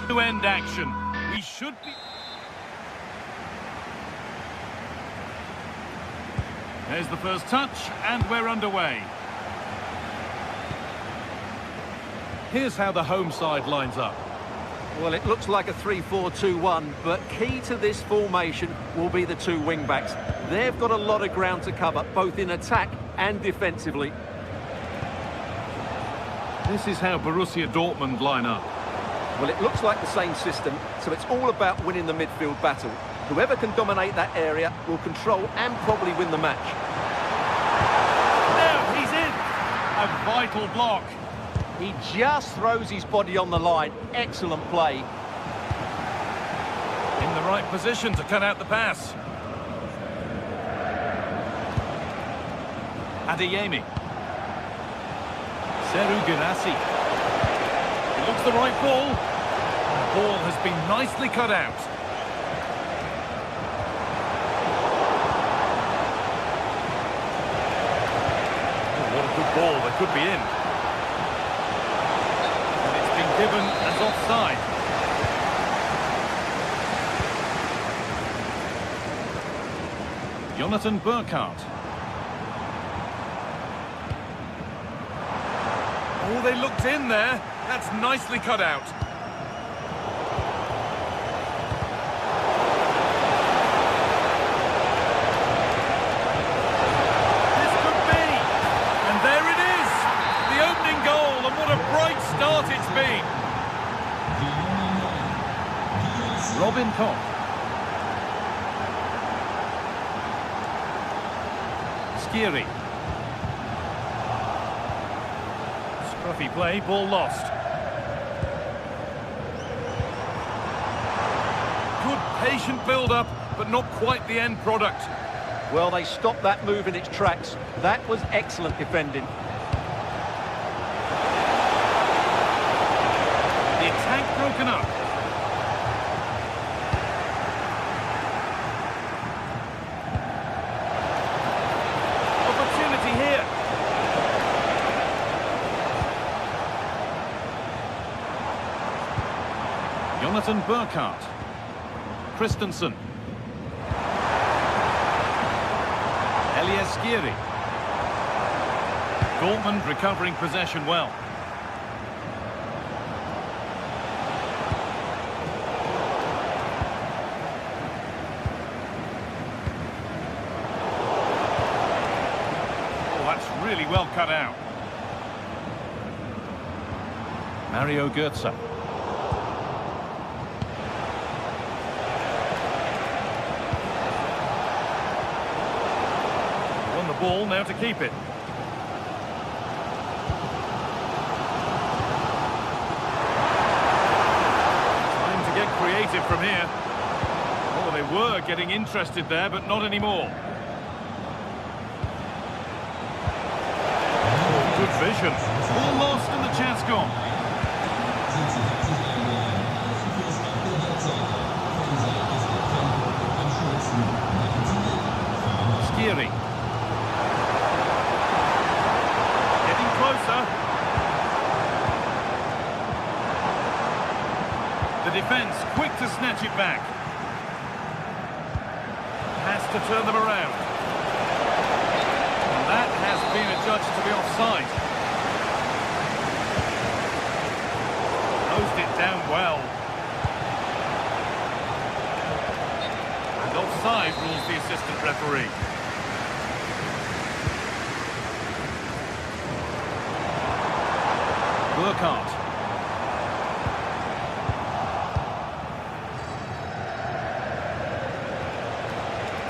To end action. We should be... There's the first touch, and we're underway. Here's how the home side lines up. Well, it looks like a 3-4-2-1, but key to this formation will be the two wing-backs. They've got a lot of ground to cover, both in attack and defensively. This is how Borussia Dortmund line up. Well, it looks like the same system, so it's all about winning the midfield battle. Whoever can dominate that area will control and probably win the match. Now he's in! A vital block. He just throws his body on the line. Excellent play. In the right position to cut out the pass. Adeyemi. Serhou Guirassy. It looks the right ball. The ball has been nicely cut out. Oh, what a good ball. That could be in. And it's been given as offside. Jonathan Burkhardt. Oh, they looked in there. That's nicely cut out. This could be. And there it is. The opening goal, and what a bright start it's been. Robin Koch. Skiri. Scruffy play, ball lost. Good patient build-up, but not quite the end product. Well, they stopped that move in its tracks. That was excellent defending. The attack broken up. Opportunity here. Jonathan Burkhardt. Christensen. Elias Skiri. Dortmund recovering possession well. Oh, that's really well cut out. Mario Götze. Ball now to keep it. Time to get creative from here. Oh, they were getting interested there, but not anymore. Oh, good vision. Ball lost and the chance gone. Skiri. Closer. The defence quick to snatch it back. Has to turn them around. And that has been adjudged to be offside. Closed it down well. And offside rules the assistant referee. Burkhardt.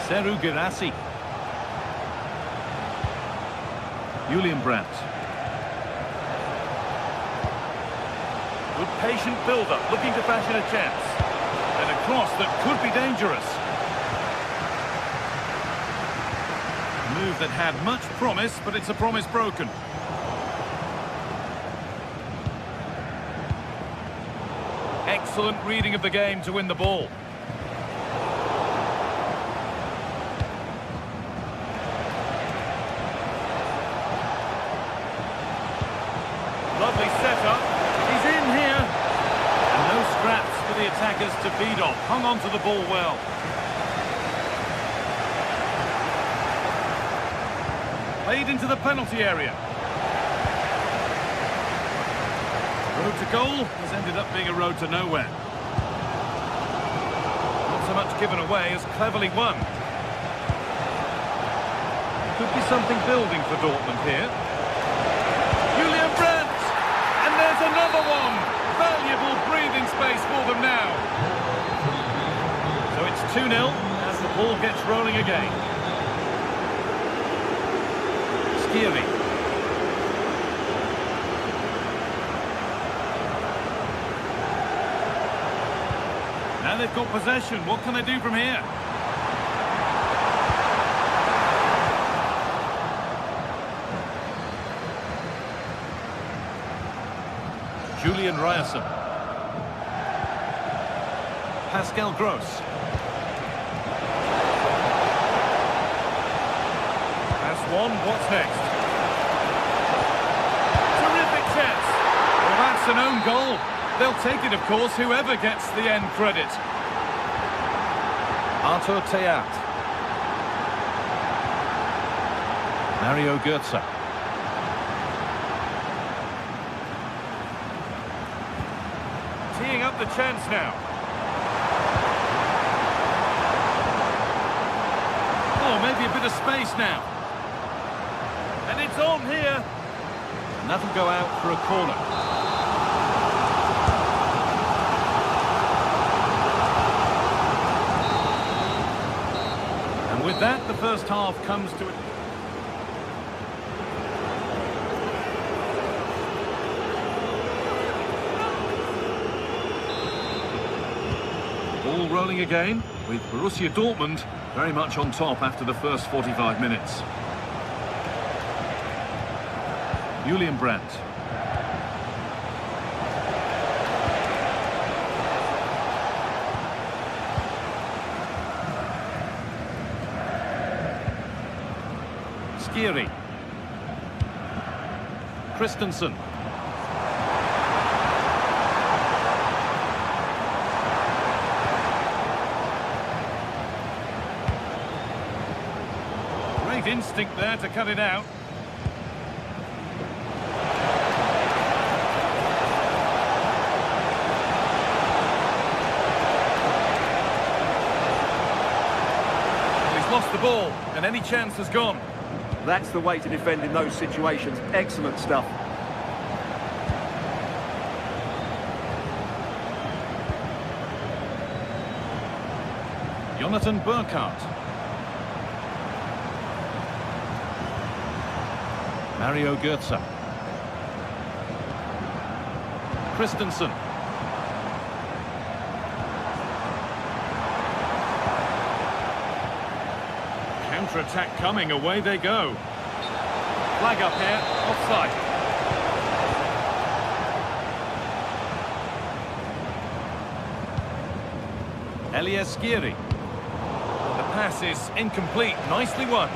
Serhou Guirassy. Julian Brandt. Good patient build-up, looking to fashion a chance. And a cross that could be dangerous. A move that had much promise, but it's a promise broken. Excellent reading of the game to win the ball. Lovely setup. He's in here. And no scraps to feed off. Hung on to the ball well. Played into the penalty area. Road to goal has ended up being a road to nowhere. Not so much given away as cleverly won. Could be something building for Dortmund here. Julian Brandt! And there's another one! Valuable breathing space for them now. So it's 2-0 as the ball gets rolling again. Skiri. Now they've got possession. What can they do from here? Julian Ryerson. Pascal Gross. That's one. What's next? Terrific chance. Well, that's an own goal. They'll take it, of course, whoever gets the end credit. Artur Teat. Mario Götze. Teeing up the chance now. Oh, maybe a bit of space now. And it's on here. And that'll go out for a corner. And with that, the first half comes to an ball rolling again, with Borussia Dortmund very much on top after the first 45 minutes. Julian Brandt. Skiri. Christensen. Great instinct there to cut it out. He's lost the ball, and any chance has gone. That's the way to defend in those situations. Excellent stuff. Jonathan Burkhardt. Mario Götze. Christensen. Counter-attack coming, away they go. Flag up here, offside. Elias Skiri. The pass is incomplete, nicely won.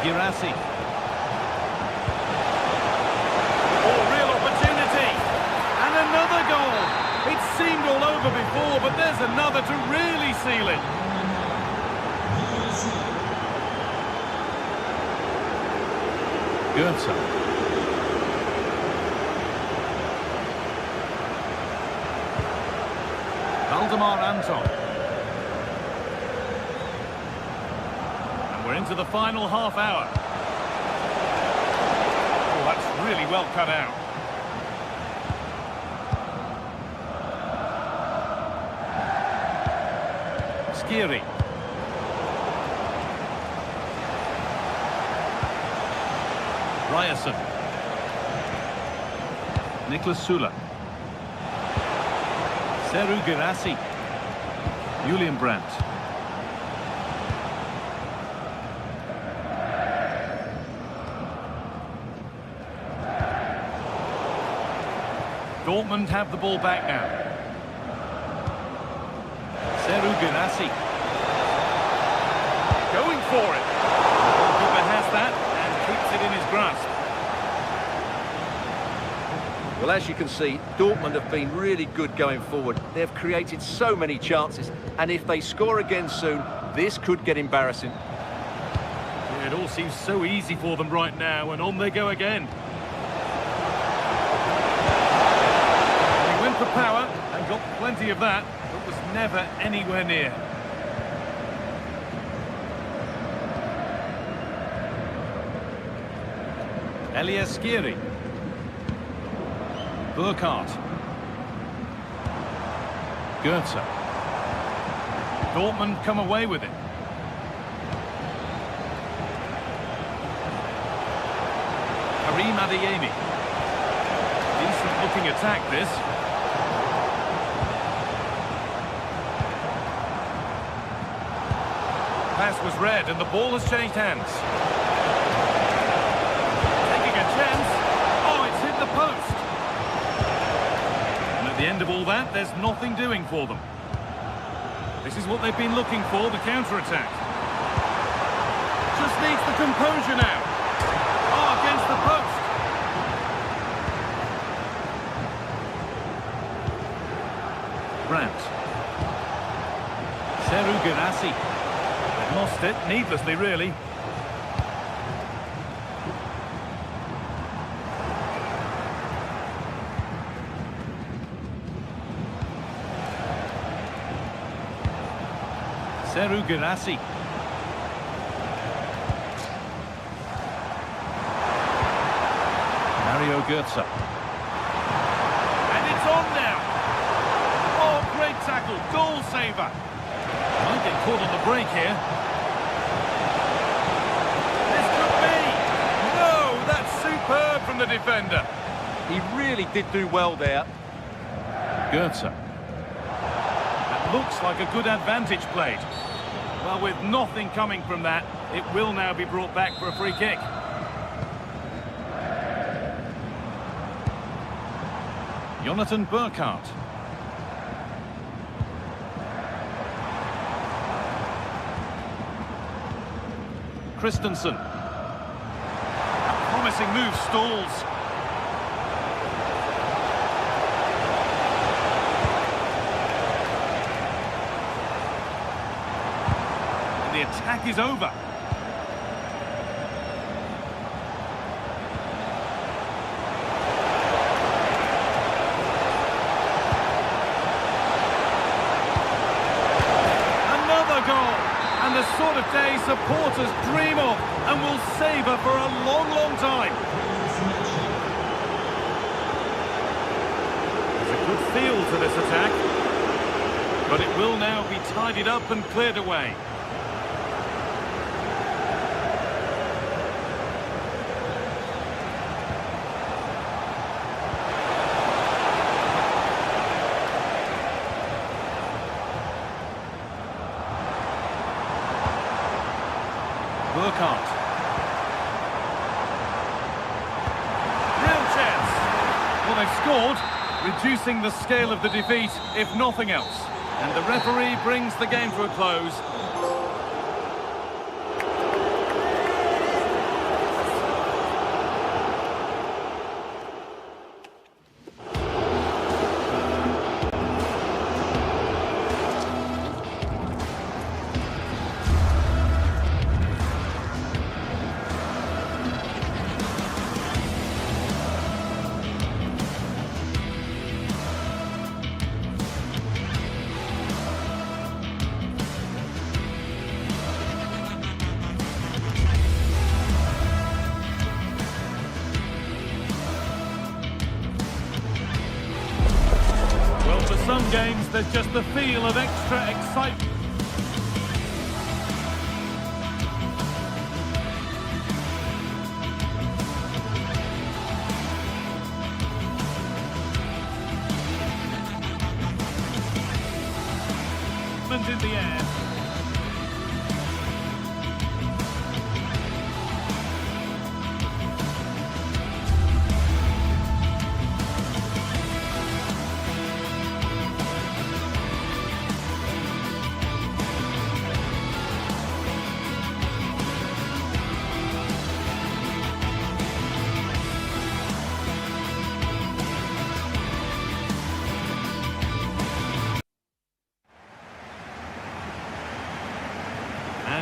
Girassi. Oh, real opportunity. And another goal. It seemed all over before, but there's another to really seal it. Götze. Valdemar Anton. We're into the final half hour. Oh, that's really well cut out. Skiri. Ryerson. Niklas Süle. Seru Girassi. Julian Brandt. Dortmund have the ball back now. Seru Girassi. Going for it. The goalkeeper has that and keeps it in his grasp. Well, as you can see, Dortmund have been really good going forward. They've created so many chances, and if they score again soon, this could get embarrassing. Yeah, it all seems so easy for them right now, and on they go again. He went for power and got plenty of that, but was never anywhere near. Eliaskiri. Burkhardt. Goetze. Dortmund come away with it. Karim Adeyemi. Decent looking attack this. Pass was read and the ball has changed hands. Taking a chance. Oh, it's hit the post. And at the end of all that, there's nothing doing for them. This is what they've been looking for, the counter-attack. Just needs the composure now. Oh, against the post. Brandt. Seru Girassi. They've lost it, needlessly really. Seru Girassi. Mario Goetze. And it's on now. Oh, great tackle. Goal saver. Might get caught on the break here. This could be. No, that's superb from the defender. He really did do well there. Goetze. That looks like a good advantage played. Well, with nothing coming from that, it will now be brought back for a free kick. Jonathan Burkhardt. Christensen. A promising move stalls. And the attack is over. And the sort of day supporters dream of and will savour for a long, long time. There's a good feel to this attack, but it will now be tidied up and cleared away. Burkhardt. Real chance. Well, they've scored, reducing the scale of the defeat, if nothing else. And the referee brings the game to a close. For some games, there's just the feel of extra excitement. In the air.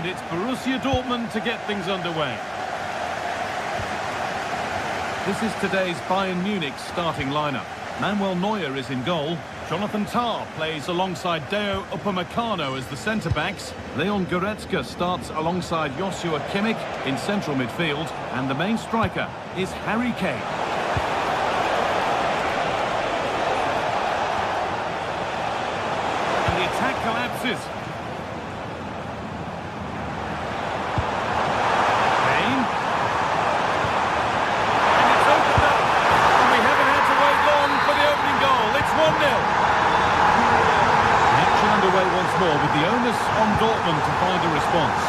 And it's Borussia Dortmund to get things underway. This is today's Bayern Munich starting lineup. Manuel Neuer is in goal. Jonathan Tah plays alongside Deo Upamecano as the centre-backs. Leon Goretzka starts alongside Joshua Kimmich in central midfield. And the main striker is Harry Kane. And the attack collapses. Once more with the onus on Dortmund to find a response.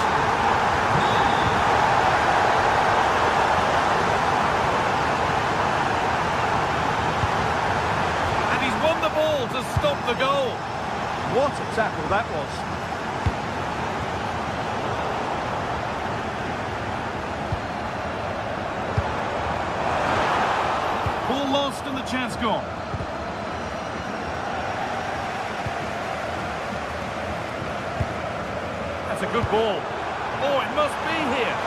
And he's won the ball to stop the goal. What a tackle that was. Ball lost and the chance gone. That's a good ball. Oh, it must be here.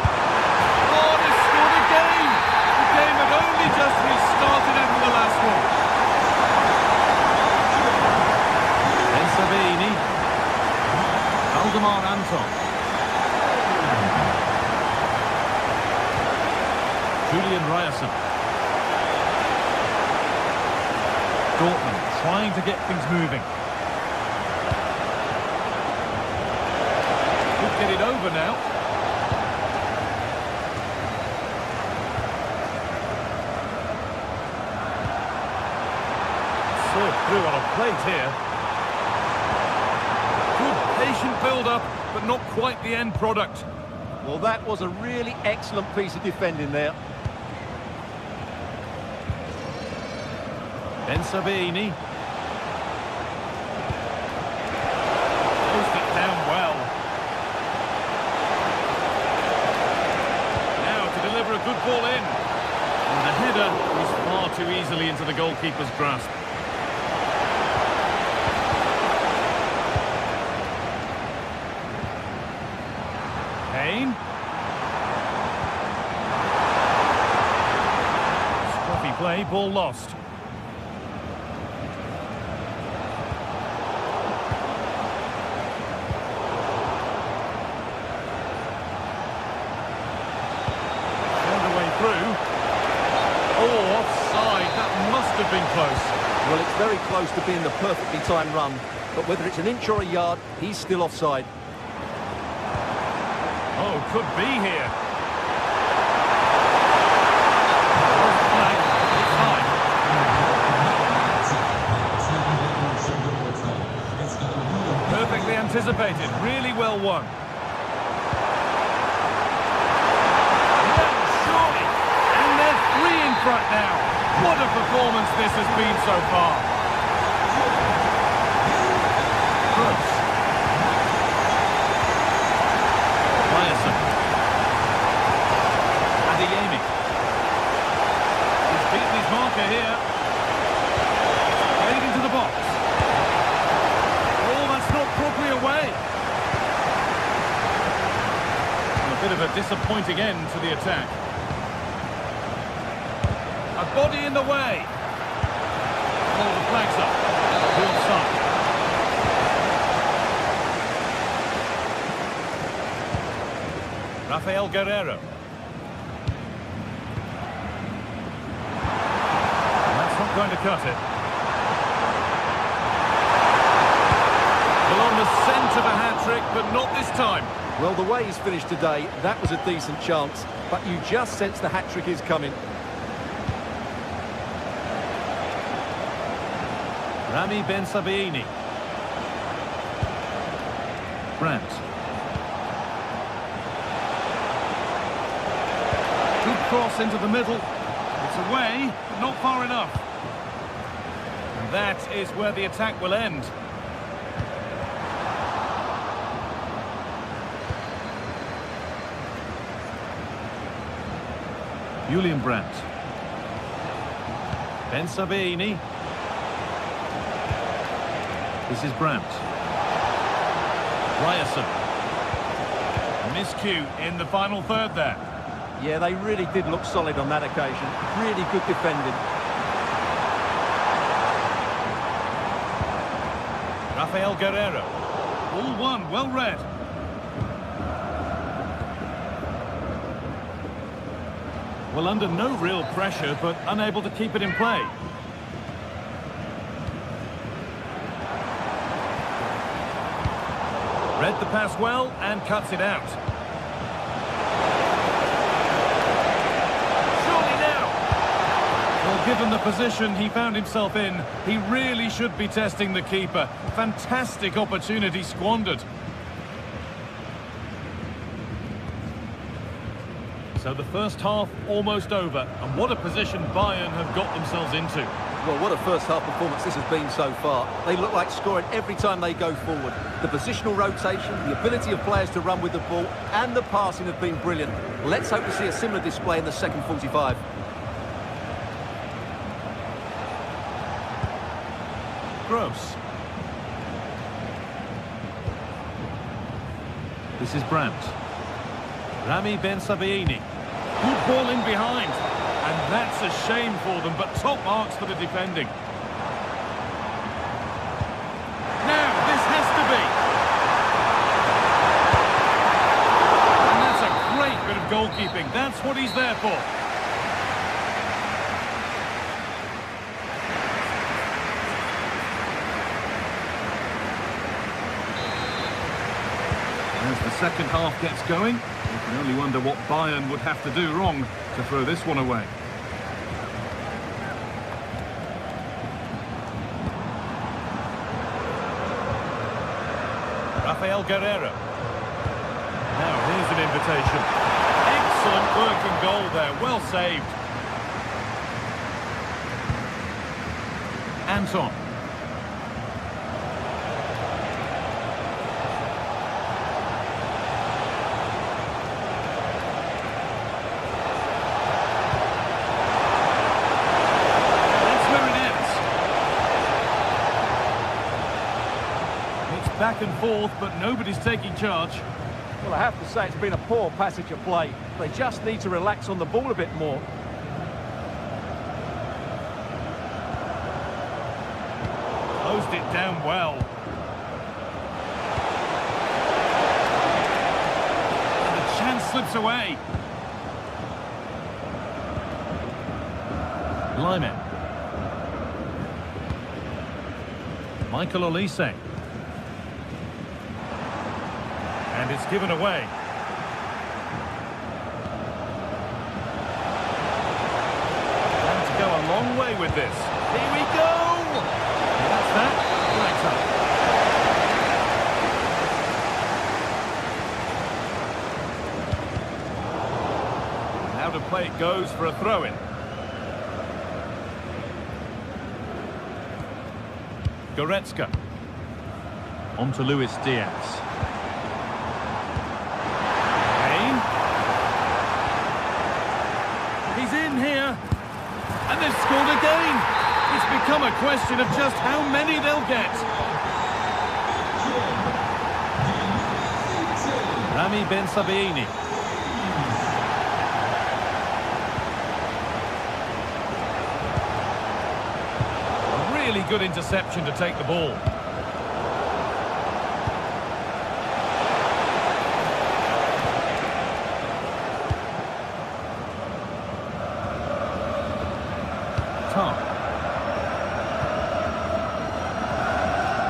Oh, they scored again. The game had only just restarted after the last one. Sabini. Valdemar Anton. Julian Ryerson. Dortmund trying to get things moving. Get it over now. Served through on a plate here. Good patient build-up, but not quite the end product. Well, that was a really excellent piece of defending there. Sabini. Closed it down well. Deliver a good ball in. And the header is far too easily into the goalkeeper's grasp. Kane. Scruffy play, ball lost. Oh, offside. That must have been close. Well, it's very close to being the perfectly timed run, but whether it's an inch or a yard, he's still offside. Oh, could be here. Perfectly anticipated. Really well won. Right now, what a performance this has been so far. Cruz. Ryerson. Adeyemi. He's beaten his marker here. Played into the box. Oh, that's not properly away. And a bit of a disappointing end to the attack. A body in the way. Oh, the flag's up. The offside. Rafael Guerreiro. And that's not going to cut it. Well, on the scent of a hat-trick, but not this time. Well, the way he's finished today, that was a decent chance, but you just sense the hat-trick is coming. Rami Bensebaini. Brandt. Good cross into the middle. It's away, but not far enough. And that is where the attack will end. Julian Brandt. Bensebaini. This is Brandt. Ryerson. Miscue in the final third there. Yeah, they really did look solid on that occasion. Really good defending. Rafael Guerreiro. All one, well read. Well, under no real pressure, but unable to keep it in play. Read the pass well and cuts it out. Surely now. Well, given the position he found himself in, he really should be testing the keeper. Fantastic opportunity squandered. So the first half almost over, and what a position Bayern have got themselves into. Well, what a first half performance this has been so far. They look like scoring every time they go forward. The positional rotation, the ability of players to run with the ball, and the passing have been brilliant. Let's hope to see a similar display in the second 45. Gross. This is Brandt. Rami Ben-Sabaini. Good ball in behind. And that's a shame for them, but top marks for the defending. Now, this has to be. And that's a great bit of goalkeeping. That's what he's there for. As the second half gets going, you can only wonder what Bayern would have to do wrong to throw this one away. Rafael Guerreiro. Now here's an invitation. Excellent working goal there, well saved. Anton. Back and forth, but nobody's taking charge. Well, I have to say it's been a poor passage of play. They just need to relax on the ball a bit more. Closed it down well. And the chance slips away. Lyman. Michael Olise. And it's given away. Going to go a long way with this. Here we go! And that's that. Right up. Now to play it goes for a throw-in. Goretzka. On to Luis Diaz. Here, and they've scored again. It's become a question of just how many they'll get. Rami Ben-Sabaini. A really good interception to take the ball.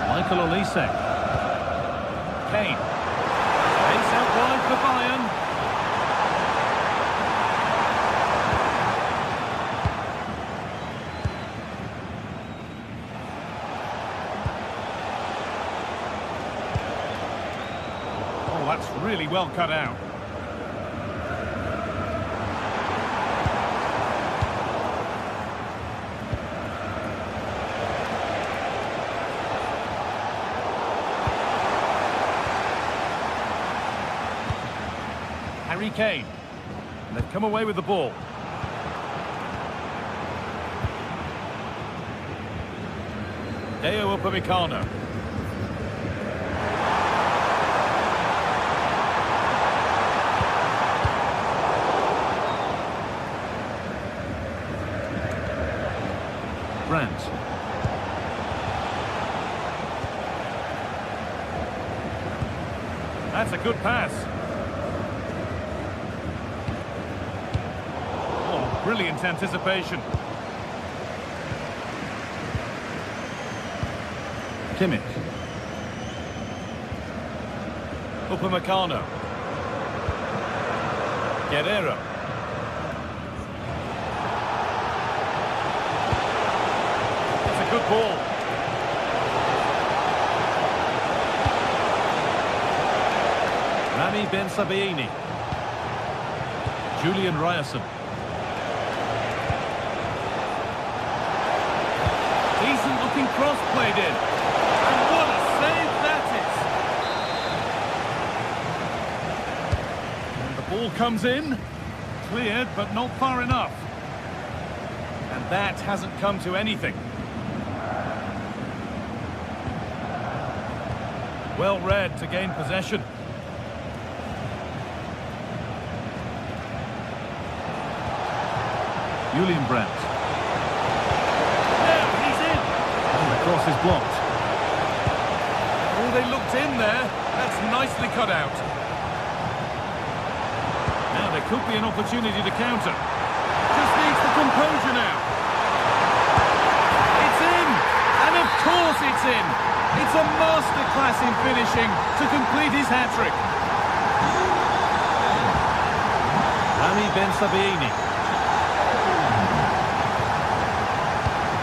Michael Olise. Kane. Space out wide for Bayern. Oh, that's really well cut out. Harry Kane. And they've come away with the ball. Deo Upamecano. Brandt. That's a good pass. Oh, brilliant anticipation. Kimmich. Upamecano. Guerrero. It's a good ball. Rami Ben Sabaini. Julian Ryerson. Decent looking cross played in. And what a save that is. And the ball comes in. Cleared, but not far enough. And that hasn't come to anything. Well read to gain possession. Julian Brandt. Now he's in. And the cross is blocked. Oh, they looked in there. That's nicely cut out. Now there could be an opportunity to counter. Just needs the composure now. It's in! And of course it's in! It's a masterclass in finishing to complete his hat-trick. Rami Ben Sabaini.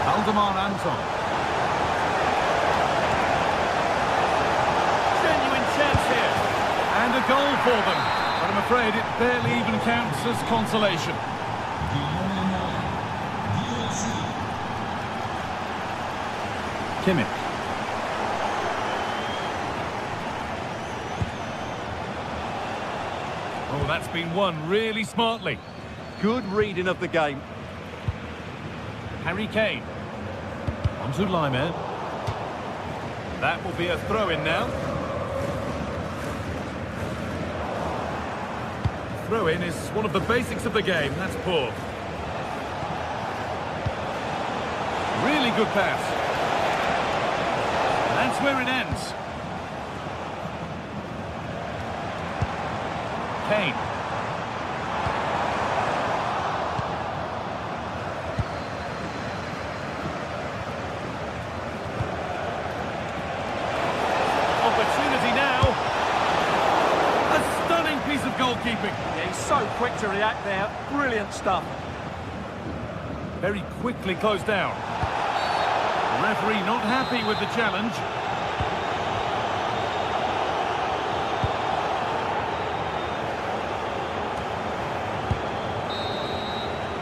Valdemar Anton. Genuine chance here. And a goal for them. But I'm afraid it barely even counts as consolation. Kimmich. Oh, that's been won really smartly. Good reading of the game. Harry Kane. On to Laimer. That will be a throw-in now. Throw-in is one of the basics of the game. That's poor. Really good pass. That's where it ends. Kane. Opportunity now. A stunning piece of goalkeeping. Yeah, he's so quick to react there. Brilliant stuff. Very quickly closed down. The referee not happy with the challenge.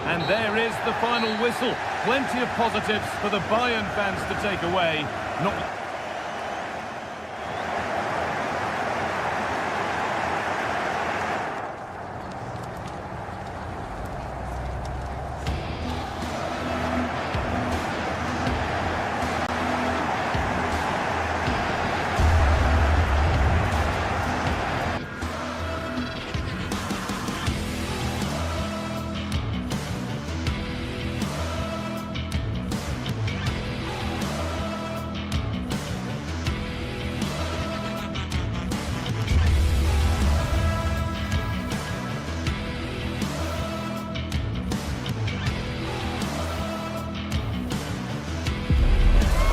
And there is the final whistle. Plenty of positives for the Bayern fans to take away. Not...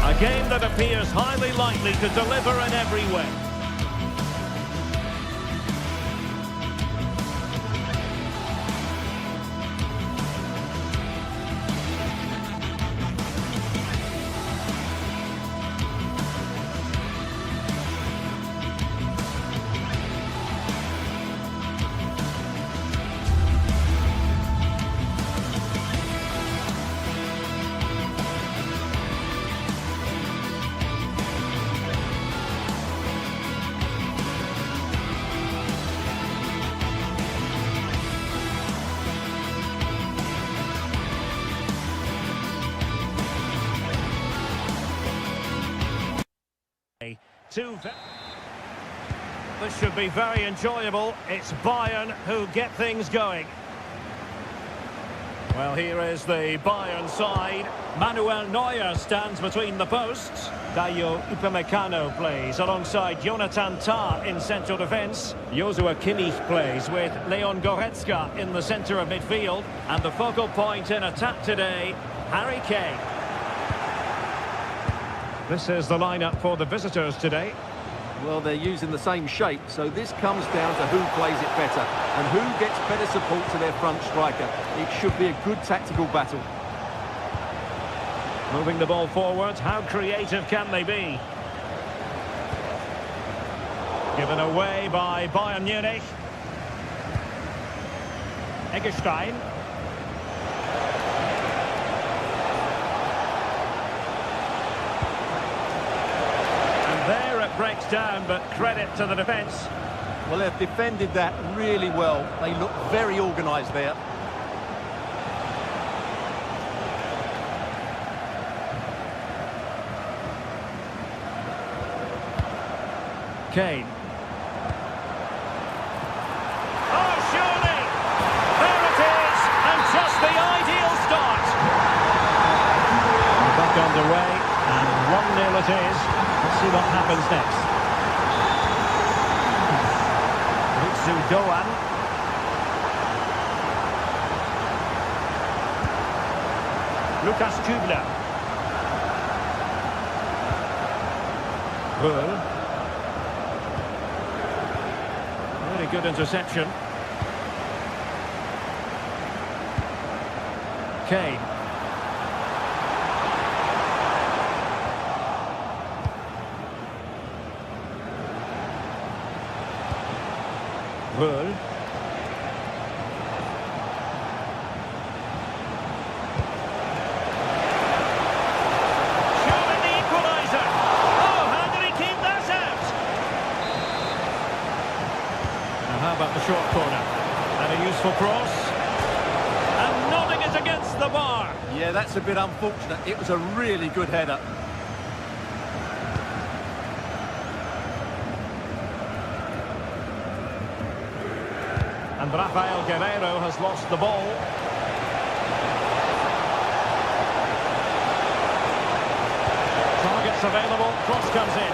A game that appears highly likely to deliver in every way. This should be very enjoyable. It's Bayern who get things going. Well, here is the Bayern side. Manuel Neuer stands between the posts. Dayo Upamecano plays alongside Jonathan Tah in central defence. Joshua Kimmich plays with Leon Goretzka in the centre of midfield. And the focal point in attack today, Harry Kane. This is the lineup for the visitors today. Well, they're using the same shape, so this comes down to who plays it better and who gets better support to their front striker. It should be a good tactical battle. Moving the ball forward, how creative can they be? Given away by Bayern Munich. Eggestein. There it breaks down, but credit to the defence. Well, they've defended that really well. They look very organised there. Kane. Oh, surely! There it is! And just the ideal start! Back underway, and 1-0 it is. Let's see what happens next. Ritsu Doan. Lucas Kübler. Bull. Very good interception. Kane. Bull. Surely the equaliser. Oh, how did he keep that out? Now how about the short corner? And a useful cross. And nodding it against the bar. Yeah, that's a bit unfortunate. It was a really good header. And Rafael Guerreiro has lost the ball. Targets available, cross comes in.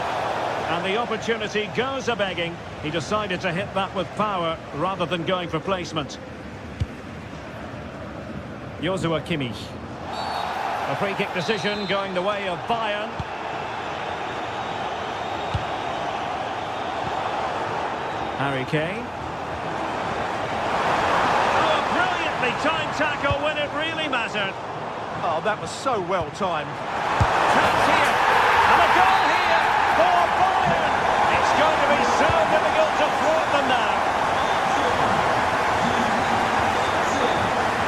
And the opportunity goes a-begging. He decided to hit that with power rather than going for placement. Joshua Kimmich. A free-kick decision going the way of Bayern. Harry Kane. Time tackle when it really mattered. Oh, that was so well timed. Chance here, and a goal here for Bayern. It's going to be so difficult to thwart them now.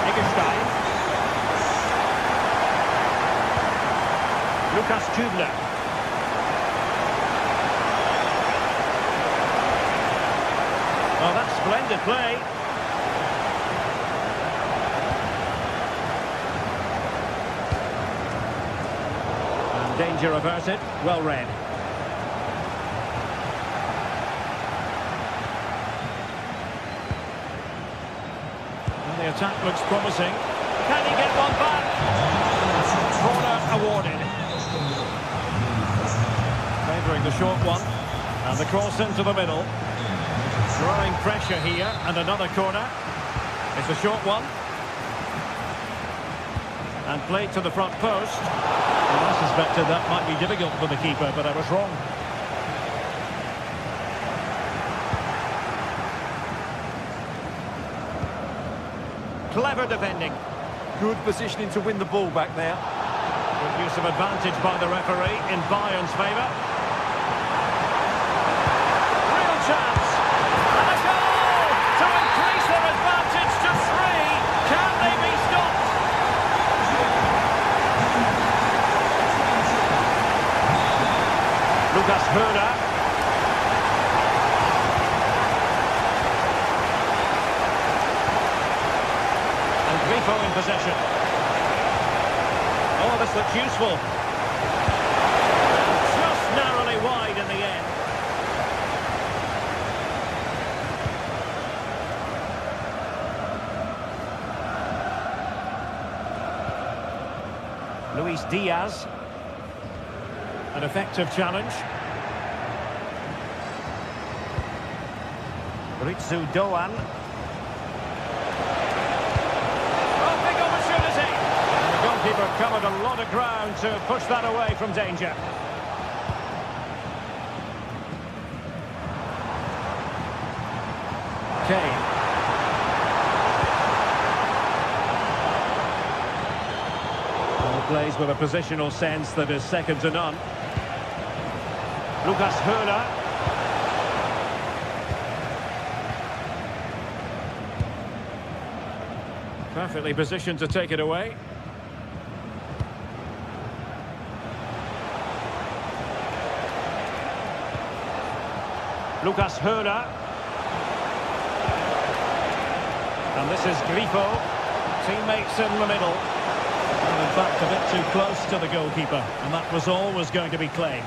Eggestein. Lucas Kübler. Oh, that's splendid play. Danger averted, well read. Well, the attack looks promising. Can he get one back? Corner awarded. Favouring the short one. And the cross into the middle. Growing pressure here, and another corner. It's a short one. And played to the front post. Well, I suspected that might be difficult for the keeper, but I was wrong. Clever defending. Good positioning to win the ball back there. Good use of advantage by the referee in Bayern's favour. Real chance. And a goal to increase their advantage to 3. Can they be stopped? Lucas Höder. And Grifo in possession. Oh, this looks useful. Just narrowly wide in the end. Luis Diaz. An effective challenge. Ritsu Doan. Oh, big opportunity. And the goalkeeper covered a lot of ground to push that away from danger. Kane. Plays with a positional sense that is second to none. Lucas Höhler. Perfectly positioned to take it away. Lucas Höhler. And this is Grifo. Teammates in the middle. And in fact, a bit too close to the goalkeeper, and that was always going to be claimed.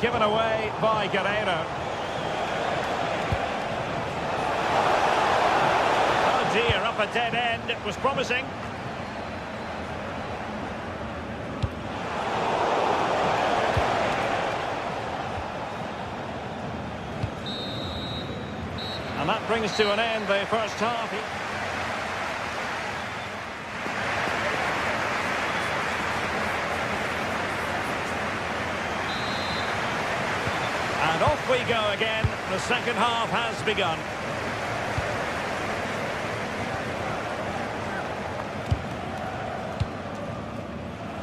Given away by Guerreiro. Oh dear, up a dead end. It was promising. And that brings to an end the first half. And off we go again. The second half has begun.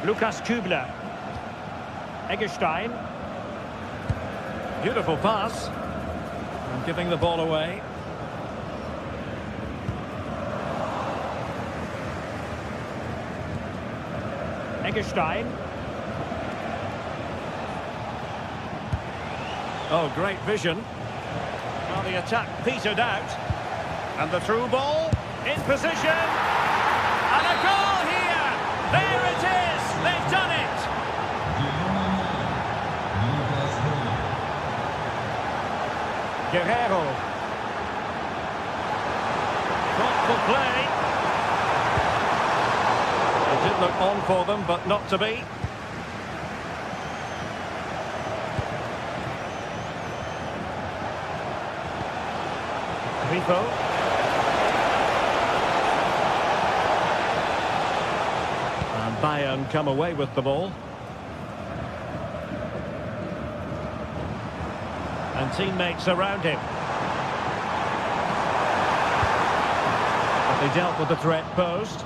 Lukas Kübler. Eggestein. Beautiful pass. And giving the ball away. Eggestein. Oh, great vision. Well, the attack petered out. And the through ball in position. And a goal here. There it is. They've done it. Guerreiro. Thoughtful play. It did look on for them, but not to be. Grifo. And Bayern come away with the ball. And teammates around him. But they dealt with the threat posed.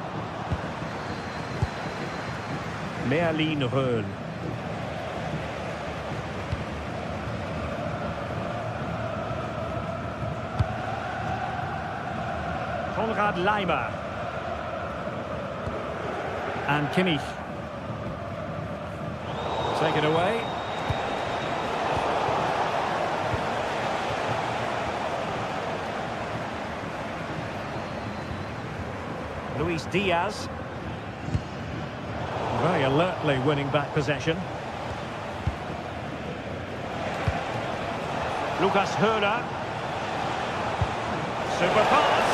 Merlin Röhl. Konrad Laimer. And Kimmich. Take it away. Luis Diaz. Very alertly winning back possession. Lucas Höhler. Super pass.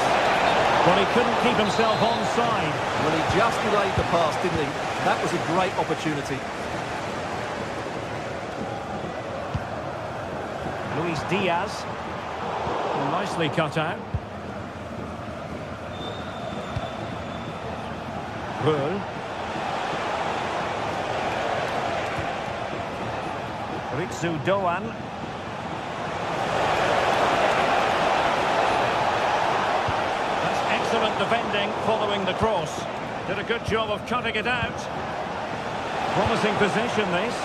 Well, he couldn't keep himself onside. Well, he just delayed the pass, didn't he? That was a great opportunity. Luis Diaz. Nicely cut out. Röhl. Ritsu Doan. That's excellent defending following the cross. Did a good job of cutting it out. Promising position, this.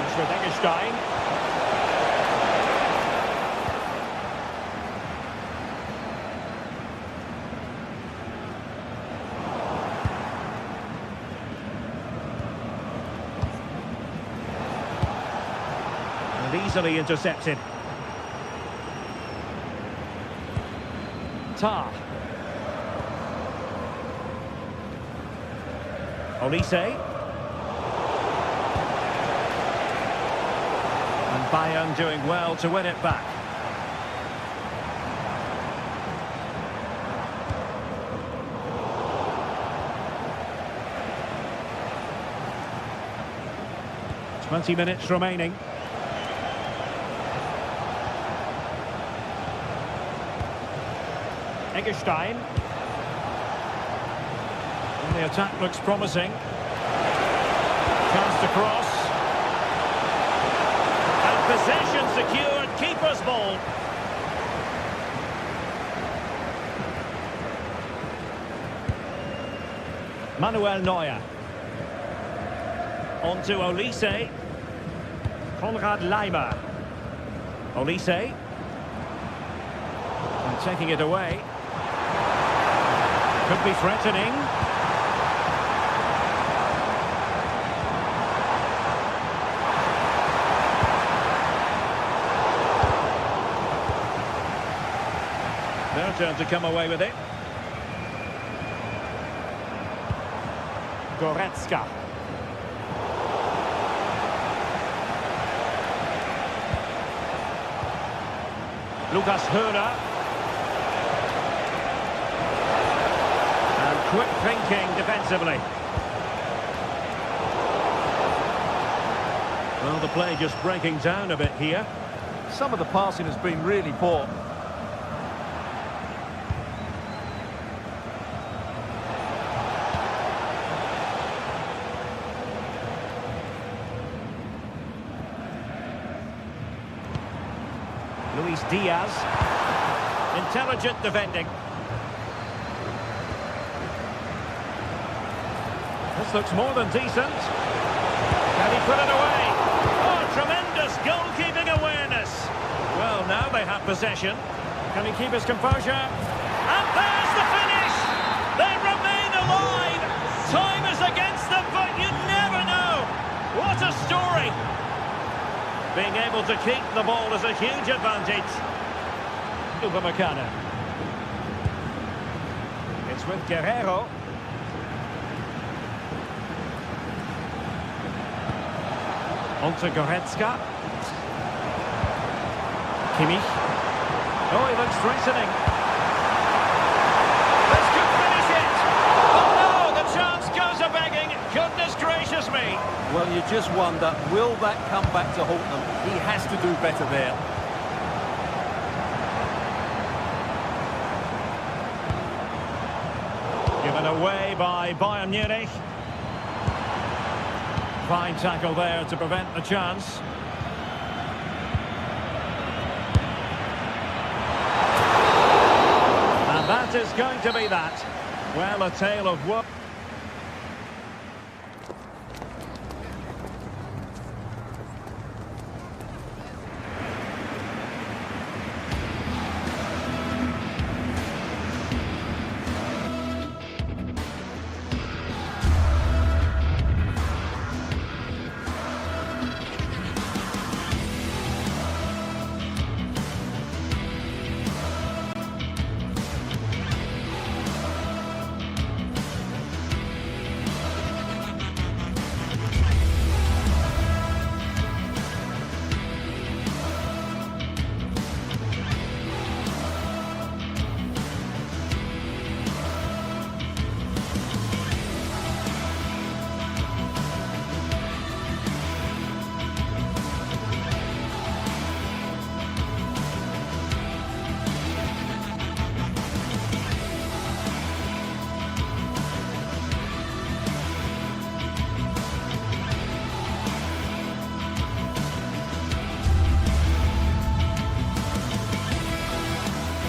It's with Eggestein. Easily intercepted. Tar. Olise. And Bayern doing well to win it back. 20 minutes remaining. Eggestein. And the attack looks promising. Chance to cross. And possession secured. Keeper's ball. Manuel Neuer. On to Olise. Konrad Laimer. Olise. And taking it away. Could be threatening. Their turn to come away with it. Goretzka. Lucas Höhler. And quick thinking defensively. Well, the play just breaking down a bit here. Some of the passing has been really poor. Luis Diaz. Intelligent defending. This looks more than decent. Can he put it away? Oh, tremendous goalkeeping awareness. Well, now they have possession. Can he keep his composure? And there's the finish! They remain alive! Time is against them, but you never know! What a story! Being able to keep the ball is a huge advantage. Upamecano. It's with Guerrero. On to Goretzka. Kimmich. Oh, he looks threatening. This could finish it! Oh no, the chance goes a-begging. Goodness gracious me! Well, you just wonder, will that come back to haunt them? He has to do better there. Given away by Bayern Munich. Fine tackle there to prevent the chance. And that is going to be that. Well, a tale of woe.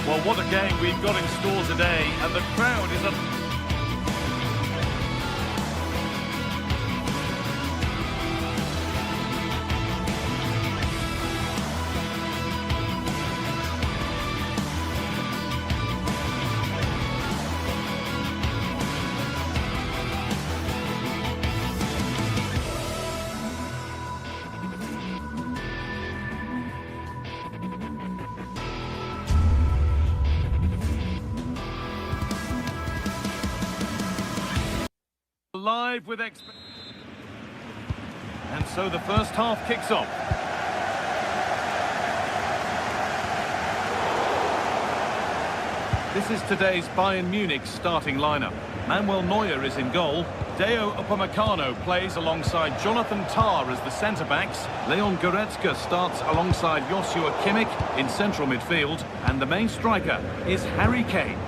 Well, what a game we've got in store today, and the crowd is a... Live with and so the first half kicks off. This is today's Bayern Munich starting lineup. Manuel Neuer is in goal. Deo Upamecano plays alongside Jonathan Tah as the centre-backs. Leon Goretzka starts alongside Joshua Kimmich in central midfield. And the main striker is Harry Kane.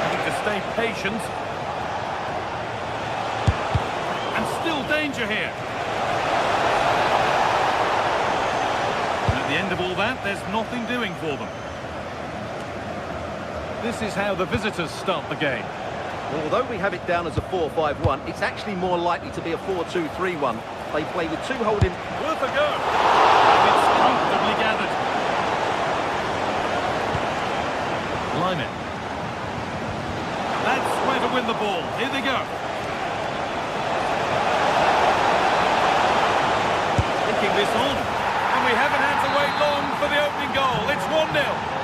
Having to stay patient. And still danger here. At the end of all that, there's nothing doing for them. This is how the visitors start the game. Well, although we have it down as a 4-5-1, it's actually more likely to be a 4-2-3-1. They play with two holding... Worth a go. It's comfortably gathered. Line it. That's where to win the ball. Here they go. Kicking this on. And we haven't had to wait long for the opening goal. It's 1-0.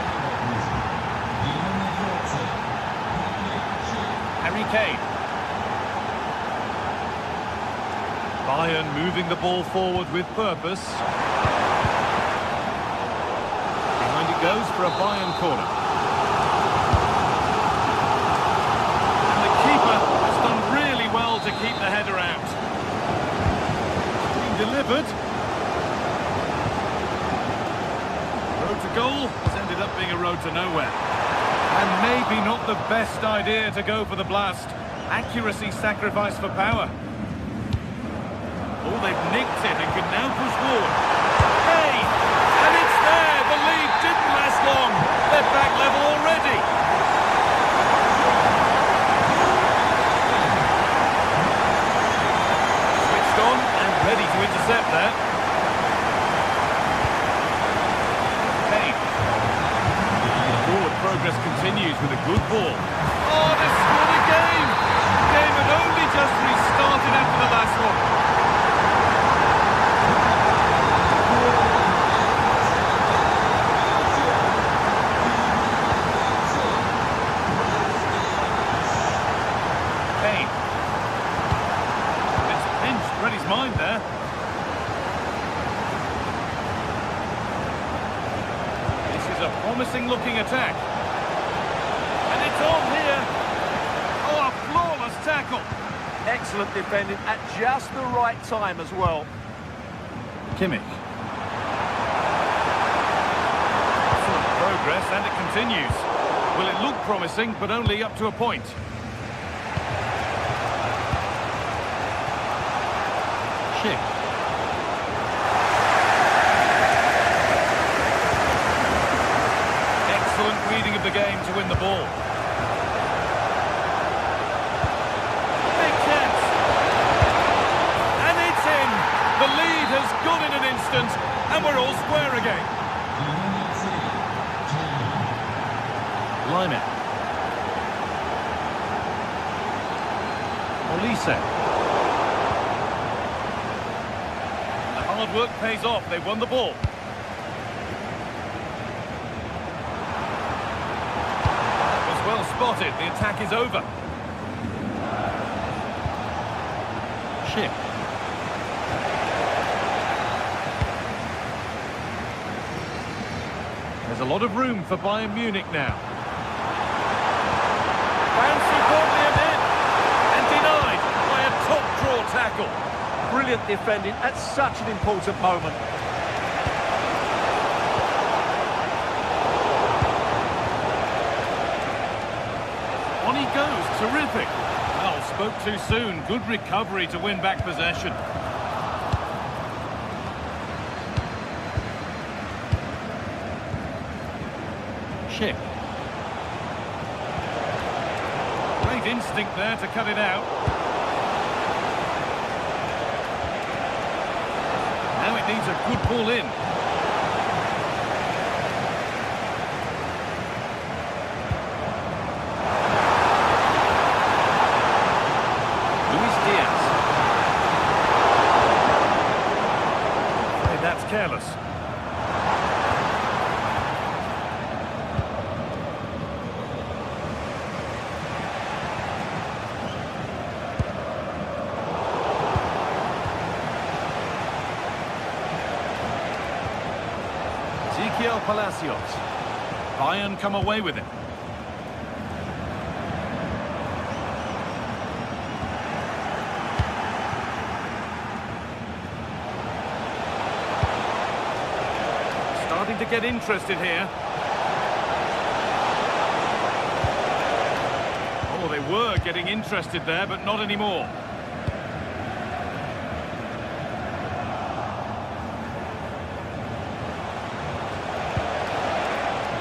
Harry Kane. Bayern moving the ball forward with purpose. Behind it goes for a Bayern corner. And the keeper has done really well to keep the header out. Being delivered. Road to goal has ended up being a road to nowhere. And maybe not the best idea to go for the blast. Accuracy sacrificed for power. Oh, they've nicked it and can now push forward. Hey! And it's there! The lead didn't last long. They're back level already. Switched on and ready to intercept there. Progress continues with a good ball. Oh, they scored again! The game had only just restarted after the last one. Kane. It's pinched Reddy's mind there. This is a promising looking attack. On here. Oh, a flawless tackle. Excellent defending at just the right time as well. Kimmich. Excellent progress, and it continues. Well, it looked promising, but only up to a point. Schick. Excellent reading of the game to win the ball. The lead has gone in an instant, and we're all square again. Line it. Olise. The hard work pays off. They won the ball. That was well spotted. The attack is over. Schick. There's a lot of room for Bayern Munich now. Found superbly in and denied by a top-draw tackle. Brilliant defending at such an important moment. On he goes, terrific. Well, spoke too soon. Good recovery to win back possession. Schick. Great instinct there to cut it out. Now it needs a good ball in. Luis Diaz. Hey, that's careless. Miguel Palacios. Bayern come away with it. Starting to get interested here. Oh, they were getting interested there, but not anymore.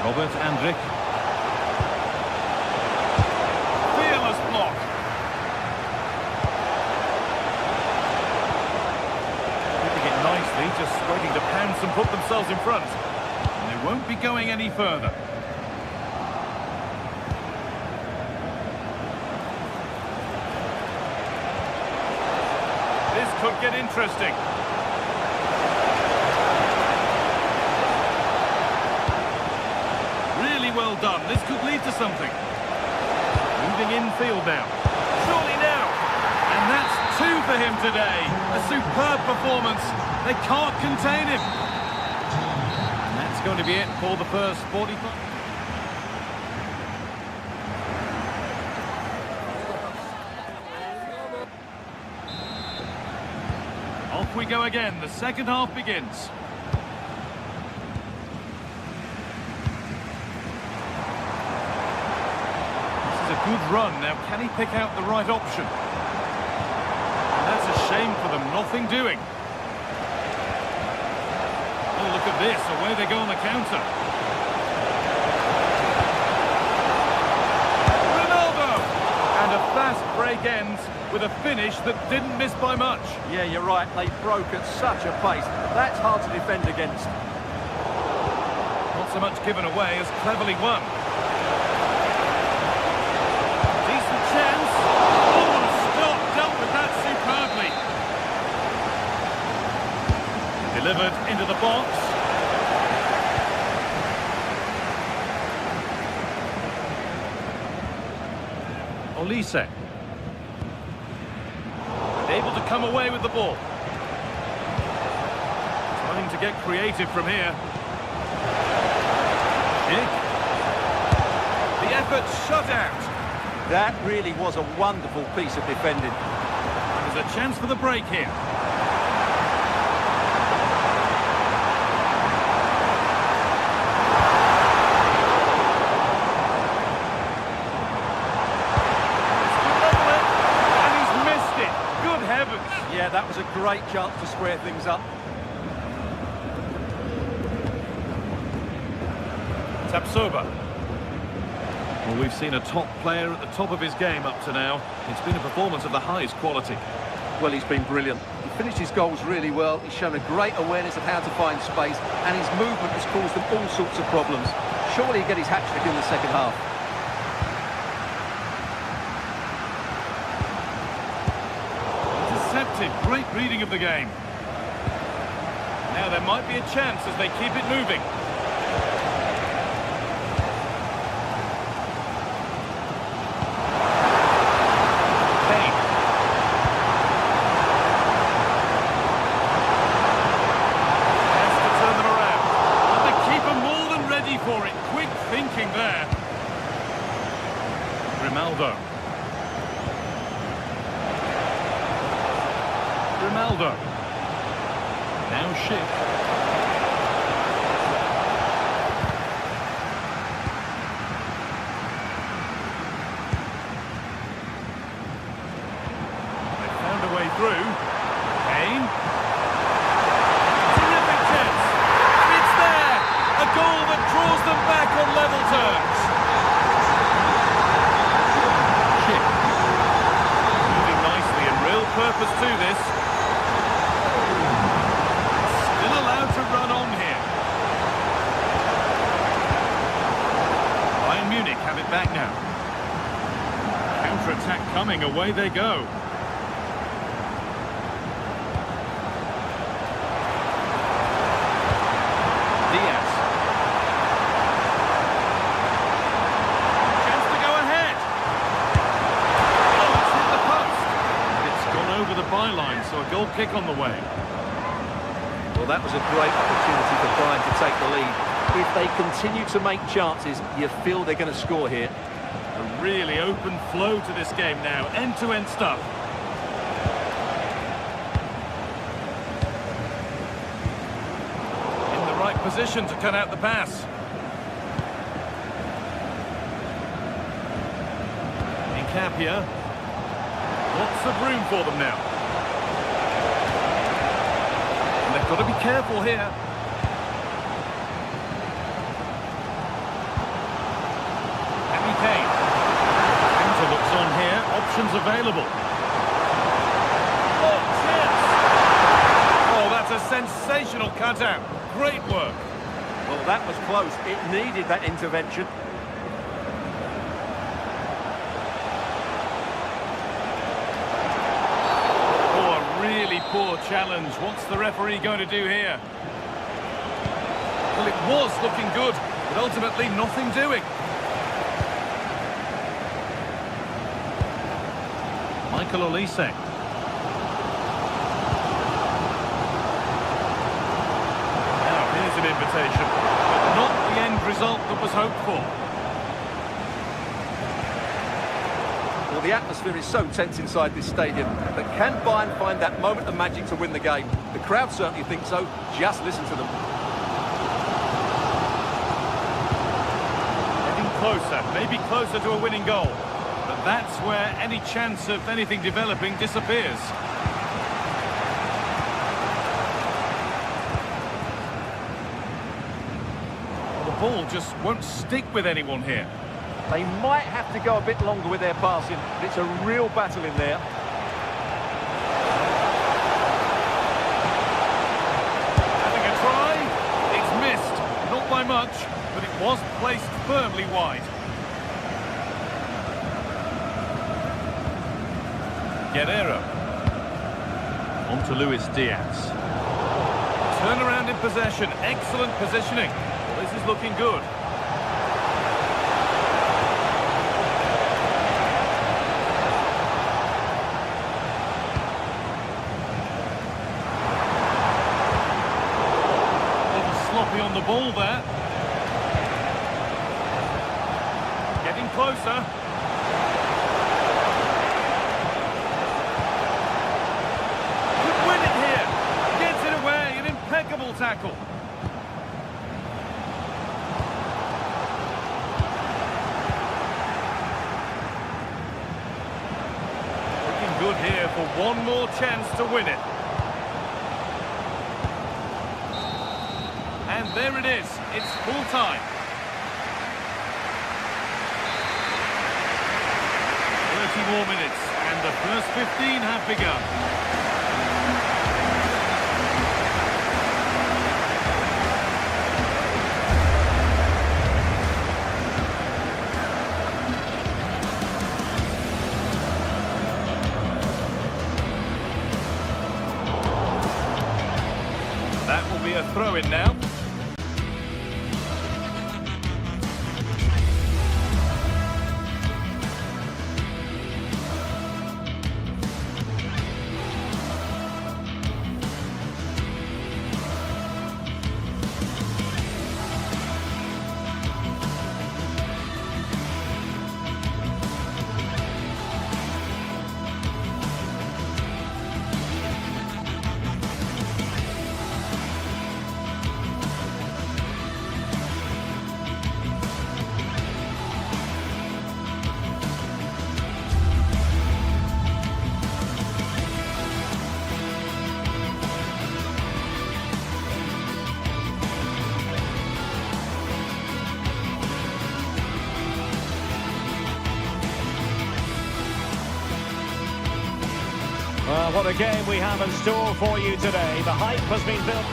Robert Andrik. Fearless block. Keeping it nicely, just waiting to pounce and put themselves in front. And they won't be going any further. This could get interesting. Well done. This could lead to something. Moving infield now. Surely now. And that's 2 for him today. A superb performance. They can't contain him. And that's going to be it for the first 45. Off we go again. The second half begins. Good run. Now, can he pick out the right option? And that's a shame for them. Nothing doing. Oh, look at this. Away they go on the counter. Ronaldo! And a fast break ends with a finish that didn't miss by much. Yeah, you're right. They broke at such a pace. That's hard to defend against. Not so much given away as cleverly won. Chance. Oh, what a stop. Dealt with that superbly. Delivered into the box. Olise. Able to come away with the ball. Trying to get creative from here. Kick. The effort shut out. That really was a wonderful piece of defending. There's a chance for the break here. And he's missed it. Good heavens. Yeah, that was a great chance to square things up. Tapsoba. Well, we've seen a top player at the top of his game up to now. It's been a performance of the highest quality. Well, he's been brilliant. He finished his goals really well. He's shown a great awareness of how to find space, and his movement has caused them all sorts of problems. Surely he'll get his hat-trick in the second half. Intercepted. Great reading of the game. Now there might be a chance as they keep it moving. Ronaldo. Now Schick. They found a way through. Kane. Terrific chance. And it's there. A goal that draws them back on level terms. Schick. Moving nicely and real purpose to this. To run on here. Bayern Munich have it back now. Counter-attack coming, away they go. Diaz. Chance to go ahead. Oh, it's hit the post. It's gone over the byline, so a goal kick on the way. Well, that was a great opportunity for Bayern to take the lead. If they continue to make chances, you feel they're going to score here. A really open flow to this game now, end-to-end stuff. In the right position to cut out the pass. Capia. Lots of room for them now. And they've got to be careful here. Harry Kane. Counter looks on here. Options available. Oh, chance! Oh, that's a sensational cutout. Great work. Well, that was close. It needed that intervention. Poor challenge. What's the referee going to do here? Well, it was looking good, but ultimately nothing doing. Michael Olise. Now, here's an invitation, but not the end result that was hoped for. Well, the atmosphere is so tense inside this stadium, but can Bayern find that moment of magic to win the game? The crowd certainly think so. Just listen to them. Getting closer, maybe closer to a winning goal. But that's where any chance of anything developing disappears. The ball just won't stick with anyone here. They might have to go a bit longer with their passing, but it's a real battle in there. Having a try, it's missed. Not by much, but it was placed firmly wide. Guerrero. On to Luis Diaz. Turn around in possession, excellent positioning. Well, this is looking good. On the ball there. Getting closer. Could win it here. Gets it away. An impeccable tackle. Looking good here for one more chance to win it. And there it is, it's full time. 30 more minutes, and the first 15 have begun. That will be a throw-in now. Well, what a game we have in store for you today. The hype has been built.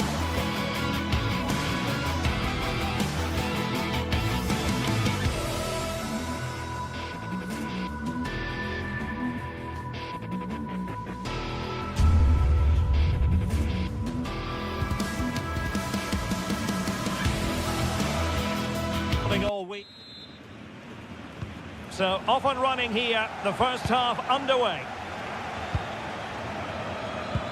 All week. So off and running here, the first half underway.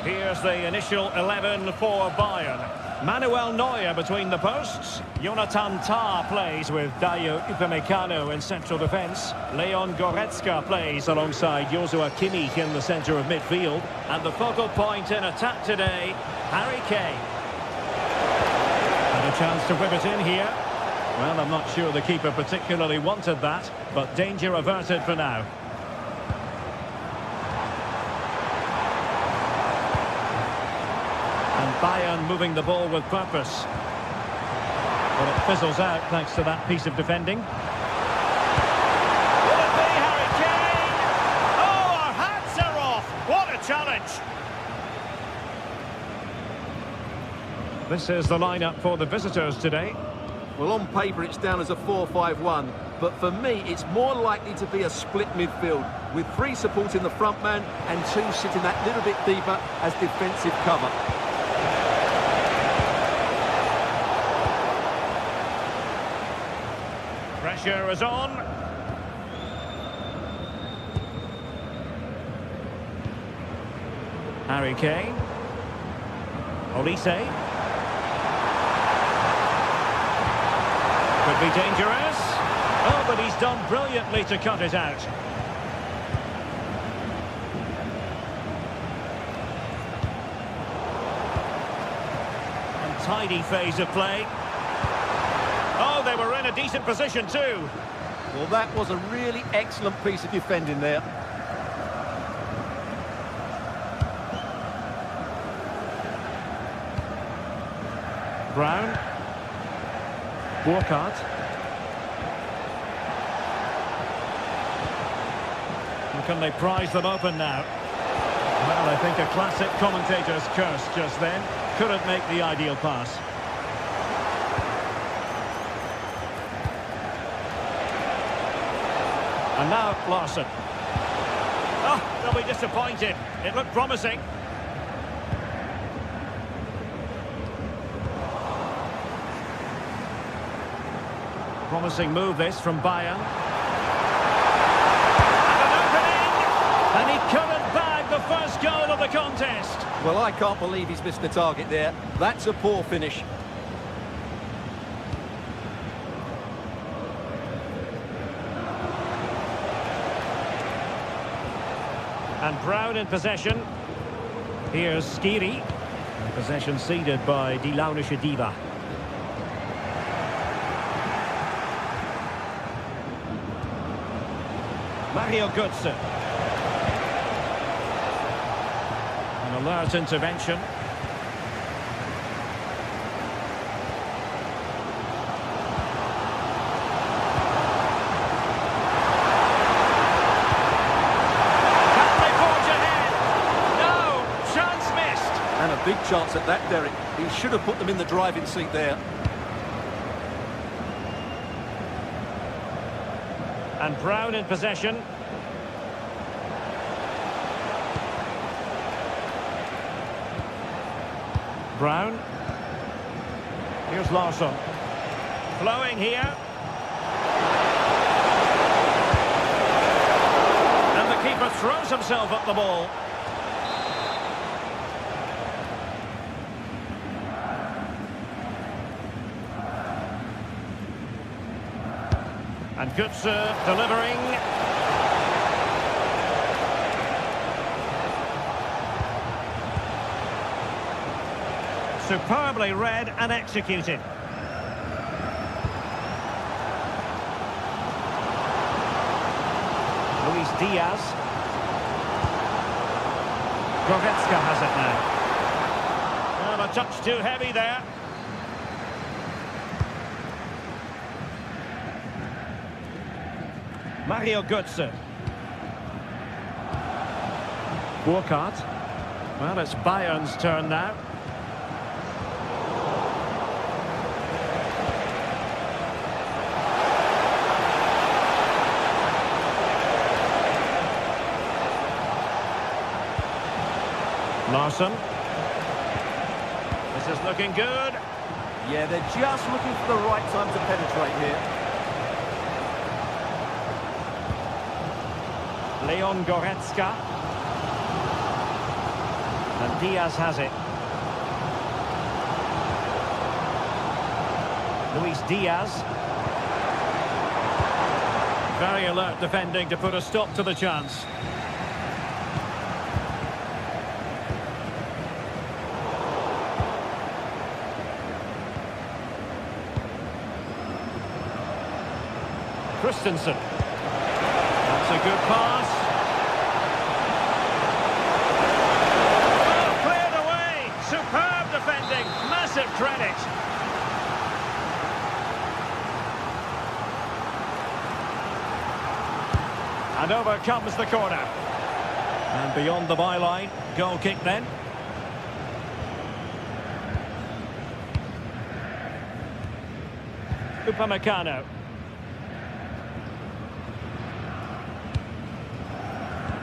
Here's the initial 11 for Bayern. Manuel Neuer between the posts. Jonathan Tah plays with Dayo Upamecano in central defence. Leon Goretzka plays alongside Joshua Kimmich in the centre of midfield. And the focal point in attack today, Harry Kane. And a chance to whip it in here. Well, I'm not sure the keeper particularly wanted that, but danger averted for now. And Bayern moving the ball with purpose. But it fizzles out thanks to that piece of defending. Will it be Harry Kane? Oh, our hats are off! What a challenge! This is the lineup for the visitors today. Well, on paper it's down as a 4-5-1, but for me it's more likely to be a split midfield, with 3 supporting the front man and 2 sitting that little bit deeper as defensive cover. Pressure is on. Harry Kane. Olise. Could be dangerous. Oh, but he's done brilliantly to cut it out. And tidy phase of play. Oh, they were in a decent position too. Well, that was a really excellent piece of defending there. Brown. Burkhardt. And can they prize them open now? Well, I think a classic commentator's curse just then. Couldn't make the ideal pass. And now Larson. Oh, they'll be disappointed. It looked promising. Promising move this from Bayern. And an opening! And he couldn't bag the first goal of the contest. Well, I can't believe he's missed the target there. That's a poor finish. And Brown in possession. Here's Skiri. Possession ceded by Die Launische Diva. Mario Götze. An alert intervention. Big chance at that, Derek. He should have put them in the driving seat there. And Brown in possession. Brown. Here's Larsson. Flowing here. And the keeper throws himself at the ball. And Götze delivering. Superbly read and executed. Luis Diaz. Goretzka has it now. Well, a touch too heavy there. Mario Götze. Burkhardt. Well, it's Bayern's turn now. Larsson. This is looking good. Yeah, they're just looking for the right time to penetrate here. Leon Goretzka. And Diaz has it. Luis Diaz. Very alert defending to put a stop to the chance. Christensen. That's a good pass. Oh, cleared away. Superb defending. Massive credit. And over comes the corner. And beyond the byline. Goal kick then. Upamecano.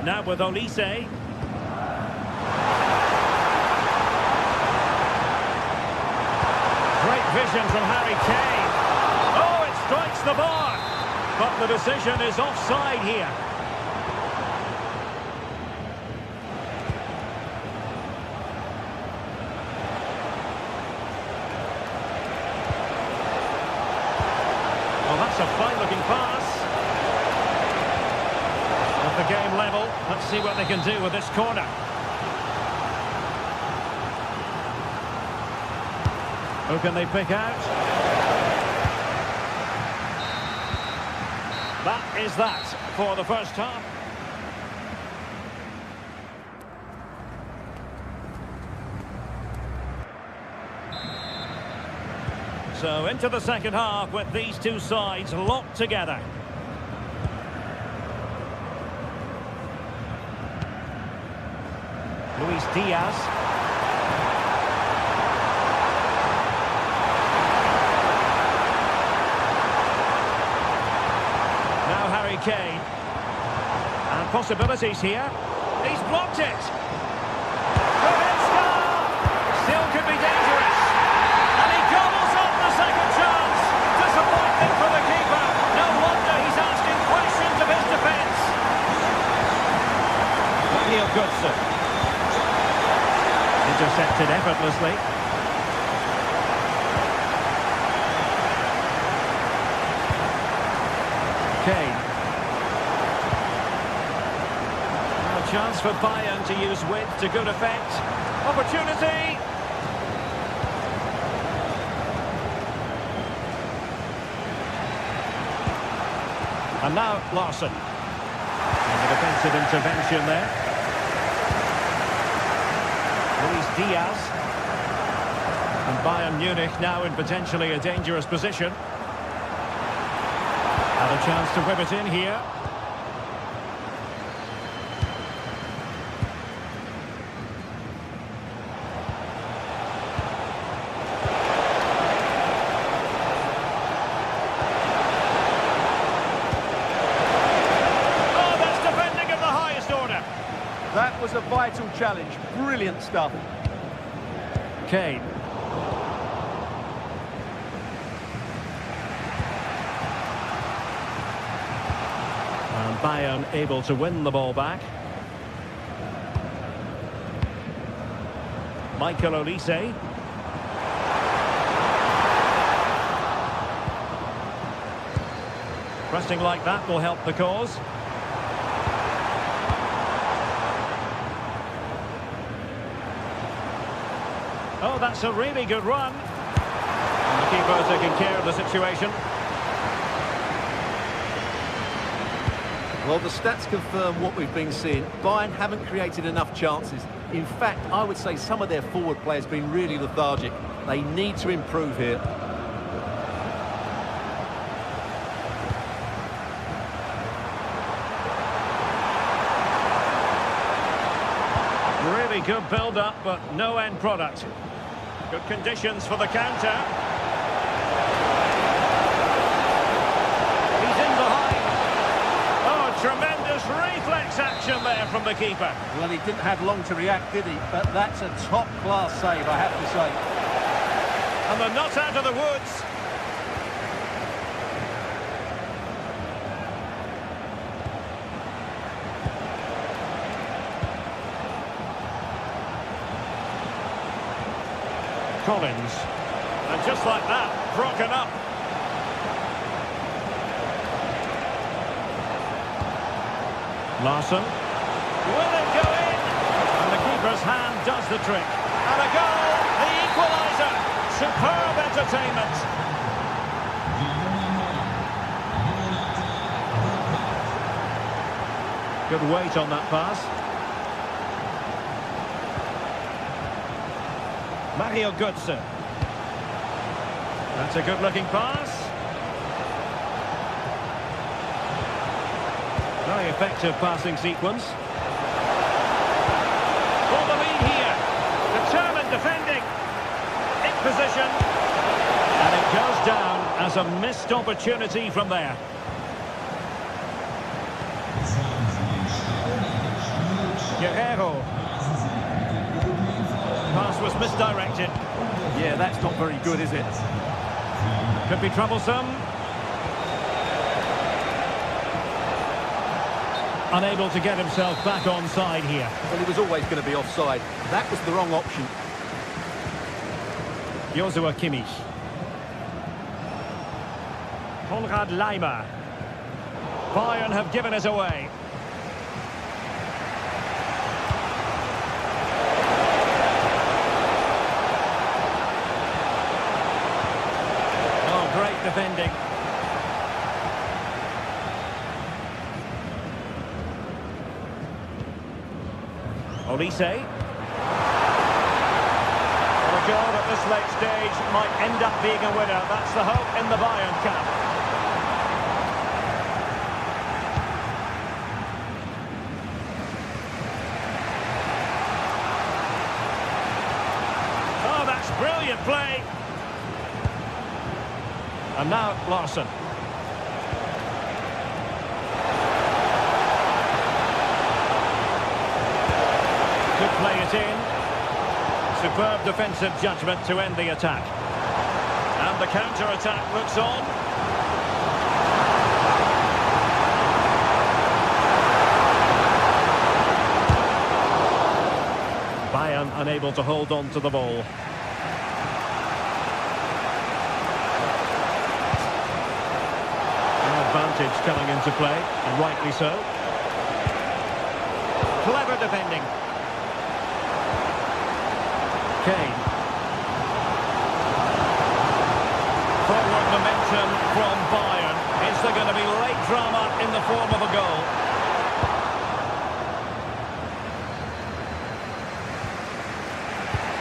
Now with Olise. Great vision from Harry Kane. Oh, it strikes the bar. But the decision is offside here. Well, that's a fine-looking pass. At the game level, let's see what they can do with this corner. Who can they pick out? That is that for the first half. So into the second half with these two sides locked together. Luis Diaz. Now Harry Kane. And possibilities here. He's blocked it. Goretzka! Still could be dangerous. And he gobbles up the second chance. Disappointment for the keeper. No wonder he's asking questions of his defence. Neil Goodson. Intercepted effortlessly. Kane. Now a chance for Bayern to use width to good effect. Opportunity. And now Larson. And the defensive intervention there. Luis Diaz. And Bayern Munich now in potentially a dangerous position. Had a chance to whip it in here. Oh, that's defending of the highest order. That was a vital challenge. Brilliant stuff. Kane. And Bayern able to win the ball back. Michael Olise. Pressing like that will help the cause. Oh, that's a really good run. And the keeper taking care of the situation. Well, the stats confirm what we've been seeing. Bayern haven't created enough chances. In fact, I would say some of their forward players have been really lethargic. They need to improve here. Really good build-up, but no end product. Good conditions for the counter. He's in behind. Oh, tremendous reflex action there from the keeper. Well, he didn't have long to react, did he? But that's a top-class save, I have to say. And they're not out of the woods. Collins. And just like that, broken up. Larson. Will it go in? And the keeper's hand does the trick. And a goal, the equaliser. Superb entertainment. Good weight on that pass. Mario Götze. That's a good-looking pass. Very effective passing sequence. For the lead here. Determined defending. In position. And it goes down as a missed opportunity from there. Guerrero. Pass was misdirected. Yeah, that's not very good, is it? Could be troublesome. Unable to get himself back onside here. Well, he was always going to be offside. That was the wrong option. Joshua Kimmich. Konrad Laimer. Bayern have given it away. Oh, great defending. Olise. Well, a goal at this late stage might end up being a winner. That's the hope in the Bayern camp. Oh, that's brilliant play. And now Larson. Could play it in. Superb defensive judgment to end the attack. And the counter-attack looks on. Bayern unable to hold on to the ball. An advantage coming into play, and rightly so. Clever defending. Kane. Forward momentum from Bayern. Is there going to be late drama in the form of a goal?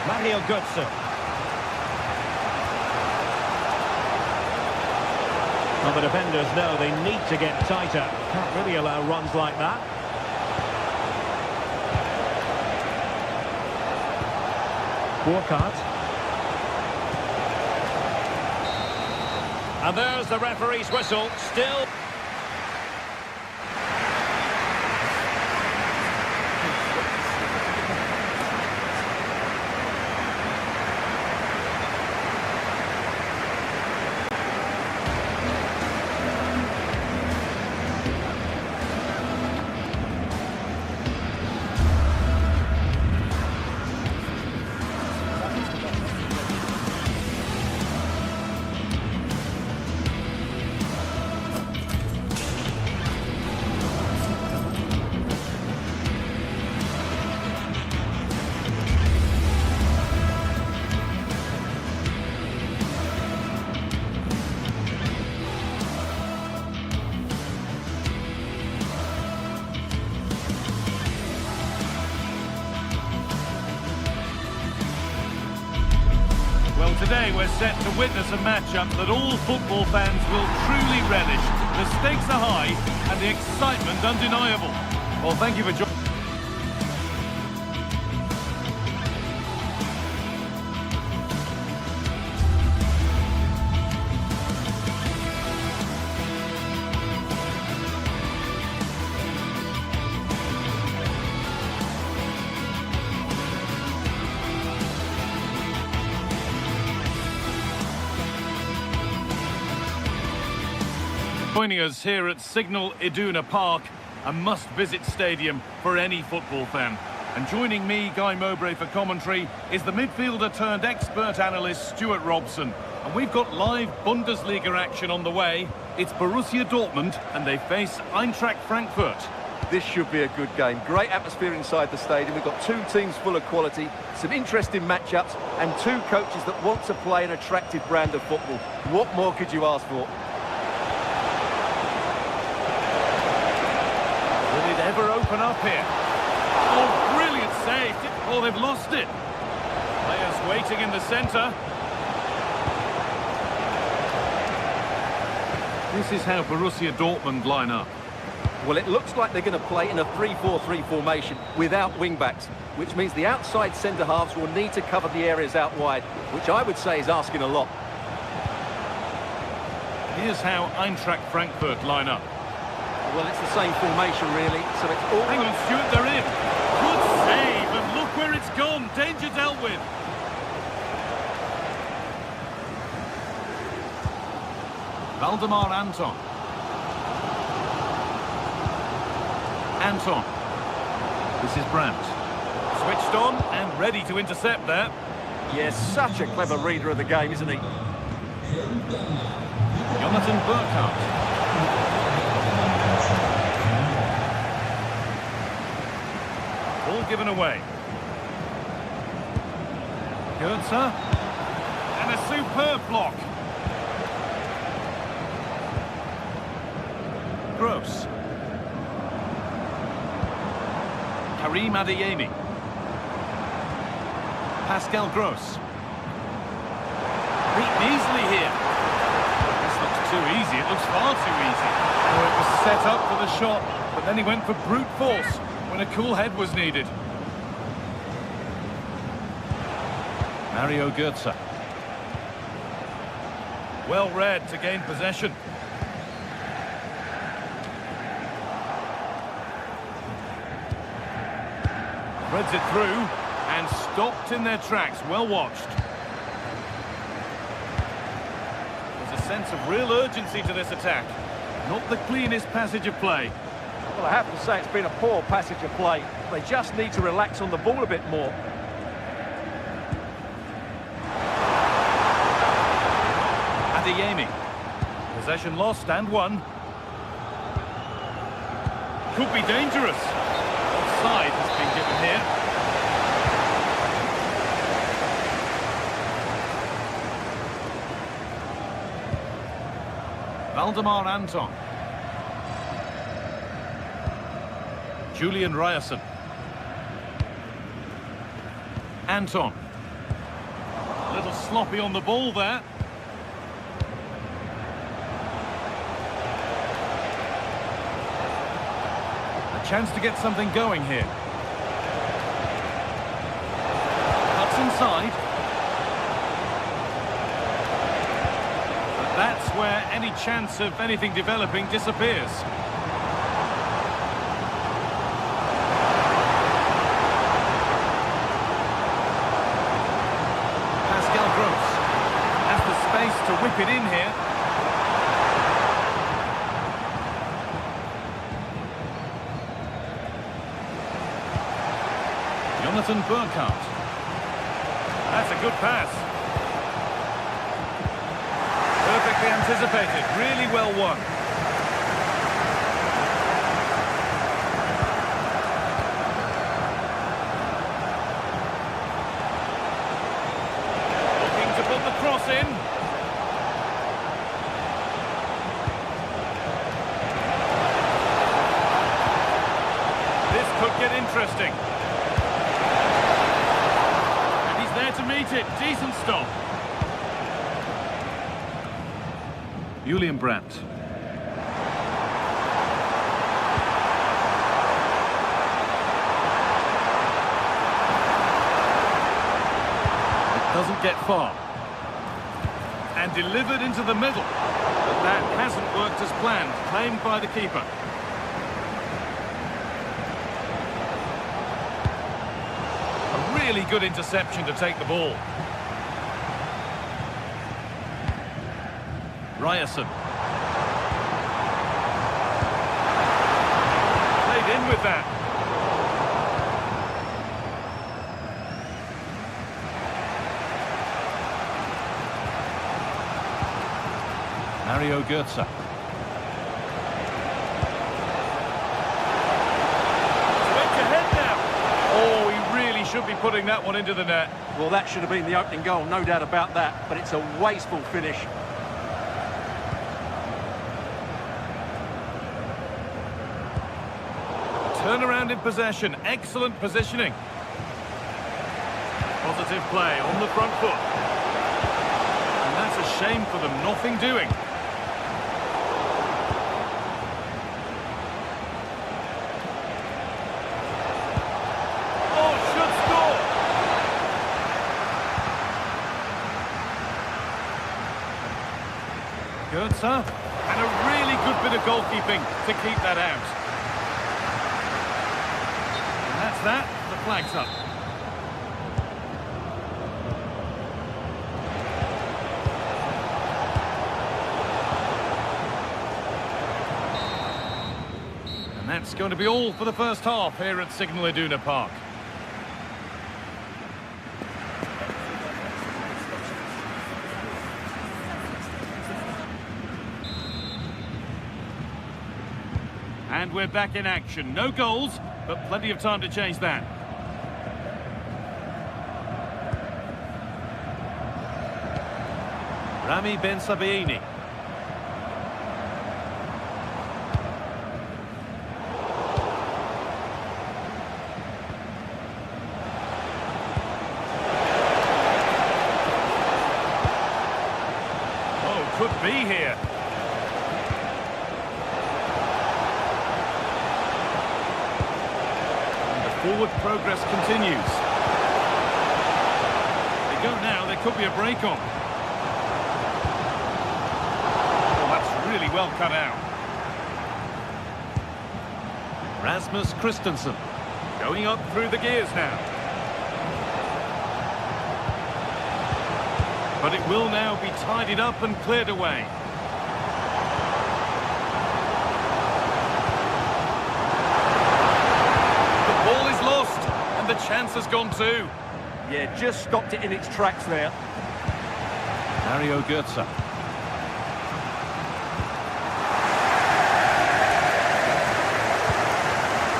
Mario Götze. Well, the defenders know they need to get tighter. Can't really allow runs like that. Burkhardt. And there's the referee's whistle. Still. Well, today we're set to witness a matchup that all football fans will truly relish. The stakes are high and the excitement undeniable. Well, thank you for joining. Joining us here at Signal Iduna Park, a must-visit stadium for any football fan. And joining me, Guy Mowbray, for commentary is the midfielder turned expert analyst Stuart Robson. And we've got live Bundesliga action on the way. It's Borussia Dortmund and they face Eintracht Frankfurt. This should be a good game. Great atmosphere inside the stadium. We've got two teams full of quality, some interesting matchups, and two coaches that want to play an attractive brand of football. What more could you ask for? Will it ever open up here? Oh, brilliant save. Oh, they've lost it. Players waiting in the centre. This is how Borussia Dortmund line up. Well, it looks like they're going to play in a 3-4-3 formation without wing-backs, which means the outside centre-halves will need to cover the areas out wide, which I would say is asking a lot. Here's how Eintracht Frankfurt line up. Well, it's the same formation, really, so it's all... Hang on, Stuart, they're in. Good save, and look where it's gone. Danger dealt with. Valdemar Anton. Anton. This is Brandt. Switched on and ready to intercept there. Yes, such a clever reader of the game, isn't he? Jonathan Burkhardt. Ball given away. Goetze. And a superb block. Gross. Karim Adeyemi. Pascal Gross. Beaten easily here. This looks too easy. It looks far too easy. Oh, it was set up for the shot, but then he went for brute force when a cool head was needed. Mario Goetze. Well read to gain possession. Threads it through and stopped in their tracks. Well watched. There's a sense of real urgency to this attack. Not the cleanest passage of play. Well, I have to say it's been a poor passage of play. They just need to relax on the ball a bit more. Adeyemi. Possession lost and won. Could be dangerous. Offside has been given here. Valdemar Anton. Julian Ryerson. Anton. A little sloppy on the ball there. Chance to get something going here. Cuts inside. But that's where any chance of anything developing disappears. Pascal Gross has the space to whip it in here. Jonathan Burkhardt. That's a good pass. Perfectly anticipated, really well won. Looking to put the cross in. This could get interesting. To meet it, decent stop. Julian Brandt. It doesn't get far. And delivered into the middle. But that hasn't worked as planned, claimed by the keeper. Really good interception to take the ball. Ryerson. Played in with that. Mario Götze. Oh, he really should be putting that one into the net. Well, that should have been the opening goal, no doubt about that, but it's a wasteful finish. Turnaround in possession, excellent positioning. Positive play on the front foot. And that's a shame for them, nothing doing. Götze, and a really good bit of goalkeeping to keep that out. And that's that, the flag's up. And that's going to be all for the first half here at Signal Iduna Park. And we're back in action. No goals, but plenty of time to change that. Rami Ben Sabaini. Oh, could be here. Forward progress continues. They go now, there could be a break on. Oh, that's really well cut out. Rasmus Christensen going up through the gears now. But it will now be tidied up and cleared away. The chance has gone too. Yeah, just stopped it in its tracks there. Mario Götze.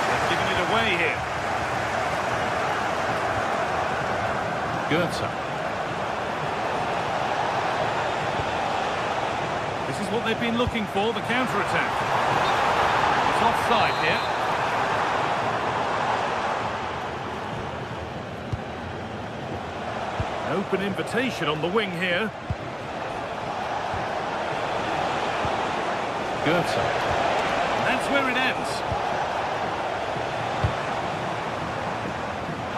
They've given it away here. Götze. This is what they've been looking for, the counter-attack. It's offside here. Open invitation on the wing here. Götze. That's where it ends.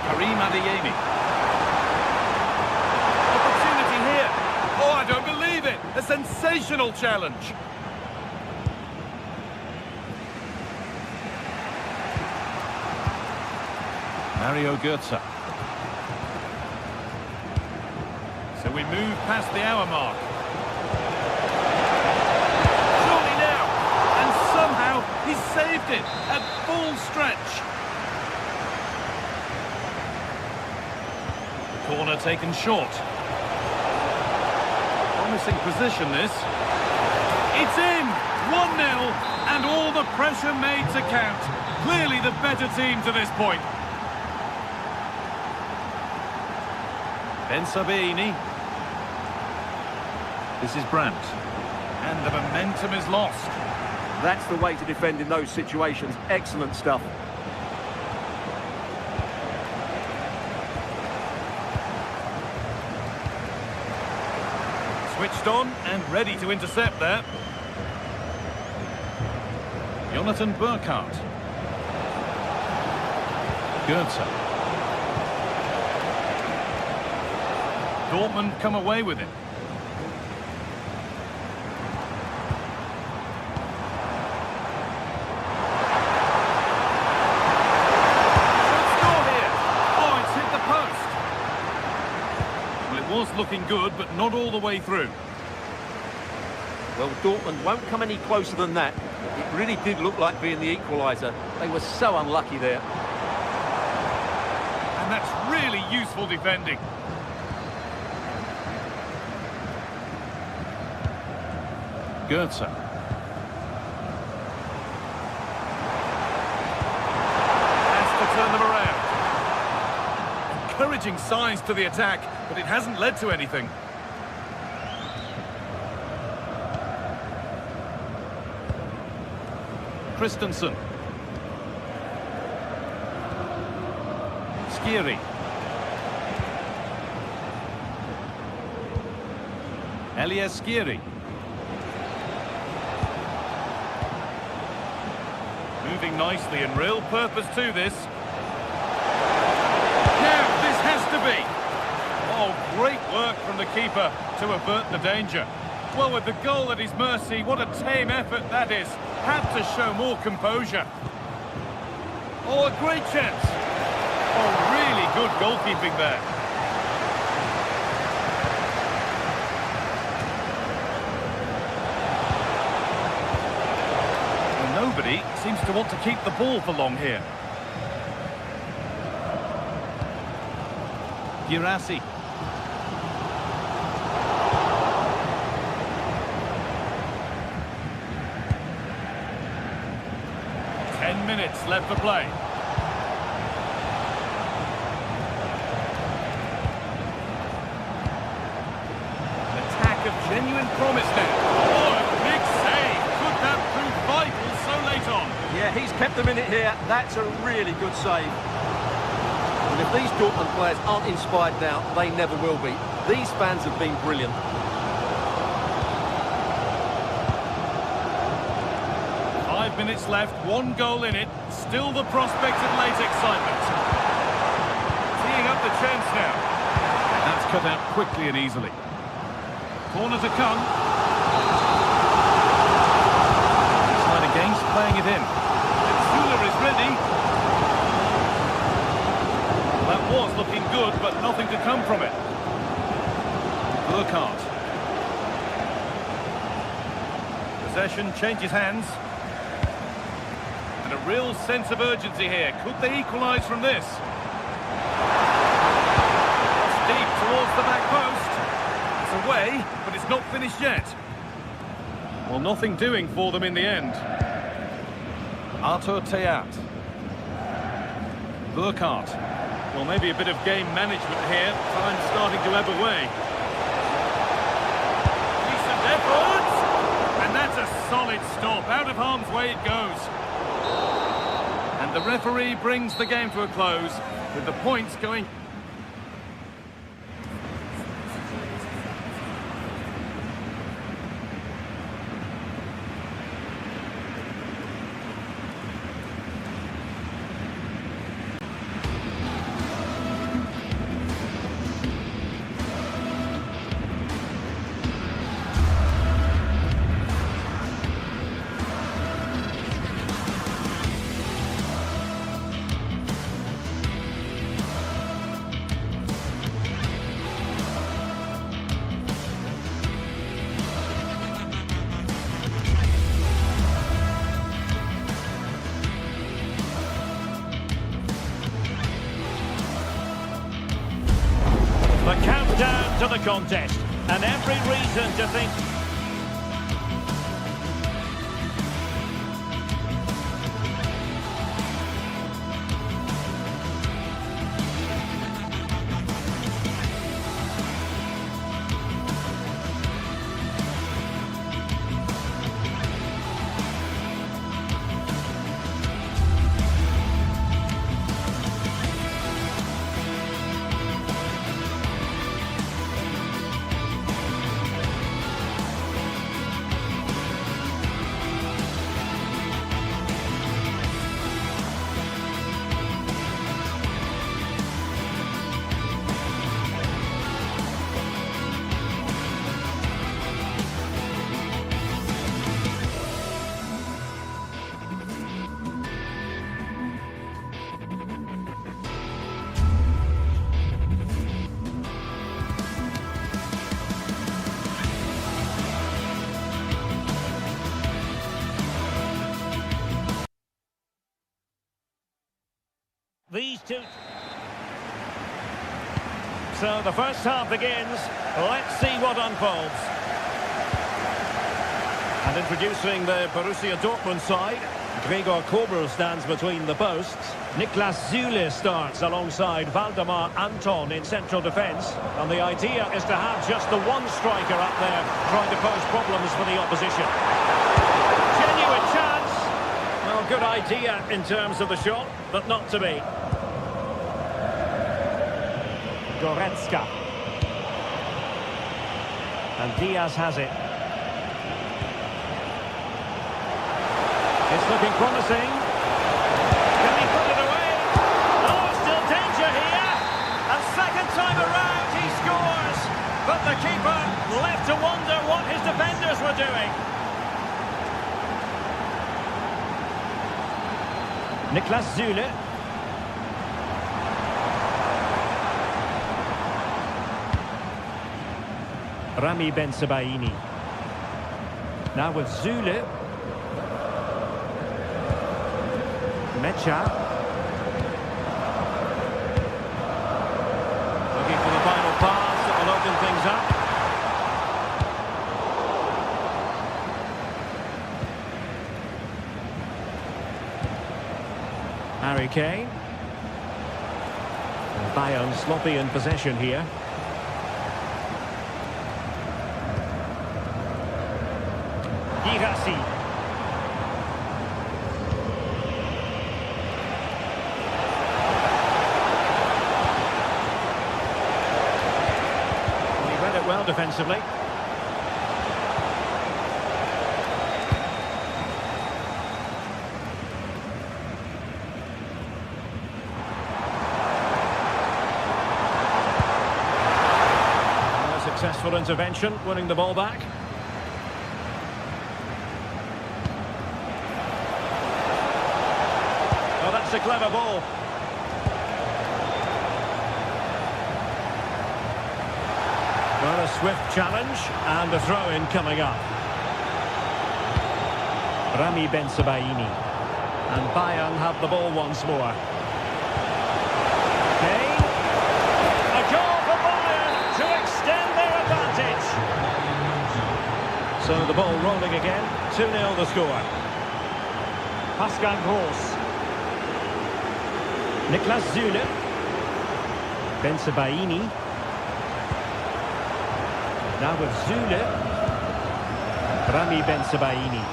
Karim Adeyemi. Opportunity here. Oh, I don't believe it. A sensational challenge. Mario Götze. So we move past the hour mark. Surely now. And somehow he saved it at full stretch. Corner taken short. Promising position this. It's in! 1-0 and all the pressure made to count. Clearly the better team to this point. Ben Sabaini. This is Brandt. And the momentum is lost. That's the way to defend in those situations. Excellent stuff. Switched on and ready to intercept there. Jonathan Burkhardt. Götze. Dortmund come away with it. Was looking good, but not all the way through. Well, Dortmund won't come any closer than that. It really did look like being the equaliser. They were so unlucky there. And that's really useful defending. Goetze. Has to turn them around. Encouraging signs to the attack, but it hasn't led to anything. Christensen. Skiri. Elias Skiri. Moving nicely and real purpose to this. Now, this has to be. Oh, great work from the keeper to avert the danger. Well, with the goal at his mercy, what a tame effort that is. Had to show more composure. Oh, a great chance. Oh, really good goalkeeping there. Well, nobody seems to want to keep the ball for long here. Girassi. 10 minutes left to play. Attack of genuine promise now. Oh, a big save. Could that prove vital so late on? Yeah, he's kept them in it here. That's a really good save. And if these Dortmund players aren't inspired now, they never will be. These fans have been brilliant. Minutes left, one goal in it, still the prospect of late excitement. Teeing up the chance now. That's cut out quickly and easily. Corner to come. Side against, playing it in. Zula is ready. That was looking good, but nothing to come from it. Burkhardt. Possession changes hands. A real sense of urgency here. Could they equalise from this? It's deep towards the back post. It's away, but it's not finished yet. Well, nothing doing for them in the end. Artur Teat. Burkhardt. Well, maybe a bit of game management here. Time starting to ebb away. Decent effort! And that's a solid stop. Out of harm's way it goes. And the referee brings the game to a close with the points going. The countdown to the contest, and every reason to think... These two... So the first half begins. Let's see what unfolds. And introducing the Borussia Dortmund side, Gregor Kobel stands between the posts. Niklas Süle starts alongside Valdemar Anton in central defence. And the idea is to have just the one striker up there trying to pose problems for the opposition. Genuine chance. Well, good idea in terms of the shot, but not to be. Goretzka. And Diaz has it. It's looking promising. Can he put it away? Oh, still danger here. And second time around he scores. But the keeper left to wonder what his defenders were doing. Niklas Süle. Rami Bensebaini. Now with Süle. Mecha. Looking for the final pass that will open things up. Harry Kane. And Bayern sloppy in possession here. Girassi. Well defensively. A successful intervention, winning the ball back. Oh, that's a clever ball. Well, a swift challenge and a throw-in coming up. Rami Bensebaini. And Bayern have the ball once more. Kane. A goal for Bayern to extend their advantage. So the ball rolling again. 2-0 the score. Pascal Gross. Niklas Süle. Bensebaini. Now with Süle. Rami Bensebaini.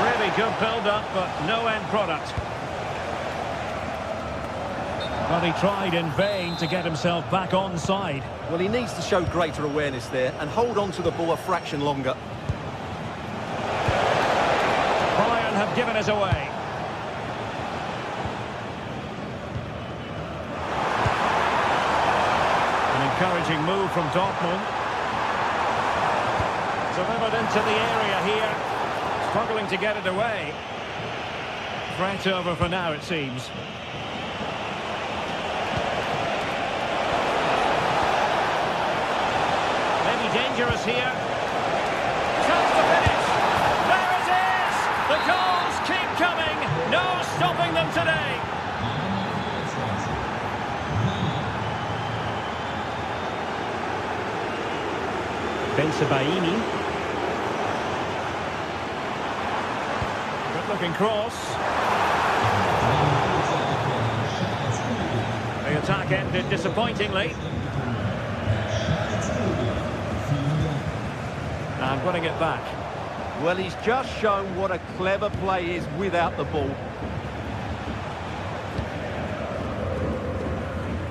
Really good build-up, but no end product. But he tried in vain to get himself back onside. Well, he needs to show greater awareness there and hold on to the ball a fraction longer. Bayern have given us away. Encouraging move from Dortmund. Delivered into the area here. Struggling to get it away. Threat over for now, it seems. Maybe dangerous here. Chance to finish. There it is! The goals keep coming. No stopping them today. Bensebaini. Good looking cross. The attack ended disappointingly. And winning it back. Well, he's just shown what a clever play is without the ball.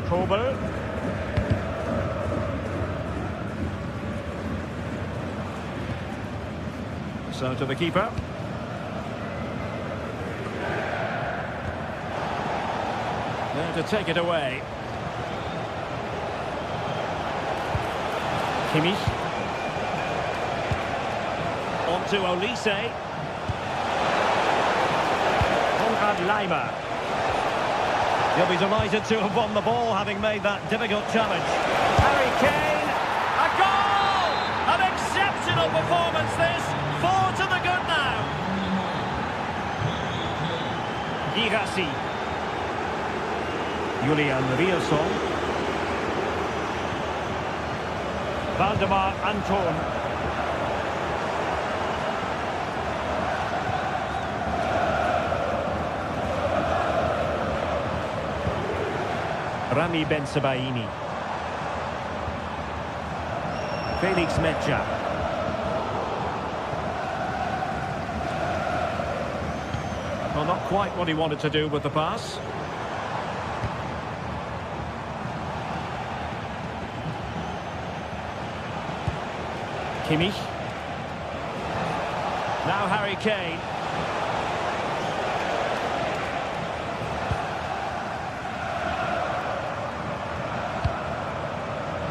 Kobel. So to the keeper. There to take it away. Kimmich. On to Olise. Konrad Laimer. He'll be delighted to have won the ball, having made that difficult challenge. Harry Kane. A goal! An exceptional performance this. 4 to the good now. Girassi. Julian Rielson. Valdemar Anton. Rami Bensebaini. Felix Mecha. Well, not quite what he wanted to do with the pass. Kimmich. Now Harry Kane.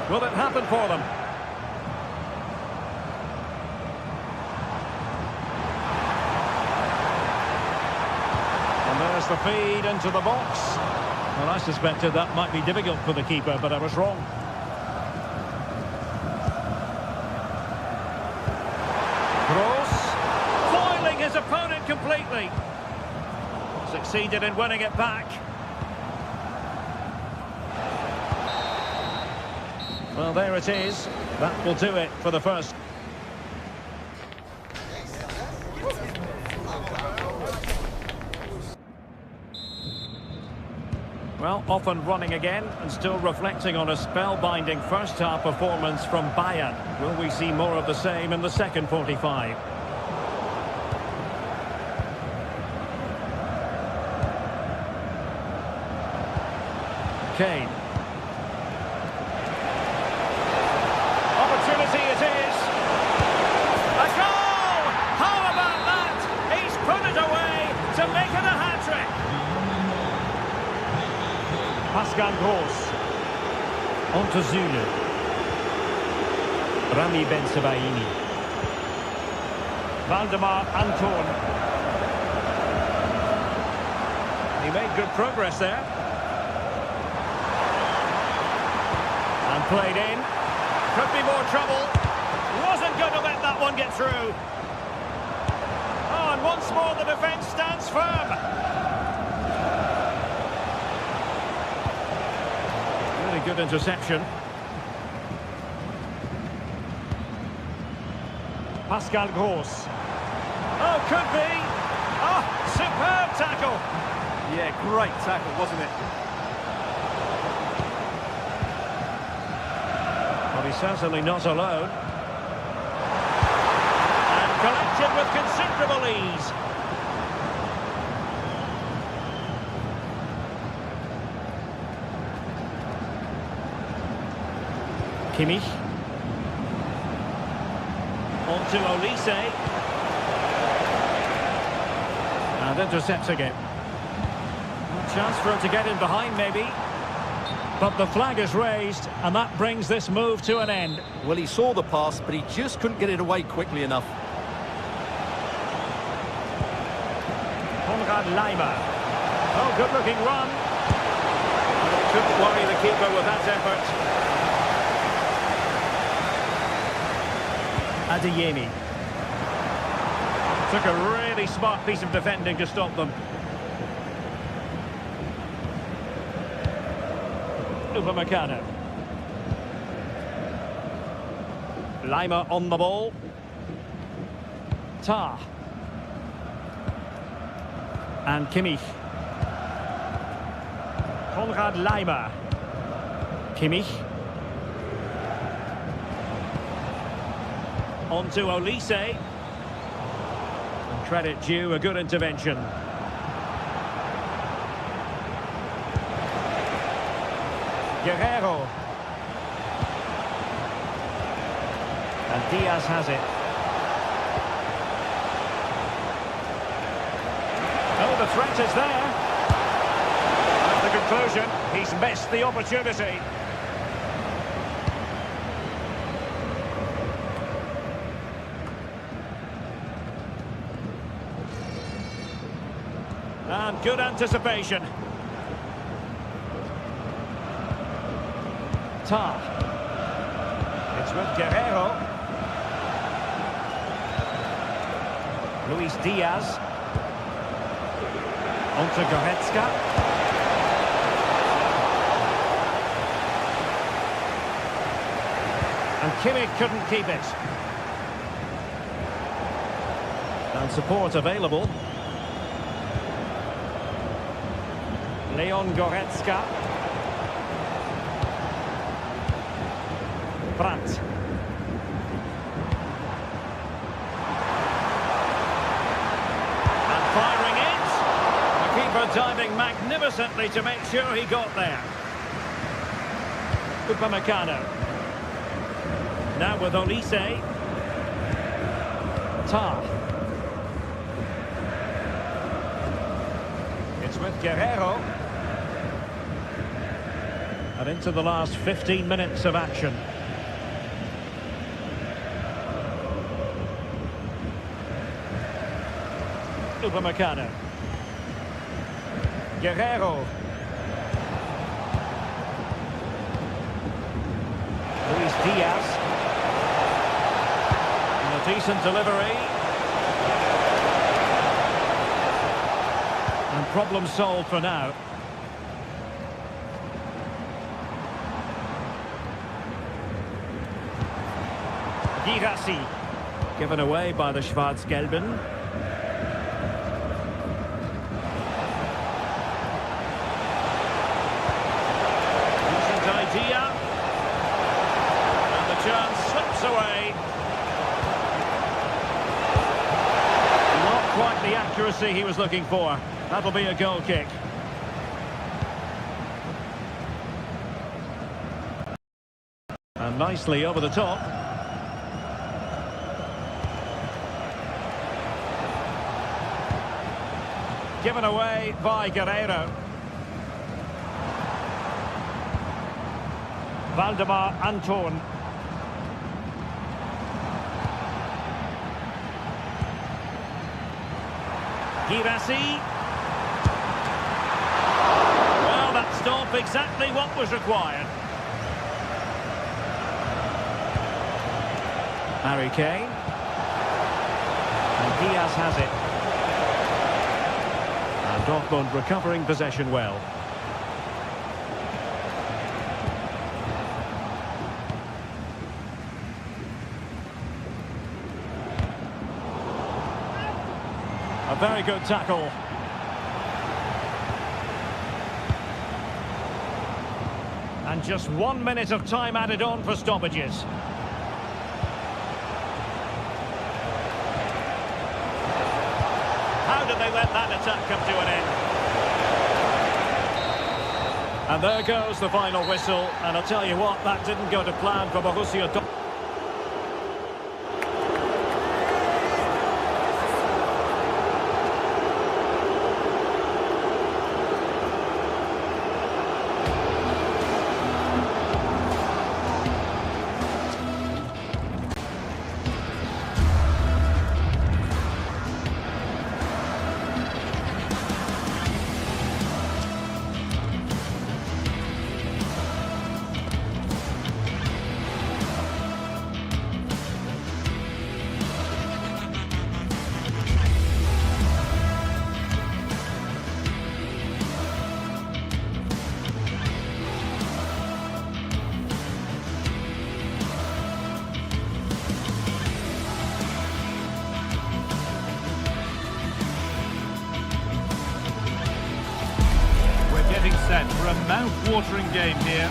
Will it happen for them? And there's the feed into the box. Well, I suspected that might be difficult for the keeper, but I was wrong. Kroos, foiling his opponent completely. Succeeded in winning it back. Well, there it is. That will do it for the first. Well, off and running again, and still reflecting on a spellbinding first-half performance from Bayern. Will we see more of the same in the second 45? Kane. Opportunity it is. A goal! How about that? He's put it away to make it a hat-trick. Pascal Gross. On to Zulu. Rami Bensebaini. Valdemar Anton. He made good progress there. And played in. Could be more trouble. Wasn't going to let that one get through. Oh, and once more the defence stands firm. Really good interception. Pascal Gross. Oh, could be. Oh, superb tackle. Yeah, great tackle, wasn't it? Well, he's certainly not alone. And collected with considerable ease. Kimmich. On to Olise. And intercepting it. Chance for him to get in behind, maybe. But the flag is raised, and that brings this move to an end. Well, he saw the pass, but he just couldn't get it away quickly enough. Konrad Laimer. Oh, good-looking run. Couldn't worry the keeper with that effort. Adeyemi. Took a really smart piece of defending to stop them. Upamecano. Laimer on the ball. Tah. And Kimmich. Konrad Laimer. Kimmich. On to Olise. And credit due, a good intervention. Guerrero. And Diaz has it. Oh, the threat is there. At the conclusion, he's missed the opportunity. And good anticipation. Tah. It's with Guerrero. Luis Diaz. On to Goretzka. And Kimmich couldn't keep it. And support available. Leon Goretzka. Brandt. And firing it. The keeper diving magnificently to make sure he got there. Upamecano. Now with Olise. Tar. It's with Guerrero. And into the last 15 minutes of action. Upamecano. Guerrero. Luis Diaz. And a decent delivery. And problem solved for now. Girassi. Given away by the Schwarz-Gelben. Decent idea. And the chance slips away. Not quite the accuracy he was looking for. That'll be a goal kick. And nicely over the top. Given away by Guerrero. Valdemar Anton. Girassi. Well, that stopped exactly what was required. Harry Kane. And Diaz has it. And Dortmund recovering possession well. A very good tackle. And just 1 minute of time added on for stoppages. How did they let that attack come to an end? And there goes the final whistle. And I'll tell you what, that didn't go to plan for Borussia Dortmund. Set for a mouth-watering game here.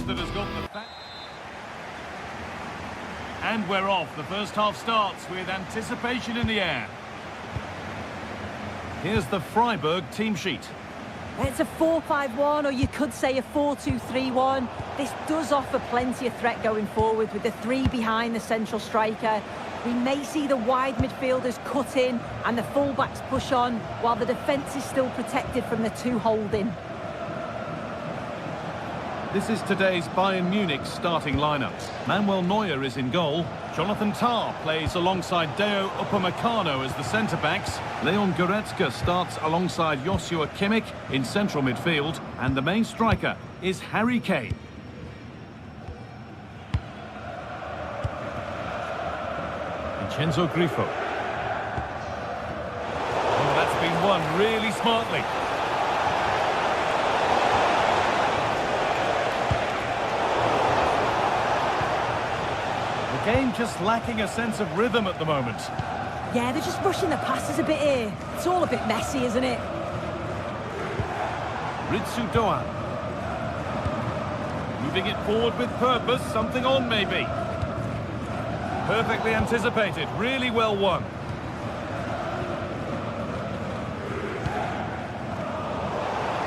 That has got the back. And we're off. The first half starts with anticipation in the air. Here's the Freiburg team sheet. It's a 4-5-1, or you could say a 4-2-3-1. This does offer plenty of threat going forward with the three behind the central striker. We may see the wide midfielders cut in and the fullbacks push on, while the defence is still protected from the two holding. This is today's Bayern Munich starting lineup. Manuel Neuer is in goal. Jonathan Tah plays alongside Dayot Upamecano as the centre-backs. Leon Goretzka starts alongside Joshua Kimmich in central midfield. And the main striker is Harry Kane. Vincenzo Grifo. Oh, that's been won really smartly. The game just lacking a sense of rhythm at the moment. Yeah, they're just rushing the passes a bit here. It's all a bit messy, isn't it? Ritsu Doan. Moving it forward with purpose, something on maybe. Perfectly anticipated, really well won.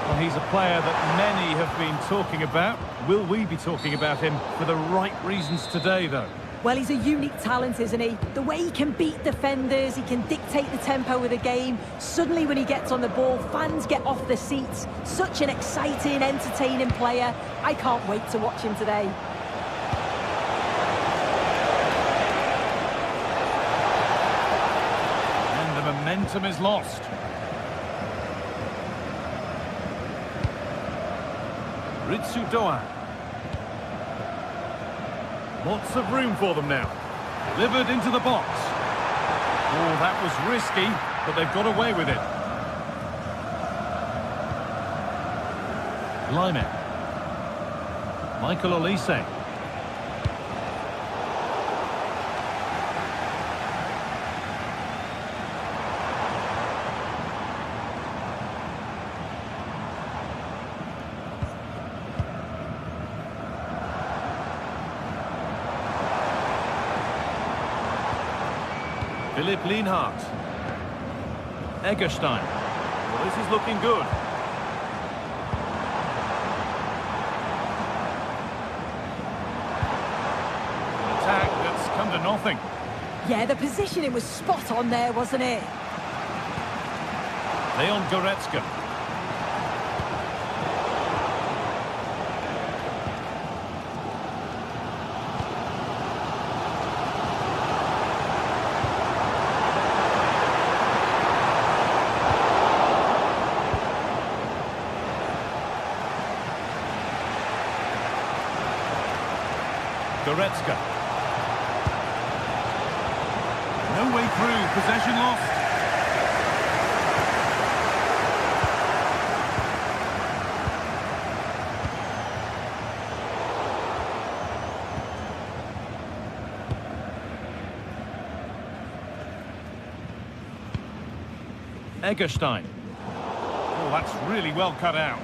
Well, he's a player that many have been talking about. Will we be talking about him for the right reasons today, though? Well, he's a unique talent, isn't he? The way he can beat defenders, he can dictate the tempo of the game. Suddenly, when he gets on the ball, fans get off their seats. Such an exciting, entertaining player. I can't wait to watch him today. And the momentum is lost. Ritsu Doan. Lots of room for them now. Delivered into the box. Oh, that was risky, but they've got away with it. Lyman. Michael Olise. Philipp Lienhardt. Eggestein. Well, this is looking good. An attack that's come to nothing. Yeah, the positioning was spot on there, wasn't it? Leon Goretzka. Goretzka. No way through, possession lost. Eggestein. Oh, that's really well cut out.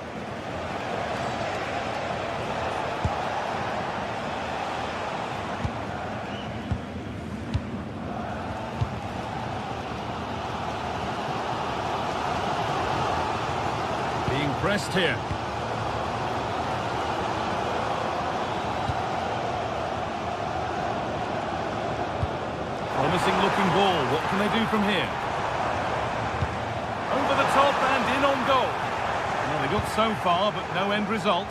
Pressed here. Promising looking ball. What can they do from here? Over the top and in on goal. Well, they got so far, but no end result.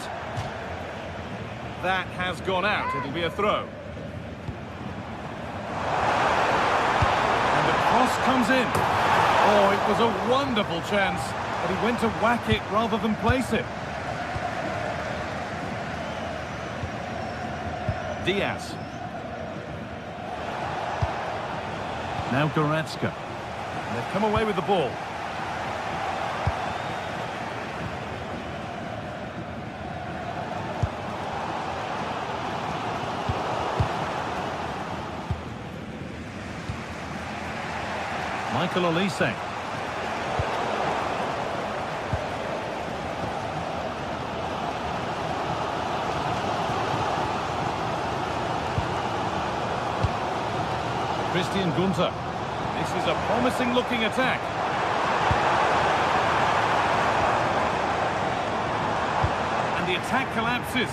That has gone out. It'll be a throw. And the cross comes in. Oh, it was a wonderful chance. But he went to whack it rather than place it. Diaz. Now Goretzka. And they've come away with the ball. Michael Olise. Christian Gunther. This is a promising looking attack. the attack collapses.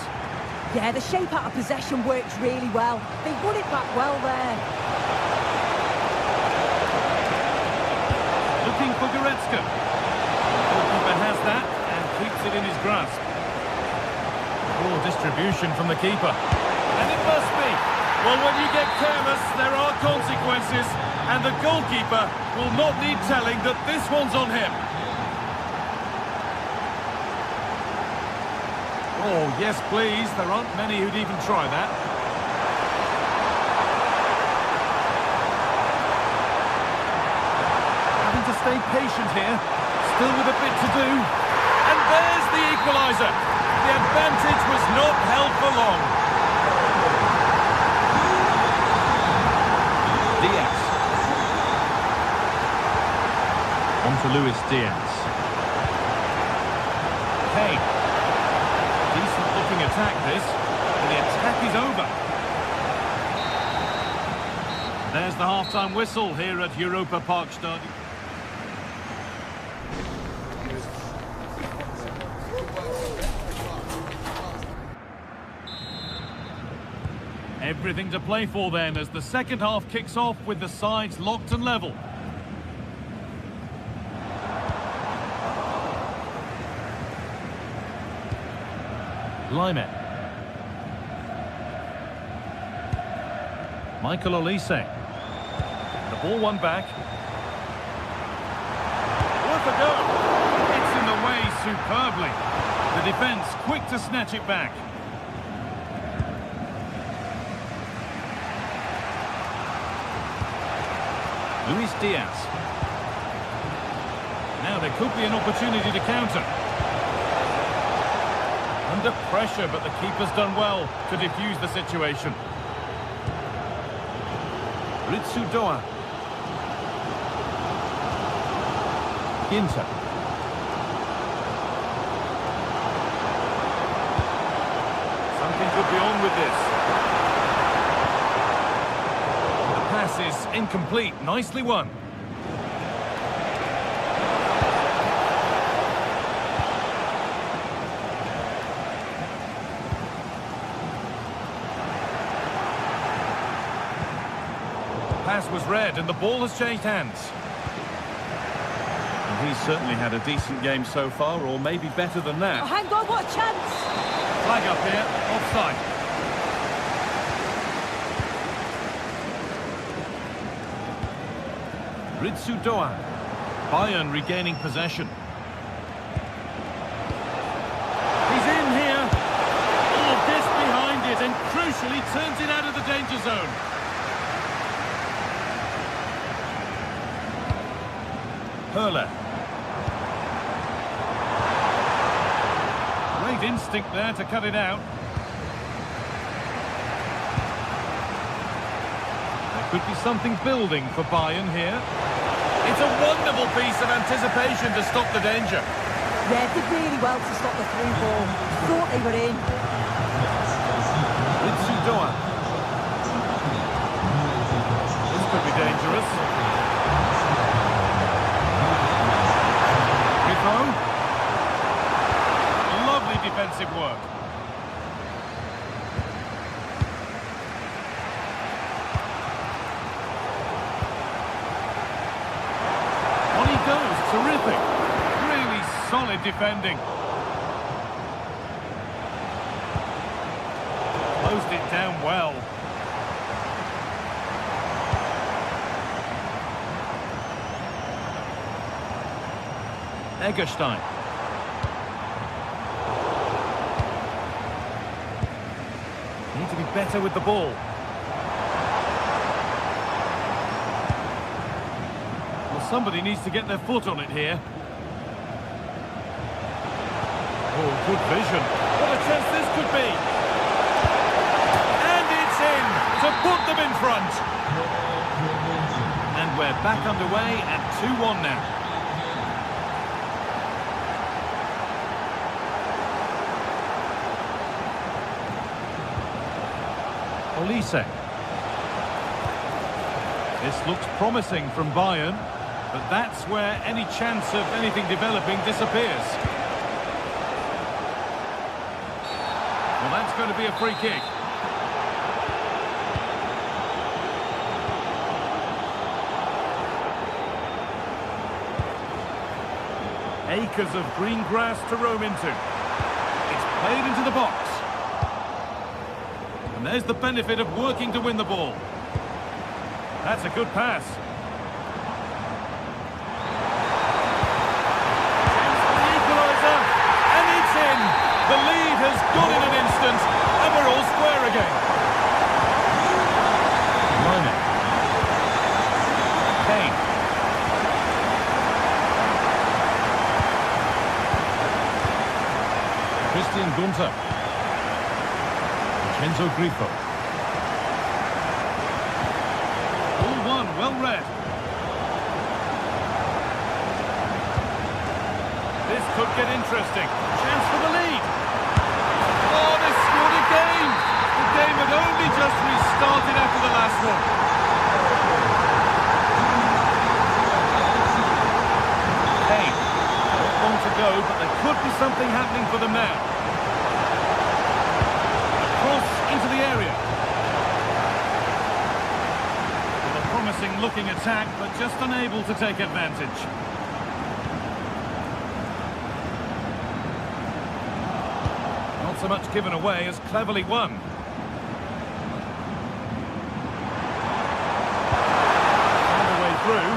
Yeah, the shape out of possession works really well. They won it back well there. Looking for Goretzka. The goalkeeper has that and keeps it in his grasp. Poor distribution from the keeper. And it must be. Well, when you get careless, there are consequences. And the goalkeeper will not need telling that this one's on him. Oh, yes, please. There aren't many who'd even try that. Having to stay patient here. Still with a bit to do. And there's the equaliser. The advantage was not held for long. Diaz. On to Luis Diaz. Kane. Decent looking attack this. And the attack is over. There's the half-time whistle here at Europa Park Stadium. Everything to play for then as the second half kicks off with the sides locked and level. Lime. Michael Olise. The ball won back. Worth a go. It's in the way superbly. The defence quick to snatch it back. Luis Diaz. Now there could be an opportunity to counter. Under pressure, but the keeper's done well to defuse the situation. Ritsu Doa. Ginter. Something could be on with this. The pass is incomplete. Nicely won. Pass was read and the ball has changed hands. And he's certainly had a decent game so far, or maybe better than that. Oh, hang on, what a chance! Flag up here, offside. Ritsu Doa. Bayern regaining possession. He's in here. Oh, gets behind it and crucially turns it out of the danger zone. Hurler. Great instinct there to cut it out. There could be something building for Bayern here. It's a wonderful piece of anticipation to stop the danger. Yeah, did really well to stop the through ball. Thought they were in. Ritsu Doa. This could be dangerous. Lovely defensive work. On he goes, terrific. Really solid defending. Closed it down well. Egerstein. Need to be better with the ball. Well, somebody needs to get their foot on it here. Oh, good vision. What a chance this could be. And it's in to put them in front. And we're back underway at 2-1 now. Olise. This looks promising from Bayern, but that's where any chance of anything developing disappears. Well, that's going to be a free kick. Acres of green grass to roam into. It's played into the box. And there's the benefit of working to win the ball. That's a good pass. Chance for the equaliser, and it's in. The lead has gone in an instant, and we're all square again. Minor. Kane. Christian Gunter. Vincenzo Grifo. All one, well read. This could get interesting. Chance for the lead. Oh, they scored again. The game had only just restarted after the last one. Hey, not long to go, but there could be something happening for them now. Cross into the area. With a promising looking attack, but just unable to take advantage. Not so much given away as cleverly won. On the way through,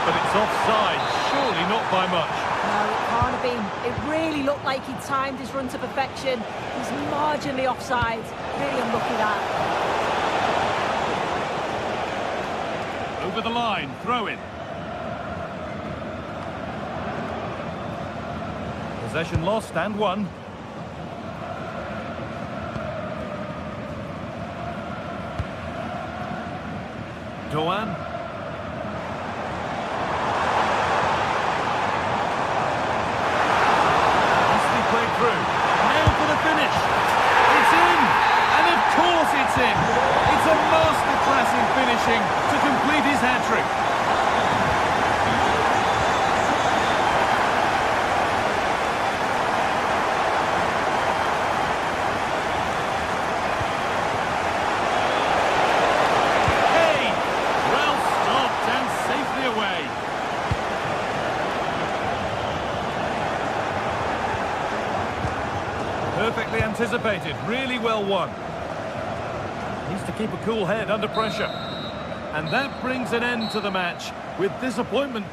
but it's offside, surely not by much. No, it can't have been. It really looked like he timed his run to perfection. He's marginally offside. Really unlucky that. Over the line, throw in. Possession lost and won. Doan. Played through. Now for the finish. It's in! And of course it's in! It's a masterclass in finishing to complete his hat-trick. Hey! Well stopped and safely away. Perfectly anticipated, really well won. Needs to keep a cool head under pressure. And that brings an end to the match with disappointment.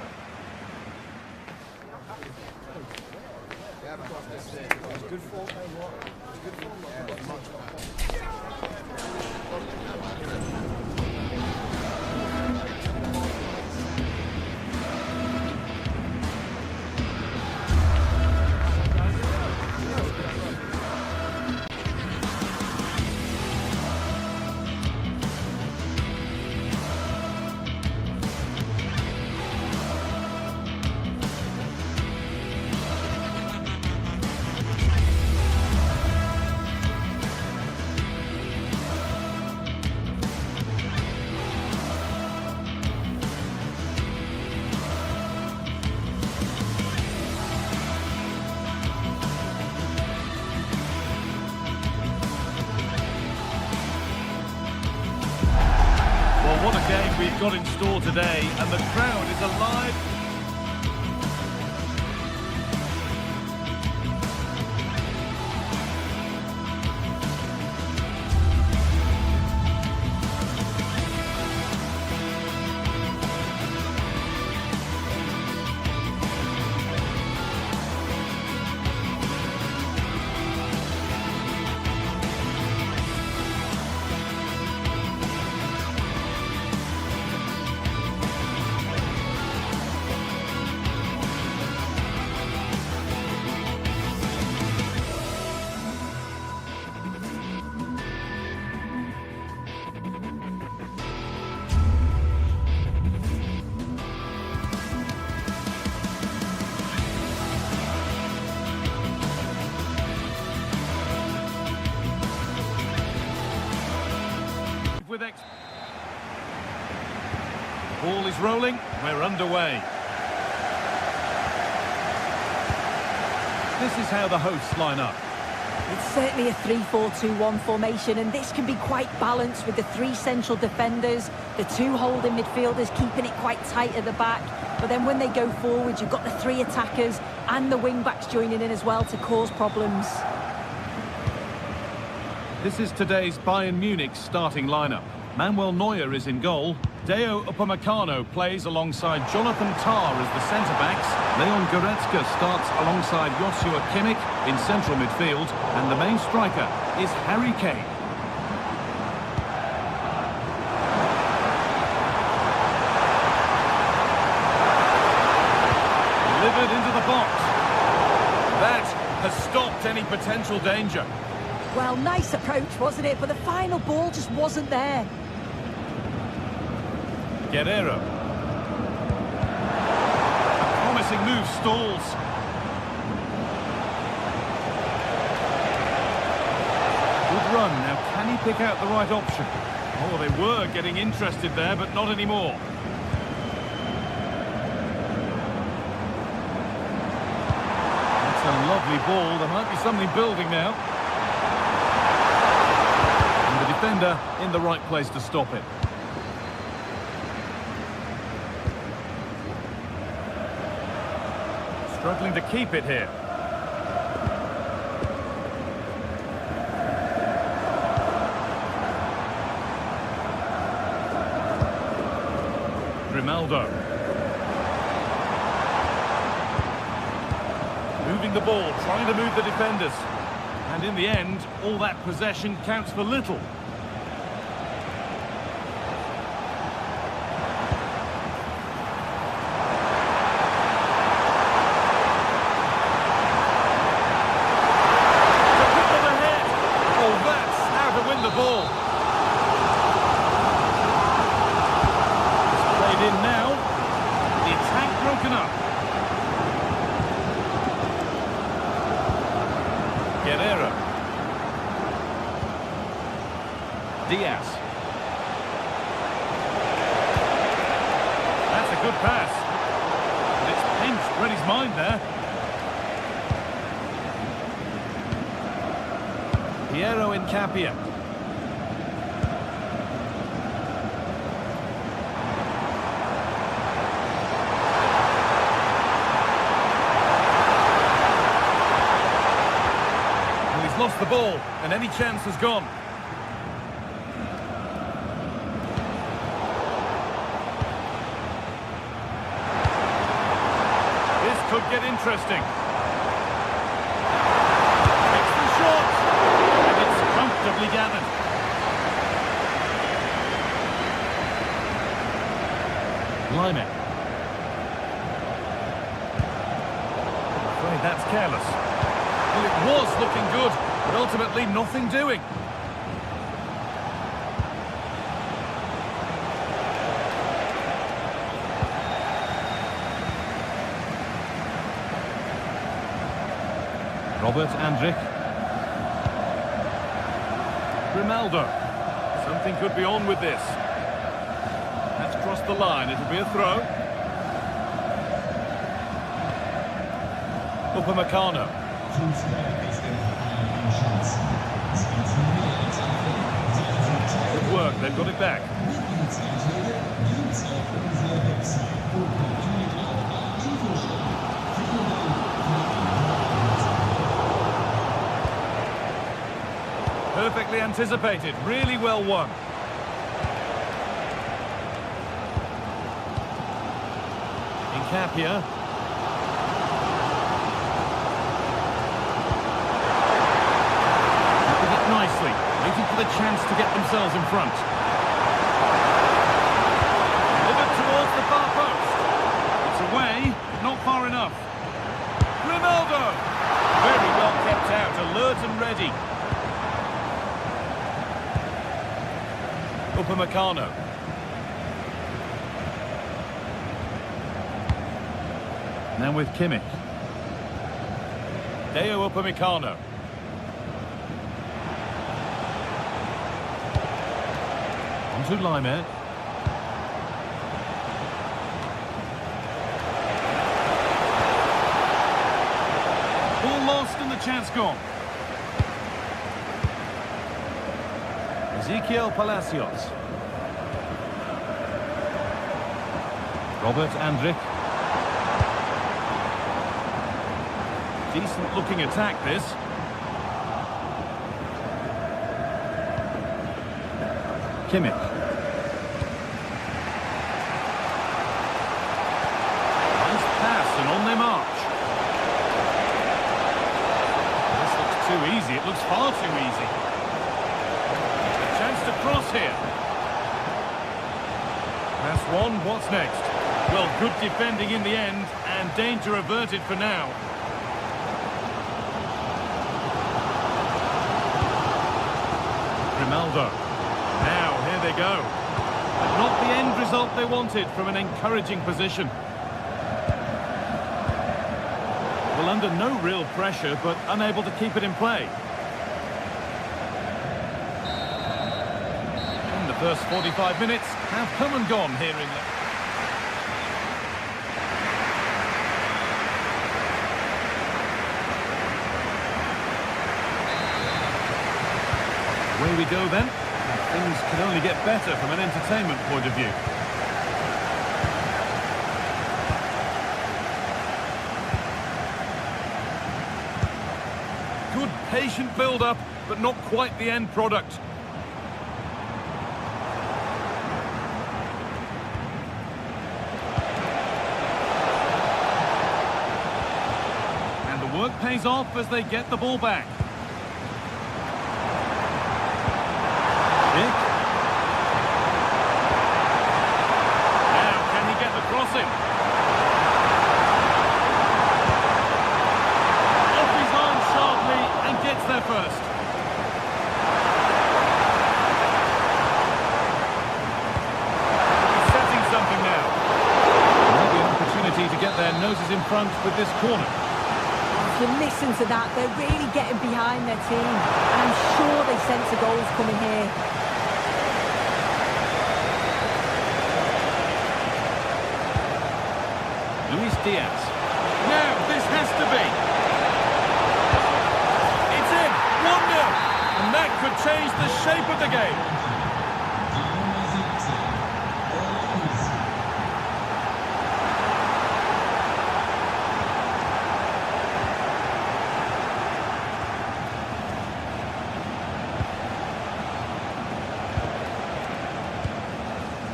What a game we've got in store today, and the crowd is alive. Ball is rolling, we're underway. This is how the hosts line up. It's certainly a 3-4-2-1 formation, and this can be quite balanced with the three central defenders, the two holding midfielders keeping it quite tight at the back. But then when they go forward, you've got the three attackers and the wing-backs joining in as well to cause problems. This is today's Bayern Munich starting lineup. Manuel Neuer is in goal. Deo Upamecano plays alongside Jonathan Tah as the centre-backs. Leon Goretzka starts alongside Joshua Kimmich in central midfield. And the main striker is Harry Kane. Delivered into the box. That has stopped any potential danger. Well, nice approach, wasn't it? But the final ball just wasn't there. Guerrero. A promising move stalls. Good run. Now, can he pick out the right option? Oh, they were getting interested there, but not anymore. That's a lovely ball. There might be something building now. And the defender in the right place to stop it. Struggling to keep it here. Grimaldo. Moving the ball, trying to move the defenders. And in the end, all that possession counts for little. Guerrero. Diaz. That's a good pass. And it's pinched Reddy's mind there. Piero Incapia. Lost the ball, and any chance has gone. This could get interesting. It's the shot, and it's comfortably gathered. Limek. I'm afraid that's careless. Well, it was looking good, but ultimately nothing doing. Robert Andrich. Grimaldo. Something could be on with this. That's crossed the line. It'll be a throw. Upamecano. Good work, they've got it back. Perfectly anticipated, really well won. Incapia. Nicely, waiting for the chance to get themselves in front. Delivered towards the far post. It's away, but not far enough. Grimaldo! Very well kept out, alert and ready. Upamecano. Now with Kimmich. Deo Upamecano. To Limek. Ball lost and the chance gone. Ezequiel Palacios. Robert Andrik. Decent looking attack this. Kimmich. Nice pass and on they march. This looks too easy. It looks far too easy. A chance to cross here. That's one. What's next? Well, good defending in the end and danger averted for now. Grimaldo. Now, here they go. But not the end result they wanted from an encouraging position. Well, under no real pressure, but unable to keep it in play. And the first 45 minutes have come and gone here in the... Away we go then. Things can only get better from an entertainment point of view. Good patient build-up, but not quite the end product. And the work pays off as they get the ball back. Now, can he get the crossing? Off his arm sharply and gets there first. He's setting something now. Maybe an opportunity to get their noses in front with this corner. If you listen to that, they're really getting behind their team. And I'm sure they sense the goals coming here. Luis Diaz. Now, this has to be. It's in. 1-0. And that could change the shape of the game.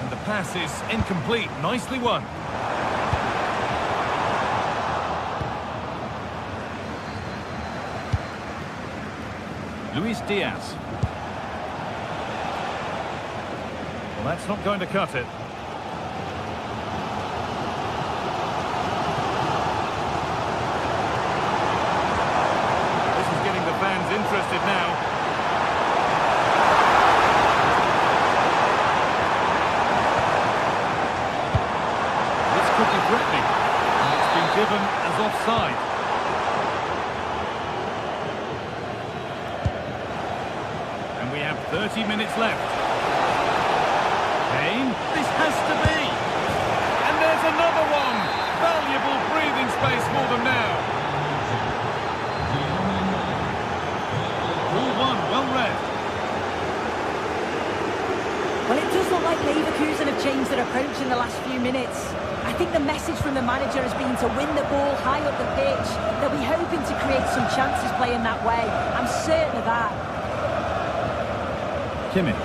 And the pass is incomplete. Nicely won. Luis Diaz. Well, that's not going to cut it. This is getting the fans interested now. This could be threatening. And it's been given as offside. We have 30 minutes left. Kane, this has to be. And there's another one. Valuable breathing space for them now. Ball one, well read. Well, it does look like Leverkusen have changed their approach in the last few minutes. I think the message from the manager has been to win the ball high up the pitch. They'll be hoping to create some chances playing that way. I'm certain of that. Kimmich.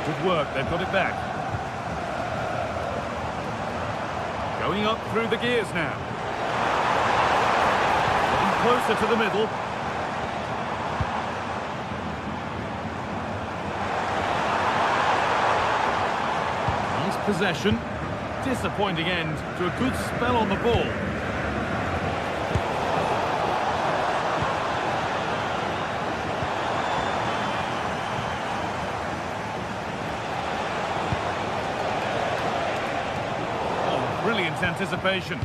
Good work, they've got it back. Going up through the gears now. Getting closer to the middle. Nice possession. Disappointing end to a good spell on the ball. Brilliant anticipation.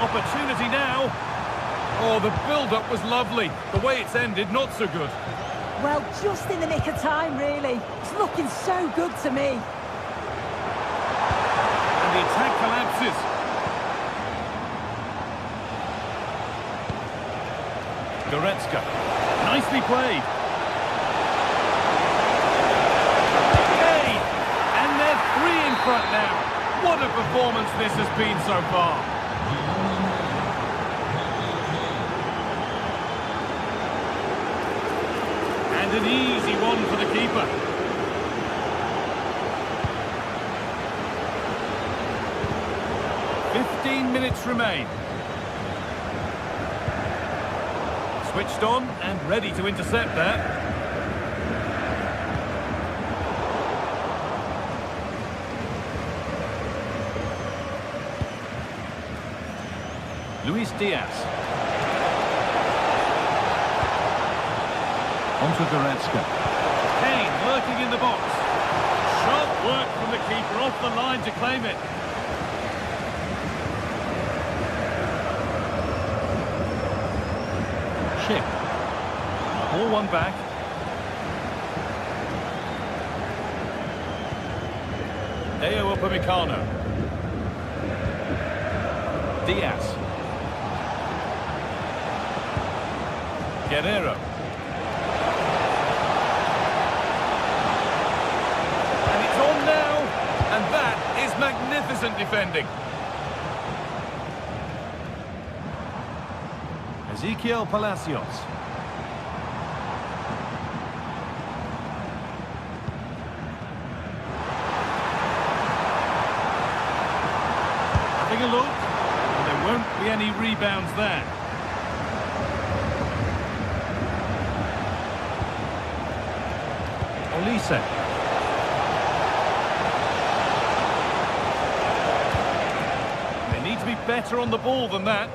Opportunity now. Oh, the build-up was lovely. The way it's ended, not so good. Well, just in the nick of time, really. It's looking so good to me. And the attack collapses. Goretzka. Nicely played. Kane. And they're 3 in front now. What a performance this has been so far. And an easy one for the keeper. Minutes remain. Switched on and ready to intercept that. Luis Diaz. Onto Goretzka. Kane lurking in the box. Sharp work from the keeper off the line to claim it. Chip. 4-1 back. Deo Upamecano. Diaz. Guerrero. And it's on now. And that is magnificent defending. Ezequiel Palacios. Having a look. And there won't be any rebounds there. Olise. They need to be better on the ball than that.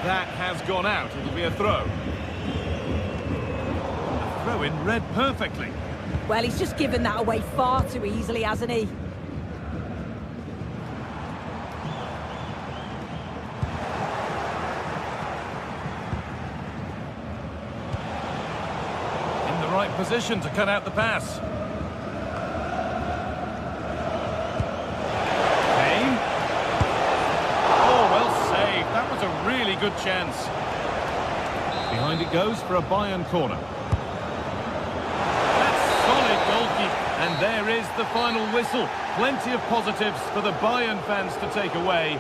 That has gone out. It'll be a throw. The throw-in read perfectly. Well, he's just given that away far too easily, hasn't he? In the right position to cut out the pass. Kane. Oh, well saved. That was a really good chance. Behind it goes for a Bayern corner. That's solid goalkeeping. And there is the final whistle. Plenty of positives for the Bayern fans to take away.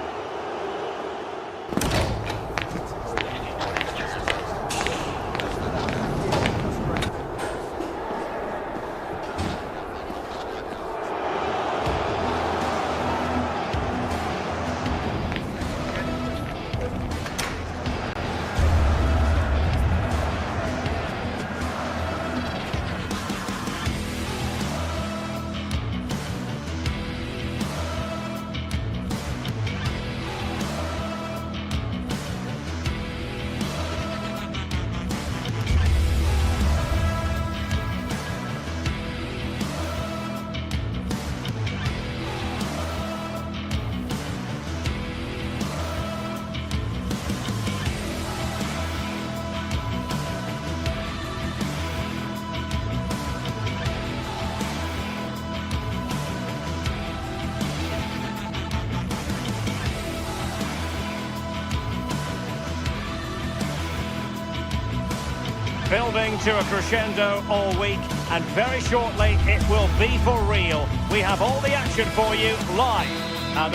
Building to a crescendo all week, and very shortly it will be for real. We have all the action for you live. And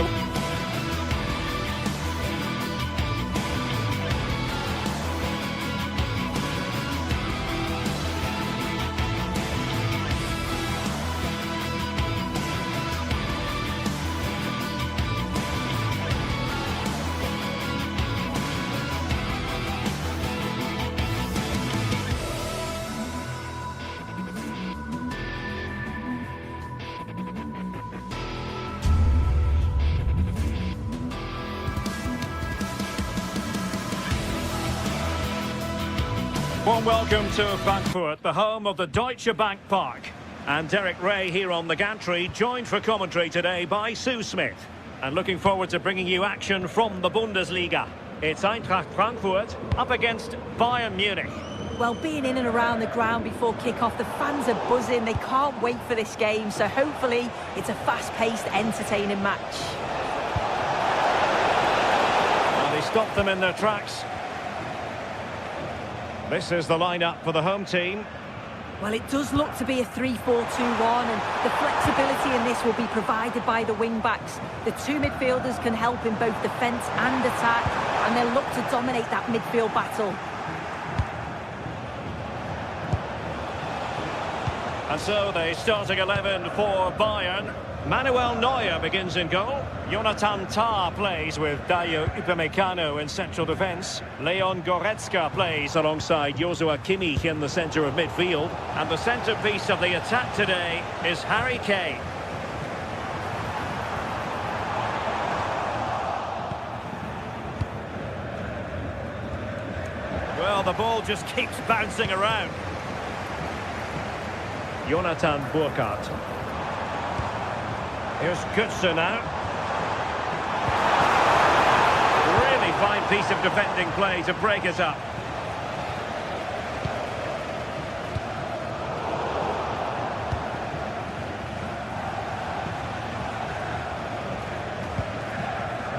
warm welcome to Frankfurt, the home of the Deutsche Bank Park. And Derek Ray here on the gantry, joined for commentary today by Sue Smith. And looking forward to bringing you action from the Bundesliga. It's Eintracht Frankfurt up against Bayern Munich. Well, being in and around the ground before kick-off, the fans are buzzing. They can't wait for this game, so hopefully it's a fast-paced, entertaining match. And he stopped them in their tracks. This is the lineup for the home team. Well, it does look to be a 3-4-2-1, and the flexibility in this will be provided by the wing-backs. The two midfielders can help in both defence and attack, and they'll look to dominate that midfield battle. And so the starting 11 for Bayern. Manuel Neuer begins in goal. Jonathan Tah plays with Dayo Upamecano in central defence. Leon Goretzka plays alongside Joshua Kimmich in the centre of midfield. And the centrepiece of the attack today is Harry Kane. Well, the ball just keeps bouncing around. Jonathan Burkhardt. Here's Götze now. Really fine piece of defending play to break it up.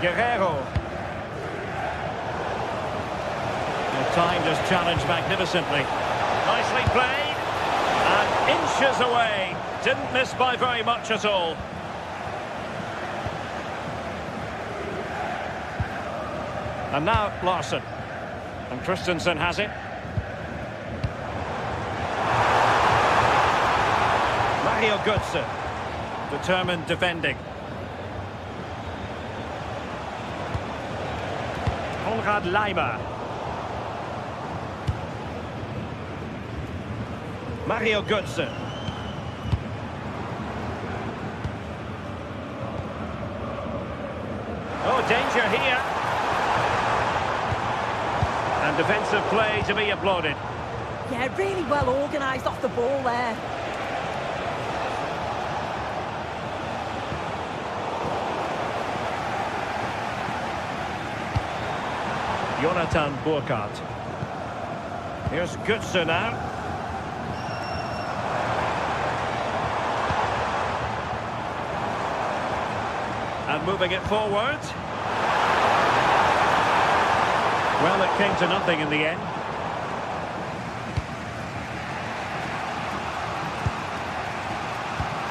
Guerrero. Timed his challenge magnificently. Nicely played. And inches away. Didn't miss by very much at all. And now Larsson. And Christensen has it. Mario Götze. Determined defending. Konrad Laimer. Mario Götze. Oh, danger here. And defensive play to be applauded. Yeah, really well organised off the ball there. Jonathan Burkhardt. Here's Götze now. And moving it forward. Well, it came to nothing in the end.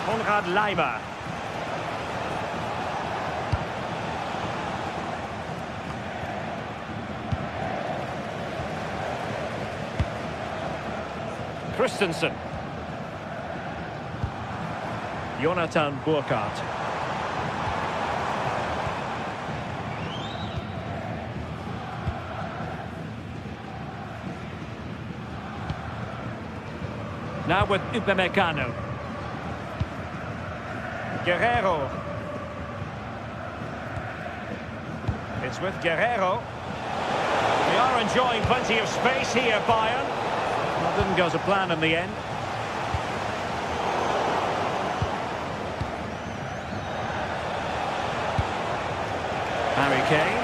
Konrad Laimer. Christensen. Jonathan Burkhardt. Now with Upamecano. Guerrero. It's with Guerrero. They are enjoying plenty of space here, Bayern. Well, didn't go to plan in the end. Harry Kane.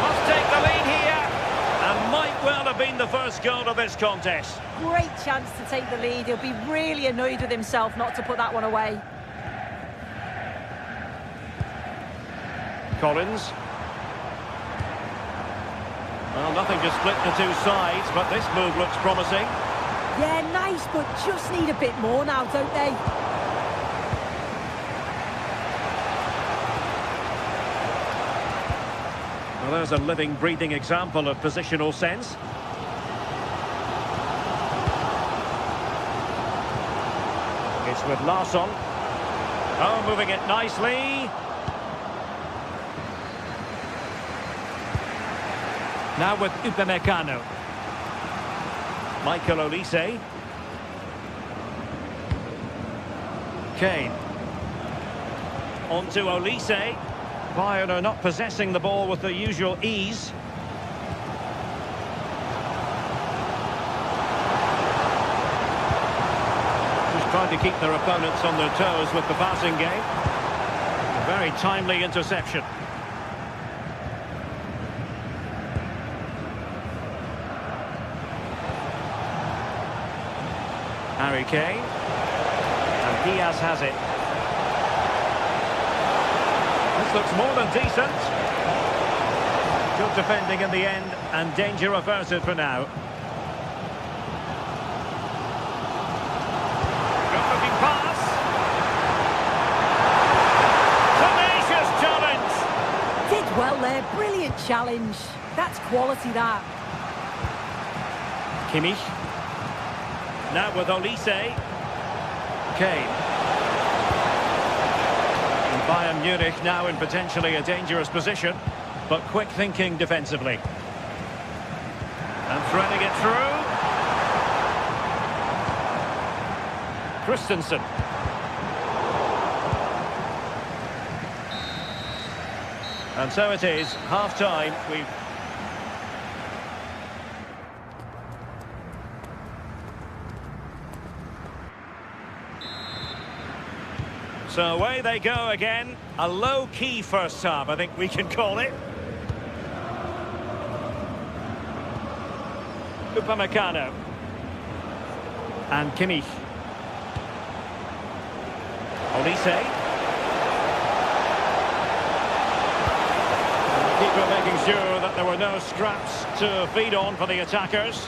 Must take the lead here. And might well have been the first goal of this contest. Great chance to take the lead. He'll be really annoyed with himself not to put that one away. Collins. Well, nothing to split the two sides, but this move looks promising. Yeah, nice, but just need a bit more now, don't they? Well, there's a living, breathing example of positional sense. It's with Larsson. Oh, moving it nicely. Now with Upamecano. Michael Olise. Kane. On to Olise. Bayern are not possessing the ball with the usual ease. Just trying Trying to keep their opponents on their toes with the passing game. A very timely interception. Harry Kane. And Diaz has it. This looks more than decent. Good defending in the end, and danger averted for now. Good-looking pass. Tenacious challenge. Did well there, brilliant challenge. That's quality, that. Kimmich. Now with Olise. Kane. And Bayern Munich now in potentially a dangerous position, but quick thinking defensively. And threading it through. Christensen. And so it is, half-time. So away they go again. A low-key first half, I think we can call it. Upamecano. And Kimmich. Olise. Keeper making sure that there were no scraps to feed on for the attackers.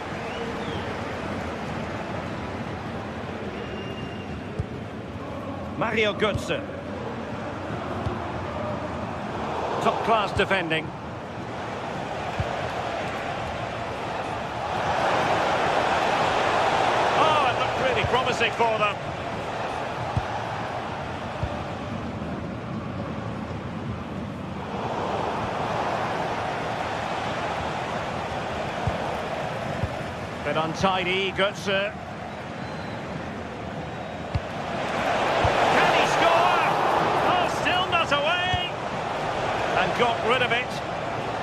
Mario Götze. Top-class defending. Oh, it looked really promising for them. Bit untidy, Götze. Got rid of it.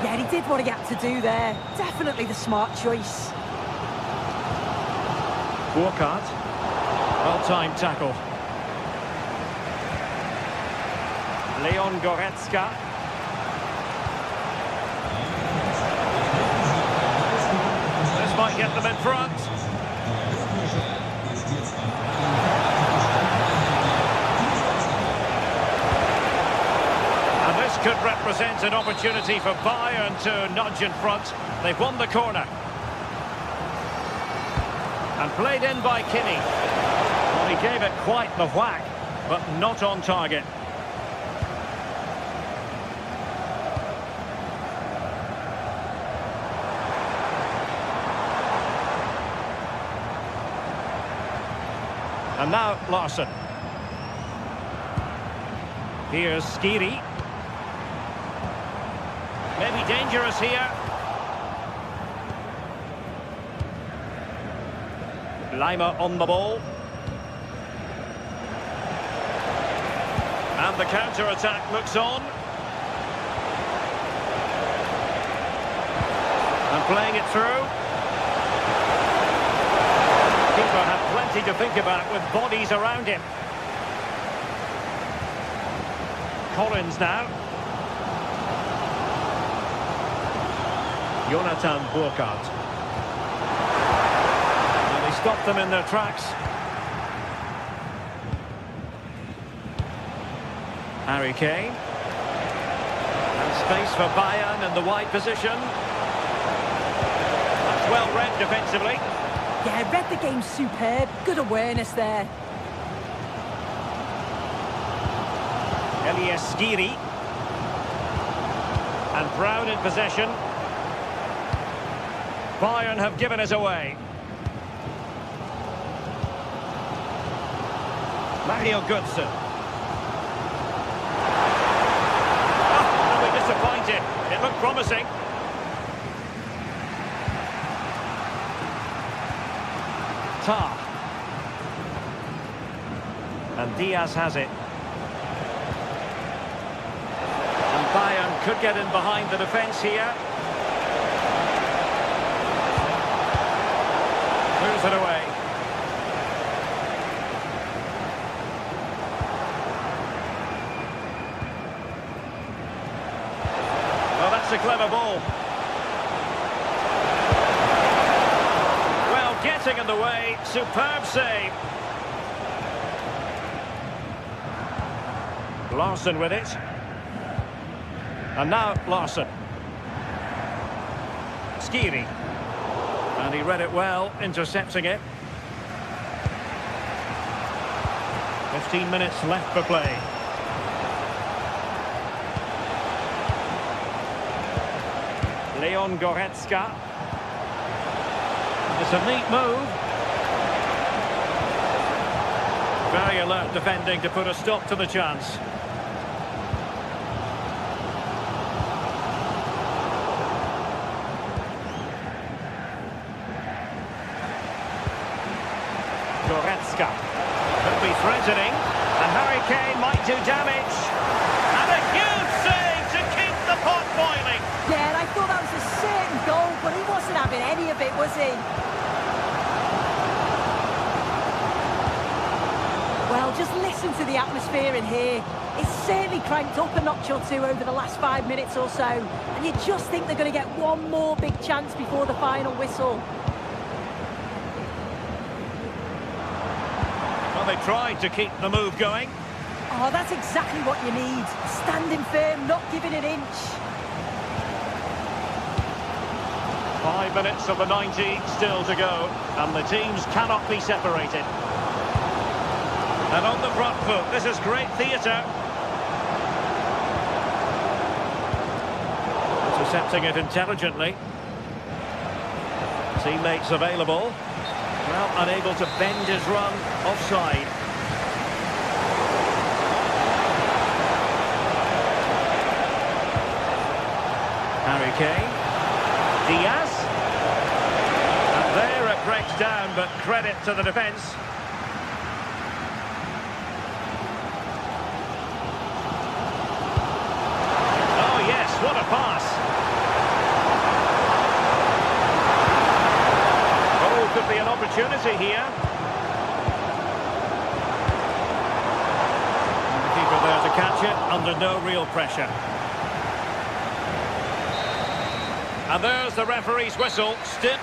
Yeah, he did what he had to do there. Definitely the smart choice. Burkhardt. Well-timed tackle. Leon Goretzka. This might get them in front. Could represent an opportunity for Bayern to nudge in front. They've won the corner. And played in by Kimmich. Well, he gave it quite the whack, but not on target. And now Larsson. Here's Skiri. Maybe dangerous here. Lima on the ball. And the counter-attack looks on. And playing it through. Keeper had plenty to think about with bodies around him. Collins now. Jonathan Burkhardt. And they stopped them in their tracks. Harry Kane. And space for Bayern in the wide position. That's well read defensively. Yeah, read the game superb. Good awareness there. Elias Skiri. And Brown in possession. Bayern have given us away. Mario Götze. Oh, they'll be disappointed. It looked promising. Tar. And Diaz has it. And Bayern could get in behind the defence here. Moves it away. That's a clever ball. Well, getting in the way. Superb save. Larson with it. And now Larson. Skiri. And he read it well, intercepting it. 15 minutes left for play. Leon Goretzka. It's a neat move. Very alert defending to put a stop to the chance. Goretzka could be threatening, and Harry Kane might do damage. And a huge save to keep the pot boiling. Yeah, and I thought that was a certain goal, but he wasn't having any of it, was he? Well, just listen to the atmosphere in here. It's certainly cranked up a notch or two over the last 5 minutes or so, and you just think they're going to get one more big chance before the final whistle. They tried to keep the move going. Oh, that's exactly what you need. Standing firm, not giving an inch. 5 minutes of the 90 still to go, and the teams cannot be separated. And on the front foot, this is great theatre. Intercepting it intelligently. Teammates available. Well, unable to bend his run offside. Harry Kane. Diaz. And there it breaks down, but credit to the defence. Oh yes, what a pass. Could be an opportunity here. And the keeper there to catch it under no real pressure. And there's the referee's whistle. Still.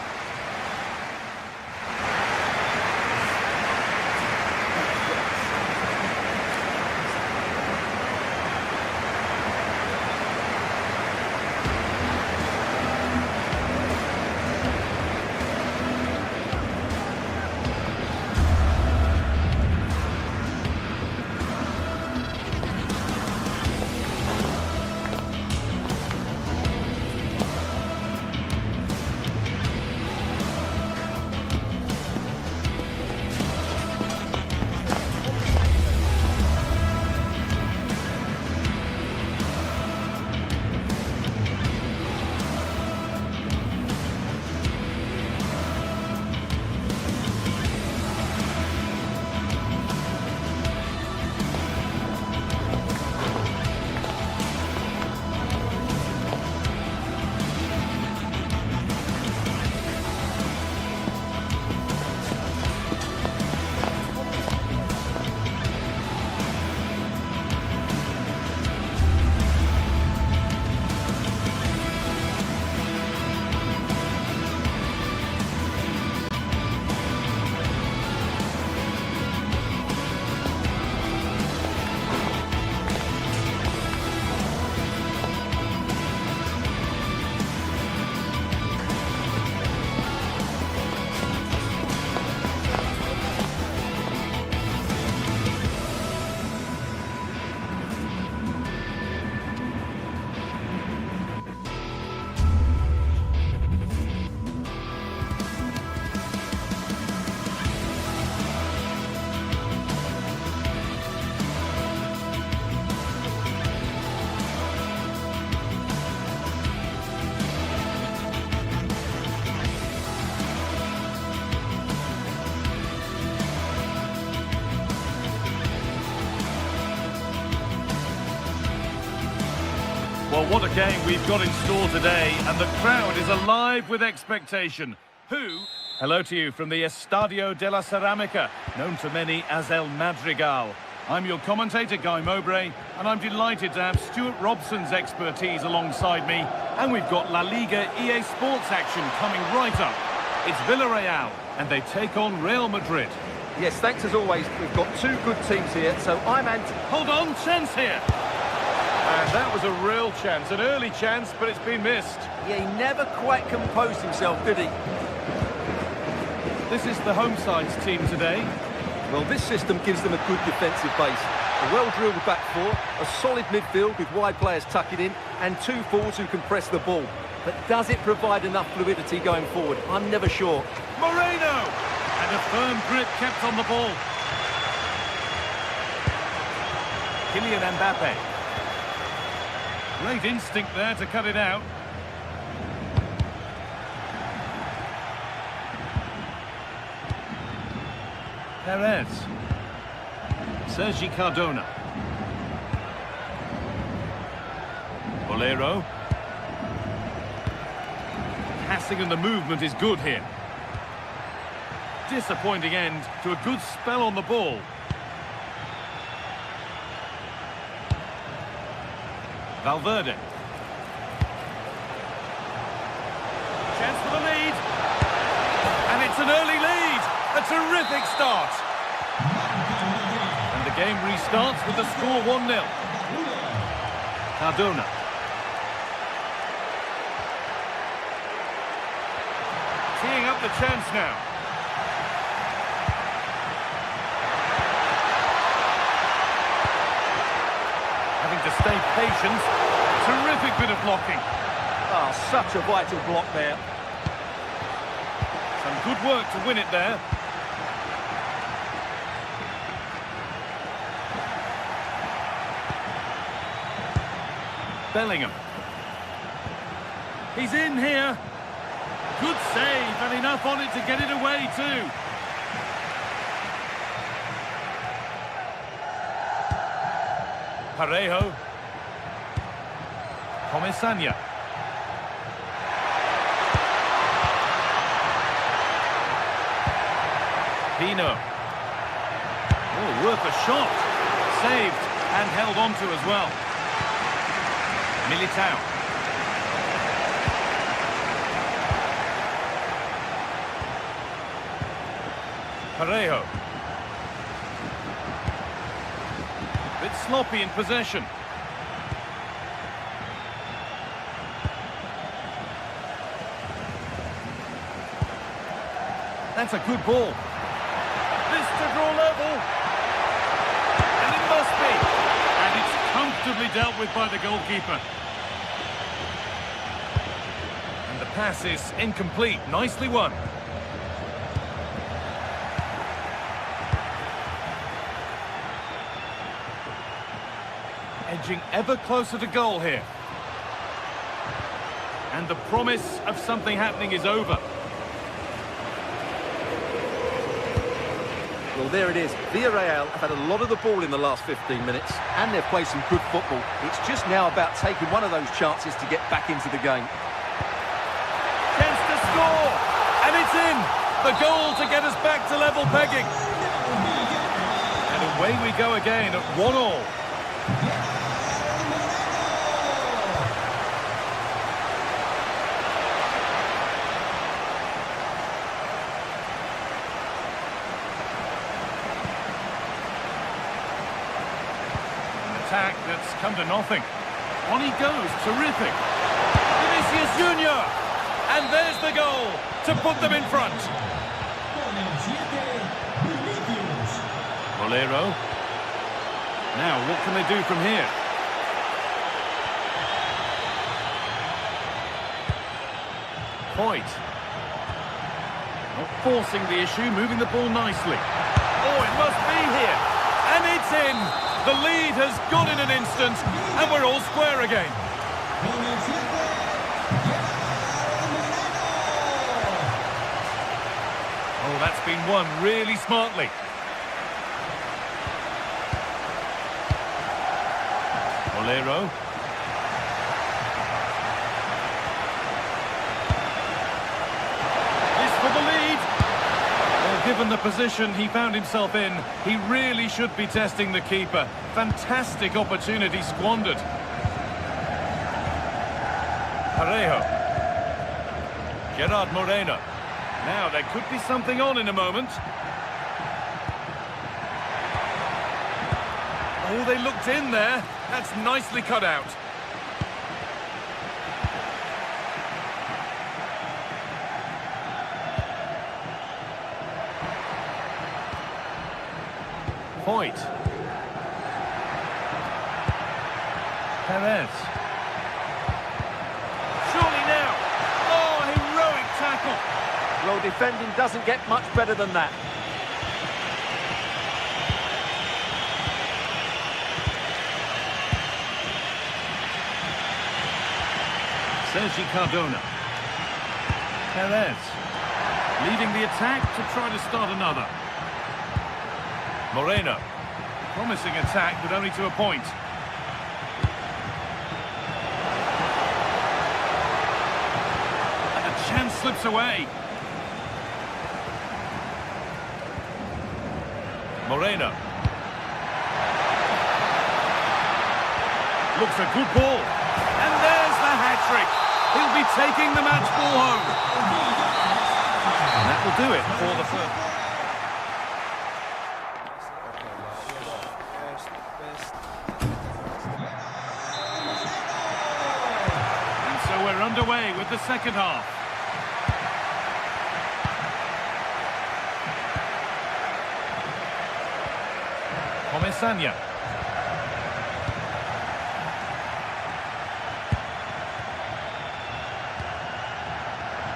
Well, what a game we've got in store today, and the crowd is alive with expectation. Hello to you from the Estadio de la Ceramica, known to many as El Madrigal. I'm your commentator, Guy Mowbray, and I'm delighted to have Stuart Robson's expertise alongside me. And we've got La Liga EA Sports action coming right up. It's Villarreal, and they take on Real Madrid. Yes, thanks as always. We've got two good teams here, so I'm anti... Hold on, chance here. And that was a real chance, an early chance, but it's been missed. Yeah, he never quite composed himself, did he? This is the home side's team today. Well, this system gives them a good defensive base. A well-drilled back four, a solid midfield with wide players tucking in, and two forwards who can press the ball. But does it provide enough fluidity going forward? I'm never sure. Moreno! And a firm grip kept on the ball. Kylian Mbappe. Great instinct there to cut it out. Perez. Sergi Cardona. Bolero. Passing and the movement is good here. Disappointing end to a good spell on the ball. Valverde. Chance for the lead. And it's an early lead. A terrific start. And the game restarts with the score 1-0. Cardona. Teeing up the chance now. Having to stay patient. Terrific bit of blocking. Ah, such a vital block there. Some good work to win it there. Bellingham. He's in here. Good save, and enough on it to get it away too. Parejo. Comesaña. Pino. Oh, worth a shot. Saved and held on to as well. Militao. Parejo. Bit sloppy in possession. That's a good ball. This to draw level. And it must be. And it's comfortably dealt with by the goalkeeper. And the pass is incomplete. Nicely won. Edging ever closer to goal here. And the promise of something happening is over. Well, there it is. Villarreal have had a lot of the ball in the last 15 minutes, and they've played some good football. It's just now about taking one of those chances to get back into the game. Chance to score! And it's in! The goal to get us back to level pegging. And away we go again at 1-1. Attack that's come to nothing. On he goes, terrific. Vinicius Junior, and there's the goal to put them in front. Bolero. Now, what can they do from here? Hoyt. Not forcing the issue, moving the ball nicely. Oh, it must be here. And it's in. The lead has gone in an instant, and we're all square again. Oh, that's been won really smartly. Bolero. This for the lead. Well, given the position he found himself in, he really should be testing the keeper. Fantastic opportunity squandered. Parejo. Gerard Moreno. Now, there could be something on in a moment. Oh, they looked in there. That's nicely cut out. Point. Perez. Surely now. Oh, heroic tackle. Well, defending doesn't get much better than that. Sergi Cardona. Perez. Leading the attack to try to start another. Moreno. Promising attack, but only to a point. And the chance slips away. Moreno. Looks a good ball. And there's the hat-trick. He'll be taking the match ball home. And that will do it for the first. We're underway with the second half. Comesania.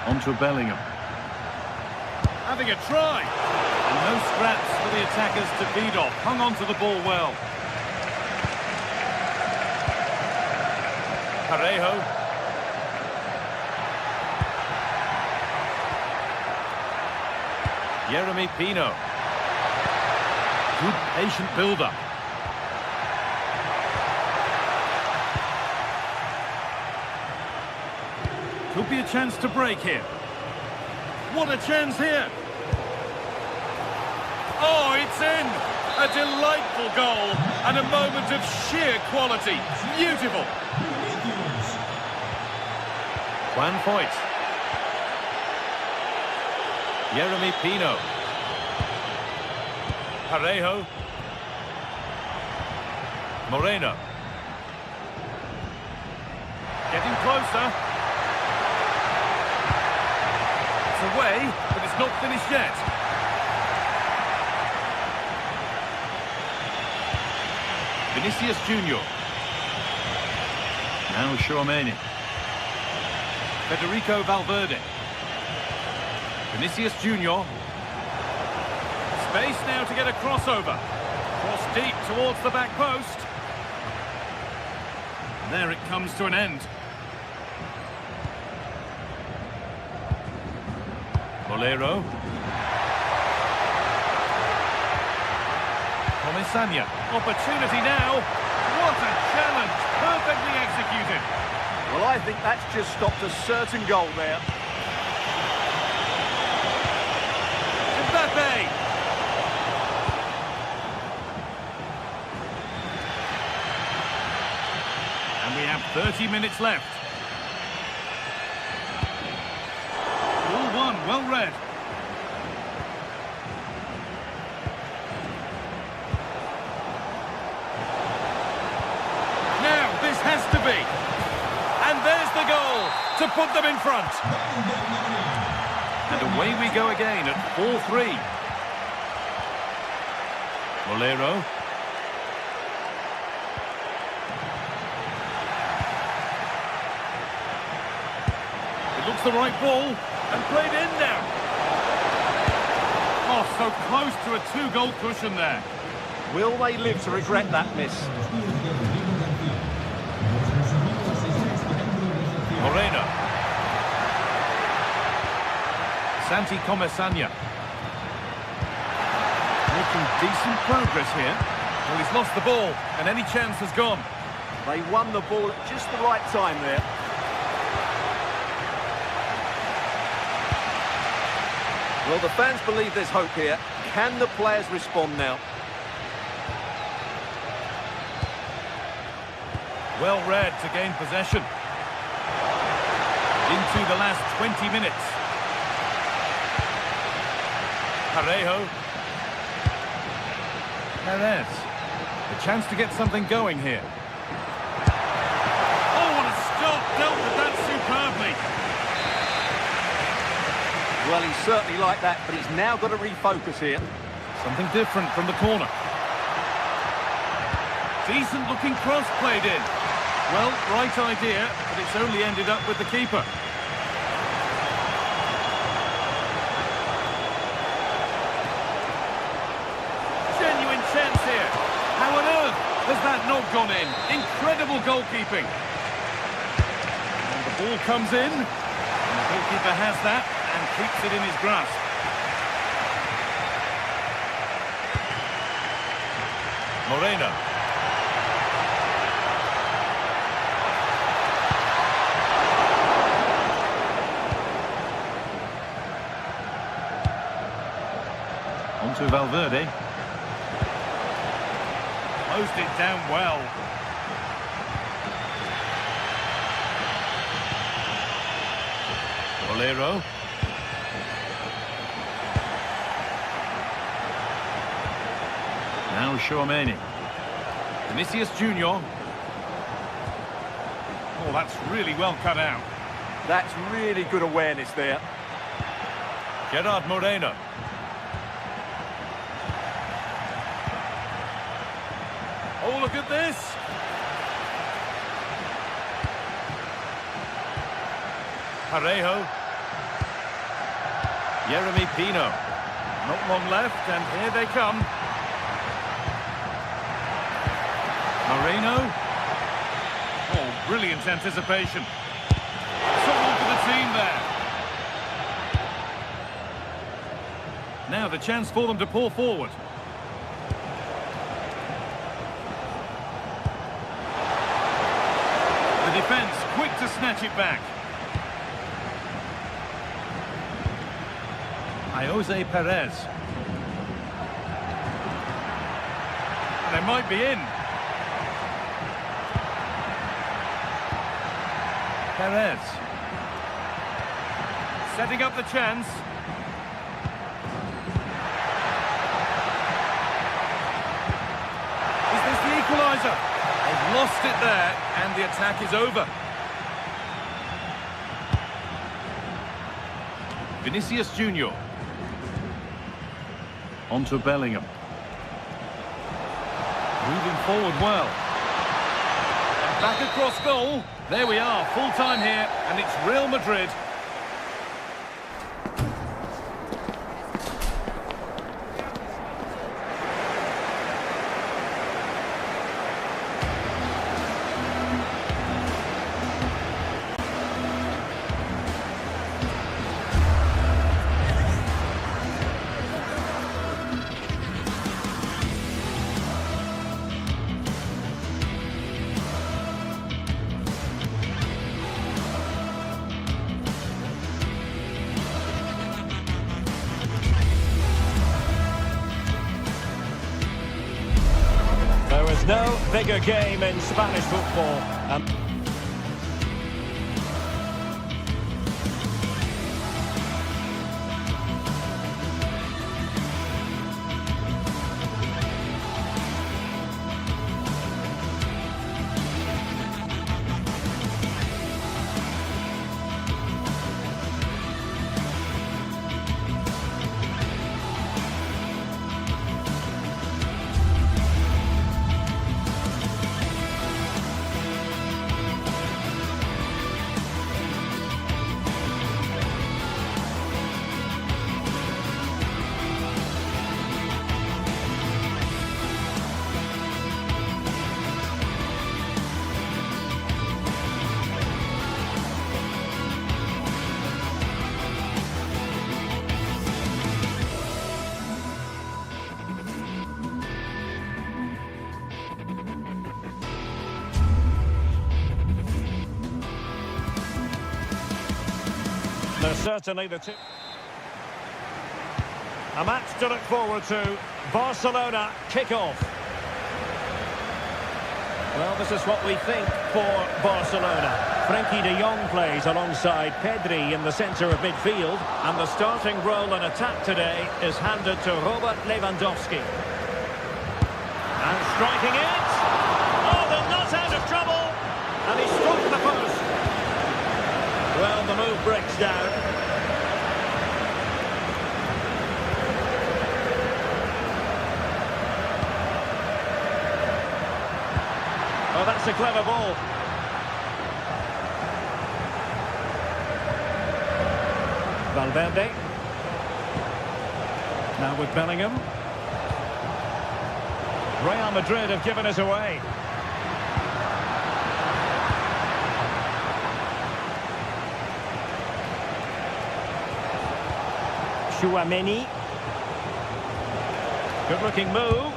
On to Bellingham. Having a try. And no scraps for the attackers to feed off. Hung on to the ball well. Parejo. Jeremy Pino. Good patient build-up. Could be a chance to break here. What a chance here. Oh, it's in. A delightful goal and a moment of sheer quality. Beautiful. Juan Foyt. Jeremy Pino. Parejo. Moreno. Getting closer. It's away, but it's not finished yet. Vinicius Junior. Now Tchouaméni. Federico Valverde. Vinicius Junior. Space now to get a crossover. Cross deep towards the back post. And there it comes to an end. Bolero. Comesania. Opportunity now. What a challenge. Perfectly executed. Well, I think that's just stopped a certain goal there. Mbappe. And we have 30 minutes left. All one, well read. Now, this has to be. And there's the goal to put them in front. And away we go again at 4-3. Bolero. It looks the right ball and played in now. Oh, so close to a two-goal cushion there. Will they live to regret that miss? Moreno. Santi Comesania. Making decent progress here. Well, he's lost the ball, and any chance has gone. They won the ball at just the right time there. Well, the fans believe there's hope here. Can the players respond now? Well read to gain possession. Into the last 20 minutes. Parejo. Perez. A chance to get something going here. Oh, what a stop! Dealt with that superbly. Well, he's certainly like that, but he's now got to refocus here. Something different from the corner. Decent looking cross played in. Well, right idea, but it's only ended up with the keeper. Genuine chance here. How on earth has that not gone in? Incredible goalkeeping. And the ball comes in. And the goalkeeper has that and keeps it in his grasp. Moreno. To Valverde. Closed it down well. Bolero. Now Chouameni. Vinicius Junior. Oh, that's really well cut out. That's really good awareness there. Gerard Moreno. Oh, look at this. Parejo. Yeremy Pino. Not long left, and here they come. Moreno. Oh, brilliant anticipation. Someone for the team there. Now the chance for them to pour forward. The defence quick to snatch it back. Jose Perez. They might be in. Perez. Setting up the chance. Is this the equaliser? They've lost it there, and the attack is over. Vinicius Junior. On to Bellingham. Moving forward well. And back across goal. There we are, full time here, and it's Real Madrid. No bigger game in Spanish football. They're certainly the two. A match to look forward to. Barcelona kick-off. Well, this is what we think for Barcelona. Frenkie de Jong plays alongside Pedri in the centre of midfield. And the starting role in attack today is handed to Robert Lewandowski. And striking it. Oh, they're not out of trouble. And he struck the post. Well, the move breaks down. Oh, that's a clever ball. Valverde. Now with Bellingham. Real Madrid have given us away. Chouameni. Good-looking move.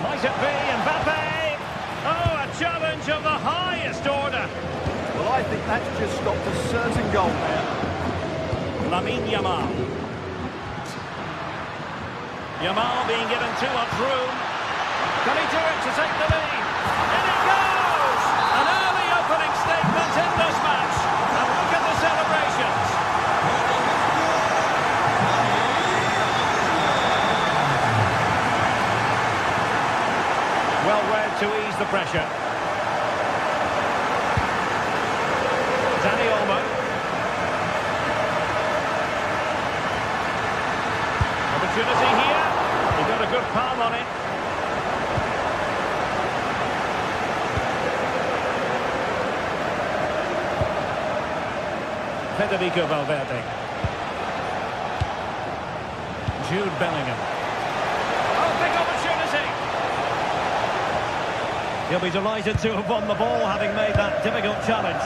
Might it be Mbappe? Oh, a challenge of the highest order. Well, I think that's just stopped a certain goal there. Lamine Yamal. Yamal being given too much room. Can he do it to take the lead? In it goes! An early opening statement in this match. And look at the celebrations. Well read to ease the pressure. Dani Olmo. Opportunity here. He got a good palm on it. Federico Valverde. Jude Bellingham. Oh, big opportunity. He'll be delighted to have won the ball, having made that difficult challenge.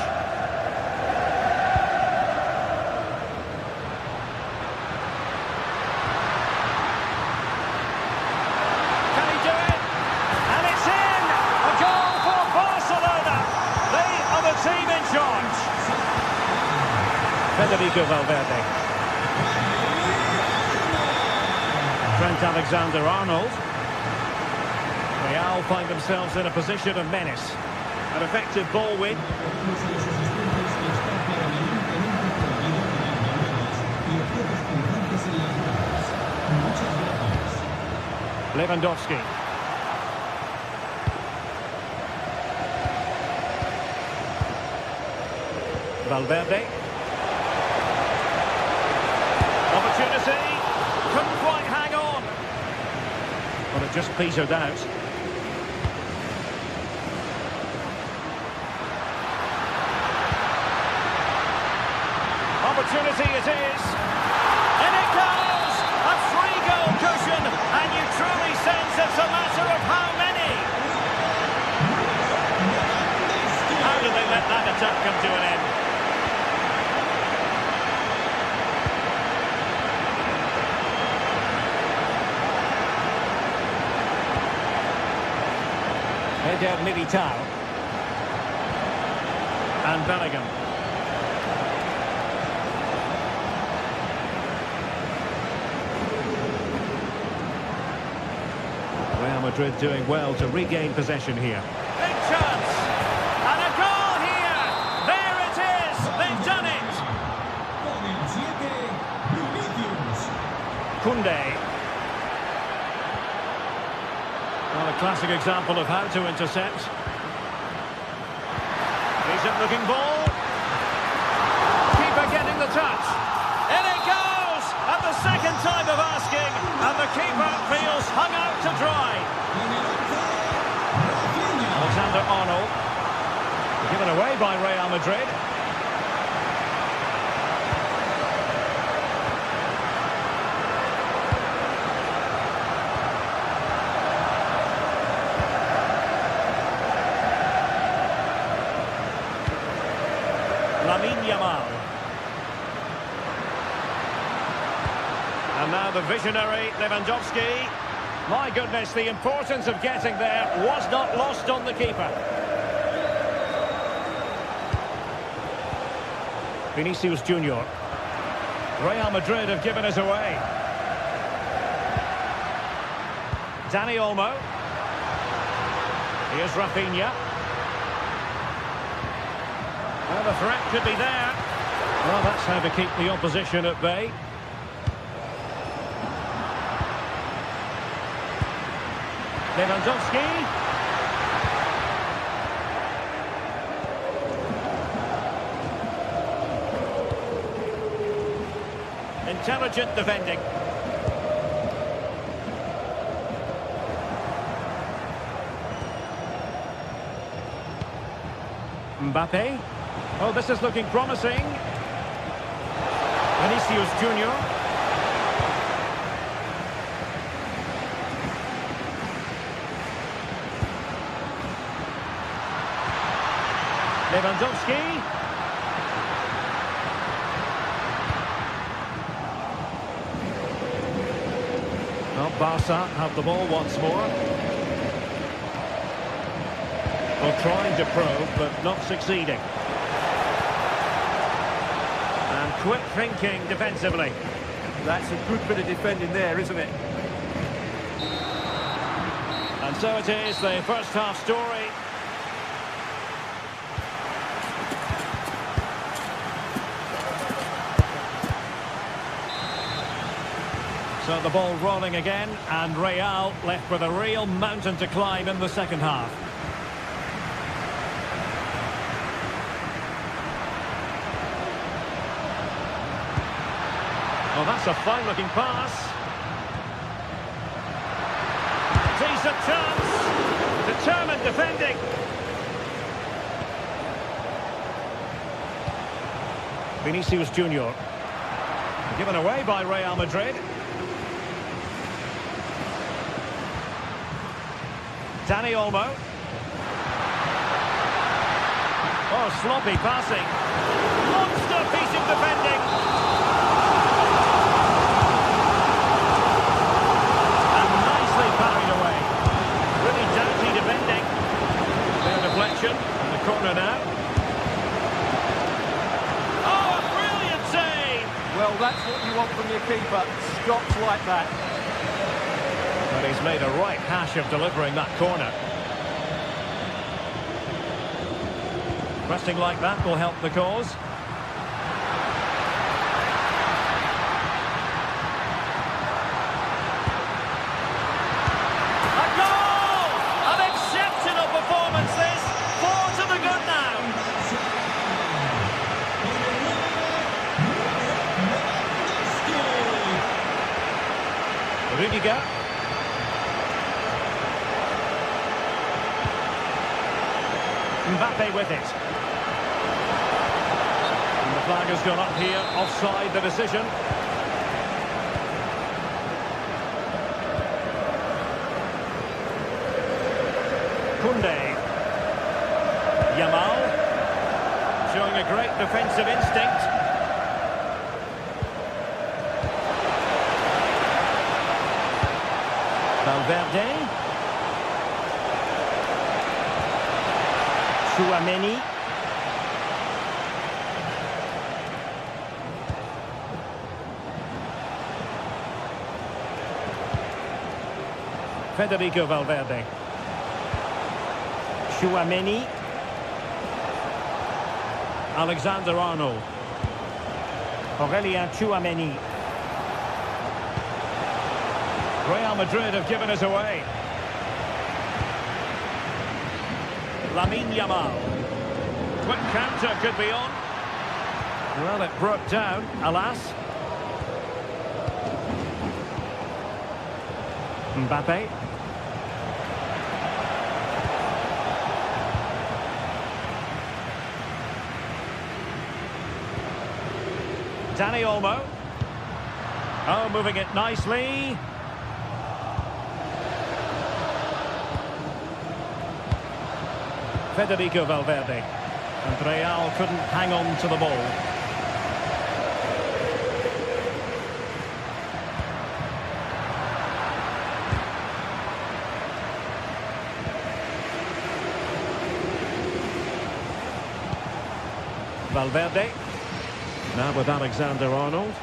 Can he do it? And it's in! A goal for Barcelona! They are the team in charge. Federico Valverde. Trent Alexander-Arnold. Real find themselves in a position of menace. An effective ball win. Lewandowski. Valverde. Opportunity. Couldn't quite hang on. Well, it just petered out. Opportunity it is. And it goes! A 3-goal cushion, and you truly sense it's a matter of how many. How did they let that attack come to an end? Eder Militao. And Bellingham. Real Madrid doing well to regain possession here. Big chance! And a goal here! There it is! They've done it! Koundé. Well, a classic example of how to intercept. Decent looking ball. Keeper getting the touch. In it goes! At the second time of asking, and the keeper feels hung out to dry. Alexander-Arnold. Given away by Real Madrid. Lamine Yamal. And now the visionary Lewandowski. My goodness, the importance of getting there was not lost on the keeper. Vinicius Junior. Real Madrid have given us away. Dani Olmo. Here's Rafinha. Well, the threat could be there. Well, that's how to keep the opposition at bay. Lewandowski. Intelligent defending. Mbappe. Oh, this is looking promising. Vinicius Junior. Lewandowski. Well, Barca have the ball once more. Well, trying to probe, but not succeeding. And quick thinking defensively. That's a good bit of defending there, isn't it? And so it is, the first half story. So the ball rolling again, and Real left with a real mountain to climb in the second half. Well, that's a fine-looking pass. Decent chance. Determined defending. Vinicius Junior. Given away by Real Madrid. Dani Olmo. Oh, sloppy passing. Monster piece of defending. And nicely parried away. Really doughty defending. Their deflection. And the corner now. Oh, a brilliant save! Well, that's what you want from your keeper. Stops like that. But he's made a right hash of delivering that corner. Pressing like that will help the cause. A goal! An exceptional performance this. 4 to the good now. Rudiger. Mbappe with it. And the flag has gone up here, offside the decision. Koundé. Yamal. Showing a great defensive instinct. Valverde. Chouameni. Federico Valverde. Chouameni. Alexander-Arnold. Aurélien Chouameni. Real Madrid have given us away. Lamine Yamal. Quick counter could be on. Well, it broke down, alas. Mbappe. Dani Olmo. Oh, moving it nicely. Federico Valverde. And Real couldn't hang on to the ball. Valverde. Now with Alexander-Arnold.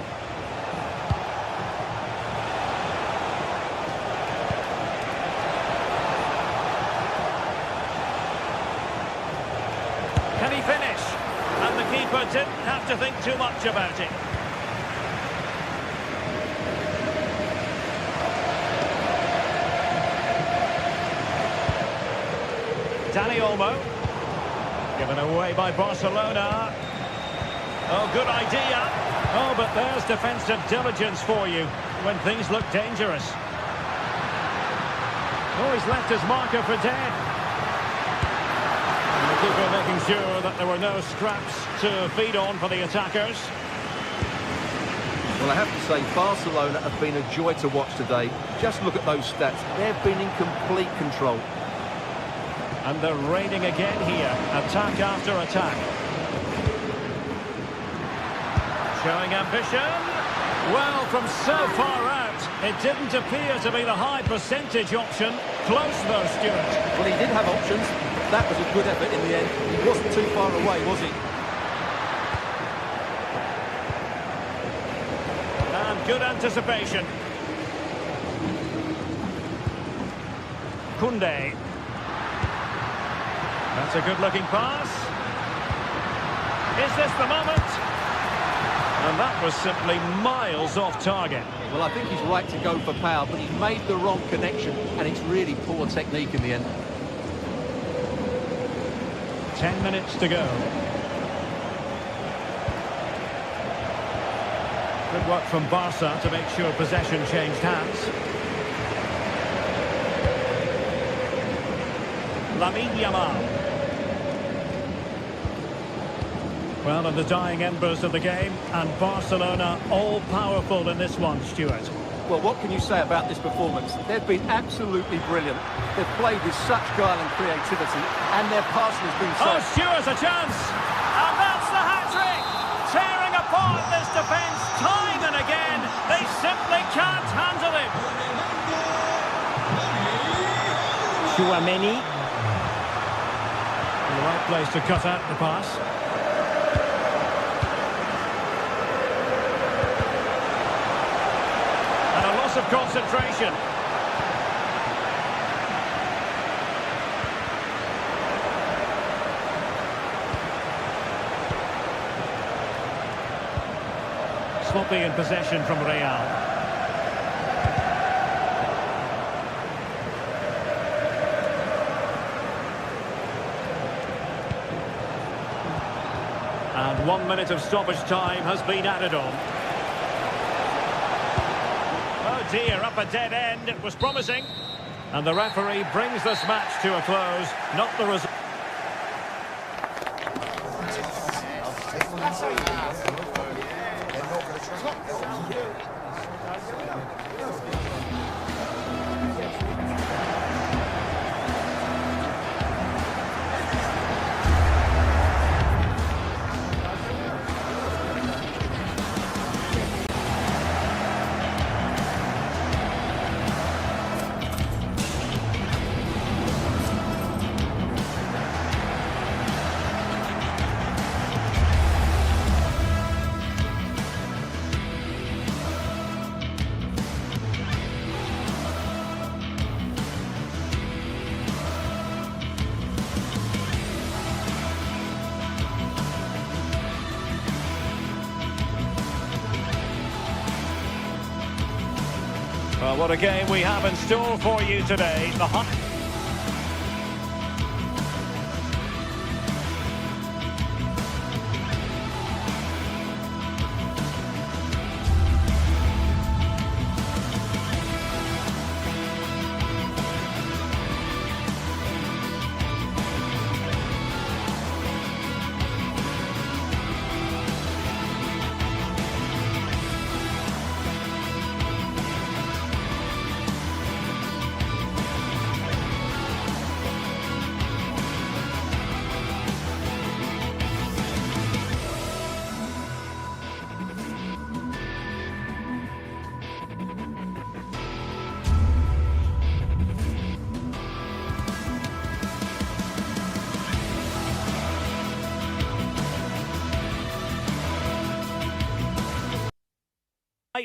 keeper didn't have to think too much about it. Dani Olmo. Given away by Barcelona. Oh, good idea. Oh, but there's defensive diligence for you when things look dangerous. Oh, he's left his marker for dead. And the keeper making sure that there were no scraps to feed on for the attackers. Well, I have to say, Barcelona have been a joy to watch today. Just look at those stats. They've been in complete control. And they're raining again here. Attack after attack. Showing ambition. Well, from so far out, it didn't appear to be the high percentage option. Close though, Stuart. Well, he did have options. That was a good effort in the end. He wasn't too far away, was he? And good anticipation. Koundé. That's a good-looking pass. Is this the moment? And that was simply miles off target. Well, I think he's right to go for power, but he's made the wrong connection, and it's really poor technique in the end. 10 minutes to go. Good work from Barca to make sure possession changed hands. Lamine Yamal. Well, in the dying embers of the game, and Barcelona all-powerful in this one, Stuart. Well, what can you say about this performance? They've been absolutely brilliant. They've played with such guile and creativity, and their passing has been so... Oh, Stuart, a chance! And that's the hat-trick! Tearing apart this defence time and again. They simply can't handle him. Chouameni. The right place to cut out the pass. Of concentration. Sloppy in possession from Real. And 1 minute of stoppage time has been added on. Dear, up a dead end. It was promising. And the referee brings this match to a close. Not the result. Well, what a game we have in store for you today. The hunt.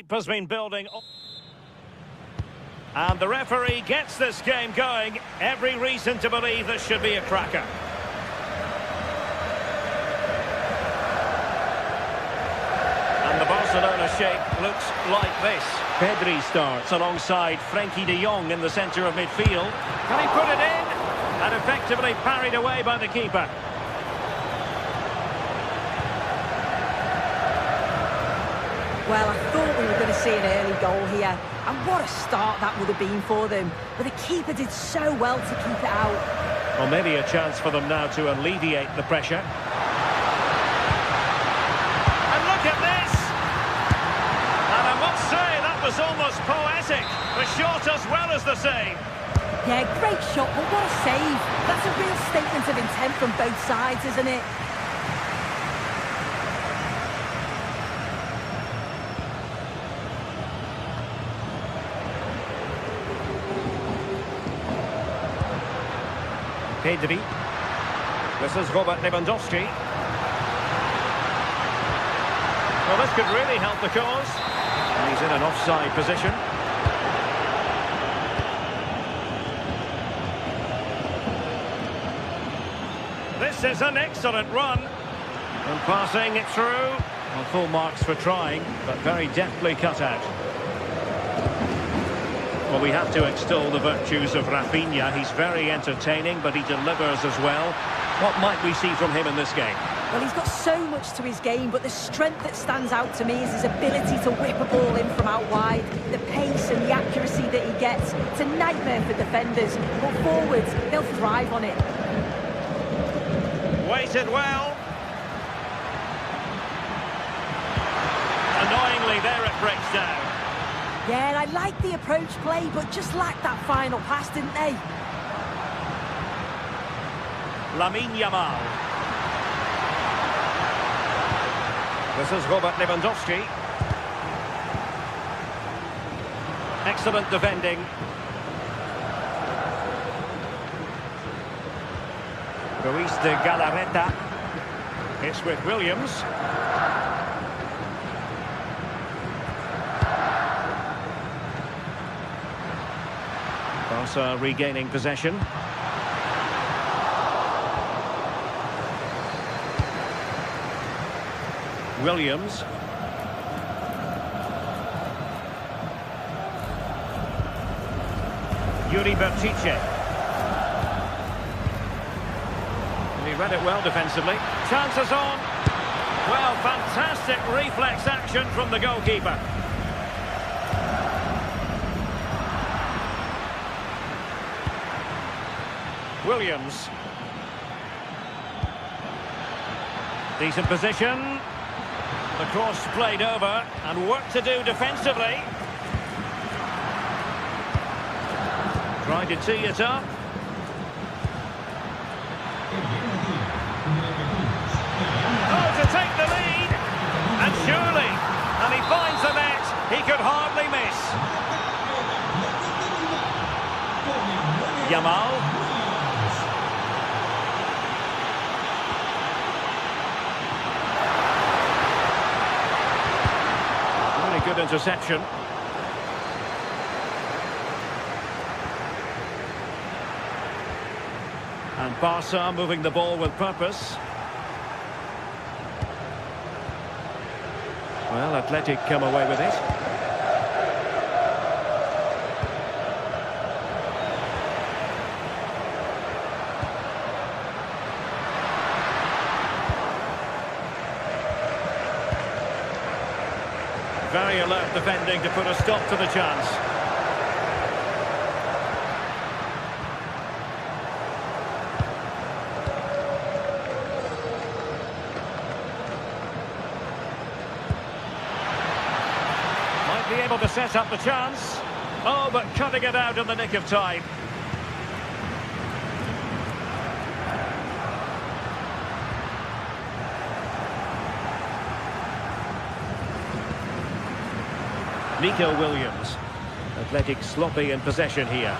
Has been building, and the referee gets this game going. Every reason to believe this should be a cracker. shape looks like this. Pedri starts alongside Frenkie de Jong in the centre of midfield. Can he put it in? And effectively parried away by the keeper. Well, I thought we were going to see an early goal here. And what a start that would have been for them. But the keeper did so well to keep it out. Well, maybe a chance for them now to alleviate the pressure. And look at this! And I must say, that was almost poetic. The shot as well as the save. Yeah, great shot, but what a save. That's a real statement of intent from both sides, isn't it? Pedri. This is Robert Lewandowski. Well, this could really help the cause. And he's in an offside position. This is an excellent run. And passing it through. Well, full marks for trying, but very deftly cut out. Well, we have to extol the virtues of Rafinha. He's very entertaining, but he delivers as well. What might we see from him in this game? Well, he's got so much to his game, but the strength that stands out to me is his ability to whip a ball in from out wide. The pace and the accuracy that he gets. It's a nightmare for defenders, but forwards, they'll thrive on it. Weighted well. Annoyingly, there it breaks down. Yeah, I like the approach play, but just lacked that final pass, didn't they? Lamine Yamal. This is Robert Lewandowski. Excellent defending. Ruiz de Galarreta. It's with Williams. Barca regaining possession. Williams. Yuri Bertice. And he read it well defensively. Chances on. Well, fantastic reflex action from the goalkeeper. Williams. Decent position. The cross played over and work to do defensively. Trying to tee it up. Oh, to take the lead. And surely, and he finds the net. He could hardly miss. Yamal. Good interception. And Barca moving the ball with purpose. Well, Athletic come away with it. Very alert defending to put a stop to the chance. Might be able to set up the chance. Oh, but cutting it out in the nick of time. Nico Williams. Athletic sloppy in possession here.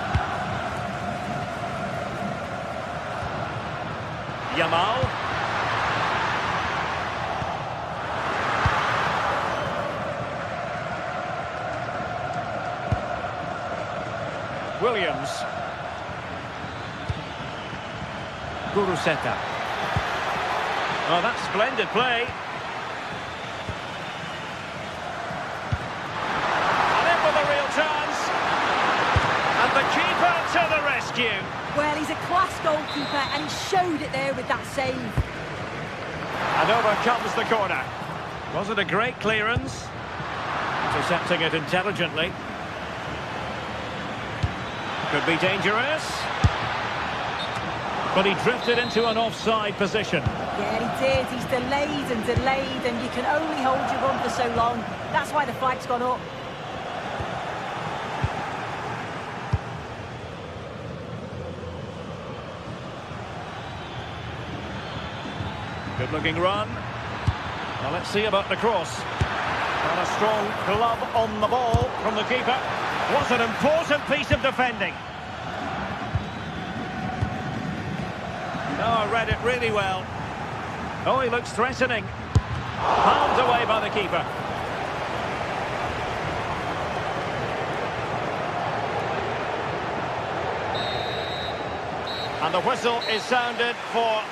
Yamal. Williams. Guruseta. Oh, that's splendid play. the keeper to the rescue. Well, he's a class goalkeeper and he showed it there with that save. And over comes the corner. Was it a great clearance? Intercepting it intelligently. Could be dangerous. But he drifted into an offside position. Yeah, he did. He's delayed, and you can only hold your run for so long. That's why the flag's gone up. Good-looking run. Well, let's see about the cross. And a strong glove on the ball from the keeper. What an important piece of defending. Oh, read it really well. Oh, he looks threatening. Palmed away by the keeper. And the whistle is sounded for...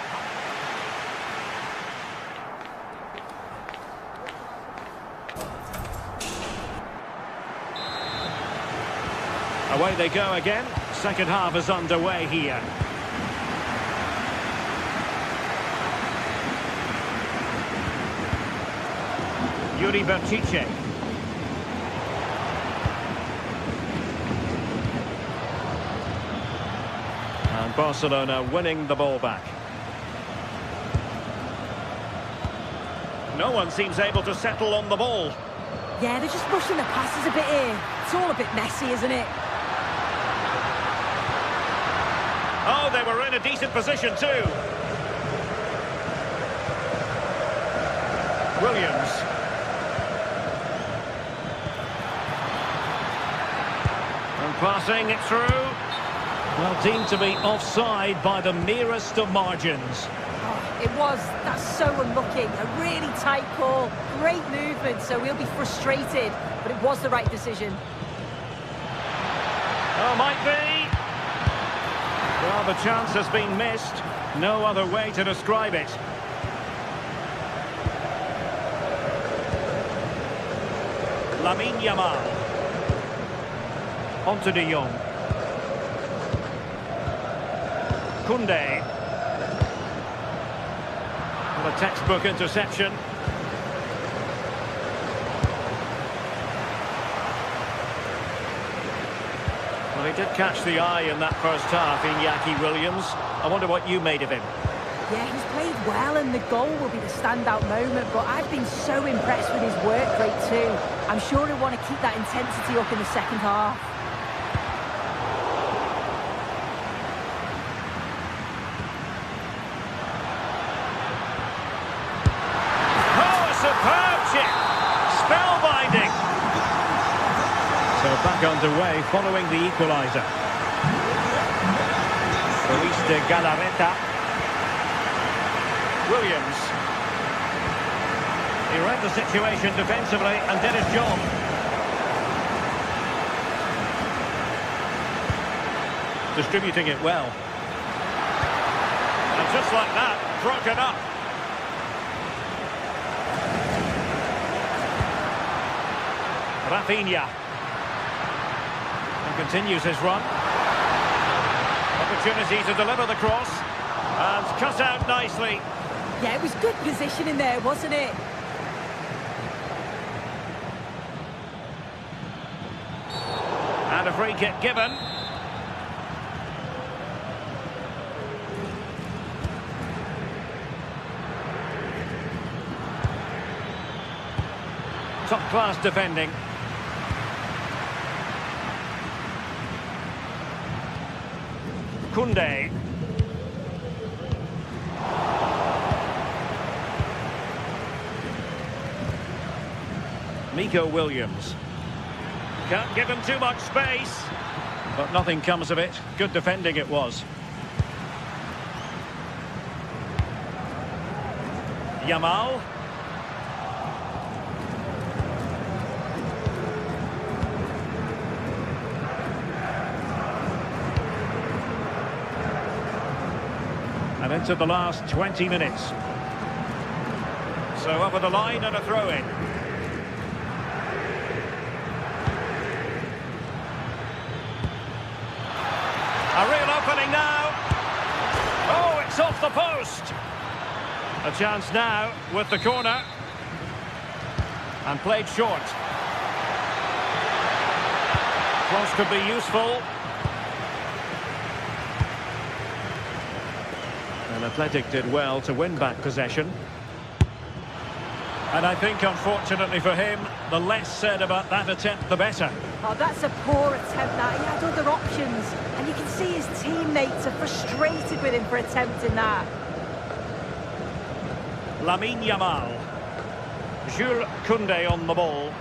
Away they go again. Second half is underway here. Yuri Bertice. And Barcelona winning the ball back. No one seems able to settle on the ball. Yeah, they're just rushing the passes a bit here. It's all a bit messy, isn't it? Oh, they were in a decent position too. Williams. And passing it through. Well, deemed to be offside by the merest of margins. Oh, it was. That's so unlucky. A really tight call. Great movement, so we'll be frustrated. But it was the right decision. Oh, might be. Well, the chance has been missed. No other way to describe it. Lamine Yamal. Onto De Jong. Koundé. Well, a textbook interception. Well, he did catch the eye in that first half, Iñaki Williams. I wonder what you made of him. Yeah, he's played well and the goal will be the standout moment, but I've been so impressed with his work rate too. I'm sure he'll want to keep that intensity up in the second half. Oh, a superb chip! Spellbinding! So back underway following the equaliser. Luis de Galarreta. Williams. He read the situation defensively and did his job. Distributing it well. And just like that, broken up. Rafinha. And continues his run. Opportunity to deliver the cross. And cut out nicely. Yeah, it was good positioning there, wasn't it? And a free kick given. Top-class defending. Koundé. Nico Williams. Can't give him too much space. But nothing comes of it. Good defending it was. Yamal. And into the last 20 minutes. So over the line and a throw-in. It's off the post. A chance now with the corner. And played short. Cross could be useful. And Athletic did well to win back possession. And I think, unfortunately for him, the less said about that attempt, the better. Oh, that's a poor attempt, that. He had other options. And you can see his teammates are frustrated with him for attempting that. Lamine Yamal. Jules Koundé on the ball.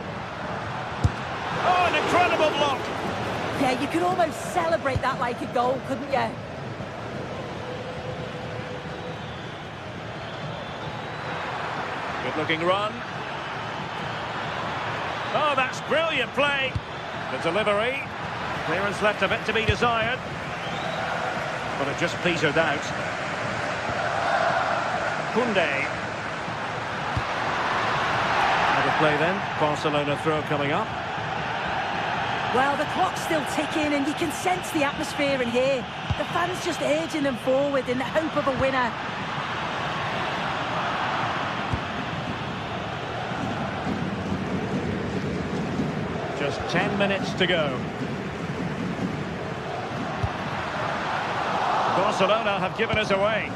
Oh, an incredible block! Yeah, you could almost celebrate that like a goal, couldn't you? Good-looking run. Oh, that's brilliant play. The delivery. Clearance left a bit to be desired. But it just petered out. Koundé. Play then. Barcelona throw coming up. Well, the clock's still ticking and you can sense the atmosphere in here. The fans just urging them forward in the hope of a winner. Just 10 minutes to go. Barcelona have given us away.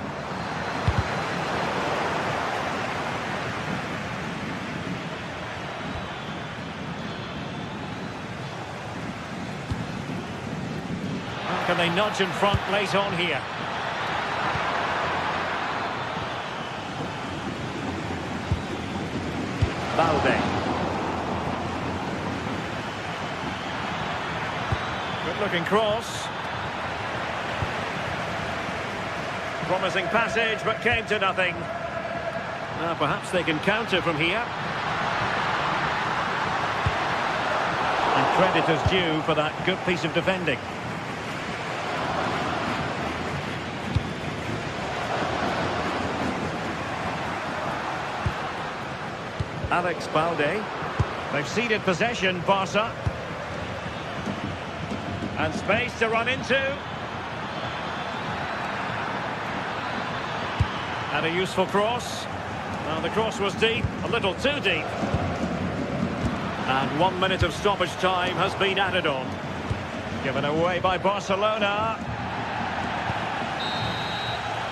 Can they nudge in front late on here? Balde. Good-looking cross. Promising passage, but came to nothing. Perhaps they can counter from here. And credit is due for that good piece of defending. Alex Balde. They've ceded possession, Barca. And space to run into. And a useful cross. Now the cross was deep, a little too deep. And 1 minute of stoppage time has been added on. Given away by Barcelona.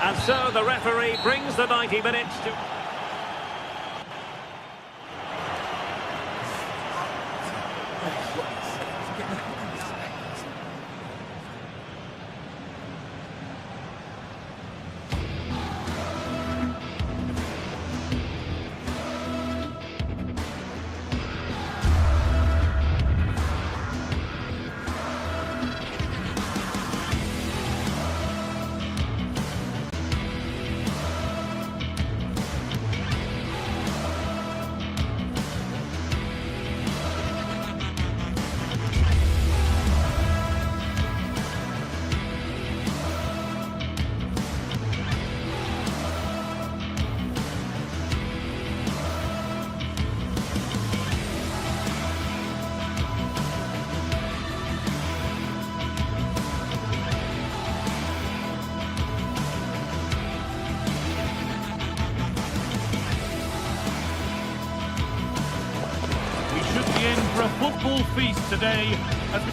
And so the referee brings the 90 minutes to... In for a football feast today as we...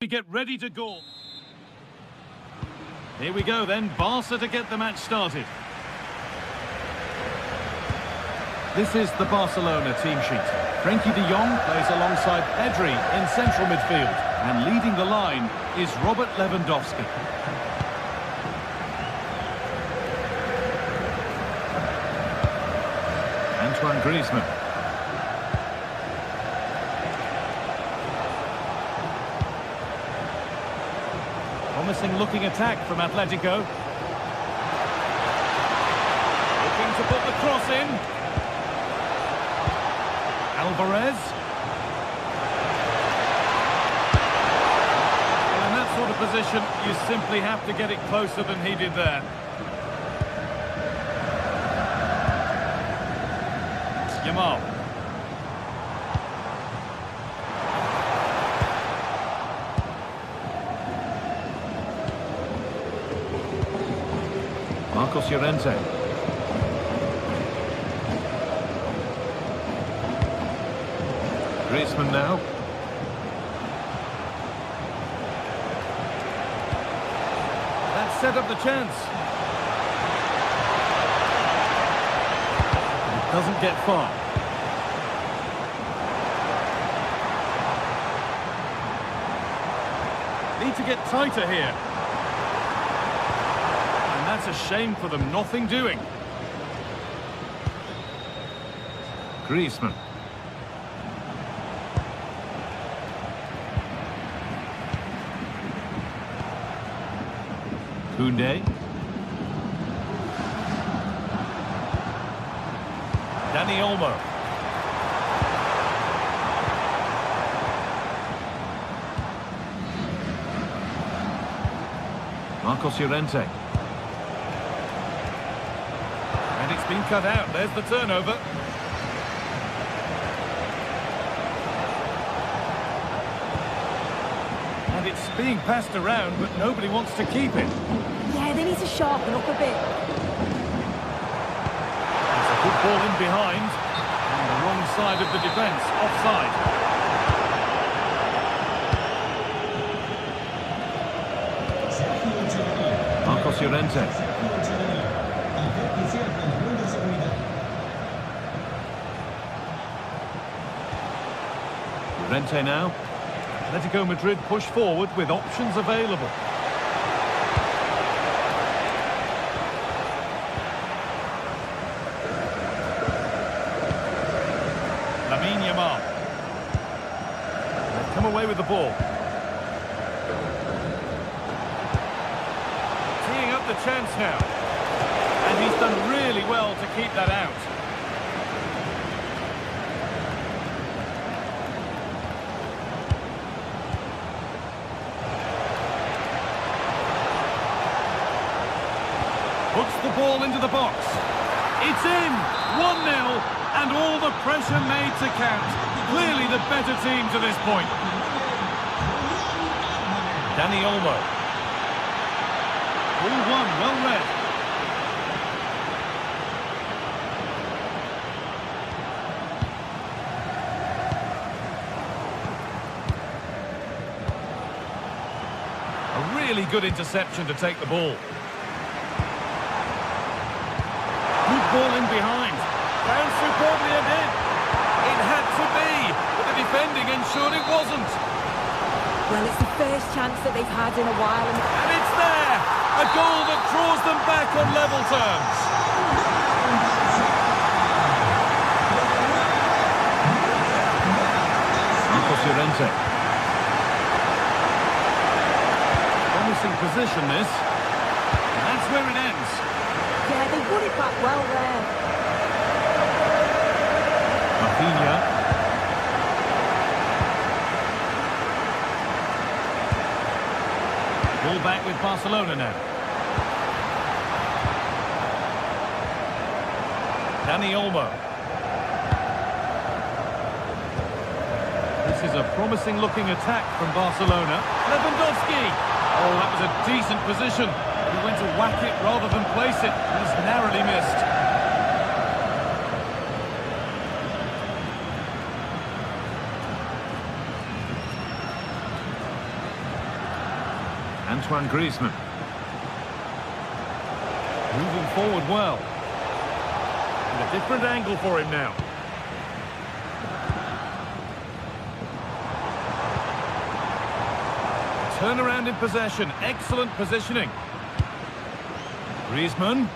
get ready to go. Here we go then, Barca to get the match started. This is the Barcelona team sheet. Frenkie de Jong plays alongside Pedri in central midfield. And leading the line is Robert Lewandowski. Antoine Griezmann. Promising looking attack from Atletico. Looking to put the cross in. Alvarez. Well, in that sort of position, you simply have to get it closer than he did there. Yamal. Marcos Llorente. Griezmann now. That set up the chance. It doesn't get far. Need to get tighter here. And that's a shame for them, nothing doing. Griezmann. Koundé. Dani Olmo. Marcos Llorente. And it's been cut out. There's the turnover. And it's being passed around, but nobody wants to keep it. Yeah, they need to sharpen up a bit. It's a good ball in behind. On the wrong side of the defence. Offside. Marcos Llorente. Llorente now. Atletico Madrid push forward with options available. Yamal. They've come away with the ball. Teeing up the chance now. And he's done really well to keep that out. Puts the ball into the box. It's in! 1-0. And all the pressure made to count. Clearly the better team to this point. Dani Olmo. Ball one, well read. A really good interception to take the ball. Good ball in behind. Found superbly ahead. It had to be, but the defending ensured it wasn't. Well, it's the first chance that they've had in a while. And it's there! A goal that draws them back on level terms. Marcos Llorente. Promising position, this. And that's where it ends. Yeah, they won it back well there. Rafinha. Ball back with Barcelona now. Dani Olmo. This is a promising looking attack from Barcelona. Lewandowski. Oh, that was a decent position. He went to whack it rather than place it. He's narrowly missed. Antoine Griezmann. Moving forward well. And a different angle for him now. Turnaround in possession. Excellent positioning. Griezmann.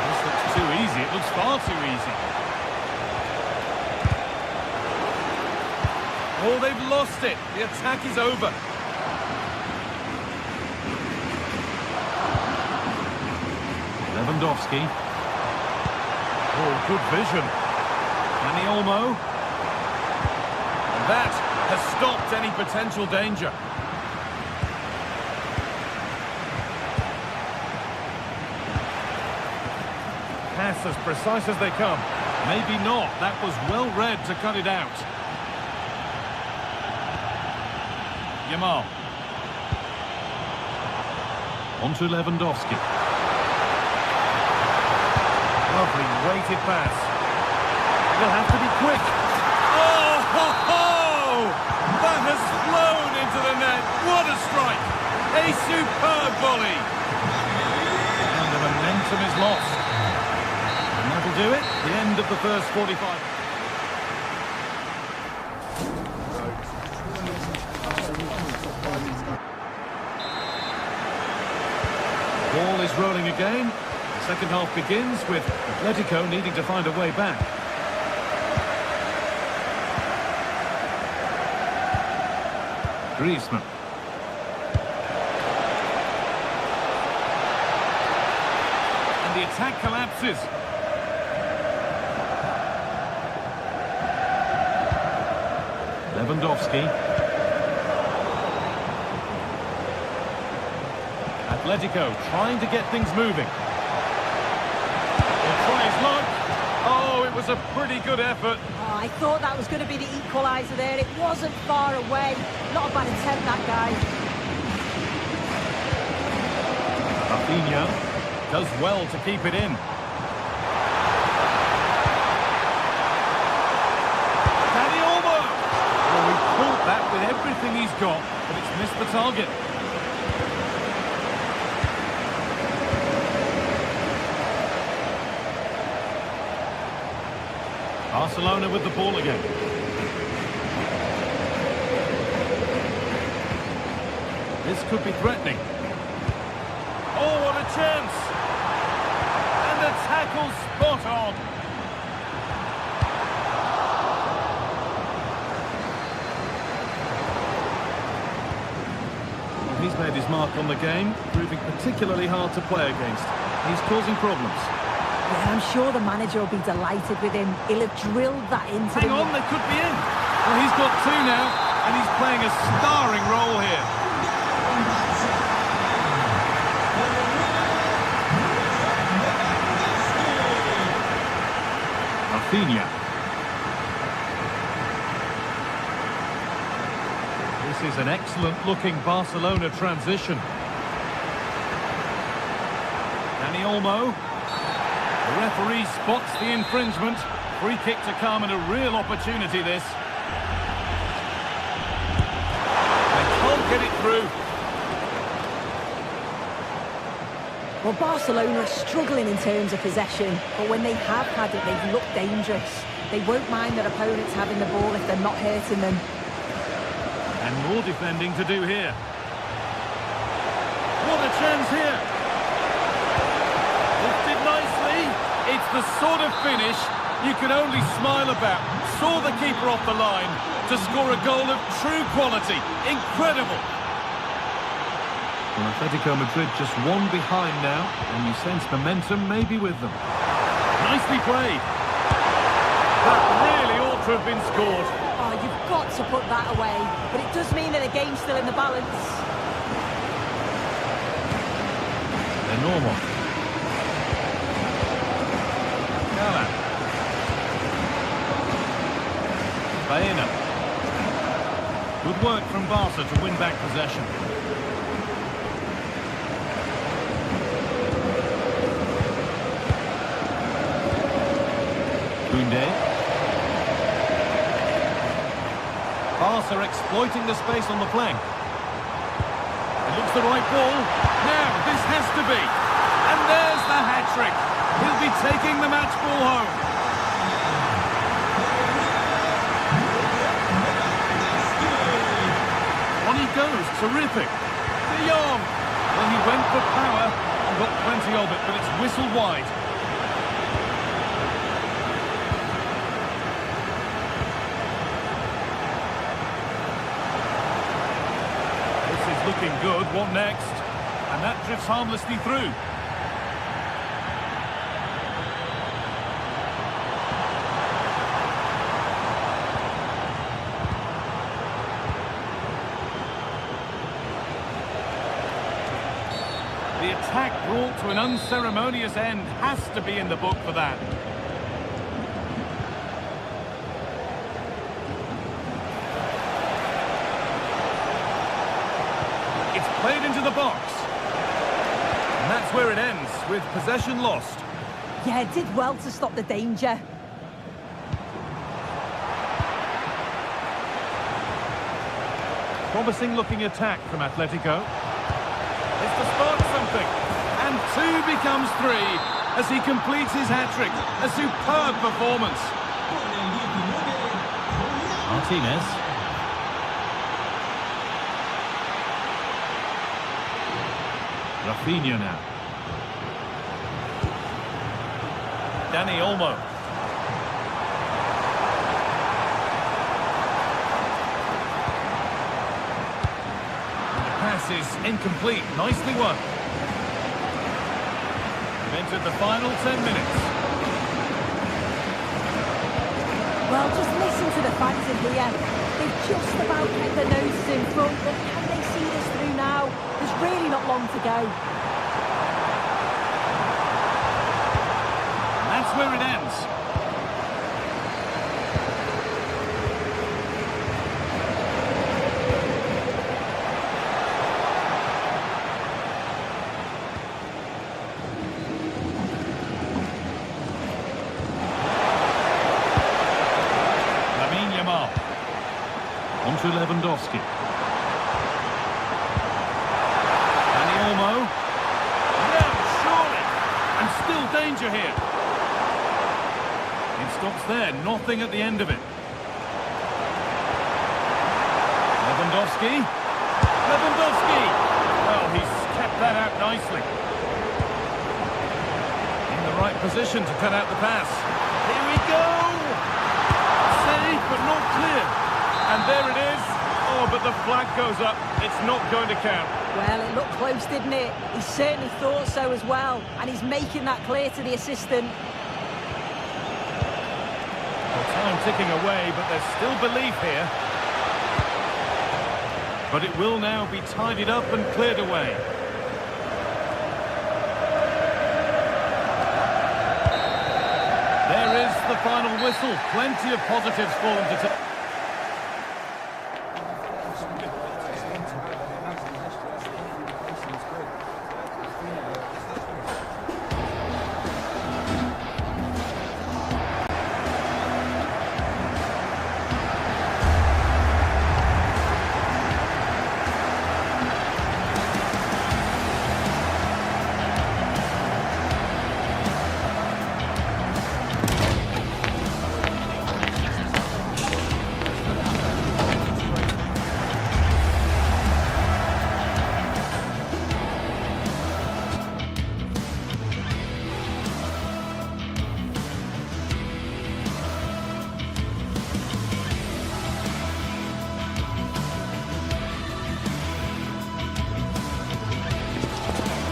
This looks too it looks far too easy. Oh, they've lost it. The attack is over. Lewandowski. Oh, good vision. Dani Olmo. That has stopped any potential danger. Pass as precise as they come. Maybe not. That was well read to cut it out. Yamal. On to Lewandowski. Lovely weighted pass. They'll have to be quick. Oh, ho, ho! That has flown into the net. What a strike! A superb volley. And the momentum is lost. And that'll do it. The end of the first 45. Ball is rolling again. The second half begins with Atletico needing to find a way back. Griezmann. And the attack collapses. Lewandowski. Atletico trying to get things moving. He'll try his luck. Oh, it was a pretty good effort. Oh, I thought that was going to be the equaliser there. It wasn't far away. Not a bad attempt, that guy. Rafinha does well to keep it in. Dani Olmo. Well, we caught that with everything he's got, but it's missed the target. Barcelona with the ball again. This could be threatening. Oh, what a chance. And the tackle spot on. Well, he's made his mark on the game, proving particularly hard to play against. He's causing problems. Yeah, I'm sure the manager will be delighted with him. He'll have drilled that into Hang them. on, they could be in. Well, he's got two now, and he's playing a starring role here. Rafinha. This is an excellent-looking Barcelona transition. Dani Olmo. The referee spots the infringement. Free kick to come and a real opportunity this. They can't get it through. Well, Barcelona are struggling in terms of possession, but when they have had it, they've looked dangerous. They won't mind their opponents having the ball if they're not hurting them. And more defending to do here. What a chance here. Lifted nicely. It's the sort of finish you can only smile about. Saw the keeper off the line to score a goal of true quality. Incredible. Well, Atletico Madrid just one behind now, and you sense momentum maybe with them. Nicely played. That really ought to have been scored. Oh, you've got to put that away, but it does mean that the game's still in the balance. They're normal. Baena. Good work from Barca to win back possession. Koundé. Barca exploiting the space on the flank. It looks the right ball. Now, this has to be. And there's the hat-trick. He'll be taking the match ball home. On he goes. Terrific. De Jong. Well, he went for power and got plenty of it, but it's whistled wide. good. What next? And that drifts harmlessly through. The attack brought to an unceremonious end has to be in the book for that. It's played into the box. And that's where it ends, with possession lost. Yeah, did well to stop the danger. Promising looking attack from Atletico. It's to spark something. And 2 becomes 3 as he completes his hat-trick. A superb performance. Martinez. Rafinha now. Dani Olmo. Pass is incomplete. Nicely won. We've entered the final 10 minutes. Well, just listen to the fans in here. They've just about kept their noses in front, but can they see this through now? There's really not long to go. And that's where it ends. On to Lewandowski. Dani Olmo. No, surely. And still danger here. It stops there, nothing at the end of it. Lewandowski. Lewandowski! Well, he's kept that out nicely. In the right position to cut out the pass. Here we go! Safe, but not clear. And there it is. Oh, but the flag goes up. It's not going to count. Well, it looked close, didn't it? He certainly thought so as well. And he's making that clear to the assistant. Well, time ticking away, but there's still belief here. But it will now be tidied up and cleared away. There is the final whistle. Plenty of positives for them to take.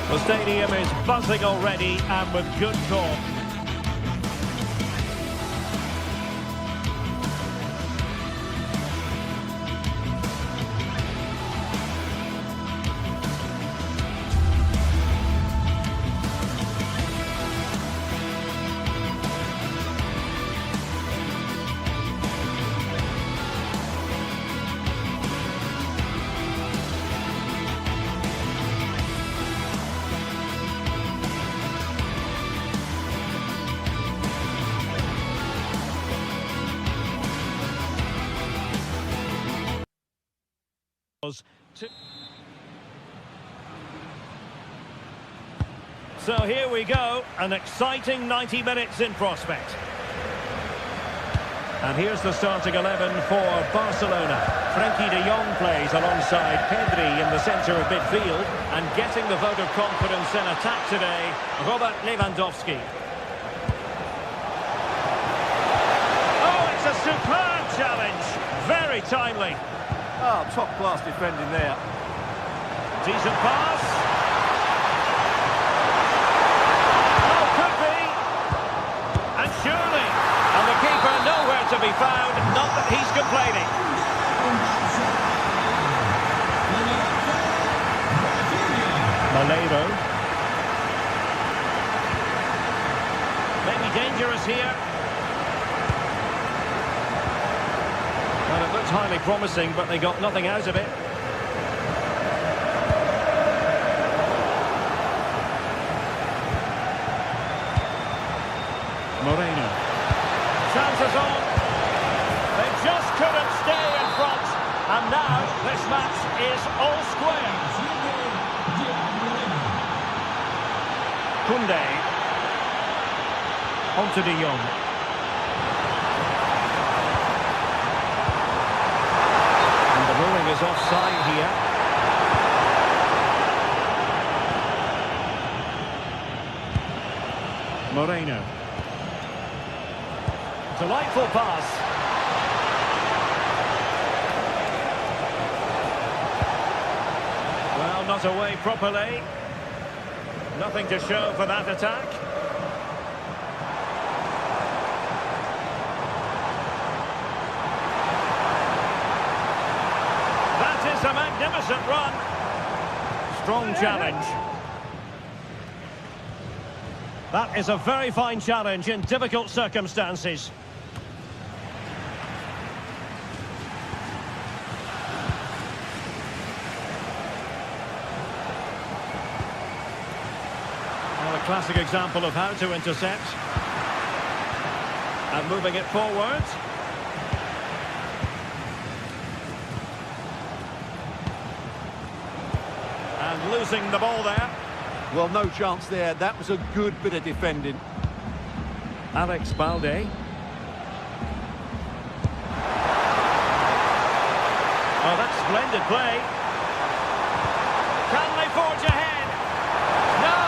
The stadium is buzzing already, and with good cause. So here we go, an exciting 90 minutes in prospect. And here's the starting 11 for Barcelona. Frenkie de Jong plays alongside Pedri in the centre of midfield, and getting the vote of confidence in attack today, Robert Lewandowski. Oh, it's a superb challenge, very timely. Oh, top-class defending there. Decent pass. Oh, could be. And surely. And the keeper nowhere to be found. Not that he's complaining. Malero. Maybe dangerous here. Well, it looked highly promising, but they got nothing out of it. Moreno. Chances on. They just couldn't stay in front. And now this match is all square. Koundé. On to De Jong. And the ruling is offside here. Moreno. Delightful pass. Well, not away properly. Nothing to show for that attack. That is a magnificent run. Strong challenge. That is a very fine challenge in difficult circumstances. Well, a classic example of how to intercept. And moving it forward. And losing the ball there. Well, no chance there. That was a good bit of defending. Alex Balde. Oh, that's splendid play. Can they forge ahead? No!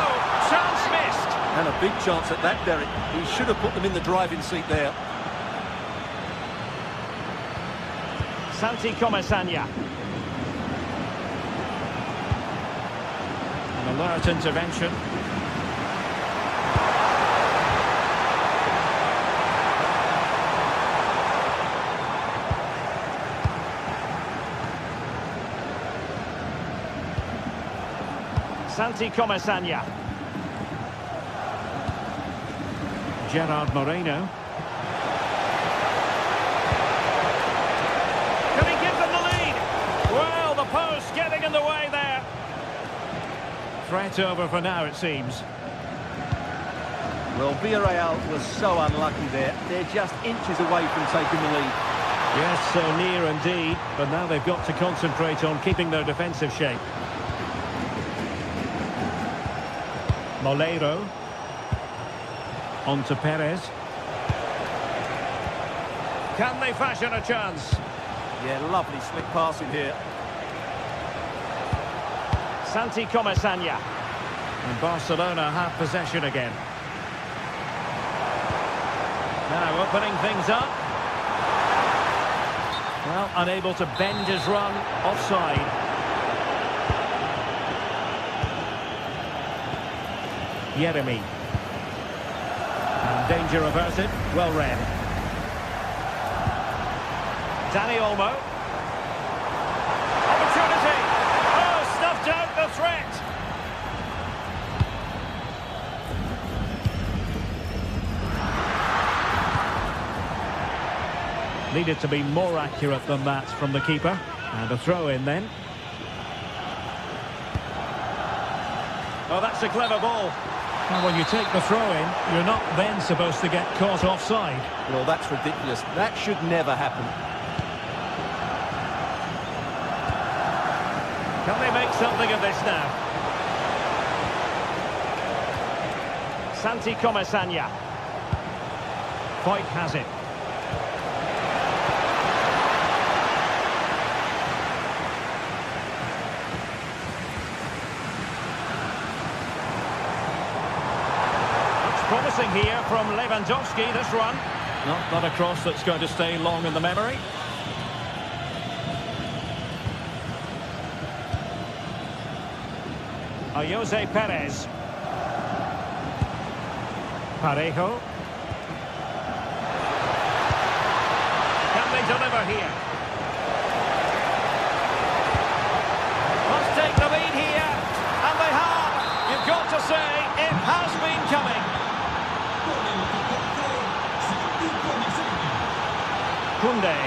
Chance missed! And a big chance at that, Derek. He should have put them in the driving seat there. Santi Comasagna. An alert intervention. Santi Comasagna. Gerard Moreno. Can he give them the lead? Well, the post getting in the way there. Threat over for now, it seems. Well, Villarreal was so unlucky there. They're just inches away from taking the lead. Yes, so near indeed. But now they've got to concentrate on keeping their defensive shape. Molero. On to Perez. Can they fashion a chance? Yeah, lovely slick passing here. Santi Comasagna. And Barcelona have possession again. Now opening things up. Well, unable to bend his run. Offside. Yeremy. And danger averted. Well read. Dani Olmo. Opportunity. Oh, snuffed out the threat. Needed to be more accurate than that from the keeper. And a throw in then. Oh, that's a clever ball. Now, when you take the throw in, you're not then supposed to get caught offside. Well, that's ridiculous. That should never happen. Can they make something of this now? Santi Comasagna. Foyt has it. Promising here from Lewandowski, this run. Not a cross that's going to stay long in the memory. Jose Perez. Parejo. Can they deliver here? Must take the lead here. And they have. You've got to say, it has been coming. Koundé.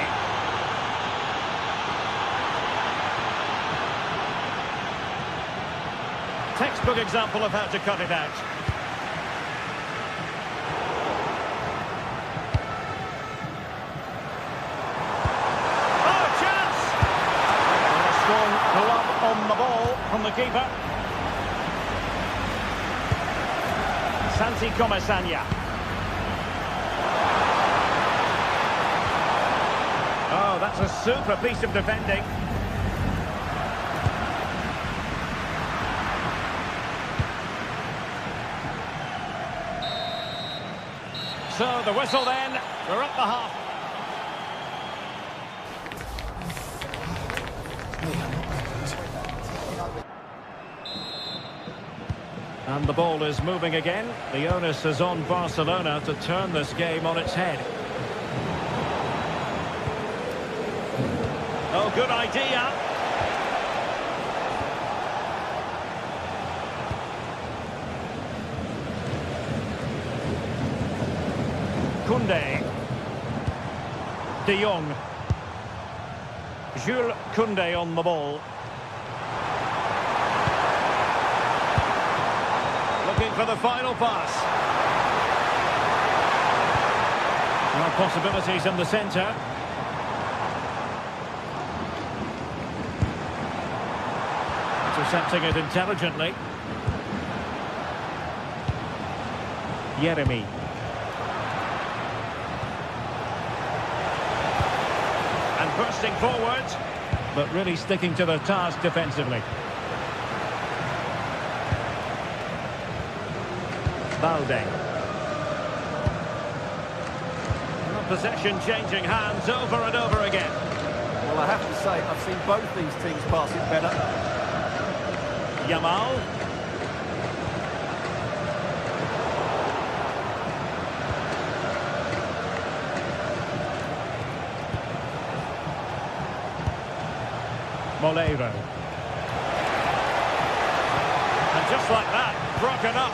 Textbook example of how to cut it out. Oh, chance! And a strong glove on the ball from the keeper. Santi Comesaña. Oh, that's a super piece of defending. So the whistle then, we're at the half. And the ball is moving again. The onus is on Barcelona to turn this game on its head. Oh, good idea. Koundé. De Jong. Jules Koundé on the ball. Looking for the final pass. More possibilities in the centre. Intercepting it intelligently. Yeremy. And bursting forward, but really sticking to the task defensively. Balde. Possession changing hands over and over again. Well, I have to say, I've seen both these teams pass it better. Yamal. Moleiro. And just like that, broken up.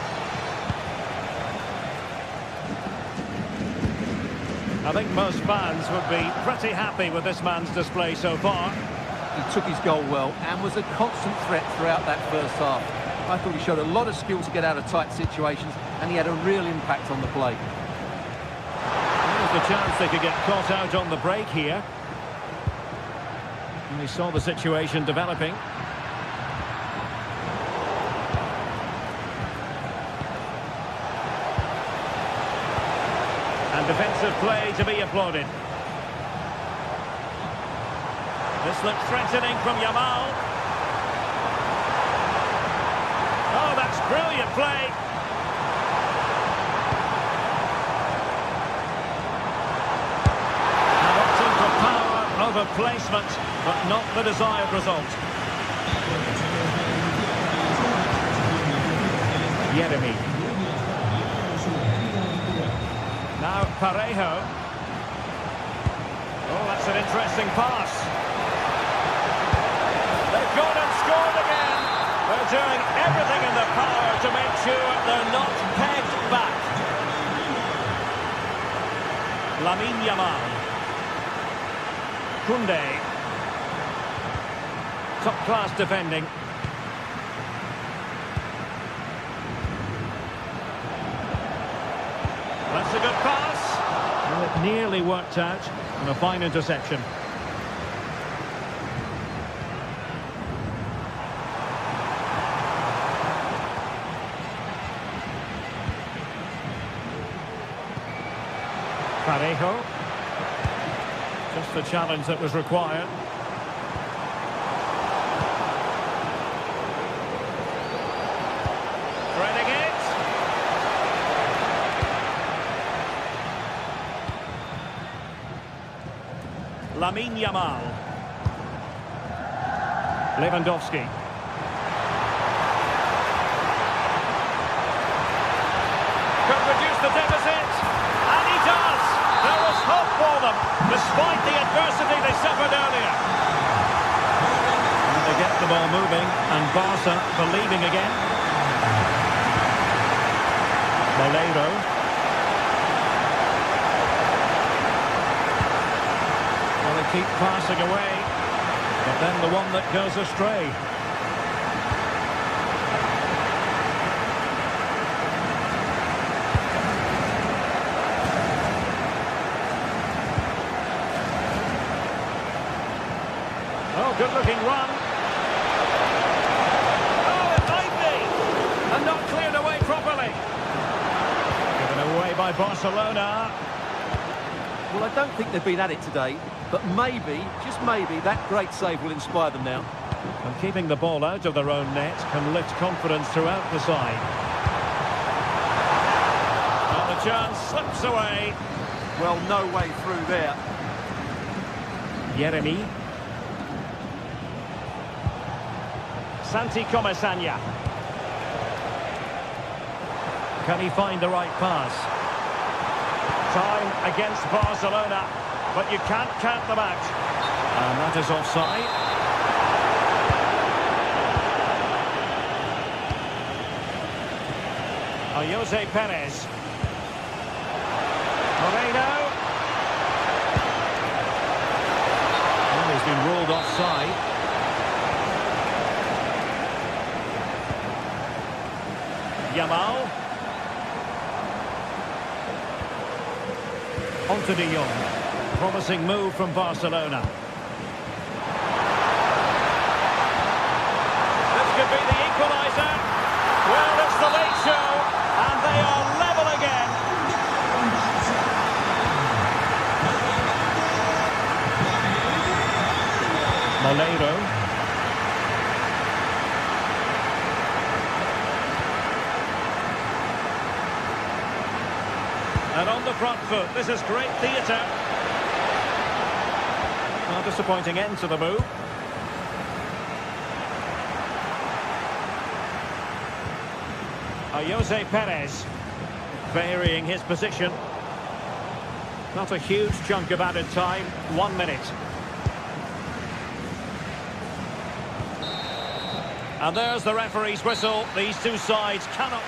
I think most fans would be pretty happy with this man's display so far. He took his goal well and was a constant threat throughout that first half. I thought he showed a lot of skill to get out of tight situations, and he had a real impact on the play. There's the chance they could get caught out on the break here. And we saw the situation developing. And defensive play to be applauded. This looks threatening from Yamal. Oh, that's brilliant play. And opting for power over placement, but not the desired result. Yeremy. Now Parejo. Oh, that's an interesting pass. They've gone and scored again. They're doing everything in their power to make sure they're not pegged back. Lamine Yamal. Koundé. Top-class defending. That's a good pass. Well, it nearly worked out, and a fine interception. Parejo. Just the challenge that was required. Threading it. Lamine Yamal. despite the adversity they suffered earlier. And they get the ball moving, and Barca believing again. Moleiro. Well, they keep passing away, but then the one that goes astray. Oh, good-looking run. Oh, it might be. And not cleared away properly. Given away by Barcelona. Well, I don't think they've been at it today, but maybe, just maybe, that great save will inspire them now. And keeping the ball out of their own net can lift confidence throughout the side. And the chance slips away. Well, no way through there. Yeremi. Santi Comesaña. Can he find the right pass? Time against Barcelona, but you can't count them out. And that is offside. Jose Perez. Moreno. Well, he's been ruled offside. Yamal. On to De Jong. Promising move from Barcelona. This could be the equaliser. Well, it's the late show, and they are level again. Moleiro. And on the front foot, this is great theatre. Well, disappointing end to the move. Jose Perez varying his position. Not a huge chunk of added time, 1 minute. And there's the referee's whistle. These two sides cannot...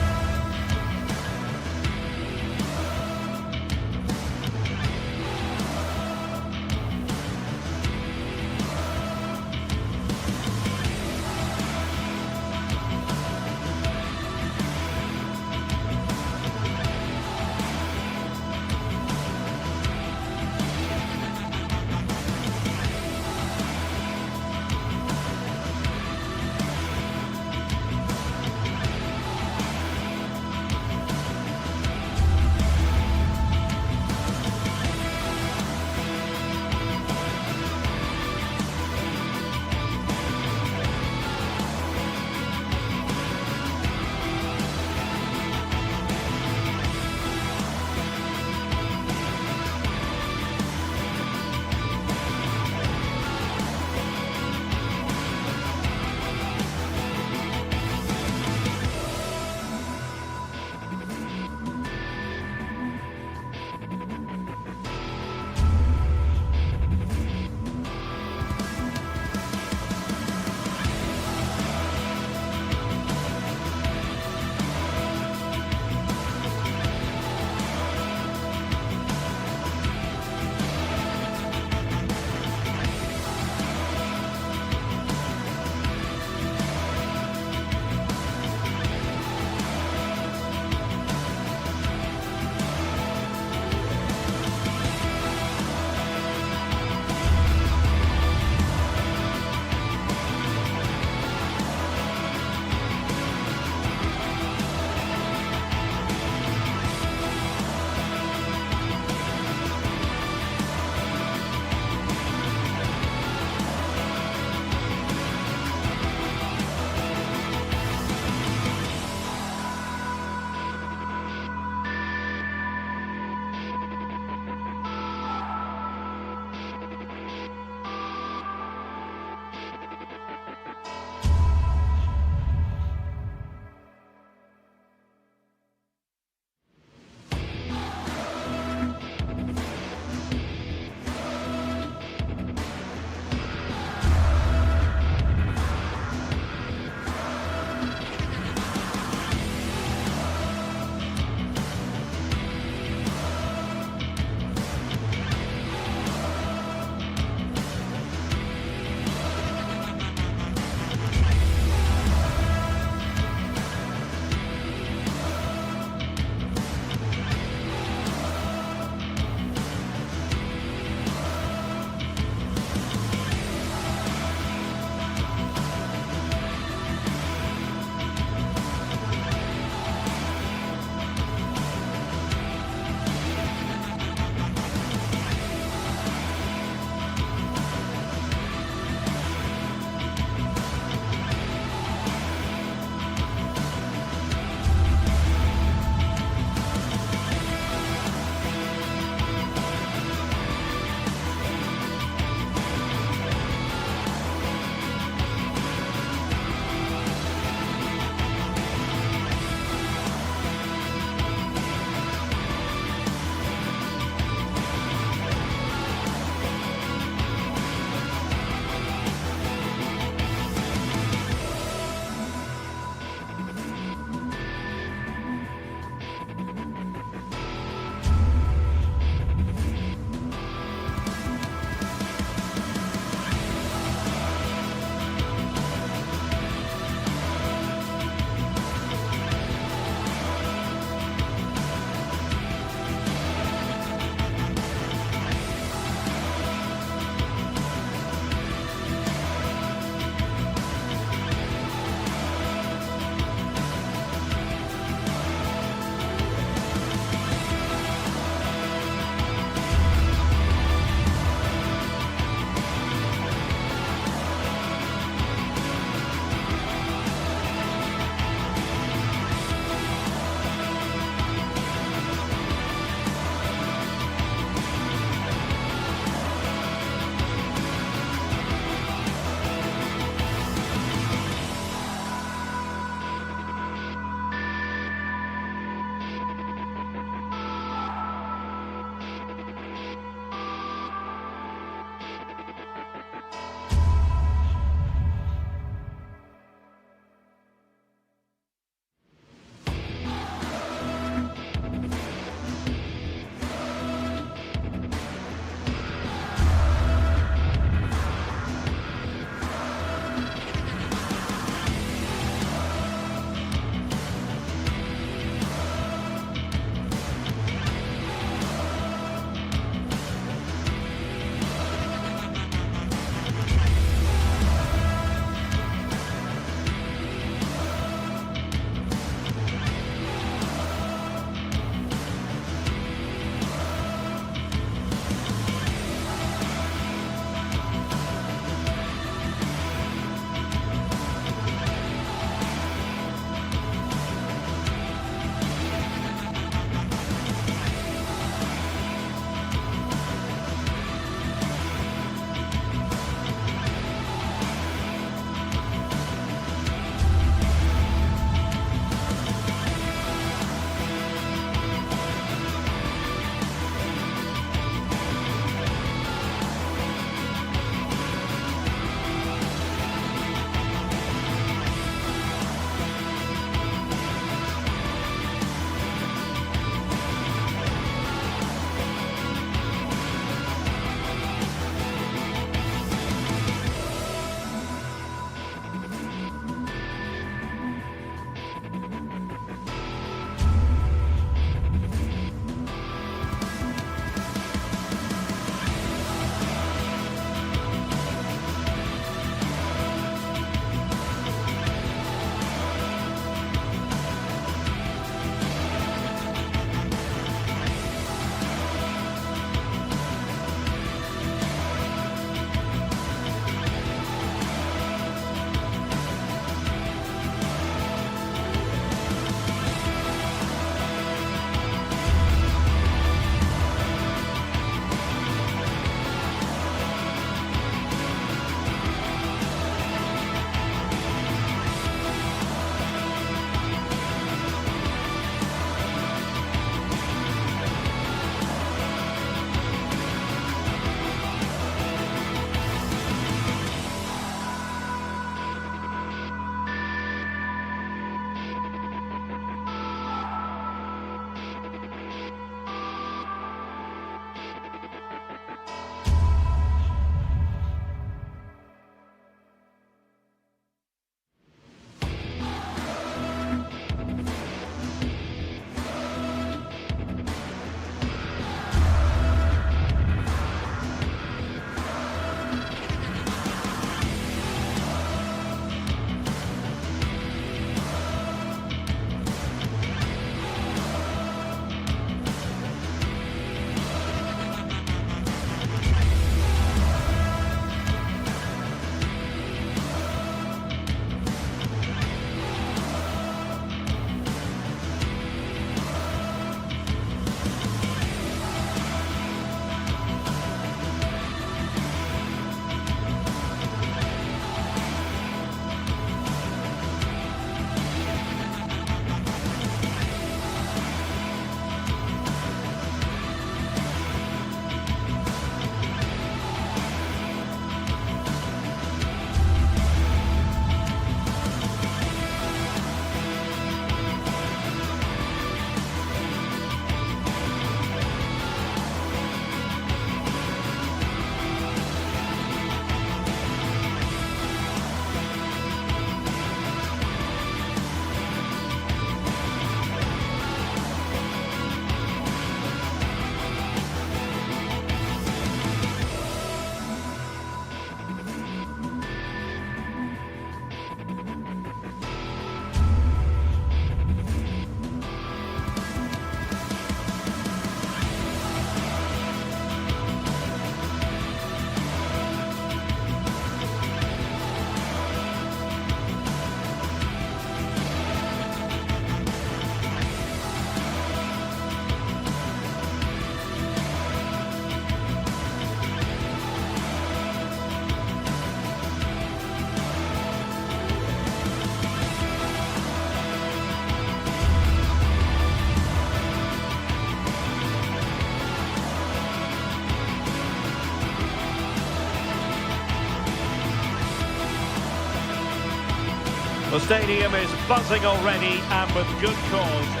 The stadium is buzzing already, and with good cause.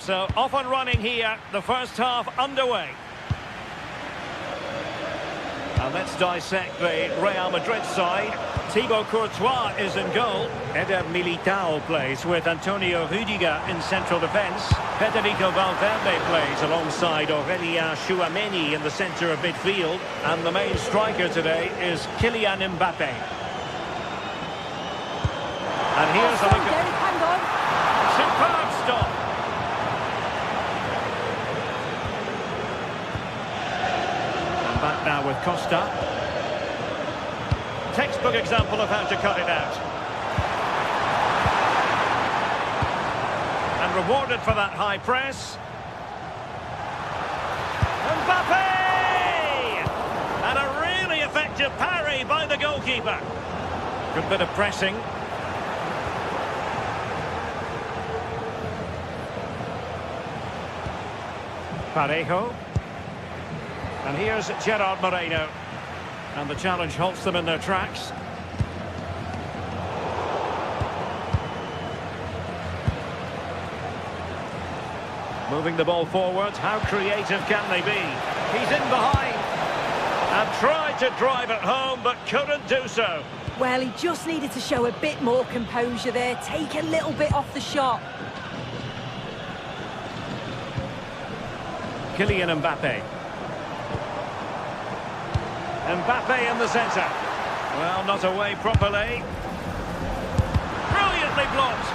So off and running here, the first half underway. And let's dissect the Real Madrid side. Thibaut Courtois is in goal. Eder Militao plays with Antonio Rüdiger in central defence. Federico Valverde plays alongside Aurélien Tchouaméni in the centre of midfield. And the main striker today is Kylian Mbappe. And here's a look at... Superb stop. Back now with Costa. Textbook example of how to cut it out. And rewarded for that high press. Mbappe! And a really effective parry by the goalkeeper. Good bit of pressing. Parejo. And here's Gerard Moreno. And the challenge halts them in their tracks. Moving the ball forward. How creative can they be? He's in behind. And tried to drive it home, but couldn't do so. Well, he just needed to show a bit more composure there. Take a little bit off the shot. Kylian Mbappe. Mbappe in the centre. Well, not away properly. Brilliantly blocked.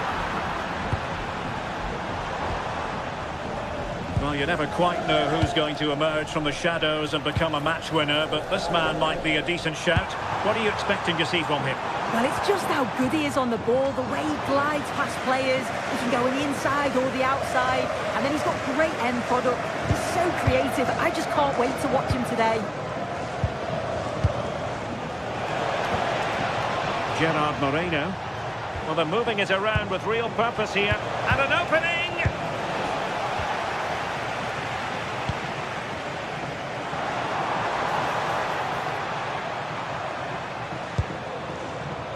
Well, you never quite know who's going to emerge from the shadows and become a match winner, but this man might be a decent shout. What are you expecting to see from him? Well, it's just how good he is on the ball, the way he glides past players. He can go on the inside or the outside, and then he's got great end product. He's so creative. I just can't wait to watch him today. Gerard Moreno. Well, they're moving it around with real purpose here. And an opening!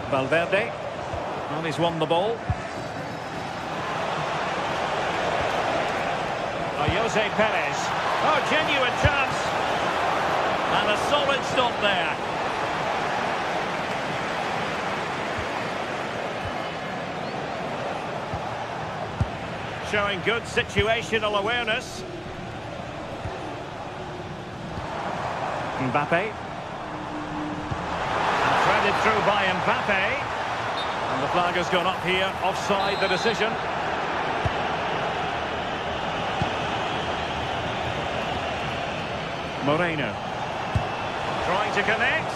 Valverde. Well, he's won the ball. Jose Perez. Oh, genuine chance. And a solid stop there. Showing good situational awareness. Mbappe. And threaded through by Mbappe. And the flag has gone up here, offside the decision. Moreno. Trying to connect.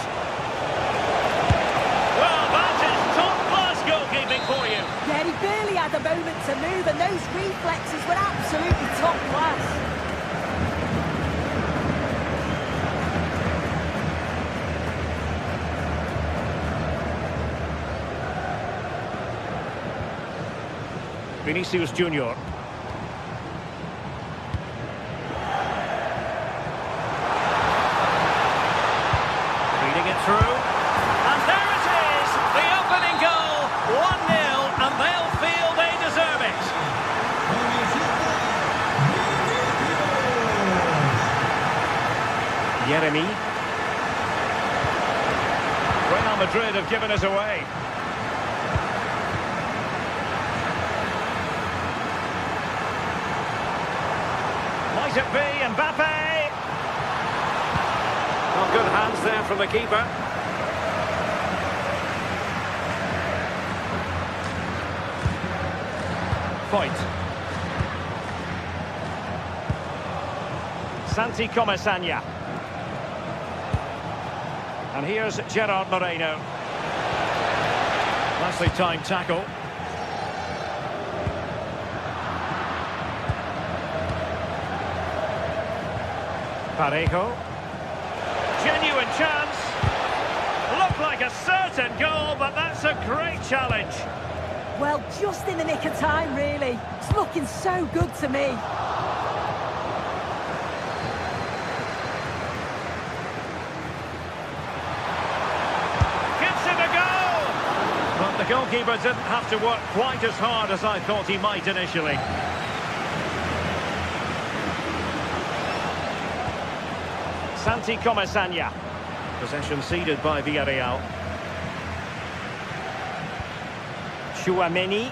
Well, that is top-class goalkeeping for you. Yeah, he barely had a moment to move, and those reflexes were absolutely top class. Vinicius Junior. Feeding it through. And there it is! The opening goal! 1-0, and they'll feel they deserve it. Yeremy. Real Madrid have given us away. Might it be Mbappe? Well, good hands there from the keeper. Fight. Santi Comesaña. And here's Gerard Moreno. Nicely timed tackle. Parejo. Genuine chance. Looked like a certain goal, but that's a great challenge. Well, just in the nick of time, really. It's looking so good to me. Gives it a go! But the goalkeeper didn't have to work quite as hard as I thought he might initially. Santi Comesaña. Possession ceded by Villarreal. Tchouaméni.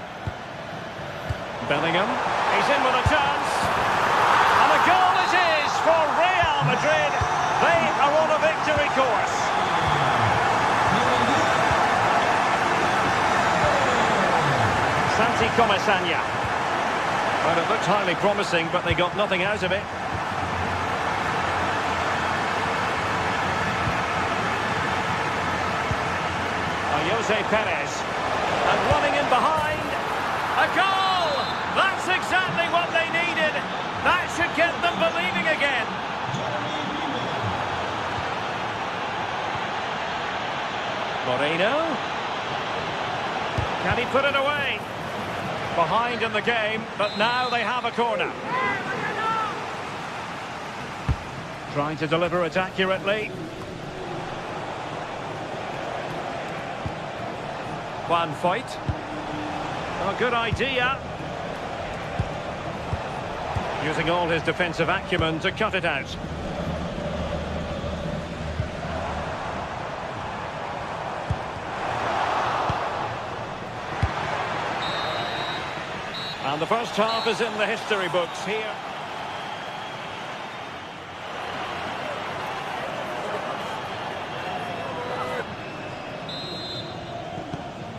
Bellingham. He's in with a chance. And a goal it is for Real Madrid. They are on a victory course. Santi Comesaña. Well, it looked highly promising, but they got nothing out of it. Jose Perez, and running in behind, a goal! That's exactly what they needed. That should get them believing again. Moreno, can he put it away? Behind in the game, but now they have a corner. Trying to deliver it accurately. Juan Foyt. A good idea. Using all his defensive acumen to cut it out. And the first half is in the history books here.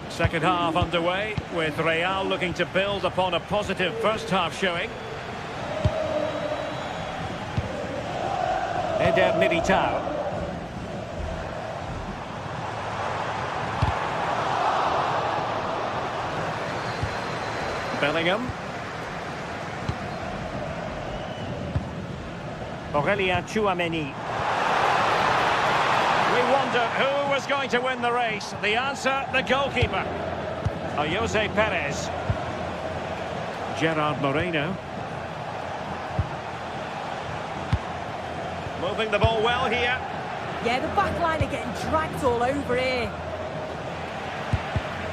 Second half underway, with Real looking to build upon a positive first half showing. Eder Militao. Bellingham. Aurélien Tchouaméni. We wonder who was going to win the race. The answer, the goalkeeper. Jose Perez. Gerard Moreno. Moving the ball well here. Yeah, the back line are getting dragged all over here.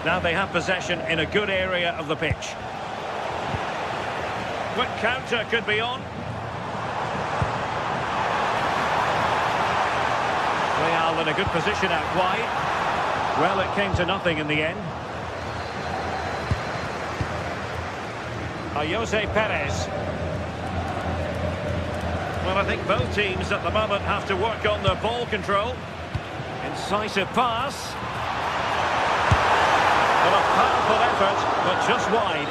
Now they have possession in a good area of the pitch. Quick counter could be on. Real in a good position out wide. Well, it came to nothing in the end. Jose Perez. Well, I think both teams at the moment have to work on their ball control. Incisive pass. Well, a powerful effort, but just wide.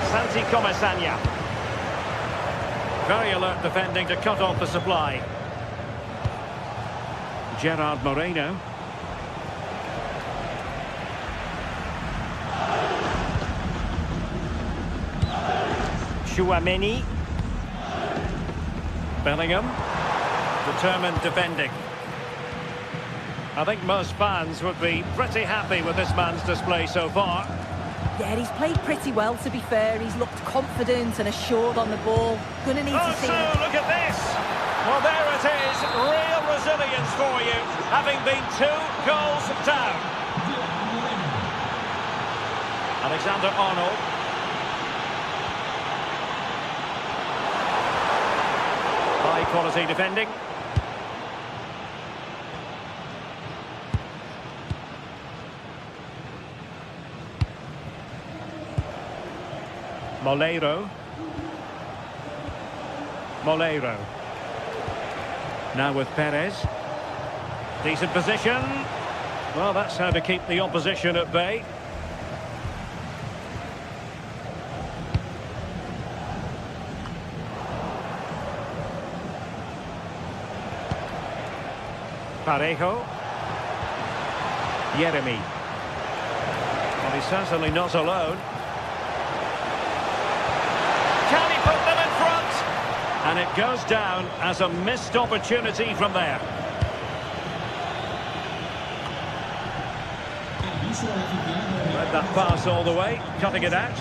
Santi Comesaña. Very alert defending to cut off the supply. Gerard Moreno. Tchouaméni. Bellingham. Determined defending. I think most fans would be pretty happy with this man's display so far. Yeah, he's played pretty well, to be fair. He's looked confident and assured on the ball. Gonna need to see him. Look at this! Well, there it is. Real resilience for you, having been 2 goals down. Alexander-Arnold. High-quality defending. Molero. Now with Perez. Decent position. Well, that's how to keep the opposition at bay. Parejo. Yeremy. Well, he's certainly not alone. Can he put them in front? And it goes down as a missed opportunity from there. Read that pass all the way, cutting it out.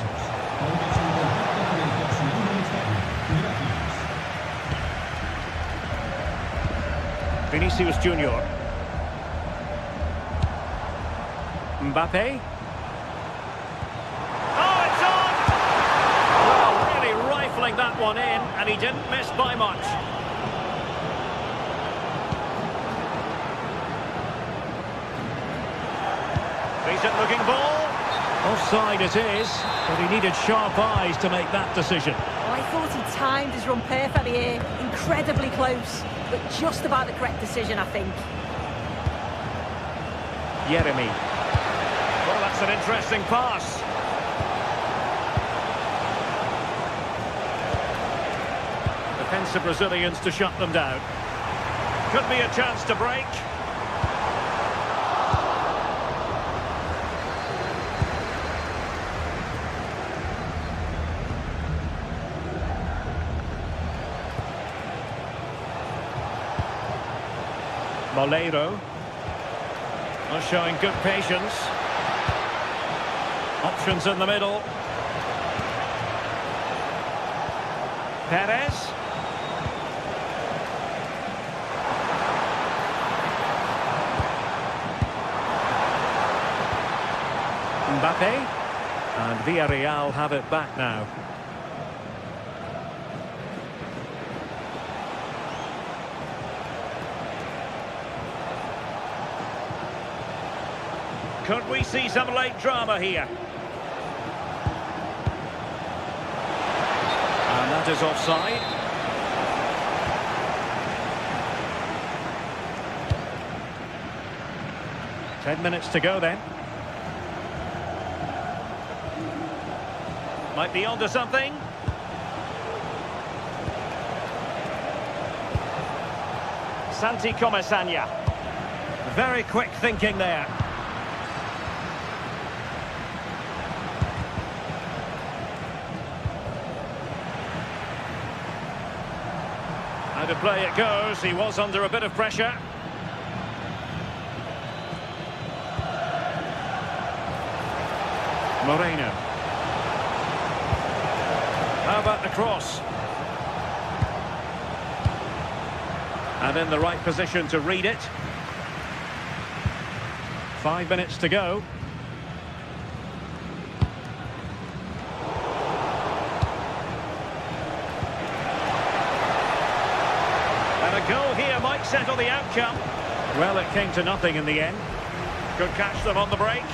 Vinicius Junior. Mbappe. Oh, it's on! Well, really rifling that one in, and he didn't miss by much. Decent looking ball. Offside it is, but he needed sharp eyes to make that decision. Oh, I thought he timed his run perfectly here. Incredibly close, but just about the correct decision, I think. Yeremy. Well, that's an interesting pass. Defensive Brazilians to shut them down. Could be a chance to break. Moleiro. Showing good patience. Options in the middle. Perez. Mbappe. And Villarreal have it back now. Could we see some late drama here? And that is offside. Ten minutes to go then. Might be onto something. Santi Comesaña. Very quick thinking there. How to play it goes. He was under a bit of pressure. Moreno. How about the cross? And in the right position to read it. 5 minutes to go. And a goal here might settle the outcome. Well, it came to nothing in the end. Could catch them on the break.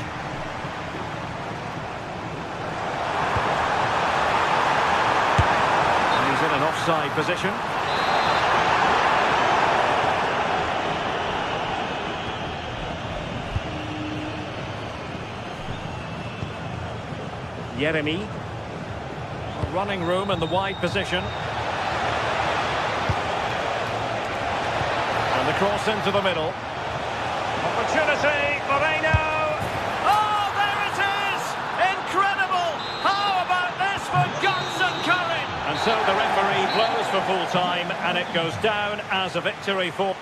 And he's in an offside position. Yeremy. Running room in the wide position. And the cross into the middle. Opportunity, Moreno! Oh, there it is! Incredible! How about this for guts and courage? And so the referee blows for full time, and it goes down as a victory for...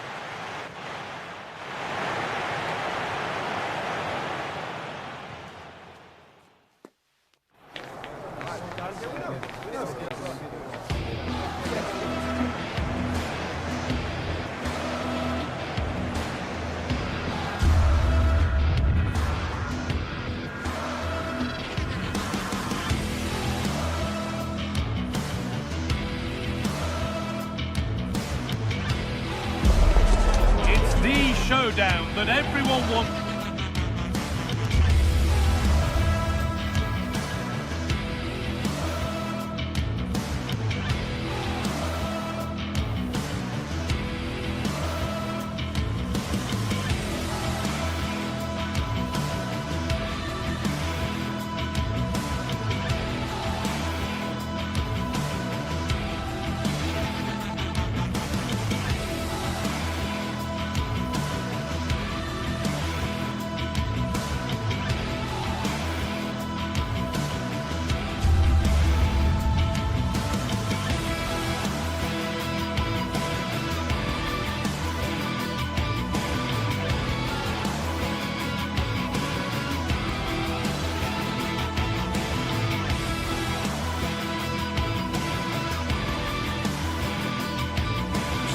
The showdown that everyone wants.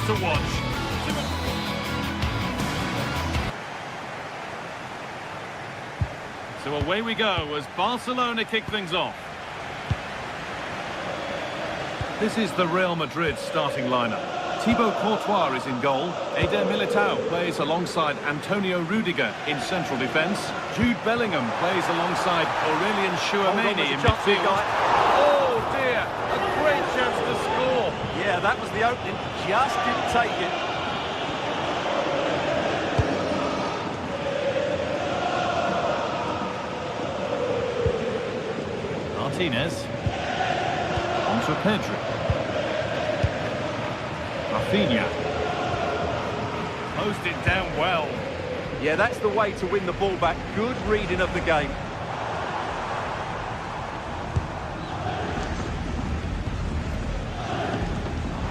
to watch. So away we go as Barcelona kick things off. This is the Real Madrid starting lineup. Thibaut Courtois is in goal. Eder Militao plays alongside Antonio Rudiger in central defence. Jude Bellingham plays alongside Aurelien Tchouameni in midfield. Oh dear, a great chance to score. Yeah, that was the opening, just didn't take it. Martinez. On to Pedri. Rafinha. Closed it down well. Yeah, that's the way to win the ball back. Good reading of the game.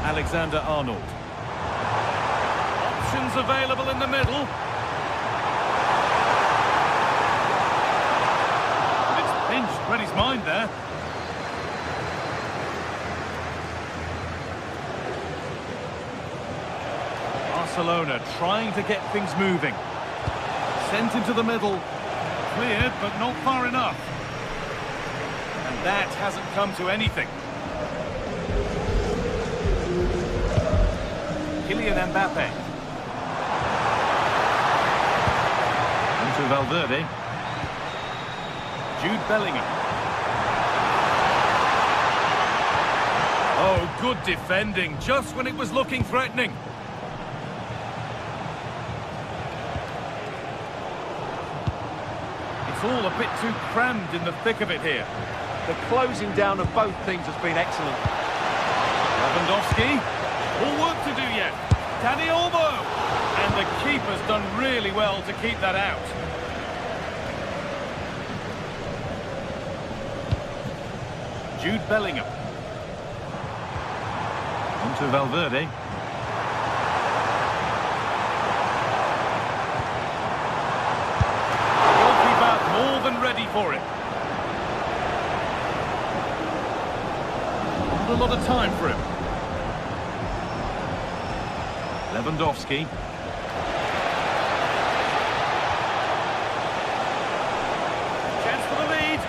Alexander-Arnold. Options available in the middle. It's pinched, read his mind there. Barcelona trying to get things moving. Sent into the middle. Cleared, but not far enough. And that hasn't come to anything. Kylian Mbappe. Into Valverde. Jude Bellingham. Oh, good defending, just when it was looking threatening. It's all a bit too crammed in the thick of it here. The closing down of both teams has been excellent. Lewandowski, all work to do yet. Dani Olmo, and the keeper's done really well to keep that out. Jude Bellingham. Onto Valverde. Goalkeeper more than ready for it. Not a lot of time for him. Lewandowski. Chance for the lead.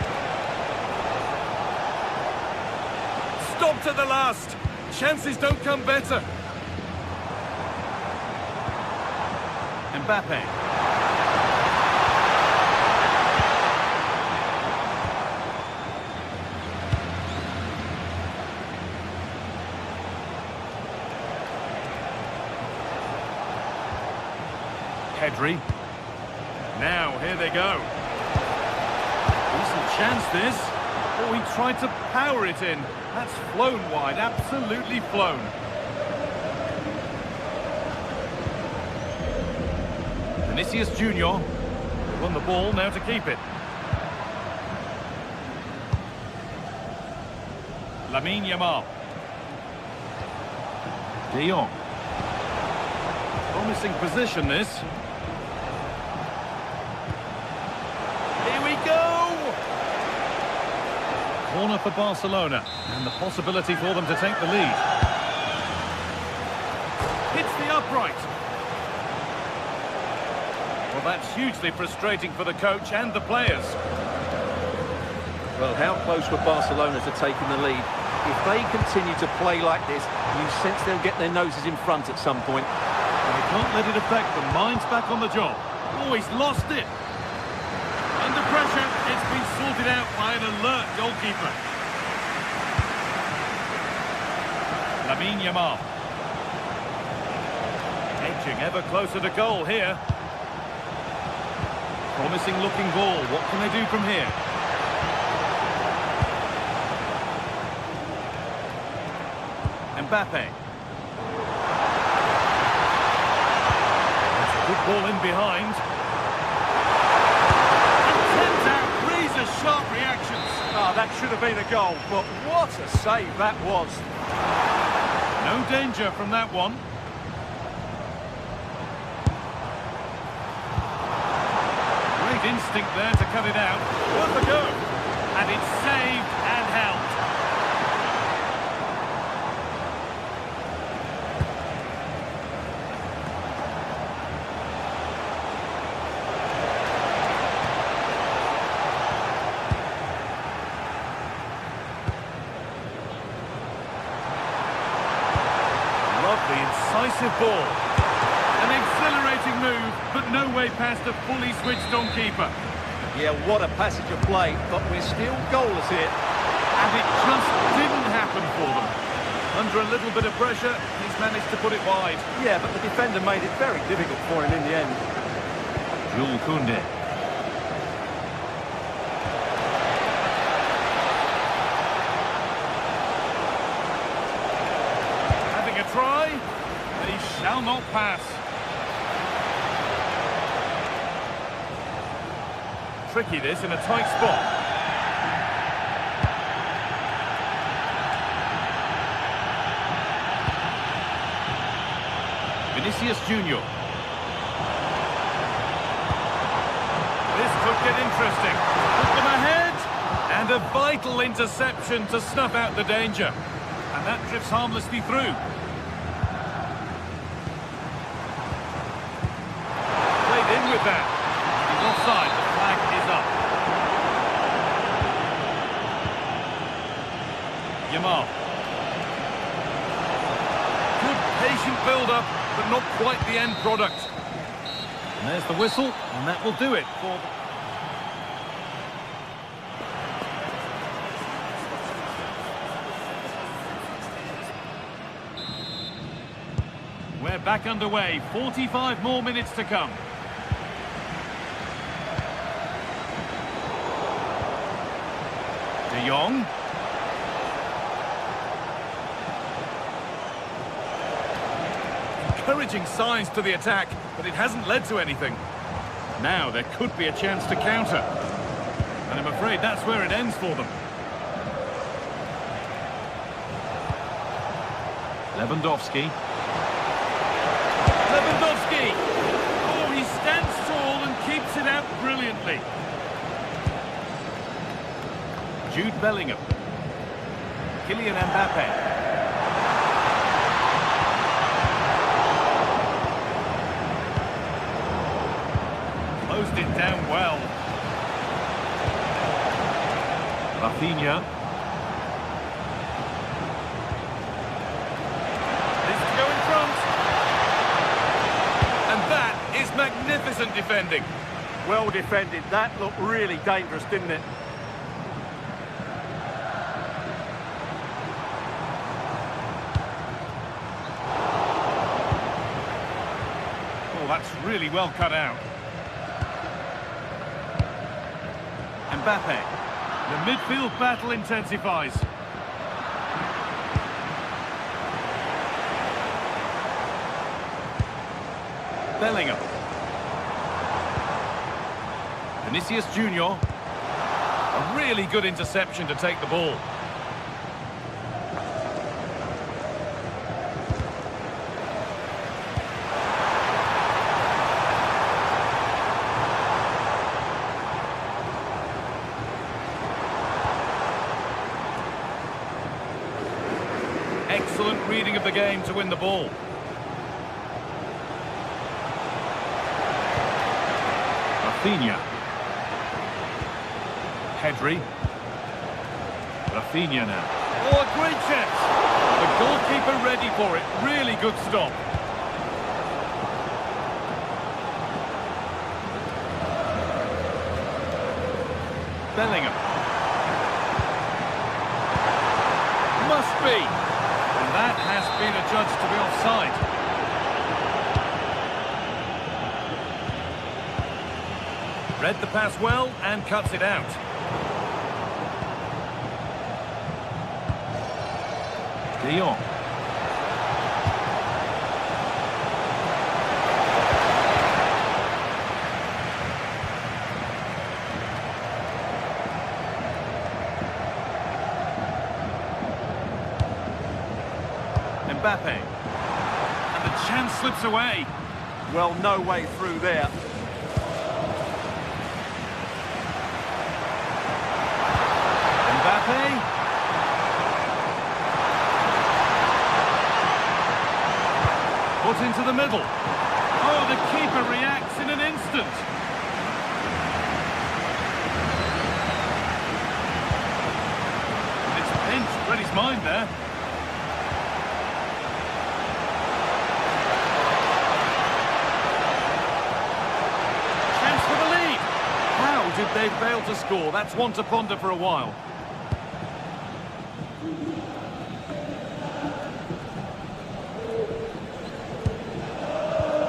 Stopped at the last. Chances don't come better. Mbappe. Pedri. Now, here they go. Decent chance, this. Oh, he tried to power it in. That's flown wide, absolutely flown. Vinicius Junior. Won the ball, now to keep it. Lamine Yamal. De Jong. Promising position, this. Here we go! Corner for Barcelona, and the possibility for them to take the lead. Hits the upright. Well, that's hugely frustrating for the coach and the players. Well, how close were Barcelona to taking the lead? If they continue to play like this, you sense they'll get their noses in front at some point. And they can't let it affect them. Mind's back on the job. Oh, he's lost it. Under pressure, it's been sorted out by an alert goalkeeper. Lamine Yamal. Edging ever closer to goal here. Promising looking ball. What can they do from here? Mbappe. That's a good ball in behind. Sharp reactions. Oh, that should have been a goal, but what a save that was. No danger from that one. Great instinct there to cut it out. Worth a go. And it's saved and held. ball. An exhilarating move, but no way past a fully switched-on keeper. Yeah, what a passage of play, but we're still goalless here. And it just didn't happen for them. Under a little bit of pressure, he's managed to put it wide. Yeah, but the defender made it very difficult for him in the end. Jules Koundé. Having a try, and he shall not pass. Tricky this in a tight spot. Vinicius Junior. This could get interesting. Put them ahead. And a vital interception to snuff out the danger. And that drifts harmlessly through. Played in with that. He's offside. The flag is up. Yamal. Good patient build-up, but not quite the end product. And there's the whistle, and that will do it for... We're back underway. 45 more minutes to come. De Jong. Encouraging signs to the attack, but it hasn't led to anything. Now there could be a chance to counter. And I'm afraid that's where it ends for them. Lewandowski. Lewandowski! Oh, he stands tall and keeps it out brilliantly. Jude Bellingham. Kylian Mbappe. Closed it down well. Rafinha. This to go in front. And that is magnificent defending. Well defended. That looked really dangerous, didn't it? Oh, that's really well cut out. Mbappe. The midfield battle intensifies. Bellingham. Vinicius Junior. A really good interception to take the ball. Excellent reading of the game to win the ball. Rafinha. Pedri. Rafinha now. Oh, a great chance. The goalkeeper ready for it. Really good stop. Bellingham. Must be. And that has been adjudged to be offside. Read the pass well and cuts it out. De Jong. Mbappe. And the chance slips away. Well, no way through there. Mbappe. Put into the middle. Oh, the keeper reacts in an instant. It's pinched, read his mind there. They've failed to score. That's one to ponder for a while.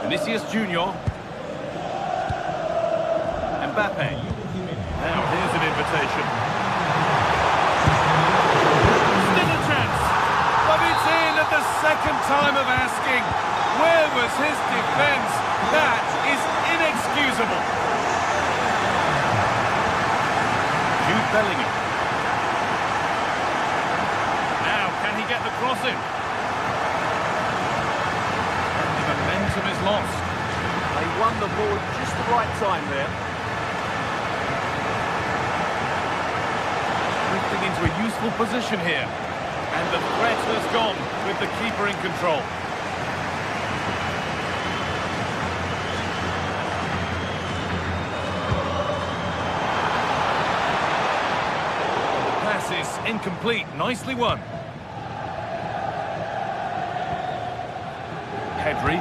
Vinicius Junior. Mbappe. Now here's an invitation. Still a chance. But it's in at the second time of asking. Where was his defence? That is inexcusable. Jude Bellingham. Now, can he get the cross in? The momentum is lost. They won the ball at just the right time there. Drifting into a useful position here. And the threat has gone with the keeper in control. Is incomplete. Nicely won. Pedri.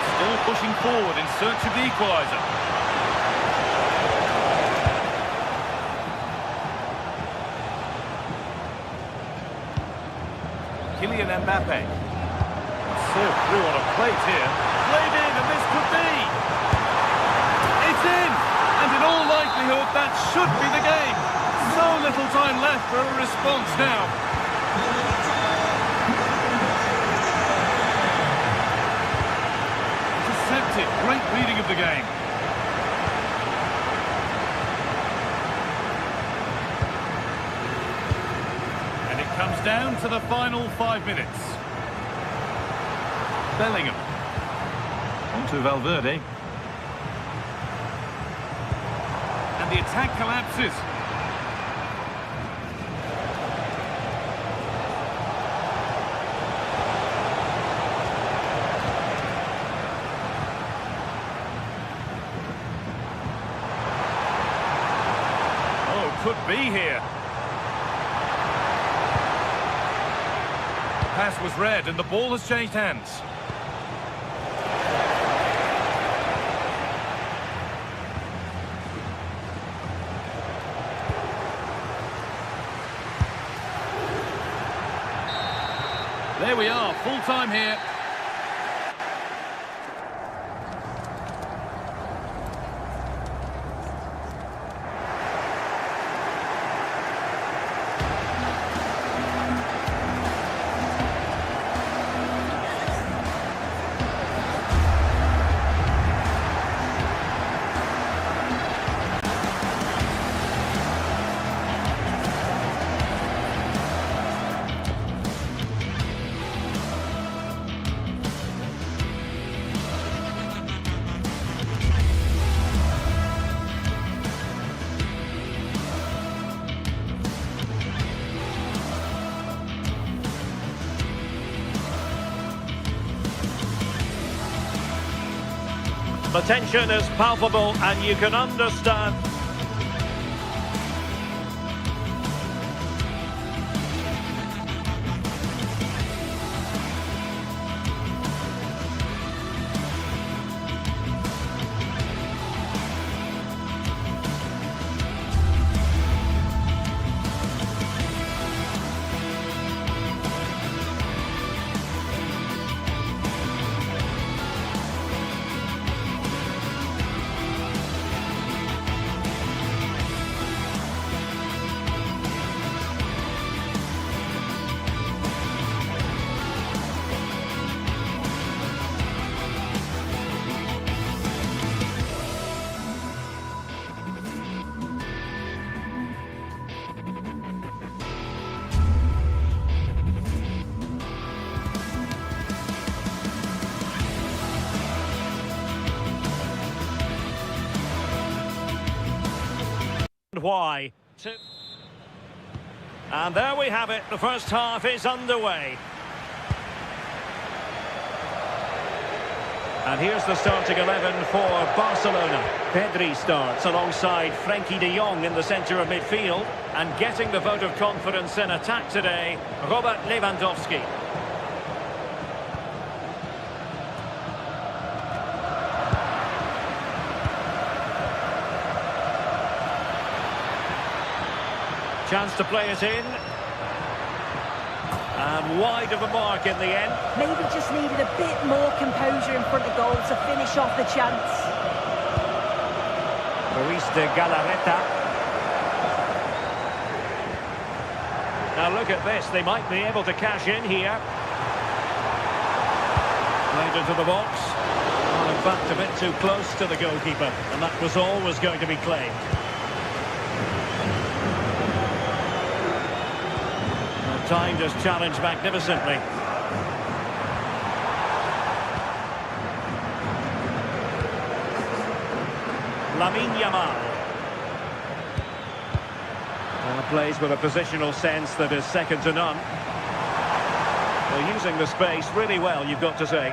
Still pushing forward in search of the equaliser. Kylian Mbappe. Served through on a plate here. Played in, and this could be. It's in! And in all likelihood, that should be the game. So little time left for a response now. Intercepted. Great reading of the game. Comes down to the final 5 minutes. Bellingham. On to Valverde. And the attack collapses. Oh, could be here. Pass was read and the ball has changed hands. There we are, full time here. The tension is palpable and you can understand. Why? And there we have it. The first half is underway. And here's the starting 11 for Barcelona. Pedri starts alongside Frenkie de Jong in the centre of midfield. And getting the vote of confidence in attack today, Robert Lewandowski. Chance to play it in. And wide of a mark in the end. Maybe just needed a bit more composure in front of goal to finish off the chance. Luis de Galarreta. Now look at this, they might be able to cash in here. Played into the box. Well, in fact, a bit too close to the goalkeeper. And that was always going to be claimed. Timed his challenge magnificently. Lamine Yamal. Plays with a positional sense that is second to none. They're using the space really well, you've got to say.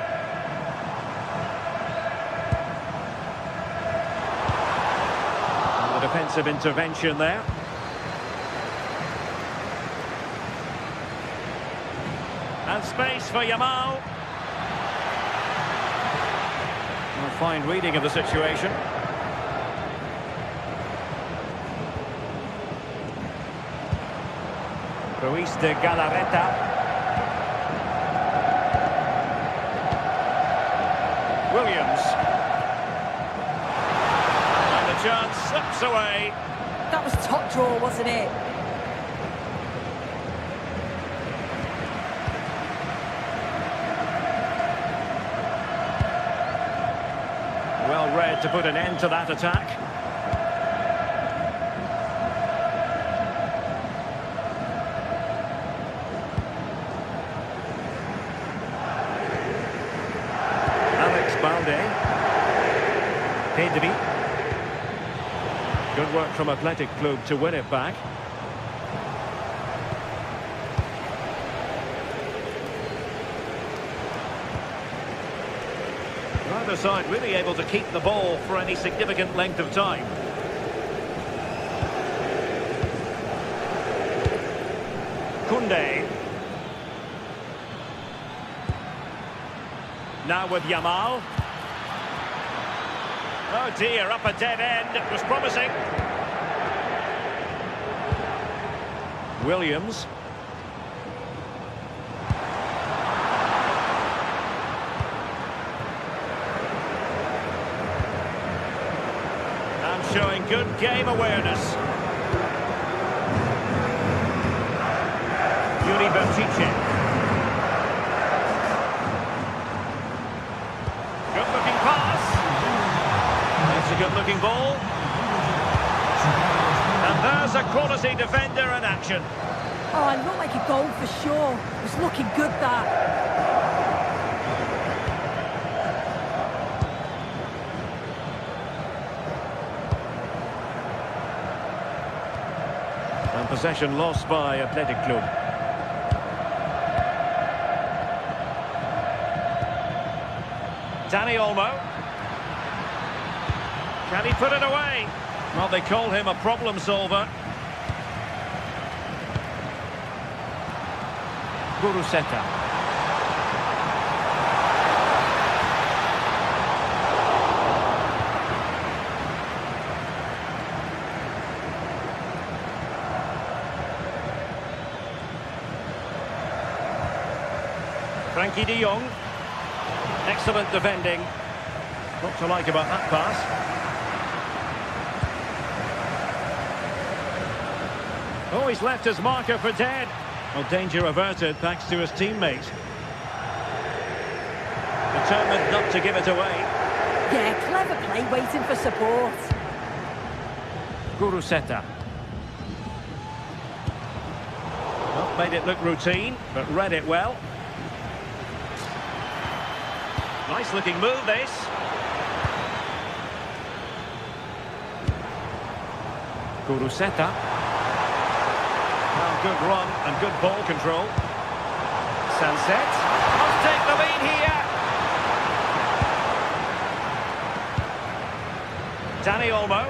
And the defensive intervention there. And space for Yamal. A fine reading of the situation. Luis de Galarreta. Williams. And the chance slips away. That was top draw, wasn't it? Well read to put an end to that attack. Alex Balde. Pedri. Good work from Athletic Club to win it back. Neither side really able to keep the ball for any significant length of time. Koundé. Now with Yamal. Oh dear, up a dead end. It was promising. Williams. Showing good game awareness. Yuri Bertice. Good looking pass. That's a good looking ball. And there's a quality defender in action. Oh, it looked like a goal for sure. It was looking good, that. Possession lost by Athletic Club. Dani Olmo. Can he put it away? Well, they call him a problem solver. Guruseta. Frenkie de Jong. Excellent defending. What to like about that pass. Oh, he's left his marker for dead. Well, danger averted thanks to his teammate. Determined not to give it away. Yeah, clever play, waiting for support. Guruseta. Well, made it look routine, but read it well. Nice looking move, this. Guruseta. Well, good run and good ball control. Sunset. Must take the lead here. Dani Olmo.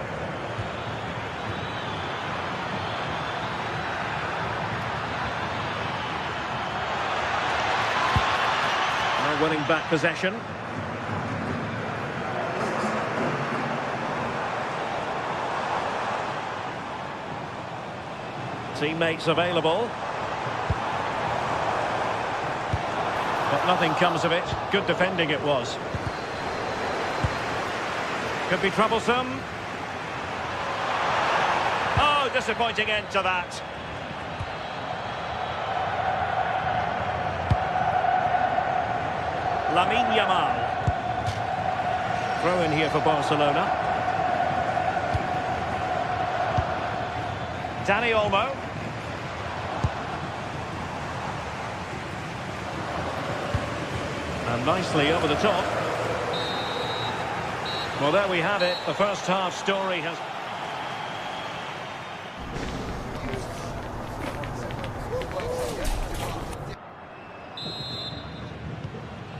Now winning back possession. Teammates available. But nothing comes of it. Good defending it was. Could be troublesome. Oh, disappointing end to that. Lamine Yamal. Throw in here for Barcelona. Dani Olmo. And nicely over the top. Well, there we have it. The first half story has...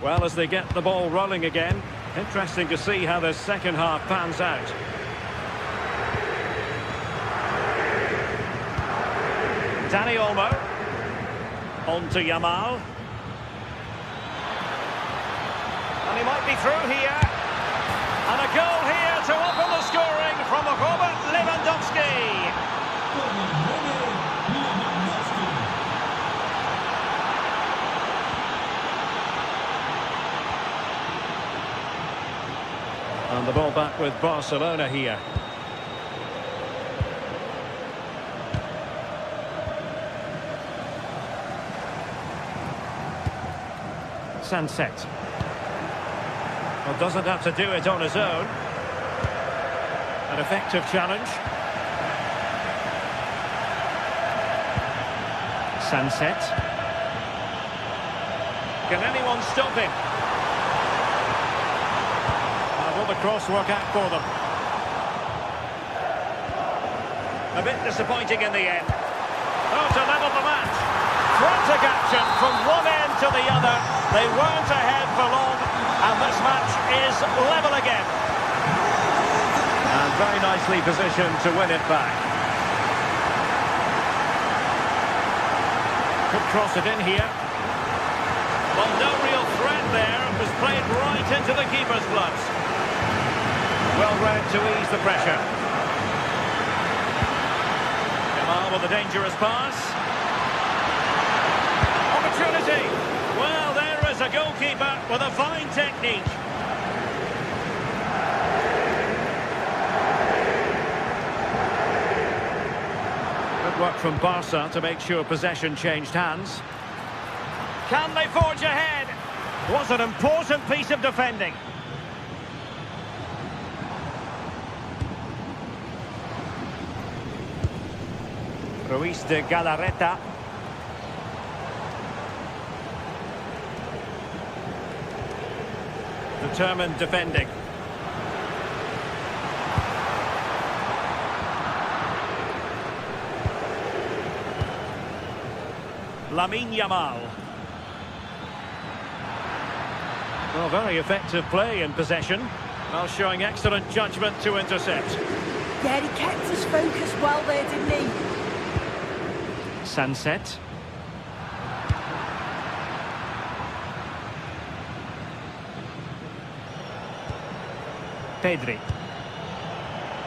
Well, as they get the ball rolling again, interesting to see how the second half pans out. Dani Olmo. On to Yamal. And he might be through here. And a goal here to open the scoring from Robert Lewandowski. And the ball back with Barcelona here. Sunset. Well, doesn't have to do it on his own. An effective challenge. Sunset. Can anyone stop him? Will the cross work out for them? A bit disappointing in the end. Oh, to level the match. Frantic action from one end to the other. They weren't ahead for long, and this match is level again. And very nicely positioned to win it back. Could cross it in here. Well, no real threat there. It was played right into the keeper's gloves. Well read to ease the pressure. Yamal with a dangerous pass. Opportunity. Well, there is a goalkeeper with a fine technique. Good work from Barca to make sure possession changed hands. Can they forge ahead? Was an important piece of defending. Ruiz de Galarreta. Determined defending. Lamine Yamal. Well, very effective play in possession. While showing excellent judgment to intercept. Yeah, he kept his focus well there, didn't he? Sunset. Pedri.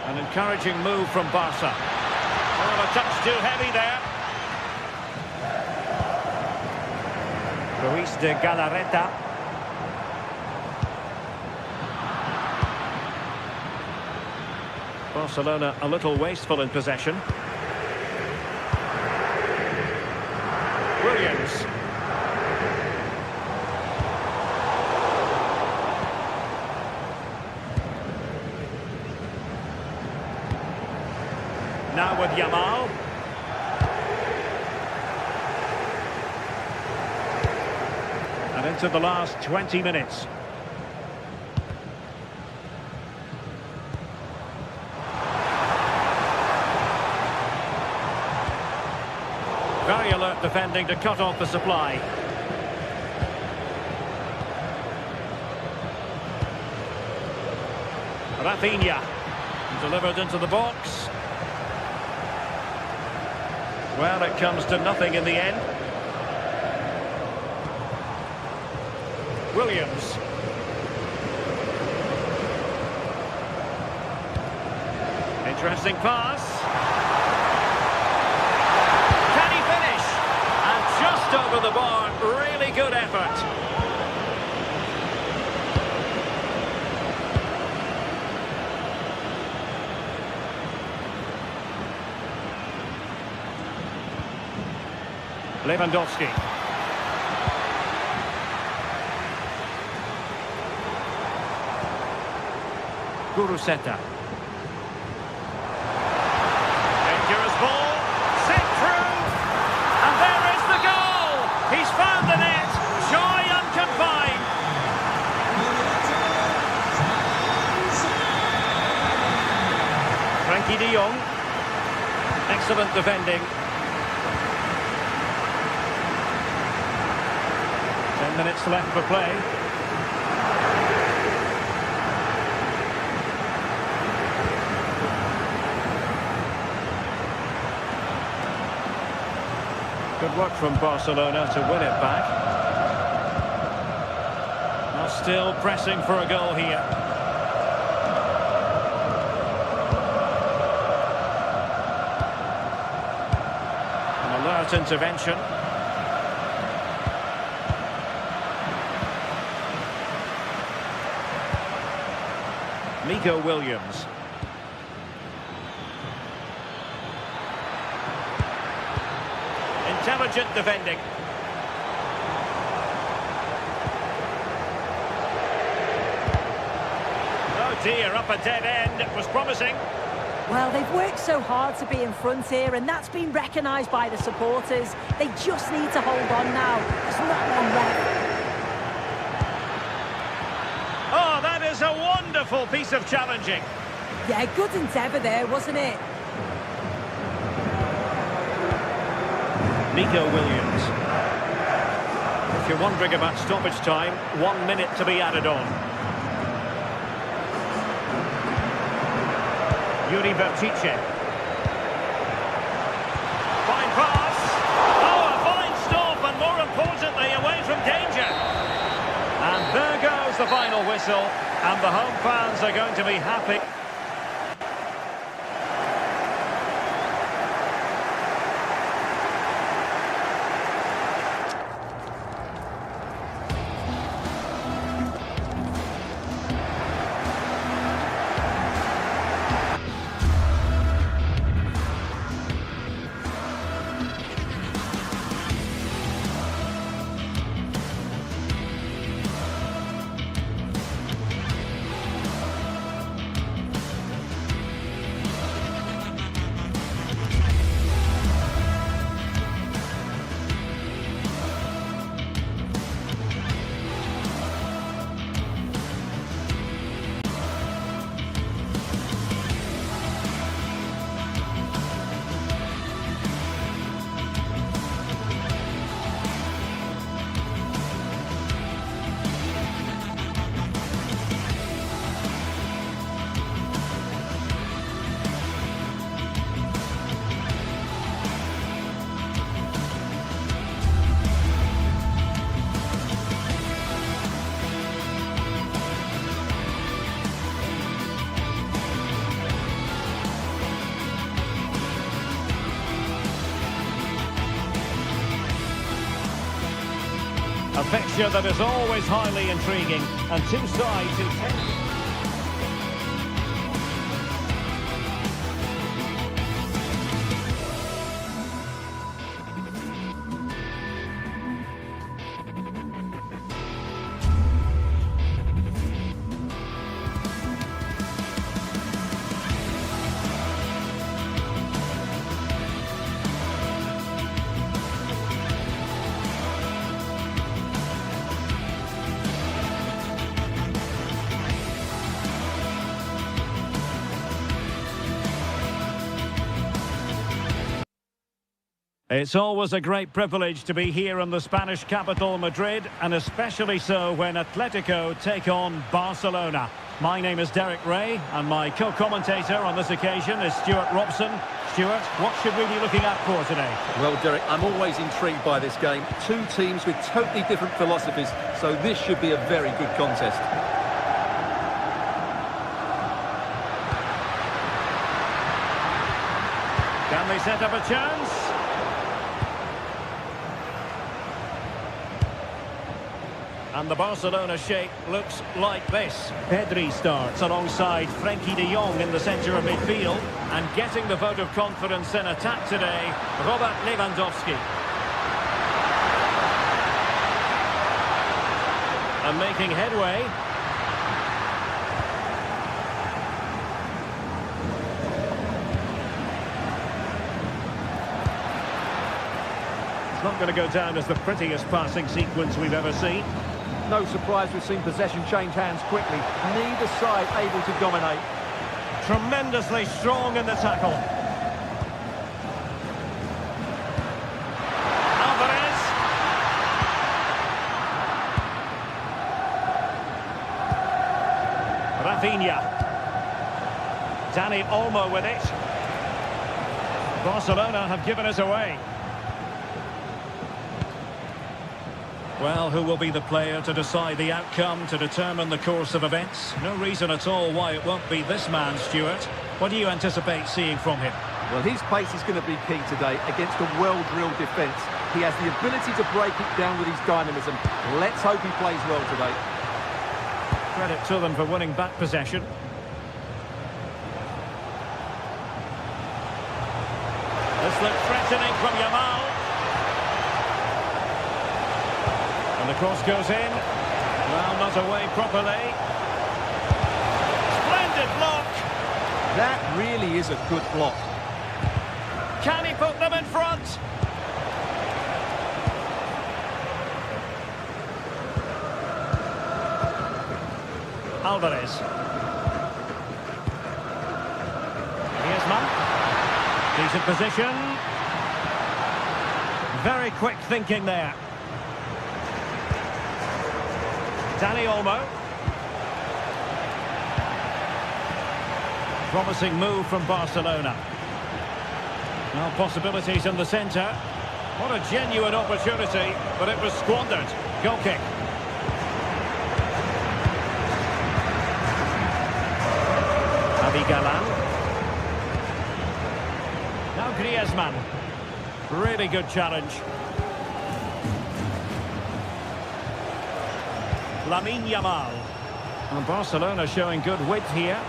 An encouraging move from Barca. Oh, a touch too heavy there. Ruiz de Galarreta. Barcelona a little wasteful in possession. Williams. Now with Yamal. And into the last 20 minutes. Very alert defending to cut off the supply. Rafinha. Delivered into the box. Well, it comes to nothing in the end. Williams. Interesting pass. Can he finish? And just over the bar. Really good effort. Lewandowski. Guruseta. Dangerous ball. Set through. And there is the goal. He's found the net. Joy unconfined. Frankie de Jong. Excellent defending. 10 minutes left for play. Good work from Barcelona to win it back. Now still pressing for a goal here. An alert intervention. Nico Williams. Intelligent defending. Oh dear, up a dead end. It was promising. Well, they've worked so hard to be in front here, and that's been recognised by the supporters. They just need to hold on now. There's not long left. Oh, that is a wonderful piece of challenging. Yeah, good endeavour there, wasn't it? Nico Williams. If you're wondering about stoppage time, 1 minute to be added on. Yuri Bertice. Fine pass. Oh, a fine stop, and more importantly, away from danger. And there goes the final whistle, and the home fans are going to be happy. A fixture that is always highly intriguing, and two sides intended. It's always a great privilege to be here in the Spanish capital, Madrid, and especially so when Atletico take on Barcelona. My name is Derek Ray, and my co-commentator on this occasion is Stuart Robson. Stuart, what should we be looking at for today? Well, Derek, I'm always intrigued by this game. Two teams with totally different philosophies, so this should be a very good contest. Can they set up a chance? And the Barcelona shape looks like this. Pedri starts alongside Frenkie de Jong in the centre of midfield. And getting the vote of confidence in attack today, Robert Lewandowski. And making headway. It's not going to go down as the prettiest passing sequence we've ever seen. No surprise we've seen possession change hands quickly. Neither side able to dominate. Tremendously strong in the tackle. Alvarez. Rafinha. Dani Olmo with it. Barcelona have given us away. Well, who will be the player to decide the outcome, to determine the course of events? No reason at all why it won't be this man, Stuart. What do you anticipate seeing from him? Well, his pace is going to be key today against a well-drilled defence. He has the ability to break it down with his dynamism. Let's hope he plays well today. Credit to them for winning back possession. This looks threatening from Yamal. And the cross goes in. Well, not away properly. Splendid block. That really is a good block. Can he put them in front? Alvarez. Griezmann. Decent position. Very quick thinking there. Dani Olmo. Promising move from Barcelona. Now possibilities in the centre. What a genuine opportunity, but it was squandered. Goal kick. Galan. Now Griezmann. Really good challenge. Lamine Yamal. And Barcelona showing good width here.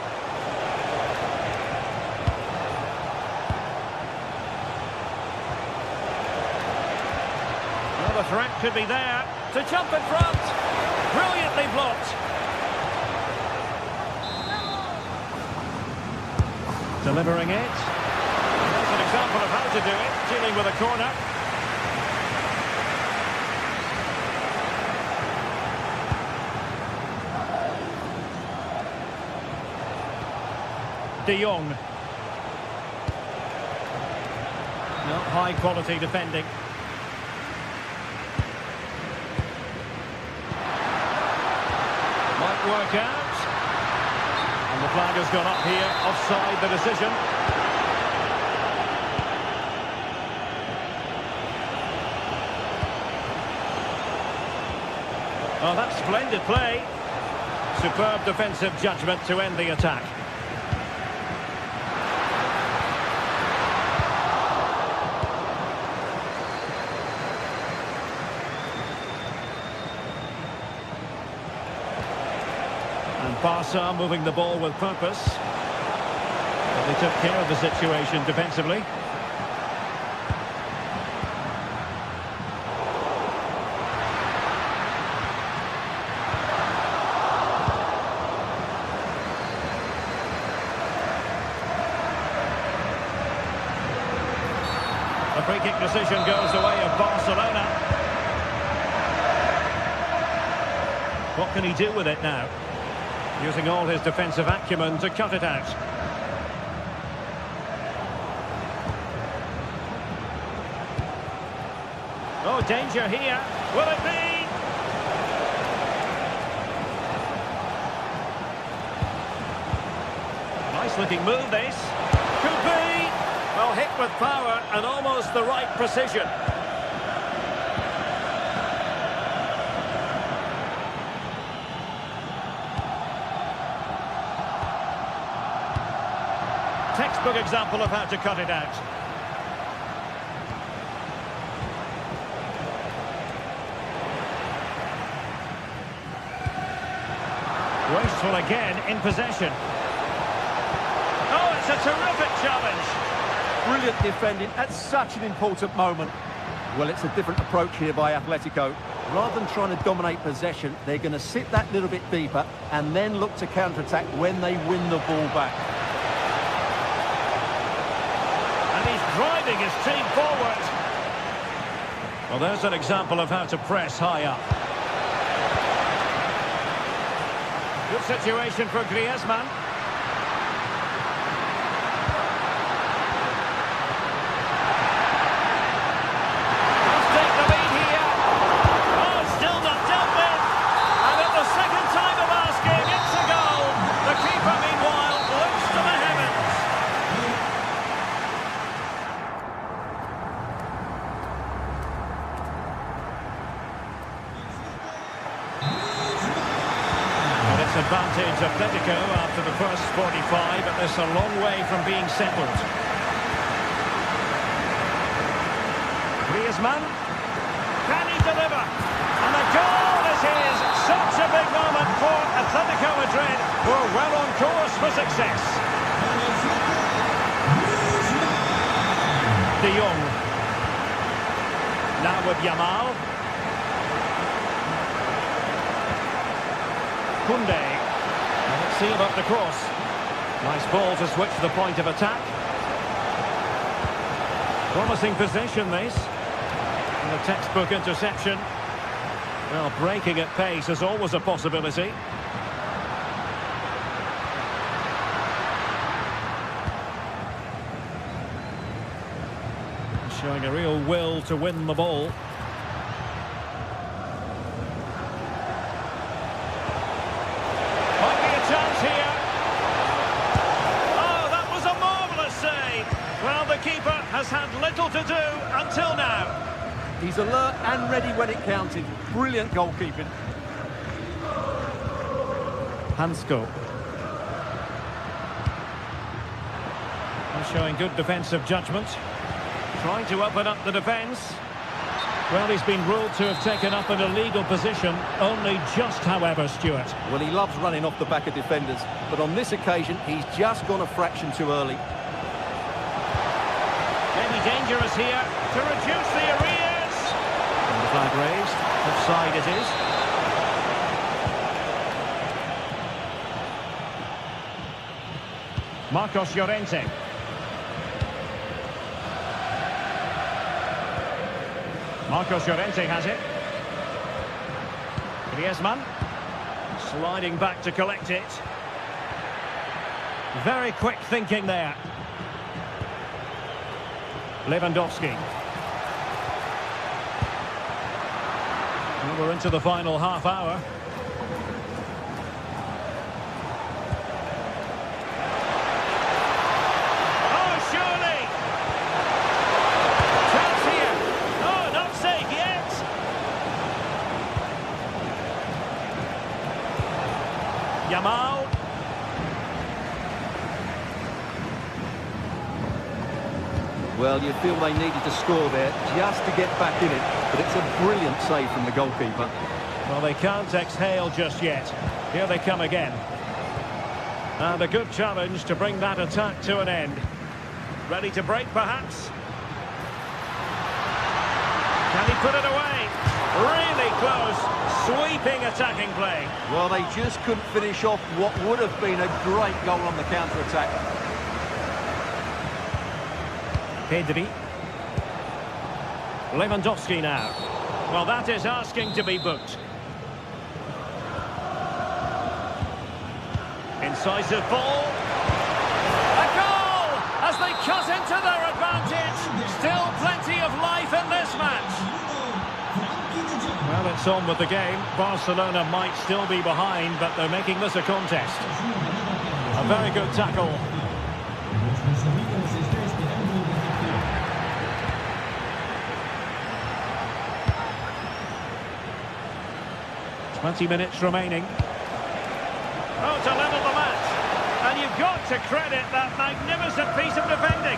Well, the threat could be there to jump in front. Brilliantly blocked. Delivering it. That's an example of how to do it, dealing with a corner. De Jong. No, high quality defending. Might work out. And the flag has gone up here, offside the decision. Oh, that's splendid play. Superb defensive judgment to end the attack. Barca moving the ball with purpose. But they took care of the situation defensively. The free kick decision goes the way of Barcelona. What can he do with it now? Using all his defensive acumen to cut it out. Oh, danger here. Will it be? Nice looking move, this. Could be. Well, hit with power and almost the right precision. Textbook example of how to cut it out. Wasteful again in possession. Oh, it's a terrific challenge. Brilliant defending at such an important moment. Well, it's a different approach here by Atletico. Rather than trying to dominate possession, they're going to sit that little bit deeper and then look to counter-attack when they win the ball back. And he's driving his team forward. Well, there's an example of how to press high up. Good situation for Griezmann. Let's take the lead here. Oh, still not dealt with. And at the second time of asking, it's a goal. The keeper, meanwhile, looks to the heavens. Advantage Atletico after the first 45, but this a long way from being settled. Griezmann, can he deliver? And a goal this is! Such a big moment for Atletico Madrid, who are well on course for success. De Jong. Now with Yamal. Koundé. Let's see about the cross. Nice ball to switch the point of attack. Promising possession, this. And a textbook interception. Well, breaking at pace is always a possibility. Showing a real will to win the ball. Has had little to do until now. He's alert and ready when it counted. Brilliant goalkeeping. Hansko. Showing good defensive judgment. Trying to open up the defence. Well, he's been ruled to have taken up an illegal position. Only just, however, Stuart. Well, he loves running off the back of defenders. But on this occasion, he's just gone a fraction too early. Dangerous here to reduce the arrears. And the flag raised. Offside it is. Marcos Llorente. Marcos Llorente has it. Griezmann. Sliding back to collect it. Very quick thinking there. Lewandowski. Well, we're into the final half hour. Oh, surely! Chance here. Oh, not safe yet. Yamal. Well, you feel they needed to score there just to get back in it, but it's a brilliant save from the goalkeeper. Well, they can't exhale just yet. Here they come again. And a good challenge to bring that attack to an end. Ready to break, perhaps? Can he put it away? Really close. Sweeping attacking play. Well, they just couldn't finish off what would have been a great goal on the counter-attack. Pedri. Lewandowski now. Well, that is asking to be booked. Incisive ball. A goal! As they cut into their advantage. Still plenty of life in this match. gets on with the game. Barcelona might still be behind, but they're making this a contest. A very good tackle. "20 minutes remaining. Oh, to level the match. And you've got to credit that magnificent piece of defending.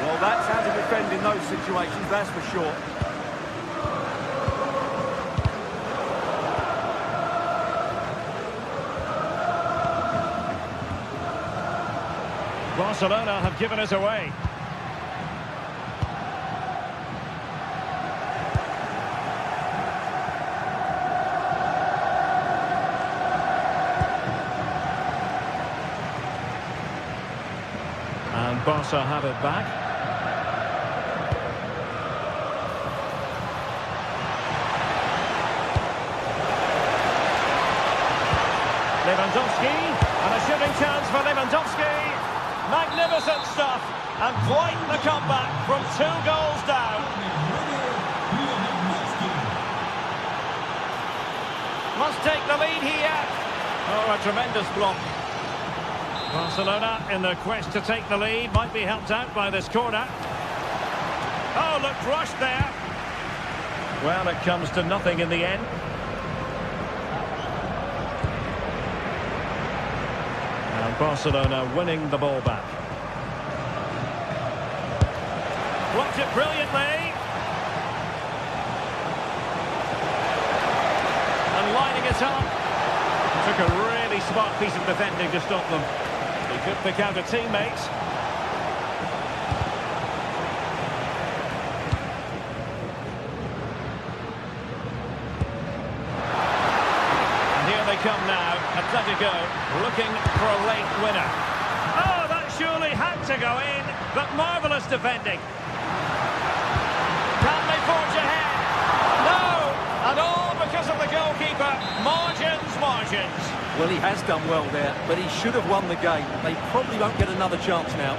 Well, that's how to defend in those situations, that's for sure. Barcelona have given us away. And Barca have it back. Lewandowski, and a shooting chance for Lewandowski. Magnificent stuff, and quite the comeback from 2 goals down. Must take the lead here. Oh, a tremendous block. Barcelona, in their quest to take the lead, might be helped out by this corner. Oh, looked rushed there. Well, it comes to nothing in the end. And Barcelona winning the ball back. Blocked it brilliantly. And lining it up. Took a really smart piece of defending to stop them. He could pick out a teammate. And here they come now. Atletico looking for a late winner. Oh, that surely had to go in, but marvellous defending. Can they forge ahead? No! And all because of the goalkeeper. Margins. Well, he has done well there, but he should have won the game. They probably won't get another chance now.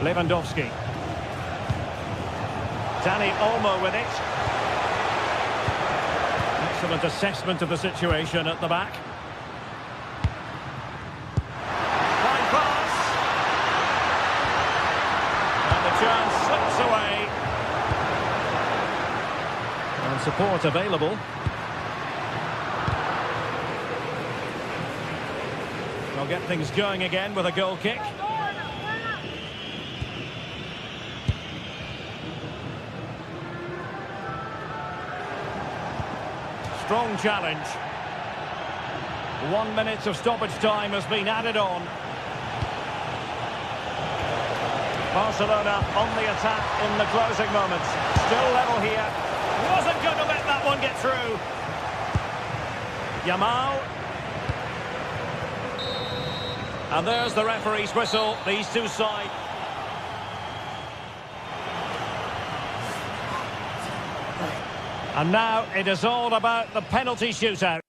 Lewandowski. Dani Olmo with it. Excellent assessment of the situation at the back. Fine pass. And the chance slips away. And support available. They'll get things going again with a goal kick. Strong challenge. 1 minute of stoppage time has been added on. Barcelona on the attack in the closing moments. Still level here. Wasn't going to let that one get through. Yamal. And there's the referee's whistle. These two sides. And now it is all about the penalty shootout.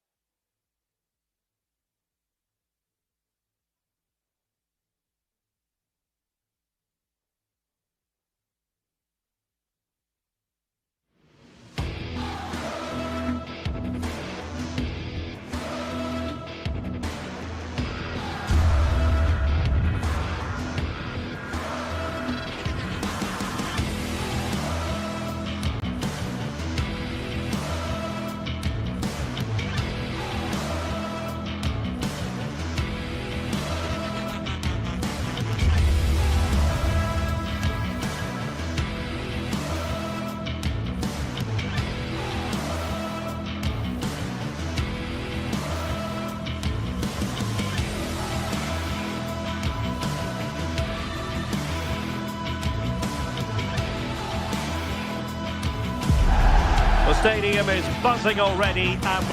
The stadium is buzzing already and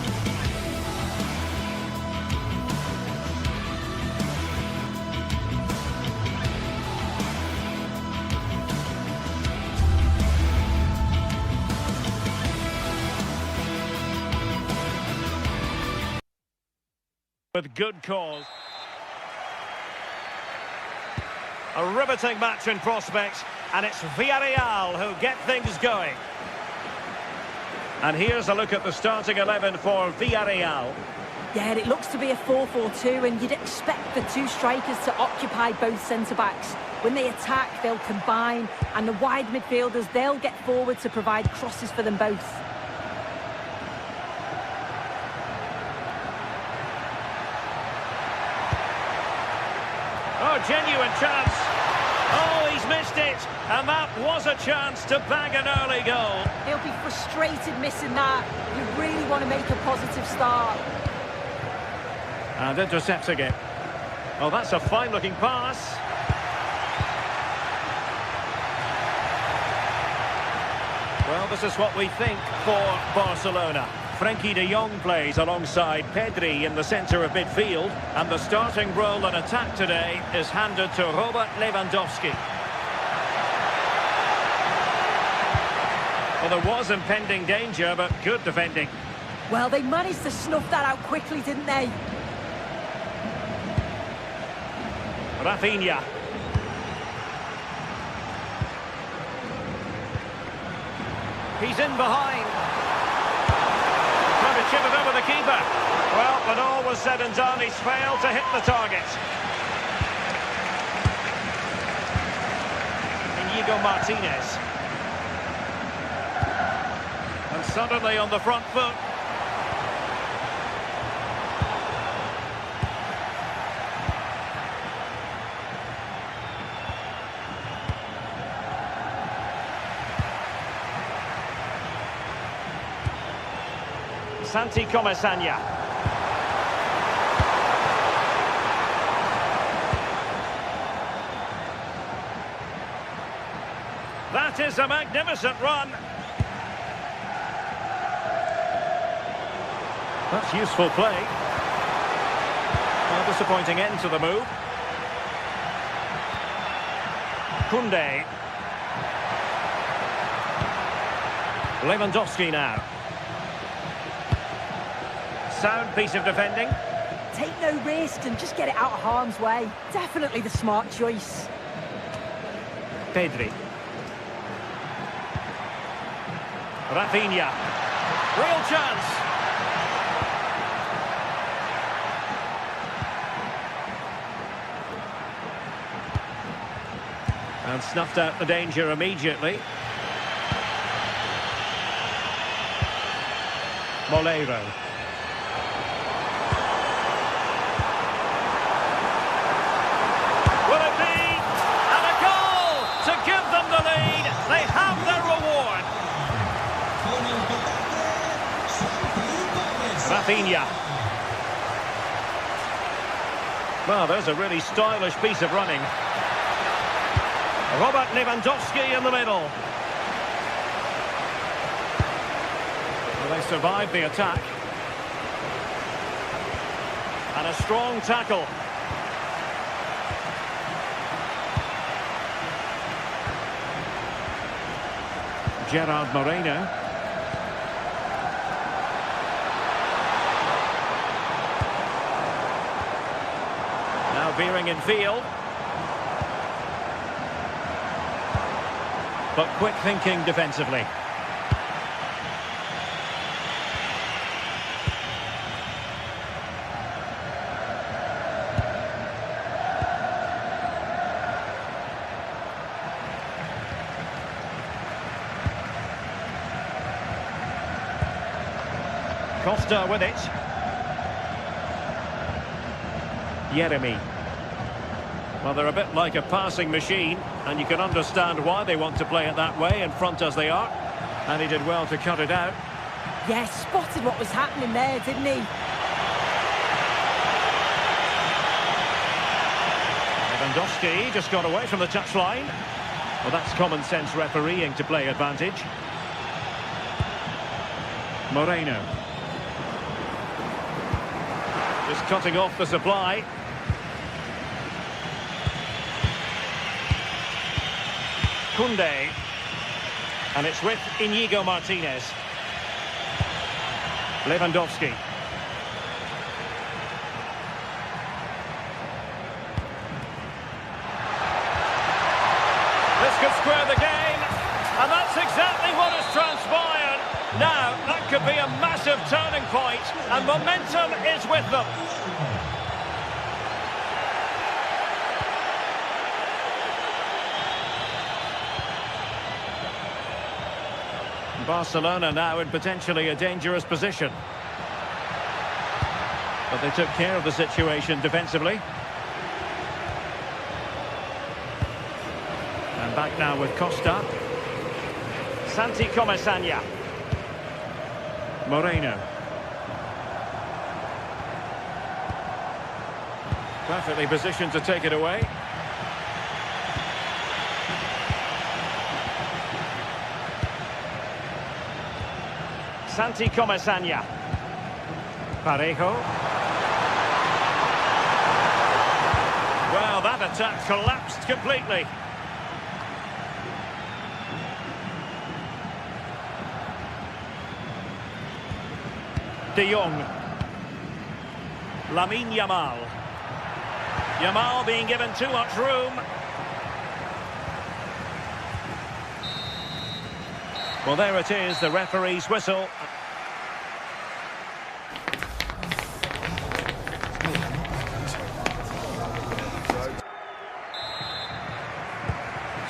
with good cause. A riveting match in prospect, and it's Villarreal who get things going. And here's a look at the starting 11 for Villarreal. Yeah, it looks to be a 4-4-2, and you'd expect the two strikers to occupy both centre-backs. When they attack, they'll combine, and the wide midfielders, they'll get forward to provide crosses for them both. Oh, genuine chance. Oh, he's missed it. And that was a chance to bag an early goal. He'll be frustrated missing that. You really want to make a positive start. And intercepting it. Oh, that's a fine-looking pass. Well, this is what we think for Barcelona. Frenkie de Jong plays alongside Pedri in the centre of midfield. And the starting role in attack today is handed to Robert Lewandowski. Well, there was impending danger, but good defending. Well, they managed to snuff that out quickly, didn't they? Rafinha. He's in behind. Trying to chip it over the keeper. Well, when all was said and done, he's failed to hit the target. Inigo Martinez. And suddenly on the front foot. Santi Comesaña. That is a magnificent run. That's useful play. A disappointing end to the move. Koundé. Lewandowski now. Sound piece of defending. Take no risk and just get it out of harm's way. Definitely the smart choice. Pedri. Rafinha. Real chance. And snuffed out the danger immediately. Molero. Will it be? And a goal to give them the lead. They have their reward. Rafinha. Well, there's a really stylish piece of running. Robert Lewandowski in the middle. Well, they survived the attack. And a strong tackle. Gerard Moreno. Now veering in field. But quick thinking defensively. Costa with it. Yeremy. Well, they're a bit like a passing machine, and you can understand why they want to play it that way, in front as they are. And he did well to cut it out. Yeah, spotted what was happening there, didn't he? Lewandowski just got away from the touchline. Well, that's common sense refereeing to play advantage. Moreno. Just cutting off the supply. Koundé. And it's with Inigo Martinez. Lewandowski. square the game, and that's exactly what has transpired. Now, that could be a massive turning point, and momentum is with them. Barcelona now in potentially a dangerous position. But they took care of the situation defensively. And back now with Costa. Santi Comesaña. Moreno. Perfectly positioned to take it away. Santi Comesaña. Parejo. Well, that attack collapsed completely. De Jong. Lamine Yamal. Yamal being given too much room. Well, there it is, the referee's whistle.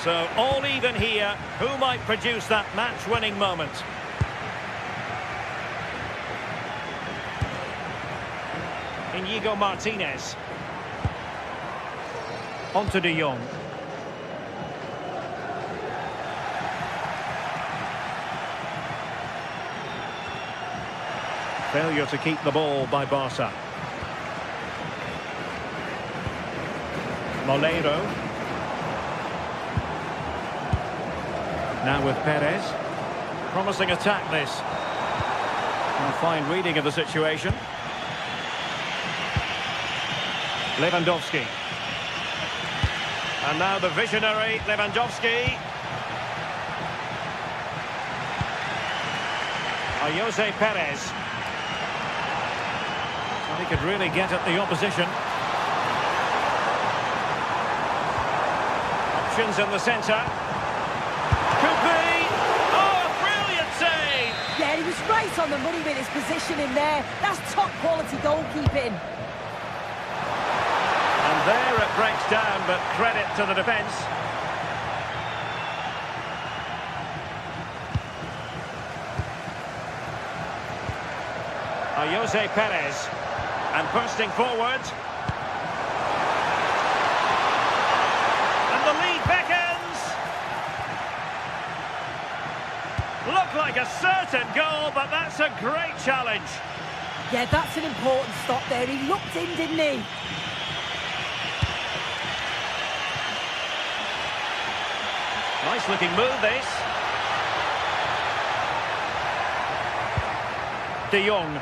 So, all even here. Who might produce that match-winning moment? Inigo Martinez. On to De Jong. Failure to keep the ball by Barca. Molero. Now with Perez. Promising attack this. A fine reading of the situation. Lewandowski. And now the visionary Lewandowski. Jose Perez. Well, he could really get at the opposition. Options in the centre. Could be. Oh, a brilliant save! Yeah, he was right on the money with his positioning there. That's top quality goalkeeping. And there it breaks down, but credit to the defence. Jose Perez. And bursting forward. And the lead beckons. Looked like a certain goal, but that's a great challenge. Yeah, that's an important stop there. He looked in, didn't he? Nice looking move, this. De Jong.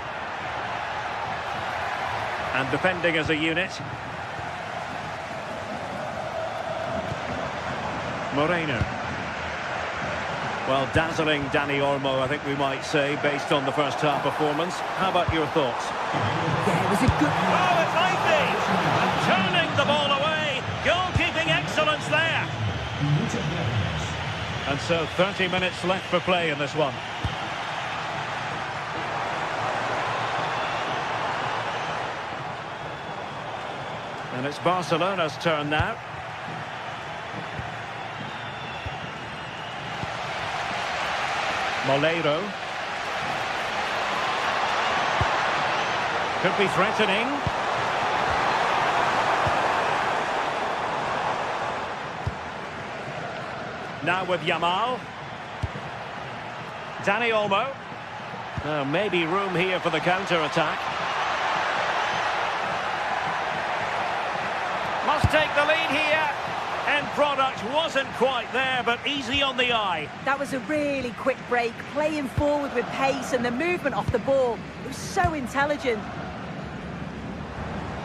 And defending as a unit. Moreno. Well, dazzling Dani Olmo, I think we might say, based on the first half performance. How about your thoughts? Yeah, it was a good... Oh, it might be! And turning the ball away. Goalkeeping excellence there. And so 30 minutes left for play in this one. And it's Barcelona's turn now. Molero. Could be threatening. Now with Yamal. Dani Olmo. Maybe room here for the counter-attack. Must take the lead here. End product wasn't quite there, but easy on the eye. That was a really quick break, playing forward with pace and the movement off the ball. It was so intelligent.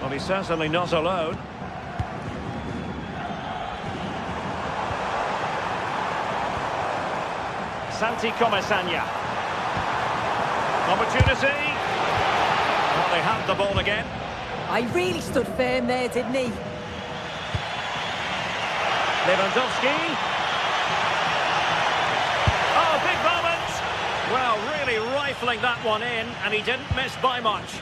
Well, he's certainly not alone. Santi Comesaña. Opportunity. Well, they have the ball again. I really stood firm there, didn't he? Lewandowski. rifling that one in, and he didn't miss by much.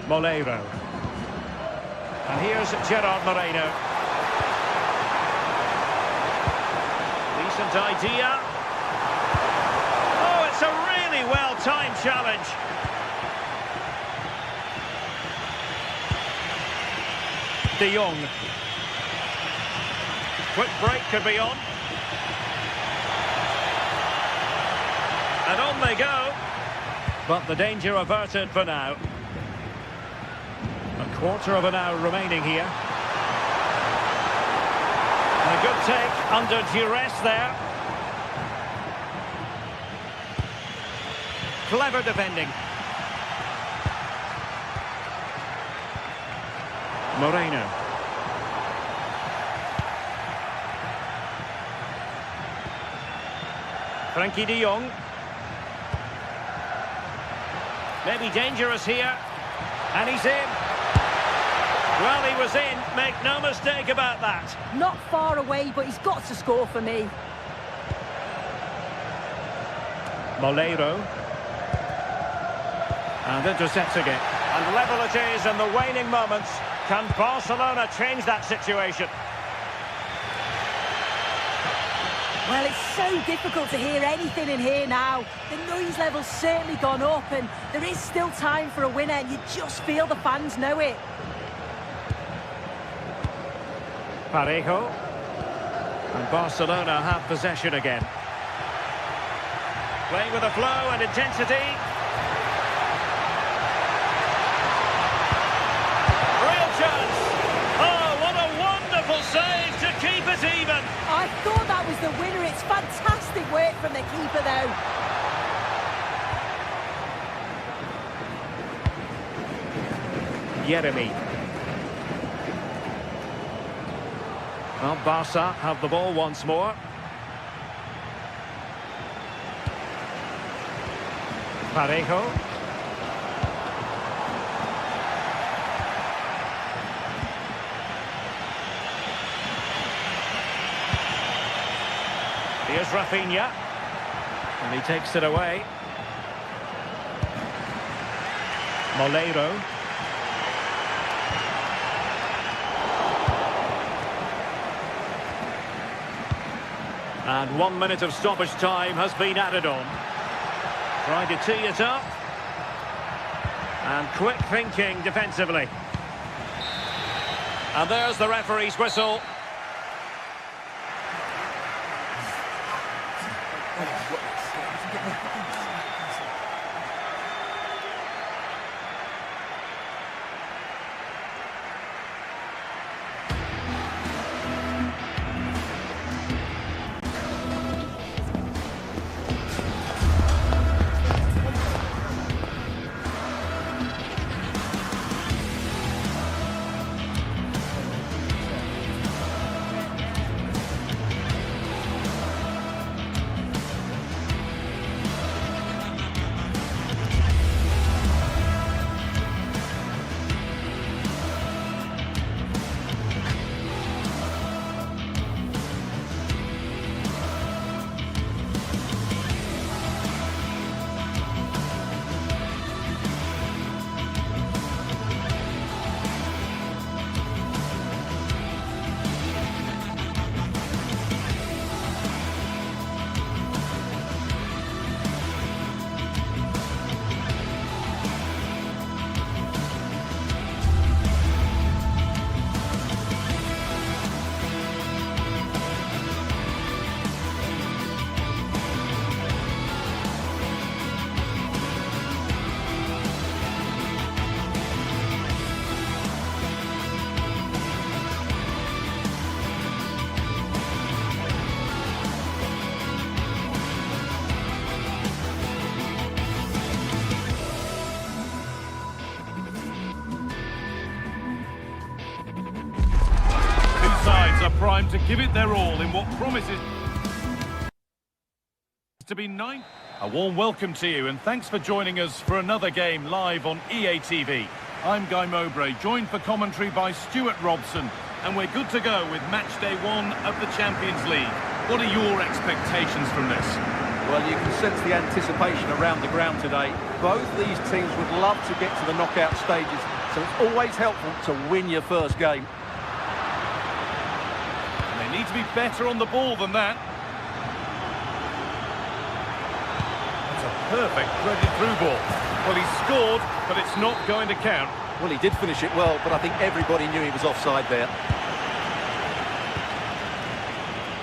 Molero. And here's Gerard Moreno. Decent idea. Oh, it's a really well-timed challenge. De Jong. Quick break could be on. And on they go. But the danger averted for now. A quarter of an hour remaining here. A good take under duress there. Clever defending. Moreno. Frankie de Jong. Maybe dangerous here. And he's in. Well, he was in. Make no mistake about that. Not far away, but he's got to score for me. Molero. And intercepts again. And level it is in the waning moments. Can Barcelona change that situation? Well, it's so difficult to hear anything in here now. The noise level's certainly gone up, and there is still time for a winner, and you just feel the fans know it. Parejo. And Barcelona have possession again. Playing with a flow and intensity. Real chance. Oh, what a wonderful save to keep it even. I thought that was the winner. It's fantastic work from the keeper, though. Jeremy. Well, Barca have the ball once more. Parejo. Here's Rafinha. And he takes it away. Molero. And 1 minute of stoppage time has been added on. Trying to tee it up. And quick thinking defensively. And there's the referee's whistle. Primed to give it their all in what promises to be 9. A warm welcome to you and thanks for joining us for another game live on EA TV. I'm Guy Mowbray, joined for commentary by Stuart Robson, and we're good to go with match day 1 of the Champions League. What are your expectations from this? Well, you can sense the anticipation around the ground today. Both these teams would love to get to the knockout stages, so it's always helpful to win your first game. And they need to be better on the ball than that. That's a perfect threaded through ball. Well, he scored, but it's not going to count. Well, he did finish it well, but I think everybody knew he was offside there.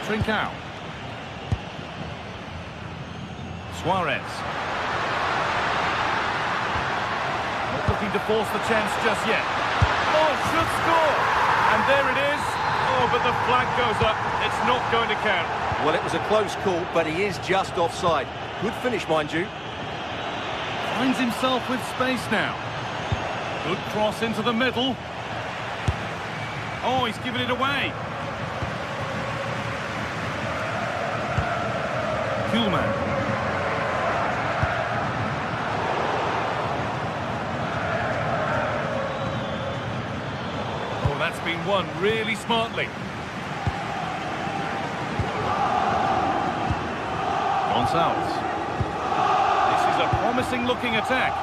Trincao. Suarez. Not looking to force the chance just yet. Oh, should score! And there it is. Oh, but the flag goes up. It's not going to count. Well, it was a close call, but he is just offside. Good finish, mind you. Finds himself with space now. Good cross into the middle. Oh, he's given it away. Kuhlmann. Oh, that's been won really smartly. Gonçalves. This is a promising looking attack,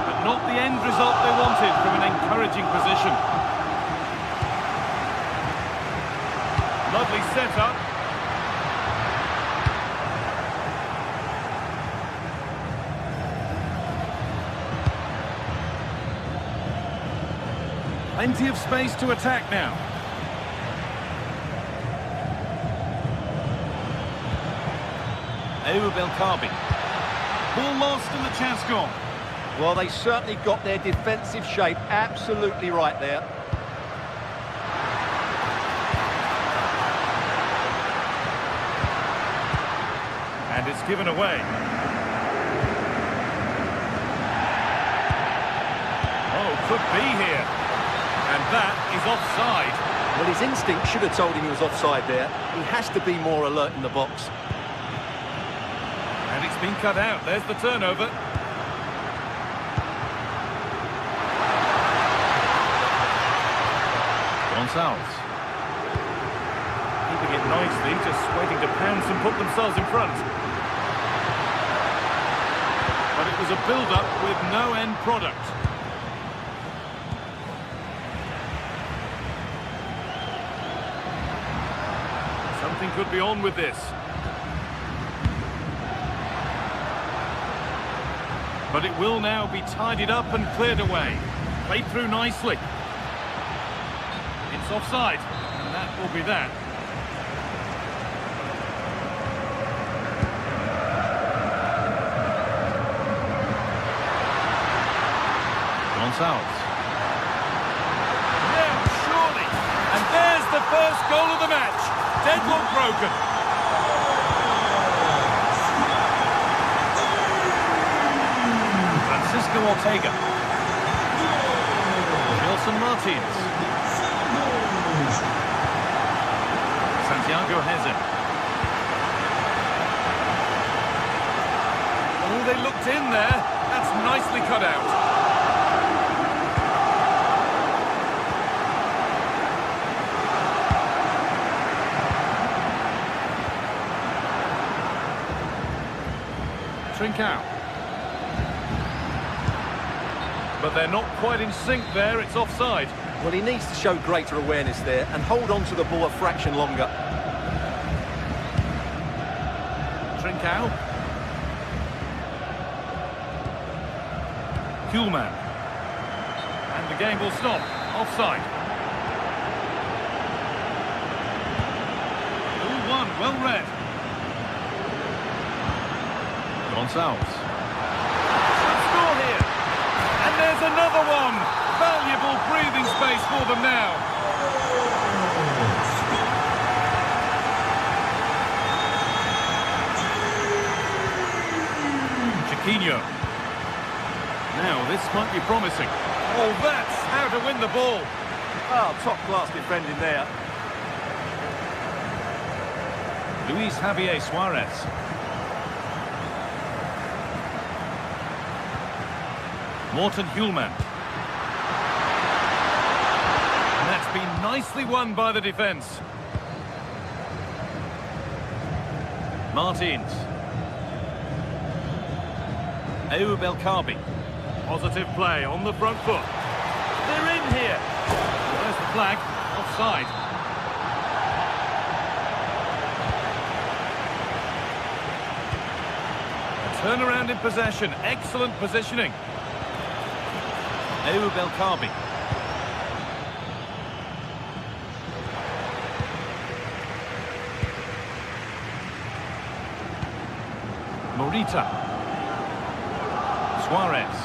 but not the end result they wanted from an encouraging position. Lovely setup. Plenty of space to attack now. Belkabi. Ball lost and the chance gone. Well, they certainly got their defensive shape absolutely right there. And it's given away. Oh, could be here. And that is offside. Well, his instinct should have told him he was offside there. He has to be more alert in the box. And it's been cut out. There's the turnover. Gonçalves. Keeping it nicely, just waiting to pounce and put themselves in front. But it was a build-up with no end product. Something could be on with this. But it will now be tidied up and cleared away. Played through nicely. It's offside, and that will be that. Gonçalves. Now, surely. And there's the first goal of the match. Deadlock broken. Francisco Ortega. Wilson Martins. Santiago Heze. Oh, they looked in there. That's nicely cut out. Trincao. But they're not quite in sync there, it's offside. Well, he needs to show greater awareness there and hold on to the ball a fraction longer. Trincao. Kuhlmann. And the game will stop. Offside. 0-1, well read. Gonçalves. Should score here. And there's another one. Valuable breathing space for them now. Chiquinho. Now, this might be promising. Oh, that's how to win the ball. Oh, top-class defending there. Luis Javier Suarez. Morten Hjulman. Nicely won by the defence. Martins. Ayoub El Kaabi. Positive play on the front foot. They're in here. There's the flag. Offside. Turnaround in possession. Excellent positioning. Ayoub El Kaabi. Morita. Suarez.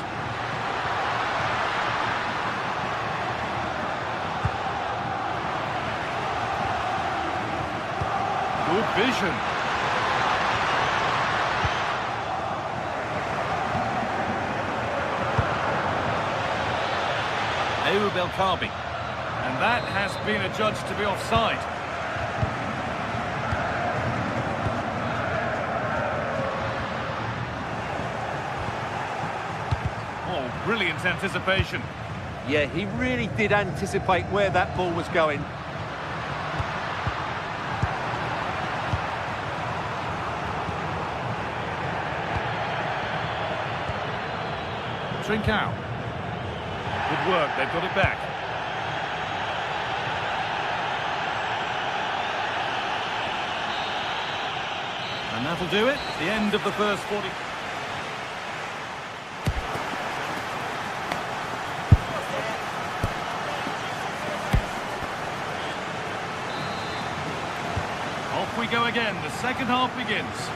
Good vision. Ayoub El Kaabi. And that has been adjudged to be offside. Oh, brilliant anticipation. Yeah, he really did anticipate where that ball was going. Trincao. Good work, they've got it back. And that'll do it. The end of the first 40. Off we go again. The second half begins.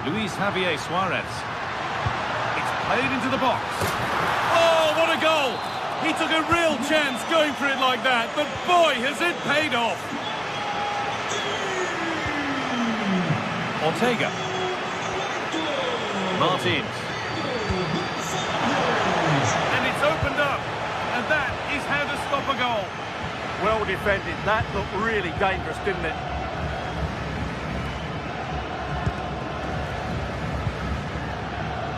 Luis Javier Suarez. It's played into the box. Oh, what a goal! He took a real chance going for it like that, but boy, has it paid off! Ortega. Martins. And it's opened up, and that is how to stop a goal. Well defended. That looked really dangerous, didn't it?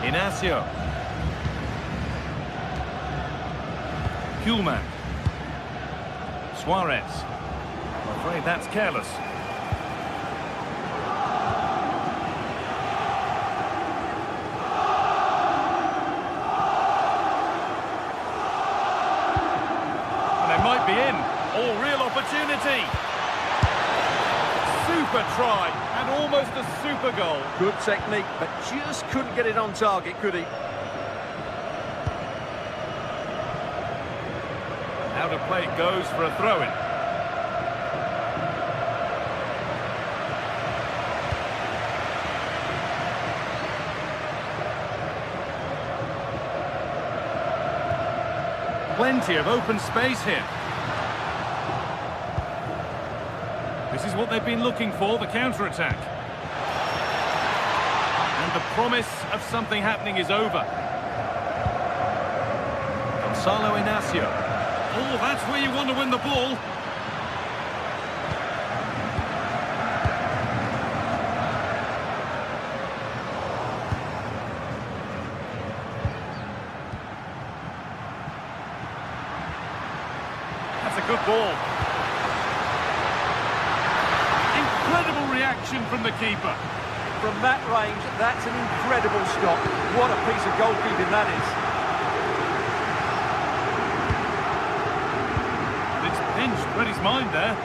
Inacio. Kuhlman. Suarez. I'm afraid that's careless. And they might be in. Oh, real opportunity. Super try, and almost a super goal. Good technique, but just couldn't get it on target, could he? Out of play goes for a throw-in. Plenty of open space here. This is what they've been looking for, the counter-attack. And the promise of something happening is over. Gonzalo Inacio. Oh, that's where you want to win the ball. That's a good ball. Incredible reaction from the keeper. From that range, that's an incredible stop. What a piece of goalkeeping that is. It's pinched, read his mind there.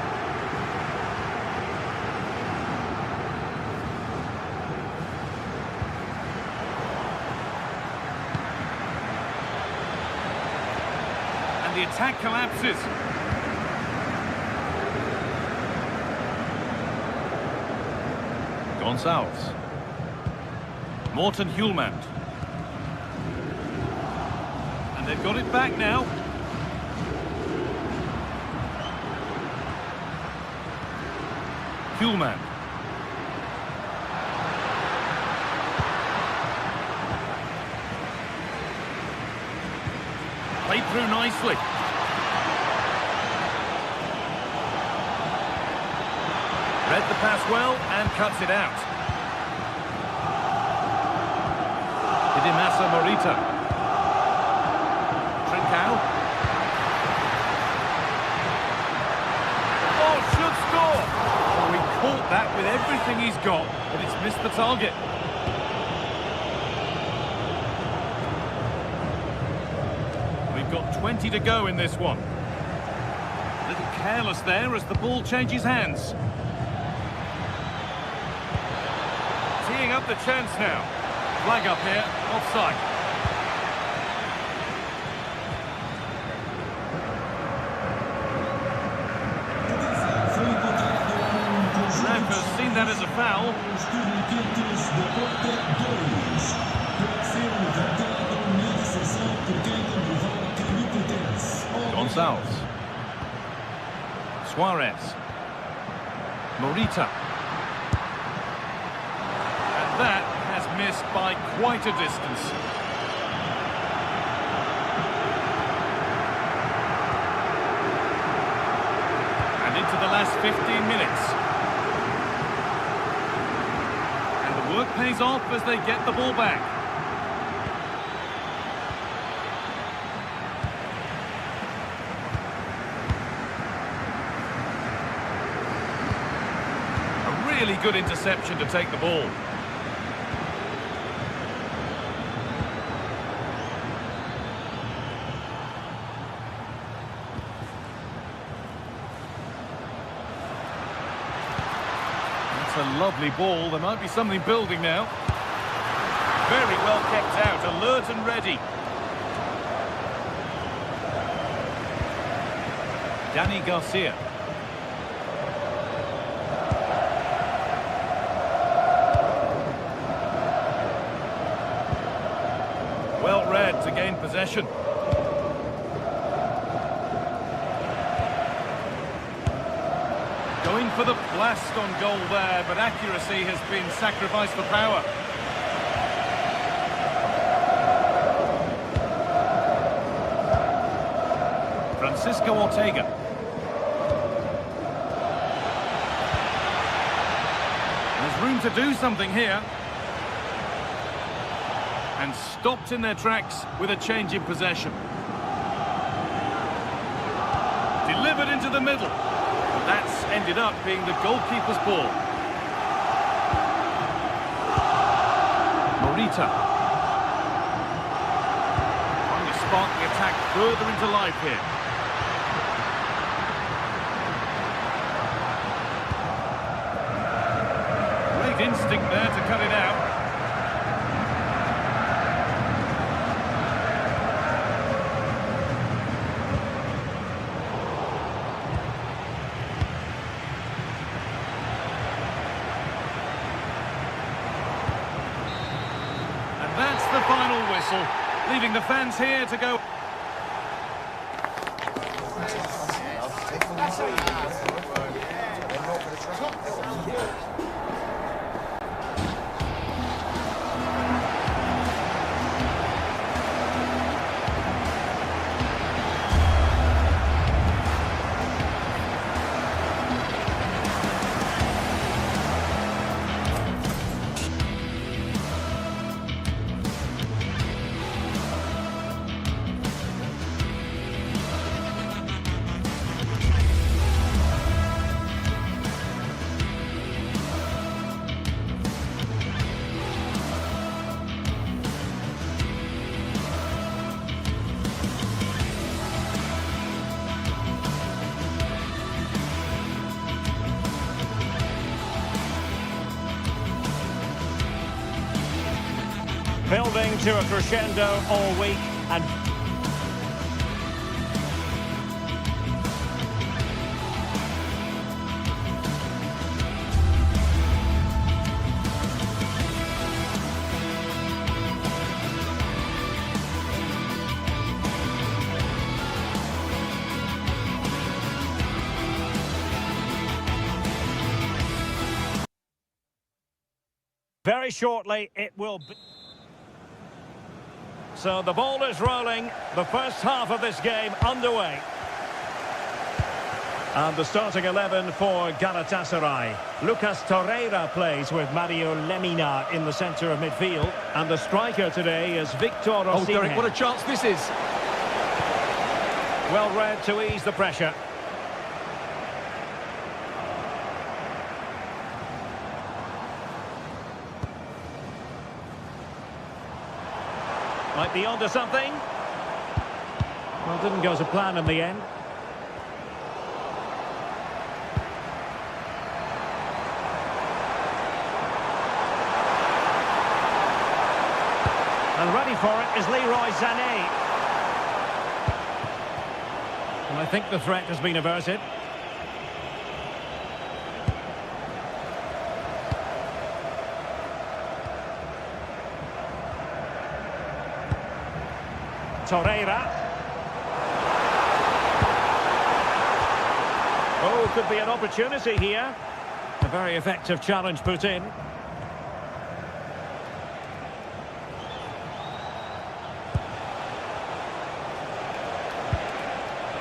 And the attack collapses. Gonçalves. Morten Hjulmand. And they've got it back now. Hjulmand. Played through nicely. Read the pass well and cuts it out. Hidemasa Morita. Trincao. Oh, should score! Oh, he caught that with everything he's got, but it's missed the target. We've got 20 to go in this one. A little careless there as the ball changes hands. Teeing up the chance now. Flag up here, offside. Ref has seen that as a foul. Gonçalves. Suarez. Morita. And that has missed by quite a distance. And into the last 15 minutes. And the work pays off as they get the ball back. Really good interception to take the ball. That's a lovely ball. There might be something building now. Very well kept out, alert and ready. Danny Garcia. Well read to gain possession. Going for the blast on goal there, but accuracy has been sacrificed for power. Francisco Ortega. There's room to do something here. And stopped in their tracks with a change in possession. Delivered into the middle. That's ended up being the goalkeeper's ball. Morita. Trying to spark the attack further into life here. Great instinct there to cut it out. That's the final whistle, leaving the fans here to go. Building to a crescendo all week and very shortly it will be. So the ball is rolling, the first half of this game underway. And the starting 11 for Galatasaray. Lucas Torreira plays with Mario Lemina in the centre of midfield. And the striker today is Victor Osimhen. Oh, Derek, what a chance this is. Well read to ease the pressure. Might be onto something. Well, didn't go to plan in the end. And ready for it is Leroy Sané. And I think the threat has been averted. Torreira. Oh, could be an opportunity here. A very effective challenge put in.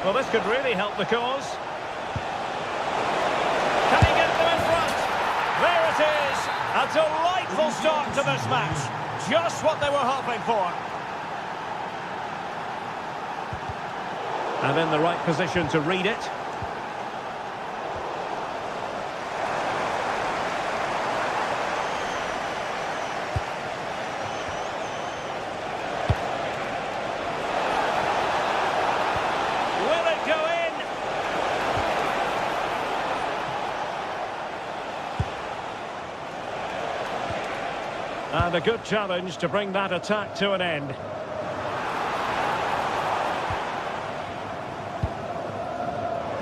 Well, this could really help the cause. Can he get them in front? There it is! A delightful start to this match. Just what they were hoping for. And in the right position to read it. And a good challenge to bring that attack to an end.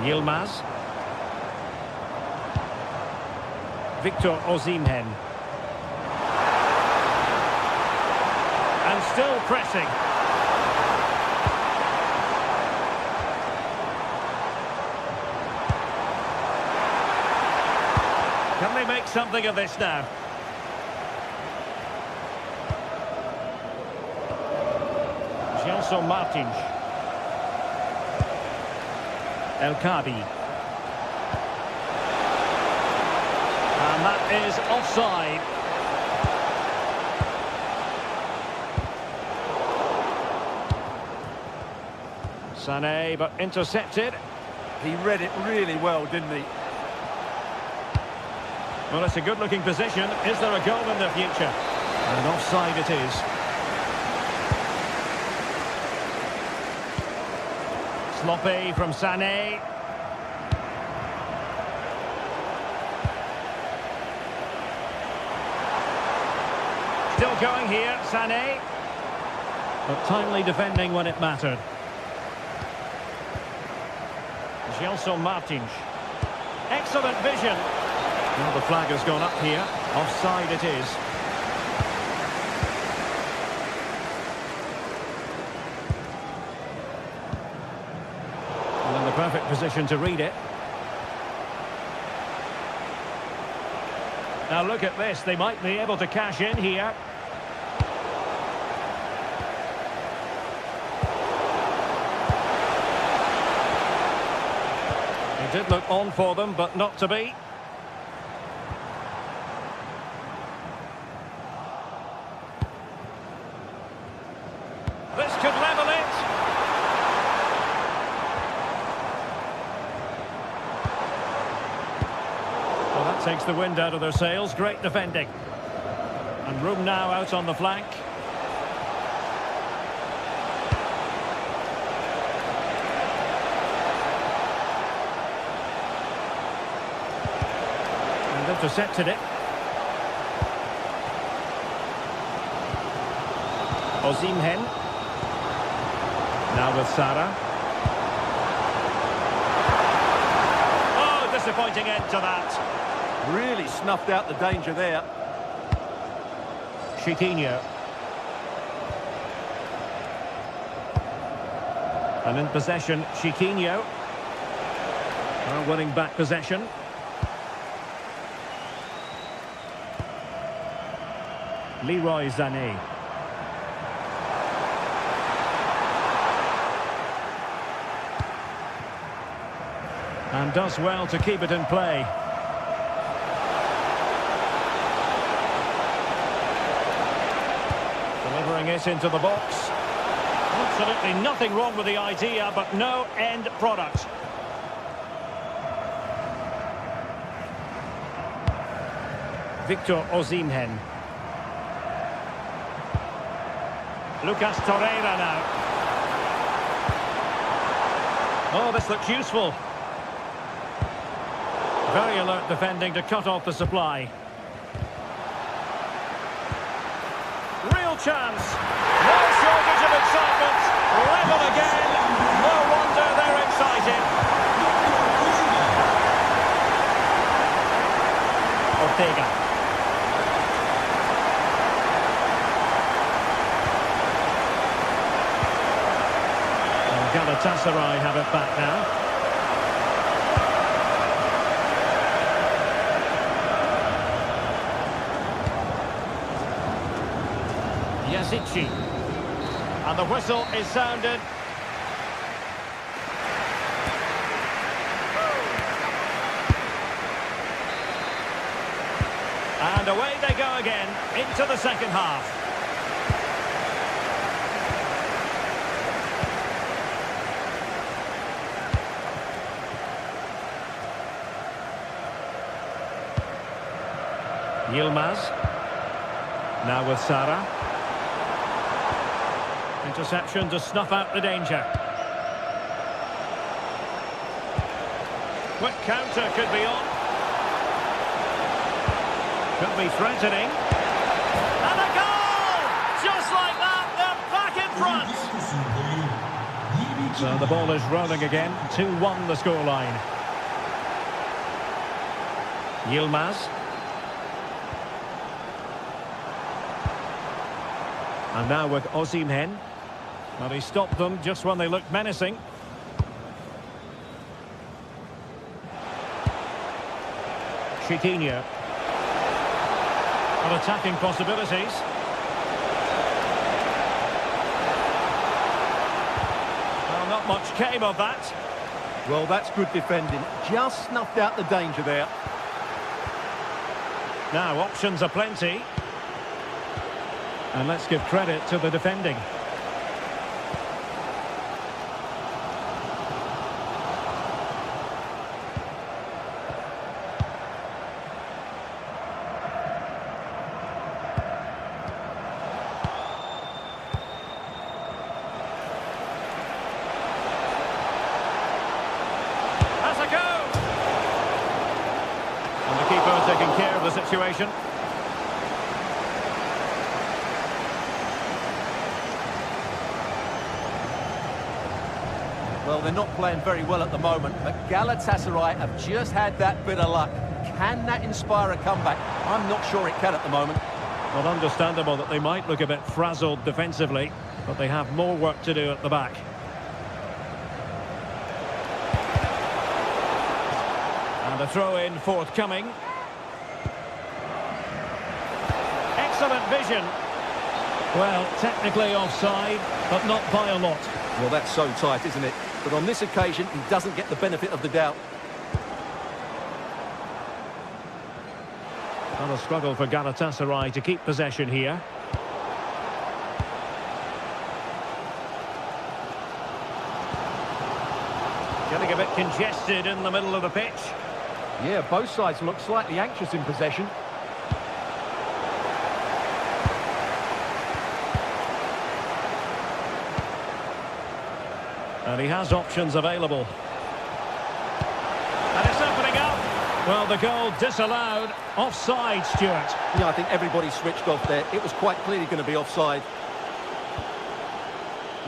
Yilmaz. Victor Osimhen. And still pressing. Can they make something of this now? Gelson Martins. El Kadi. And that is offside. Sané, but intercepted. He read it really well, didn't he? Well, it's a good-looking position. Is there a goal in the future? And offside it is. Sloppy from Sané. Still going here, Sané. But timely defending when it mattered. Gelson Martins. Excellent vision. Well, the flag has gone up here. Offside it is. And in the perfect position to read it. Now look at this. They might be able to cash in here. It did look on for them, but not to be. This could level it. Well, that takes the wind out of their sails. Great defending. And room now out on the flank. And intercepted it. Osimhen. Now with Sara. Oh, disappointing end to that. Really snuffed out the danger there. Chiquinho. And in possession, Chiquinho. Well, winning back possession. Leroy Sané. And does well to keep it in play. Delivering it into the box. Absolutely nothing wrong with the idea, but no end product. Victor Osimhen. Lucas Torreira now. Oh, this looks useful. Very alert defending to cut off the supply. Real chance. No shortage of excitement. Level again. No wonder they're excited. Ortega. Galatasaray have it back now. Yazici. And the whistle is sounded. And away they go again into the second half. Yilmaz. Now with Sara. Interception to snuff out the danger. Quick counter could be on. Could be threatening. And a goal! Just like that, they're back in front. So the ball is rolling again. 2-1 the scoreline. Yilmaz. And now with Osimhen. Well, he stopped them just when they looked menacing. Chiquinho. And attacking possibilities. Well, not much came of that. Well, that's good defending. Just snuffed out the danger there. Now, options are plenty. And let's give credit to the defending. Has a go! And the keeper taking care of the situation. Well, they're not playing very well at the moment, but Galatasaray have just had that bit of luck. Can that inspire a comeback? I'm not sure it can at the moment. Well, understandable that they might look a bit frazzled defensively, but they have more work to do at the back. And a throw-in forthcoming. Excellent vision. Well, technically offside, but not by a lot. Well, that's so tight, isn't it? But on this occasion, he doesn't get the benefit of the doubt. Not a struggle for Galatasaray to keep possession here. Getting a bit congested in the middle of the pitch. Yeah, both sides look slightly anxious in possession. And he has options available. And it's opening up. Well, the goal disallowed. Offside, Stuart. Yeah, I think everybody switched off there. It was quite clearly going to be offside.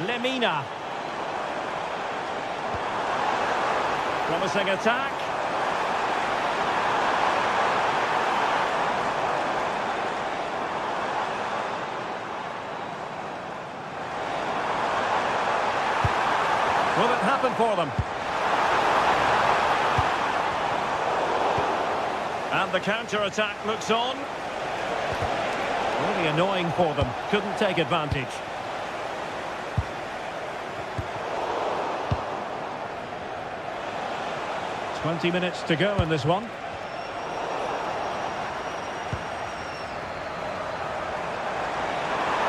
Lemina. Promising attack. Will it happen for them? And the counter-attack looks on. Really annoying for them. Couldn't take advantage. 20 minutes to go in this one.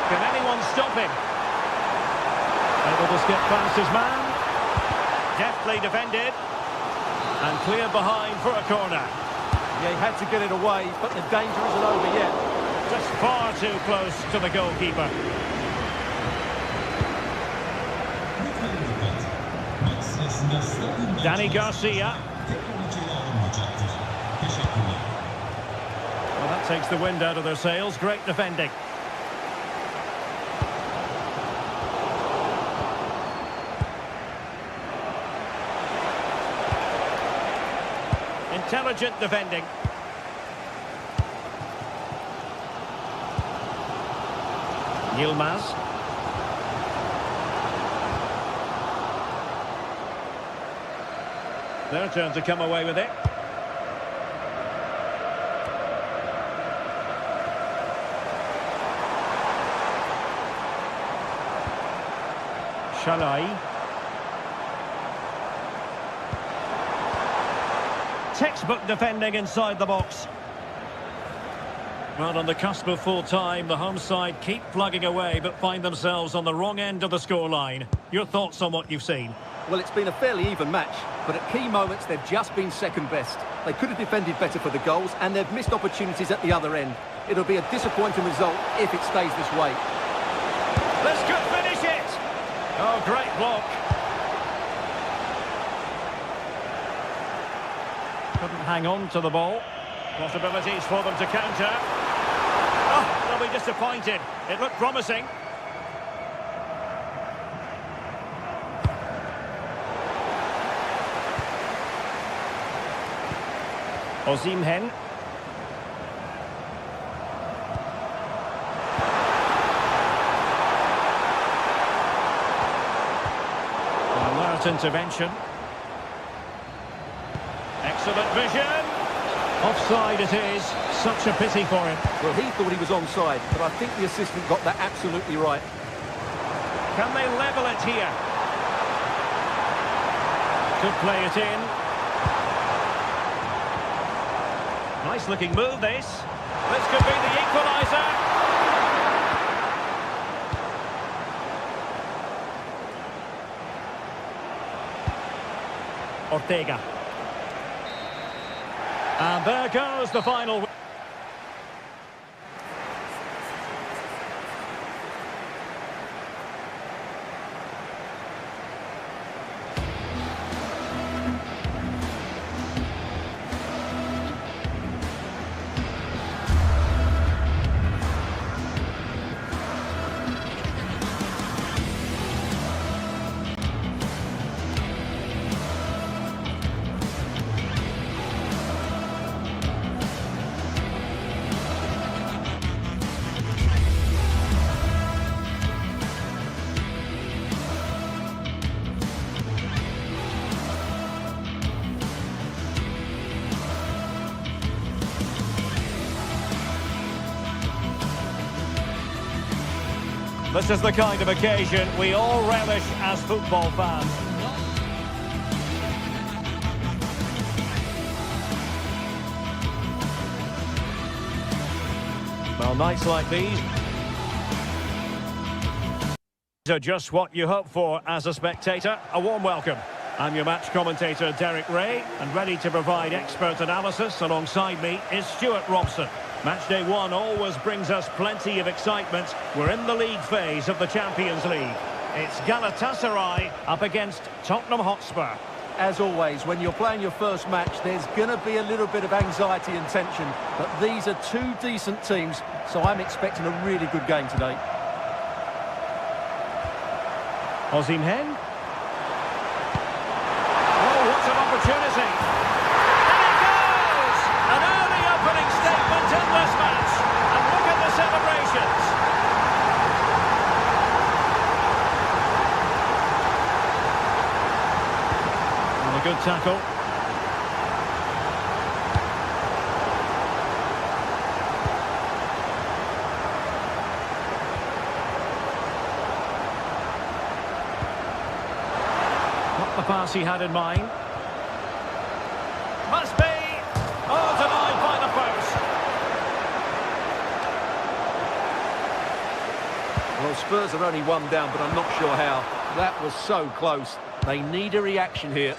Can anyone stop him? Able to skip past his man. Deftly defended. And cleared behind for a corner. Yeah, he had to get it away, but the danger isn't over yet. Just far too close to the goalkeeper. Danny Garcia. Well, that takes the wind out of their sails. Great defending. Intelligent defending. Yilmaz. Their turn to come away with it. Shalai. Textbook defending inside the box. Well, on the cusp of full time, the home side keep plugging away but find themselves on the wrong end of the scoreline. Your thoughts on what you've seen? Well, it's been a fairly even match, but at key moments they've just been second best. They could have defended better for the goals, and they've missed opportunities at the other end. It'll be a disappointing result if it stays this way. This could finish it! Oh, great block. Couldn't hang on to the ball. Possibilities for them to counter. Oh, they'll be disappointed. It looked promising. Osimhen. Alert intervention. Excellent vision. Offside it is. Such a pity for him. Well, he thought he was onside, but I think the assistant got that absolutely right. Can they level it here? Could play it in. Nice looking move this. This could be the equaliser. Ortega. And there goes the final. This is the kind of occasion we all relish as football fans. Well, nights like these are just what you hope for as a spectator. A warm welcome. I'm your match commentator, Derek Ray, and ready to provide expert analysis alongside me is Stuart Robson. Match day one always brings us plenty of excitement. We're in the league phase of the Champions League. It's Galatasaray up against Tottenham Hotspur. As always, when you're playing your first match, there's going to be a little bit of anxiety and tension. But these are two decent teams, so I'm expecting a really good game today. Osimhen. Oh, what an opportunity. And it goes! An early opening statement in this match. And look at the celebrations. And a good tackle. Not the pass he had in mind. Must be. Oh, denied by the post. Well, Spurs are only one down, but I'm not sure how. That was so close. They need a reaction here.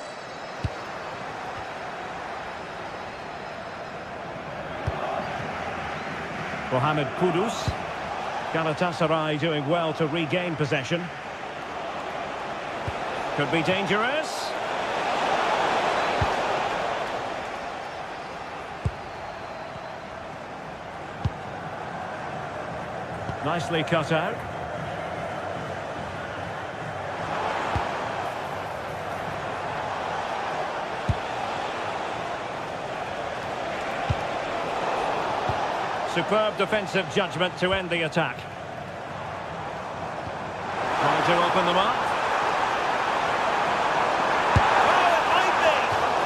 Mohamed Kudus. Galatasaray doing well to regain possession. Could be dangerous. Nicely cut out. Superb defensive judgment to end the attack. Trying to open them up. Oh, it might be!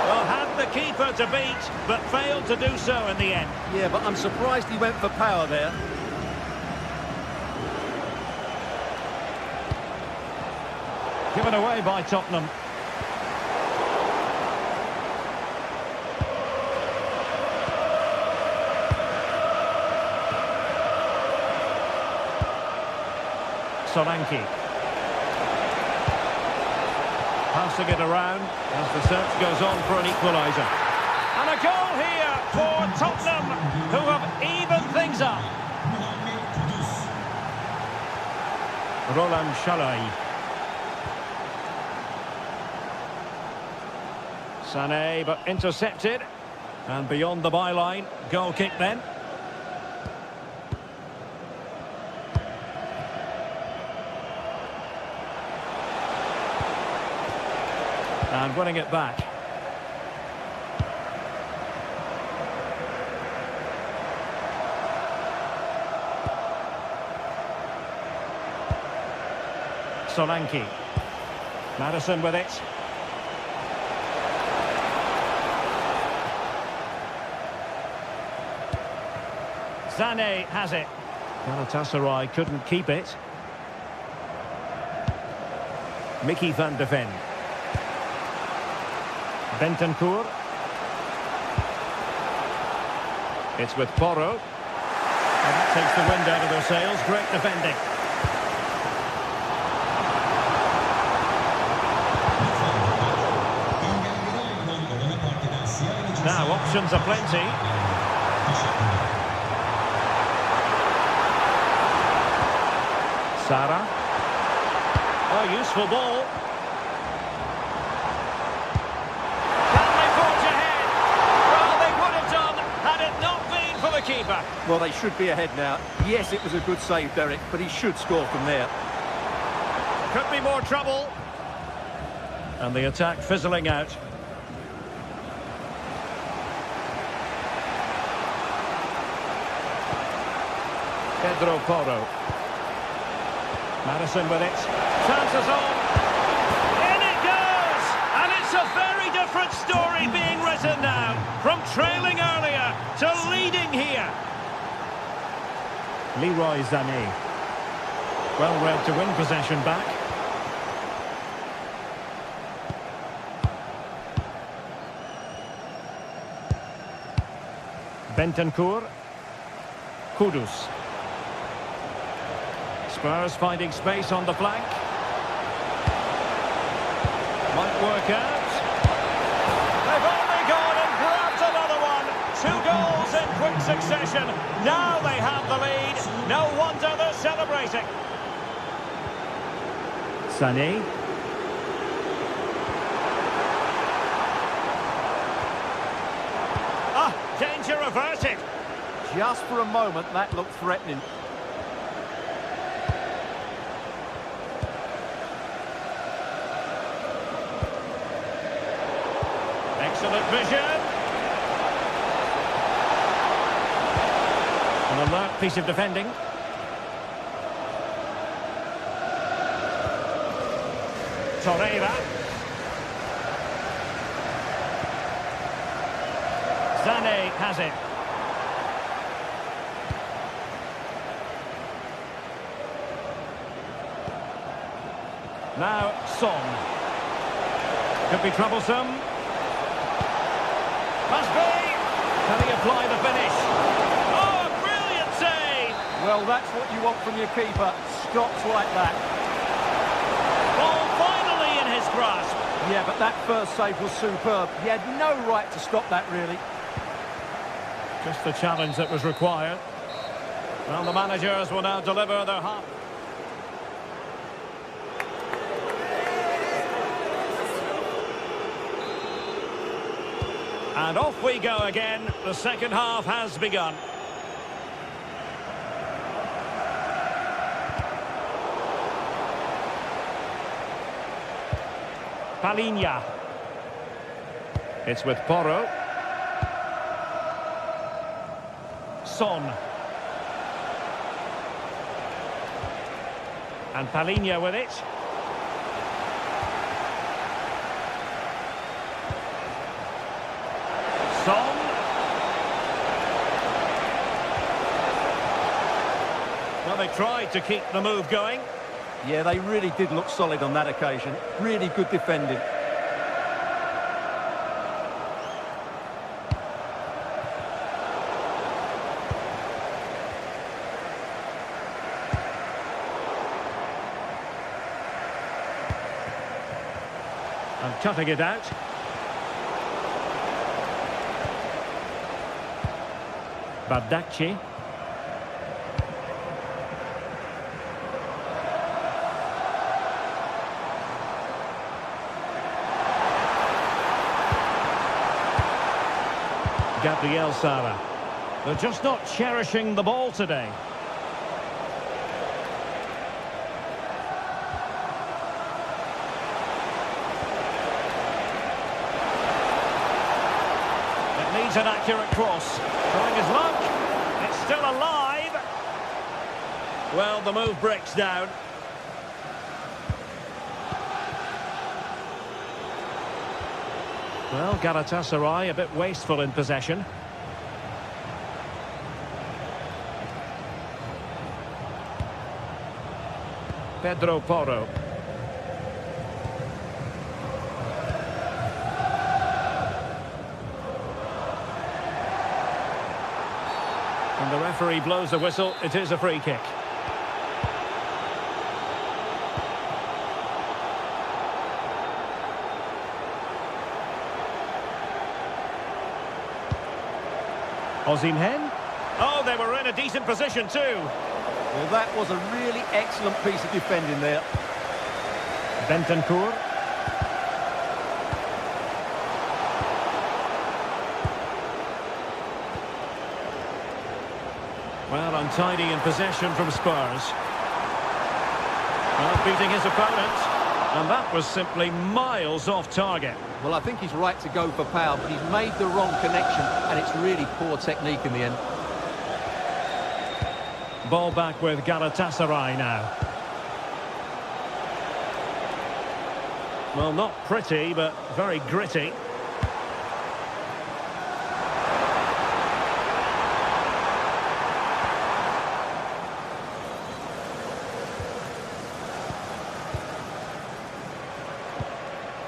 Well, had the keeper to beat, but failed to do so in the end. Yeah, but I'm surprised he went for power there. Given away by Tottenham. Solanke. Passing it around as the search goes on for an equaliser. And a goal here for Tottenham, who have evened things up. Roland Chalai. Sané, but intercepted. And beyond the byline, goal kick then. And winning it back. Solanke. Maddison with it. Sané has it. Galatasaray couldn't keep it. Mickey van de Ven. Bentancur. It's with Porro. And that takes the wind out of their sails. Great defending. Now options are plenty. Sara. Oh, useful ball. Keeper. Well, they should be ahead now. Yes, it was a good save, Derek, but he should score from there. Could be more trouble. And the attack fizzling out. Pedro Porro. Maddison with it. Chances on. In it goes! And it's a very different story being written now. From trailing earlier to leading here. Leroy Sané. Well read to win possession back. Bentancur. Kudus. Spurs finding space on the flank. Might work out. They've only gone and grabbed another one. 2 goals in quick succession. Now they have the lead. No wonder they're celebrating. Sané. Ah, danger averted. Just for a moment, that looked threatening. Excellent vision. An alert piece of defending. Torreira. Sané has it. Now Son. Could be troublesome. Must be. Can he apply the finish? Oh, a brilliant save! Well, that's what you want from your keeper. Stops like that. Ball finally in his grasp. Yeah, but that first save was superb. He had no right to stop that, really. Just the challenge that was required. Well, the managers will now deliver their half. And off we go again. The second half has begun. Palinha. It's with Porro. Son. And Palinha with it. Son. Well, they tried to keep the move going. Yeah, they really did look solid on that occasion. Really good defending. And cutting it out. Bardacci. Gabriel Sara. They're just not cherishing the ball today. It needs an accurate cross. Trying his luck. It's still alive. Well, the move breaks down. Well, Galatasaray a bit wasteful in possession. Pedro Porro. And the referee blows the whistle. It is a free kick. Osimhen. Oh, they were in a decent position too. Well, that was a really excellent piece of defending there. Bentancur. Well, untidy in possession from Spurs. Well, beating his opponent. And that was simply miles off target. Well, I think he's right to go for power, but he's made the wrong connection, and it's really poor technique in the end. Ball back with Galatasaray now. Well, not pretty, but very gritty.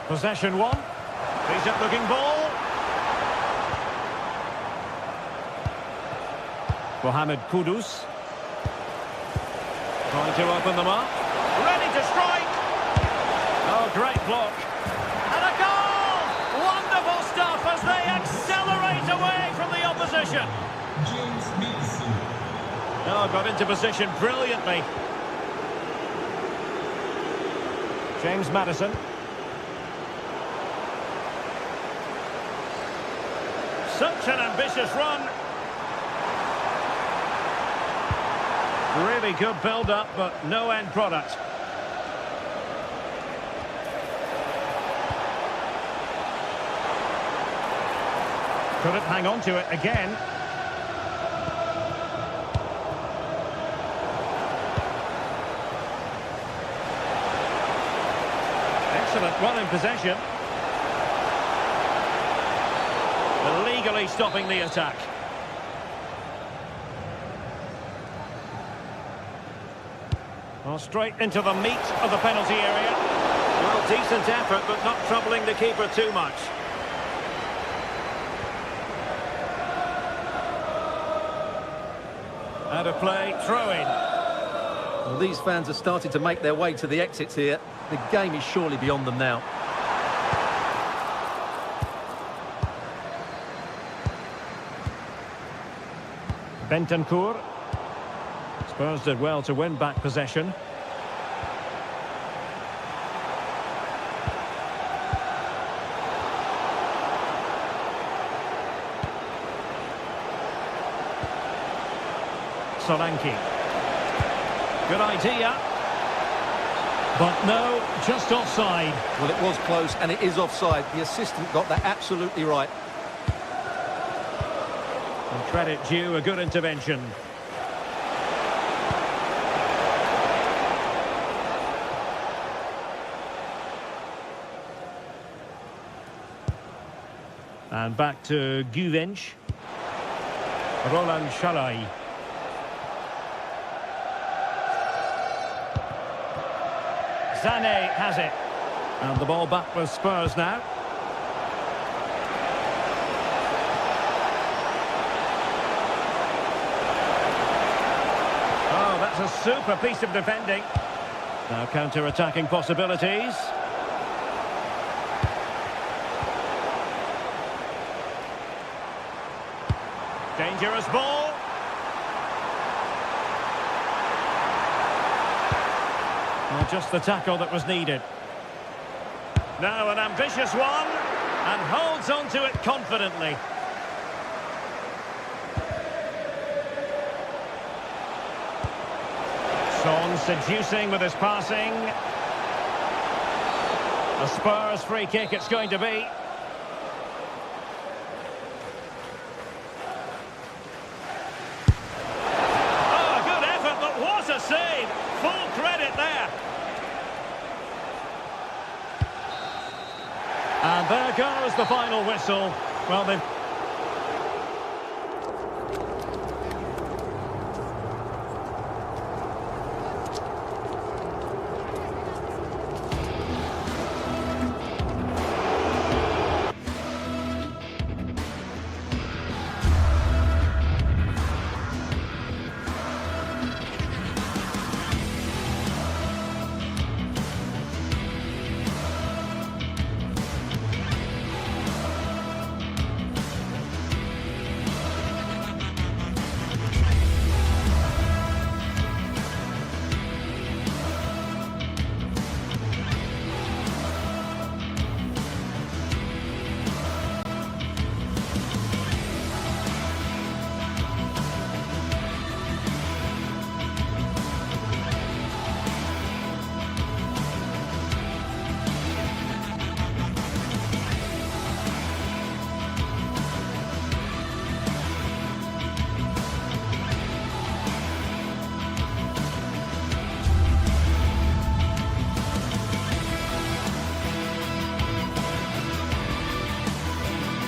Possession one. Decent looking ball. Mohamed Kudus. Trying to open them up. Ready to strike. Oh, great block. And a goal! Wonderful stuff as they accelerate away from the opposition. Oh, got into position brilliantly. James Maddison. Such an ambitious run. Really good build-up, but no end product. Couldn't hang on to it again. Excellent, well in possession. Illegally stopping the attack. Well, straight into the meat of the penalty area. Well, decent effort, but not troubling the keeper too much. Out of play, throw-in. Well, these fans are starting to make their way to the exits here. The game is surely beyond them now. Bentancur. Spurs did well to win back possession. Solanke. Good idea. But no, just offside. Well, it was close, and it is offside. The assistant got that absolutely right. And credit due, a good intervention. And back to Guvench. Roland Shalai. Zane has it. And the ball back with Spurs now. Oh, that's a super piece of defending. Now counter-attacking possibilities. Dangerous ball. Well, just the tackle that was needed. Now an ambitious one, and holds on to it confidently. Son seducing with his passing. A Spurs free kick it's going to be. Oh, good effort, but what a save! Full credit there. And there goes the final whistle. Well, they've...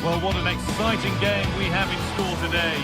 Well, what an exciting game we have in store today.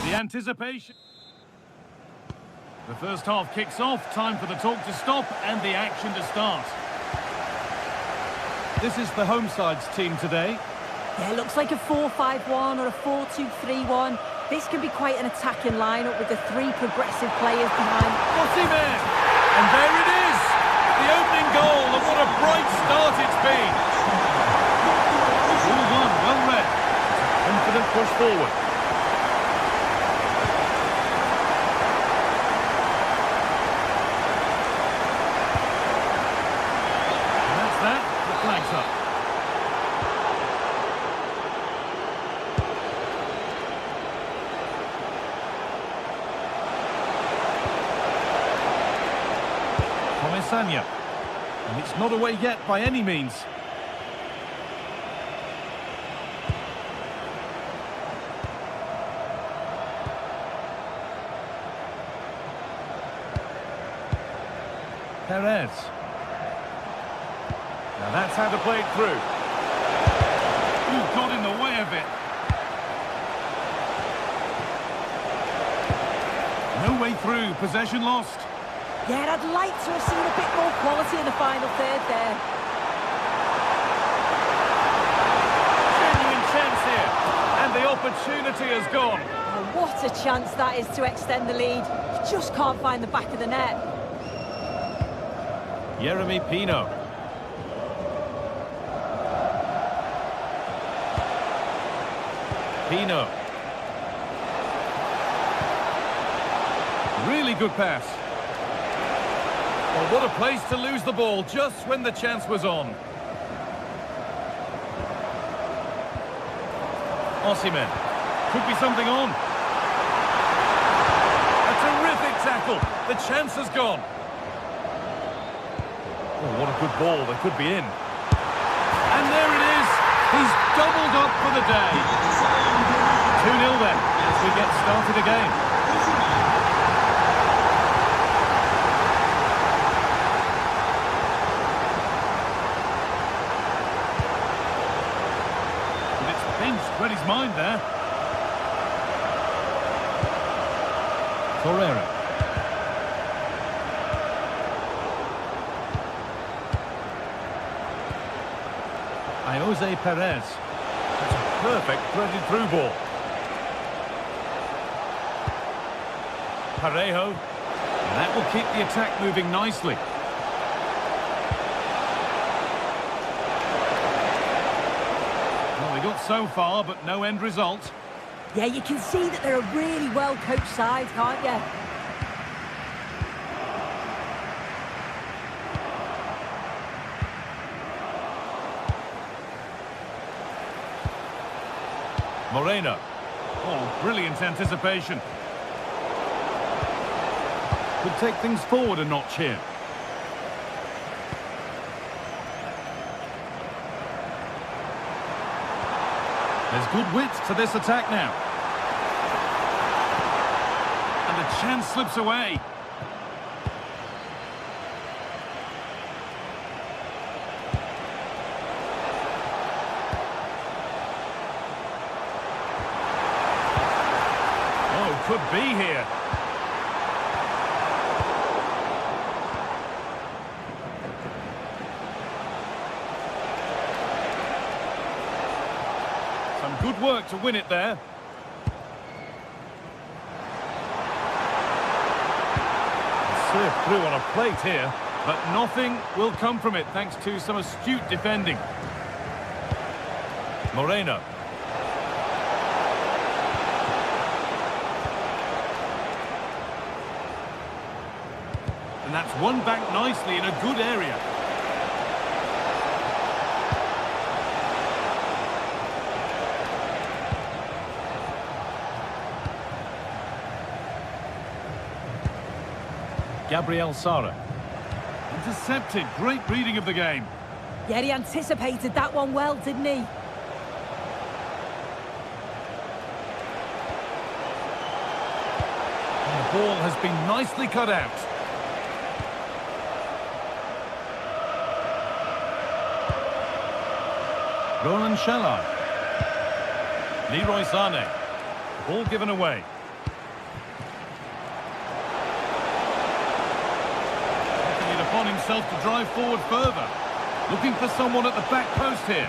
The anticipation. The first half kicks off. Time for the talk to stop and the action to start. This is the home side's team today. Yeah, it looks like a 4-5-1 or a 4-2-3-1. This can be quite an attacking lineup with the three progressive players behind. Osimhen! And there it is! The opening goal, and what a bright start it's been! All one, well read. Confident push forward. And that's that, the flag's up. Sanya. And it's not away yet by any means. Perez. Now that's how to play it through. Ooh, got in the way of it. No way through, possession lost. Yeah, I'd like to have seen a bit more quality in the final third there. Genuine chance here. And the opportunity has gone. Oh, what a chance that is to extend the lead. You just can't find the back of the net. Yeremy Pino. Pino. Really good pass. Well, what a place to lose the ball just when the chance was on. Osimhen. Could be something on. A terrific tackle. The chance has gone. Oh, what a good ball. They could be in. And there it is. He's doubled up for the day. 2-0 then, as we get started again. Read his mind there. Torreira. Jose Perez. That's a perfect threaded through ball. Parejo. And that will keep the attack moving nicely. Well, they got so far, but no end result. Yeah, you can see that they're a really well-coached side, can't you? Moreno. Oh, brilliant anticipation. Could take things forward a notch here. There's good width to this attack now. And the chance slips away. Oh, could be here. Good work to win it there. Slip through on a plate here, but nothing will come from it thanks to some astute defending. Moreno. And that's won back nicely in a good area. Gabriel Sara. Intercepted. Great reading of the game. Yeah, he anticipated that one well, didn't he? And the ball has been nicely cut out. Roland Chalard. Leroy Sané. Ball given away. On himself to drive forward further. Looking for someone at the back post here.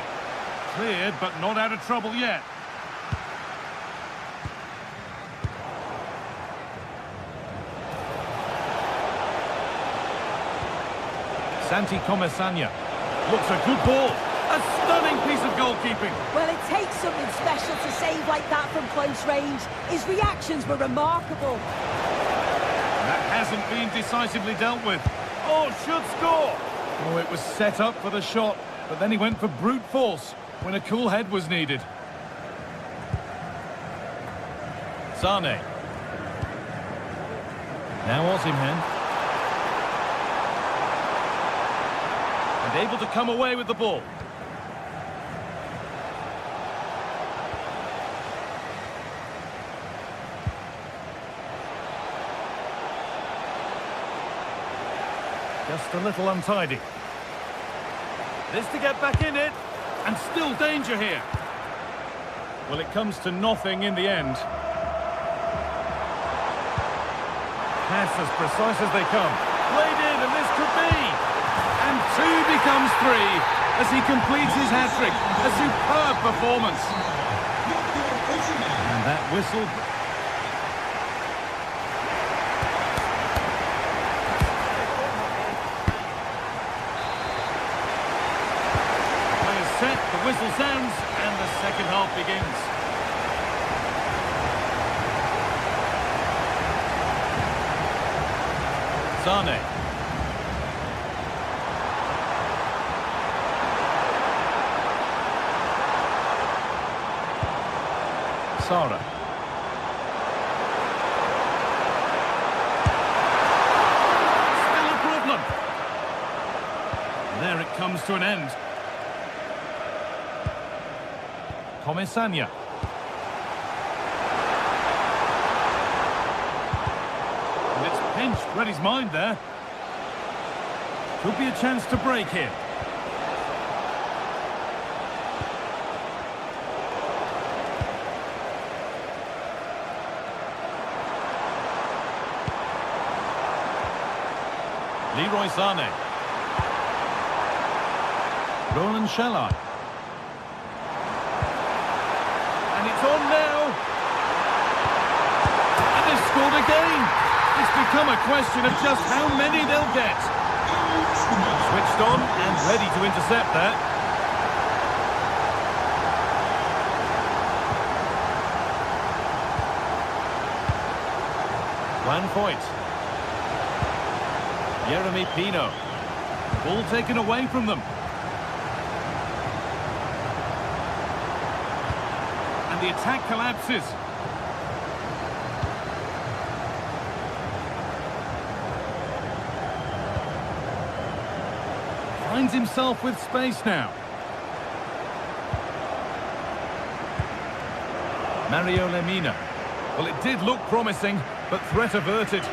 Cleared, but not out of trouble yet. Santi Comesaña. Looks a good ball. A stunning piece of goalkeeping. Well, it takes something special to save like that from close range. His reactions were remarkable. That hasn't been decisively dealt with. Oh, should score. Oh, it was set up for the shot, but then he went for brute force when a cool head was needed. Sane. Now Osimhen. And able to come away with the ball. Just a little untidy. This to get back in it. And still danger here. Well, it comes to nothing in the end. Pass as precise as they come. Played in, and this could be. And 2 becomes 3 as he completes his hat-trick. A superb performance. And that whistle... Set, the whistle sounds, and the second half begins. Sane. Sara. Still a problem. There it comes to an end. Comesaña. And it's pinched, read his mind there. Could be a chance to break here. Leroy Sane. Roland Shelley. And it's on now. And they've scored again. It's become a question of just how many they'll get. Switched on and ready to intercept that. Juan Foyt. Jeremy Pino. Ball taken away from them. The attack collapses. Finds himself with space now. Mario Lemina. Well, it did look promising, but threat averted.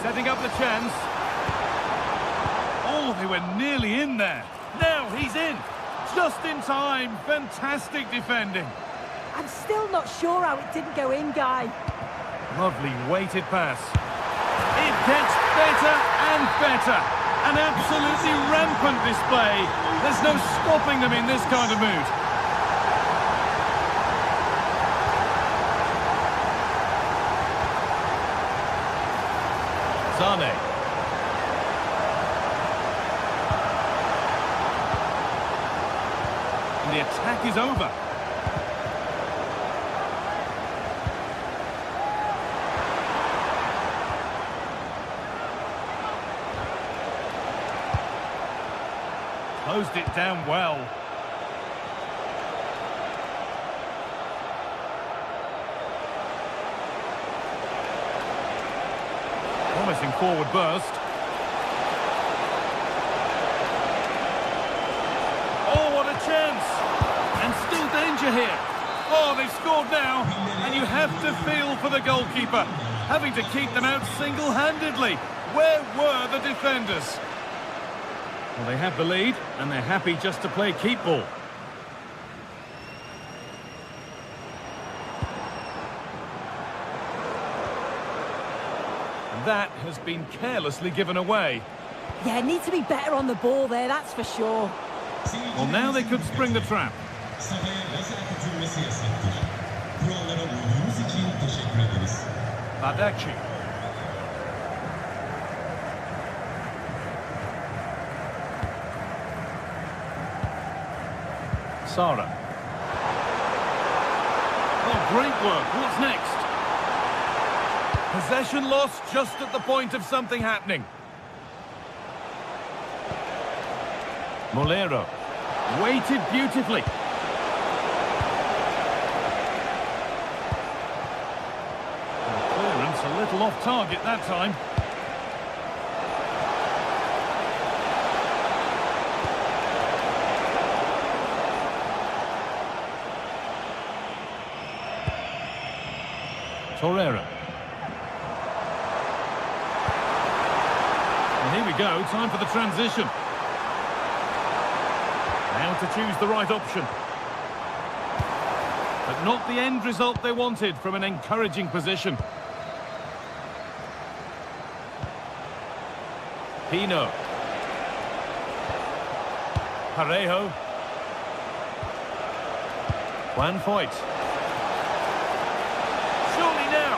Setting up the chance. Oh, they were nearly in there. Now he's in. Just in time. Fantastic defending. I'm still not sure how it didn't go in, Guy. Lovely weighted pass. It gets better and better. An absolutely rampant display. There's no stopping them in this kind of mood. Sane. The attack is over. Closed it down well. Promising forward burst. Oh, what a chance! And still danger here. Oh, they've scored now, and you have to feel for the goalkeeper, having to keep them out single-handedly. Where were the defenders? Well, they have the lead, and they're happy just to play keep ball. And that has been carelessly given away. Yeah, need to be better on the ball there, that's for sure. Well, now they could spring the trap. teşekkür ederiz. Bardakci. Sara. Oh, great work. What's next? Possession lost just at the point of something happening. Molero. Weighted beautifully. Clearance a little off target that time. Torreira. And here we go, time for the transition. Now to choose the right option. But not the end result they wanted from an encouraging position. Pino. Parejo. Juan Foyt. Surely now.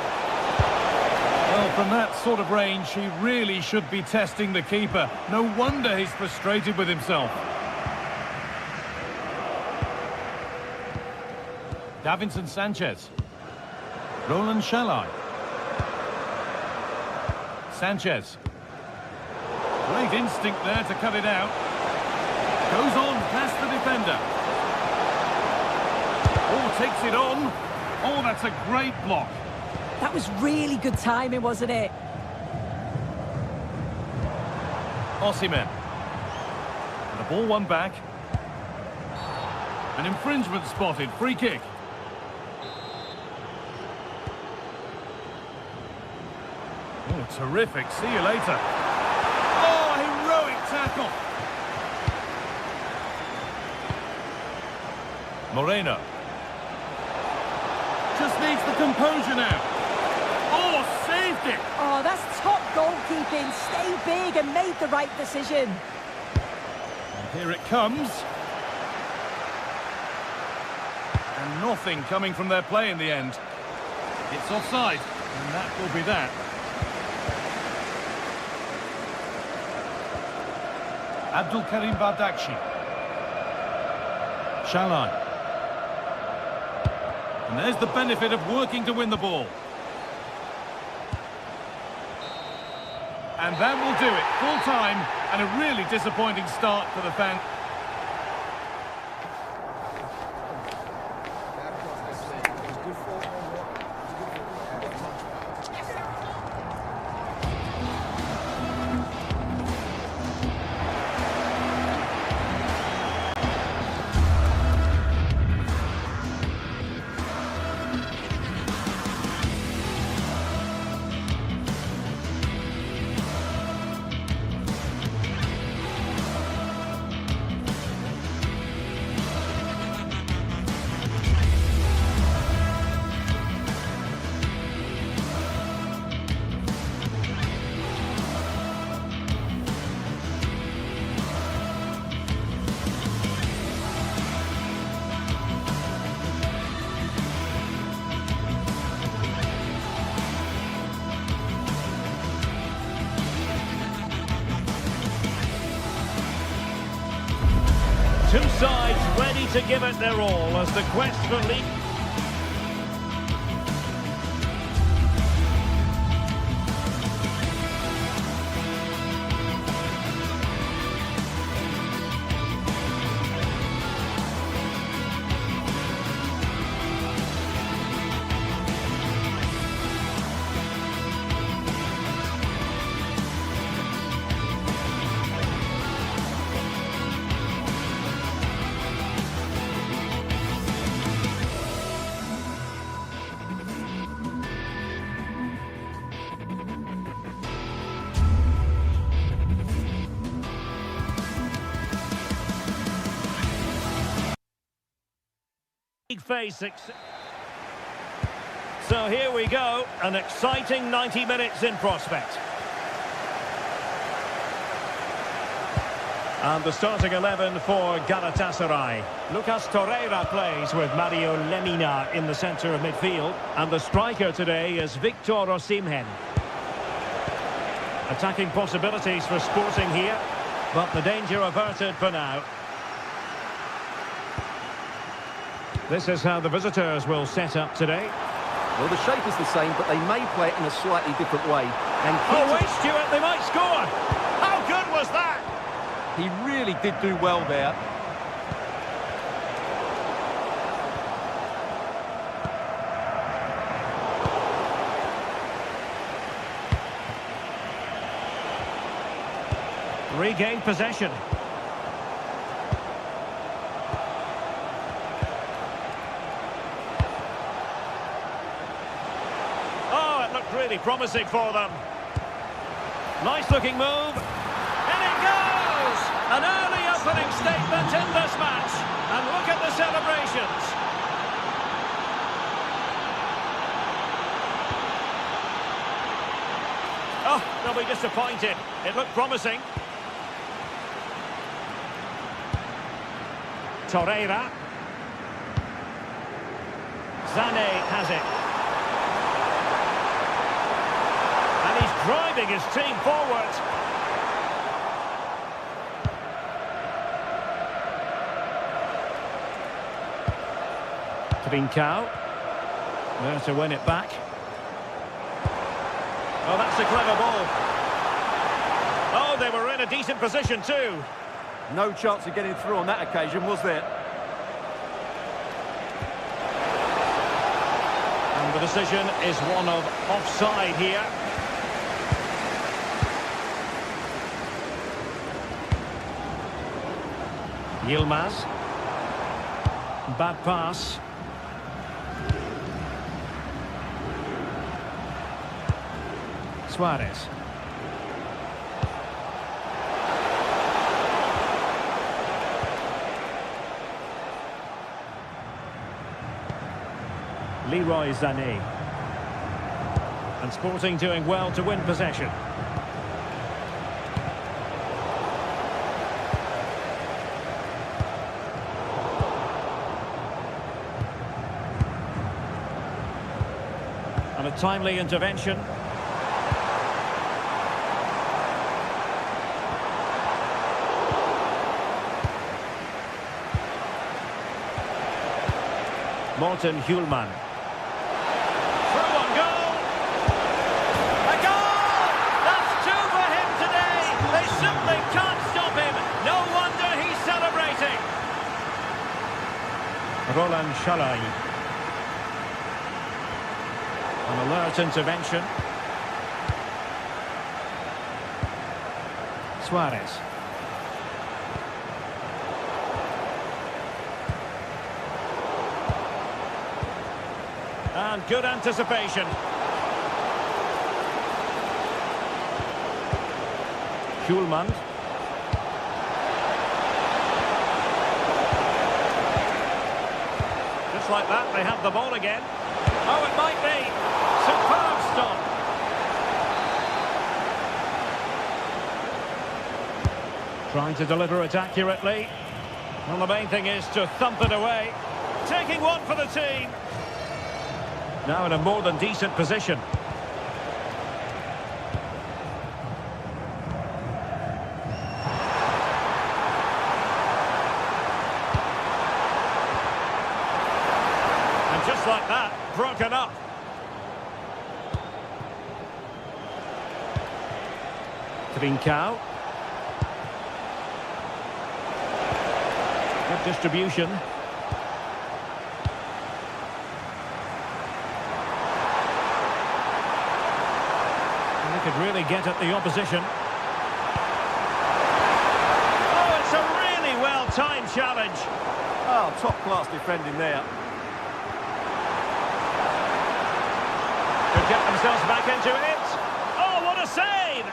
Well, from that sort of range, he really should be testing the keeper. No wonder he's frustrated with himself. Davinson Sanchez. Roland Shalai. Sanchez. Great instinct there to cut it out. Goes on past the defender. Oh, takes it on. Oh, that's a great block. That was really good timing, wasn't it? Osimhen. And the ball won back. An infringement spotted. Free kick. Oh, terrific. See you later. Oh, heroic tackle. Moreno. Just needs the composure now. Oh, saved it. Oh, that's top goalkeeping. Stay big and made the right decision. And here it comes. And nothing coming from their play in the end. It's offside, and that will be that. Abdul Karim Bardakci. Shalai. And there's the benefit of working to win the ball. And that will do it. Full time and a really disappointing start for the fans. Two sides ready to give it their all as the quest for lead. So here we go, an exciting 90 minutes in prospect. And the starting 11 for Galatasaray. Lucas Torreira plays with Mario Lemina in the centre of midfield. And the striker today is Victor Osimhen. Attacking possibilities for Sporting here, but the danger averted for now. This is how the visitors will set up today. Well, the shape is the same, but they may play it in a slightly different way. And oh, wait, Stuart, they might score! How good was that? He really did do well there. Regained possession. Oh, it looked really promising for them. Nice looking move. And it goes! An early opening statement in this match. And look at the celebrations. Oh, they'll be disappointed. It looked promising. Torreira. Sané has it. And he's driving his team forward. Trincao. There to win it back. Oh, that's a clever ball. Oh, they were in a decent position too. No chance of getting through on that occasion, was there? And the decision is one of offside here. Yilmaz. Bad pass. Suarez. Leroy Sané. And Sporting doing well to win possession. And a timely intervention. Morten Hjulman. Roland Shalai. An alert intervention. Suarez. And good anticipation. Hjulman. Like that, they have the ball again. Oh, it might be. Superb stop. Trying to deliver it accurately. Well, the main thing is to thump it away. Taking one for the team. Now in a more than decent position. Just like that, broken up. Trincao. Good distribution. And they could really get at the opposition. Oh, it's a really well-timed challenge. Oh, top-class defending there. Could get themselves back into it. Oh, what a save!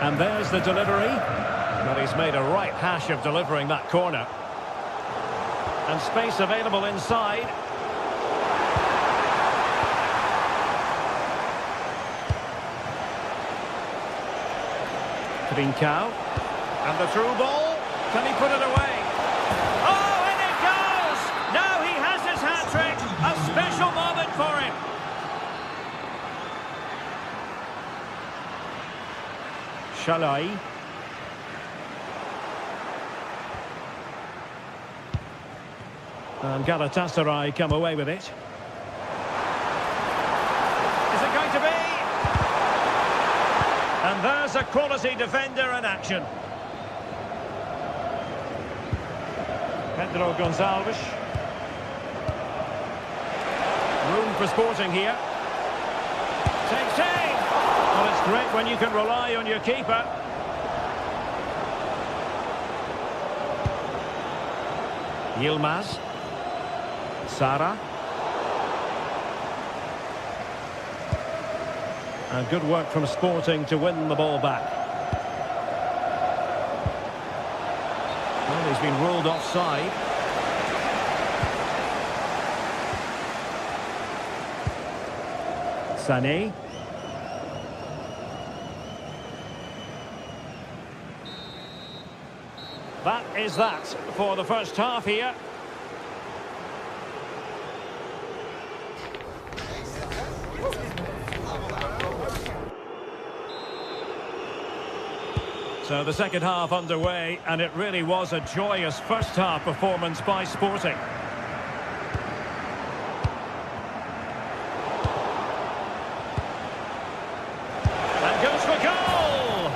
And there's the delivery. Well, he's made a right hash of delivering that corner. And space available inside. Trincao. And the through ball. Can he put it away? Oh, in it goes! Now he has his hat-trick. A special moment for him. Shalai. And Galatasaray come away with it. Is it going to be? And there's a quality defender in action. Pedro Gonçalves. Room for Sporting here. Takes aim. Well, it's great when you can rely on your keeper. Yilmaz. Sara. And good work from Sporting to win the ball back. Well, he's been ruled offside. Sané. That is that for the first half here. So the second half underway, and it really was a joyous first half performance by Sporting. And goes for goal!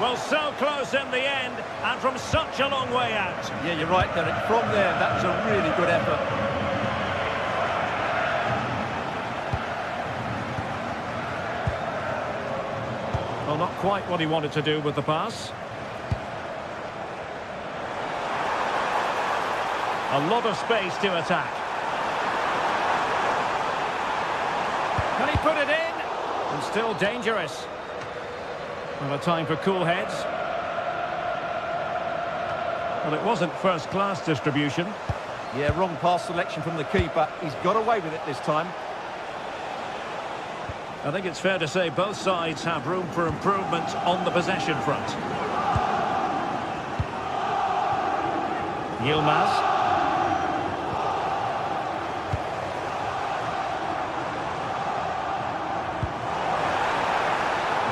Well, so close in the end, and from such a long way out. Yeah, you're right, Derek. From there, that was a really good effort. Well, not quite what he wanted to do with the pass. A lot of space to attack. Can he put it in? And still dangerous. Well, a time for cool heads. Well, it wasn't first-class distribution. Yeah, wrong pass selection from the keeper. He's got away with it this time. I think it's fair to say both sides have room for improvement on the possession front. Yilmaz.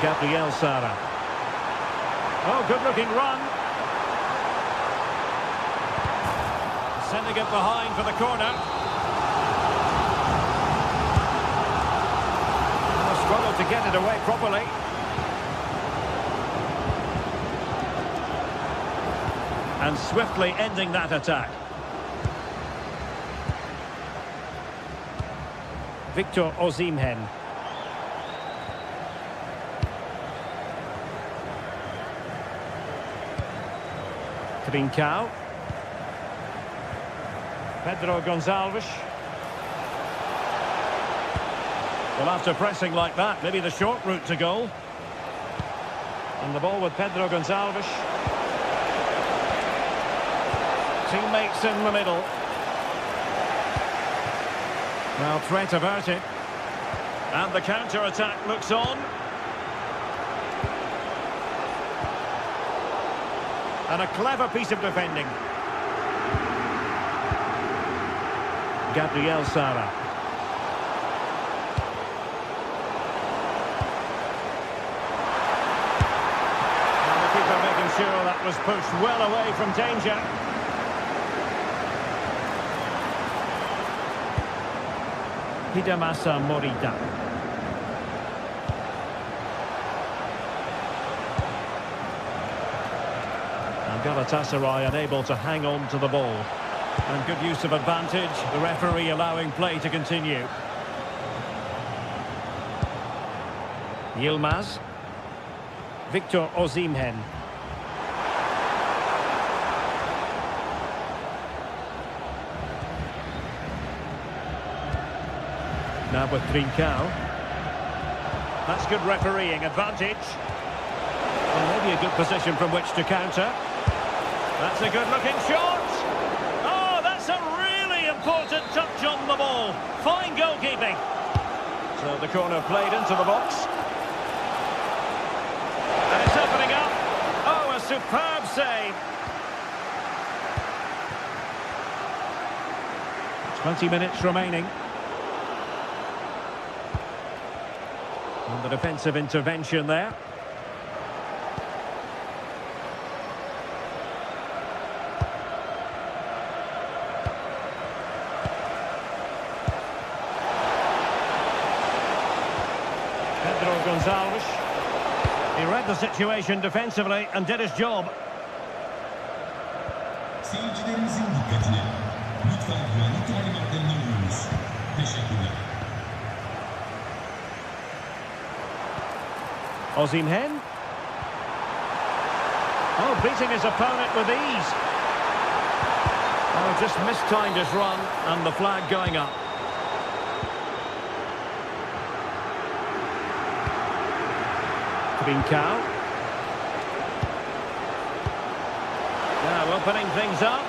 Gabriel Sara. Oh, good-looking run. Sending it behind for the corner. Struggled to get it away properly. And swiftly ending that attack. Victor Osimhen. Trincao. Pedro Gonçalves. Well, after pressing like that, maybe the short route to goal. And the ball with Pedro Gonçalves. Teammates in the middle. Well, threat averted. And the counter-attack looks on. And a clever piece of defending. Gabriel Sara. Sure, that was pushed well away from danger. Hidemasa Morita. And Galatasaray unable to hang on to the ball. And good use of advantage, the referee allowing play to continue. Yilmaz. Victor Osimhen. Now with Trincao. That's good refereeing, advantage. Well, maybe a good position from which to counter. That's a good-looking shot. Oh, that's a really important touch on the ball. Fine goalkeeping. So the corner played into the box. And it's opening up. superb save. 20 minutes remaining. And the defensive intervention there. Gonzalez. He read the situation defensively and did his job. Seyircilerimizin dikkatine. Lütfen güvenlik talimatlarına uyunuz. Teşekkürler. Osimhen. Oh, beating his opponent with ease. Oh, just mistimed his run and the flag going up. Bincao. Now opening things up.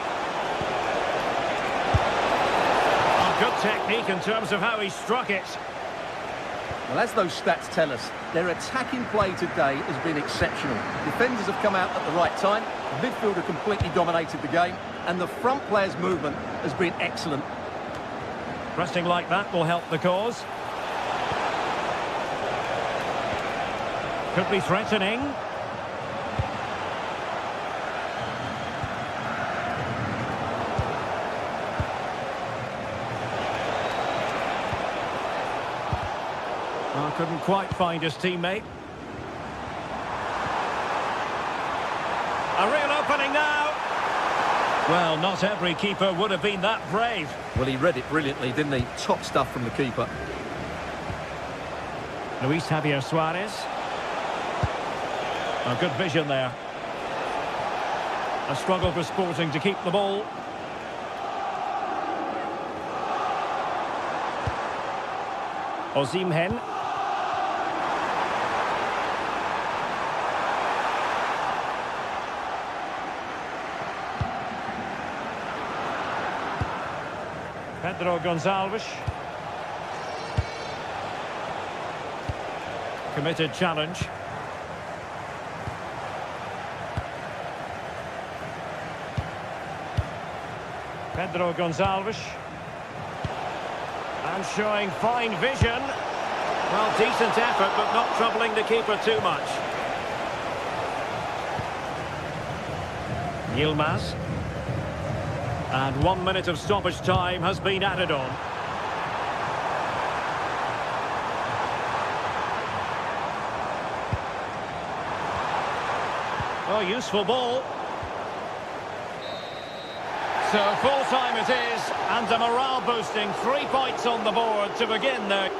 Oh, good technique in terms of how he struck it. Well, as those stats tell us, their attacking play today has been exceptional. Defenders have come out at the right time, the midfielder completely dominated the game, and the front player's movement has been excellent. Pressing like that will help the cause. Could be threatening. Oh, couldn't quite find his teammate. A real opening now. Well, not every keeper would have been that brave. Well, he read it brilliantly, didn't he? Top stuff from the keeper. Luis Javier Suarez. A good vision there. A struggle for Sporting to keep the ball. Osimhen. Pedro Gonzalez. Committed challenge. Pedro Gonzalez. And showing fine vision. Well, decent effort, but not troubling the keeper too much. Yilmaz. And 1 minute of stoppage time has been added on. Oh, useful ball. So full-time it is, and a morale-boosting 3 points on the board to begin there.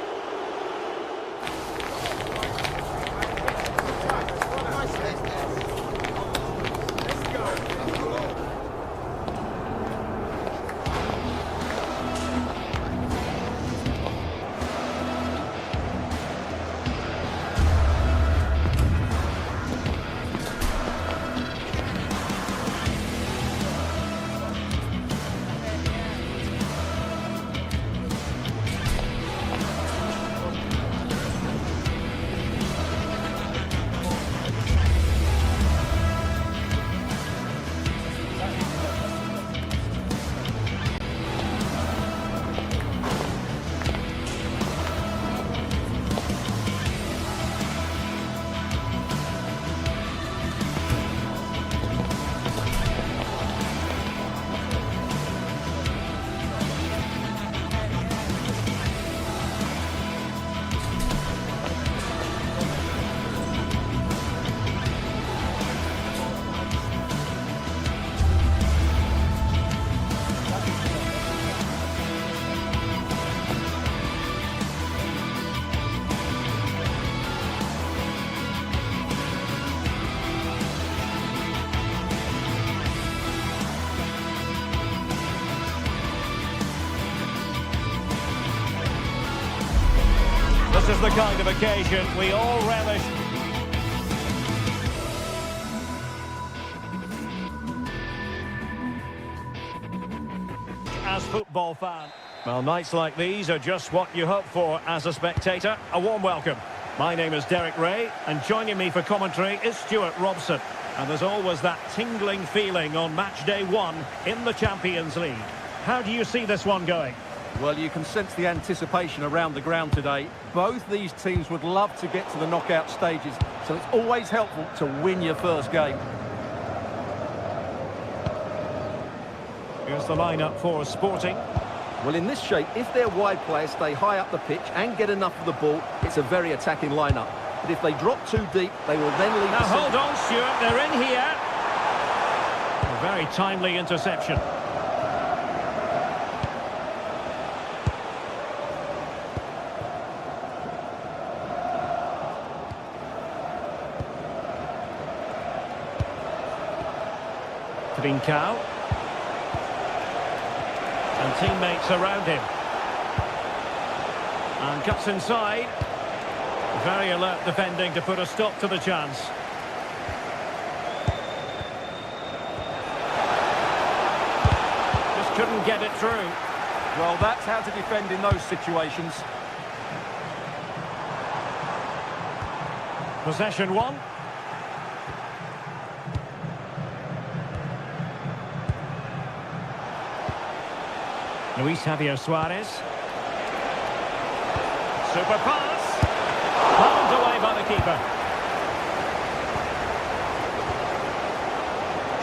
This is the kind of occasion we all relish. As football fan. Well, nights like these are just what you hope for as a spectator. A warm welcome. My name is Derek Ray, and joining me for commentary is Stuart Robson. And there's always that tingling feeling on match day 1 in the Champions League. How do you see this one going? Well, you can sense the anticipation around the ground today. Both these teams would love to get to the knockout stages, so it's always helpful to win your first game. Here's the lineup for Sporting. Well, in this shape, if their wide players stay high up the pitch and get enough of the ball, it's a very attacking lineup. But if they drop too deep, they will then leave. Now hold on, Stuart, they're in here. A very timely interception. Trincao. And teammates around him. And cuts inside. Very alert defending to put a stop to the chance. Just couldn't get it through. Well, that's how to defend in those situations. Possession 1. Luis Javier Suarez. Super pass. Palmed away by the keeper.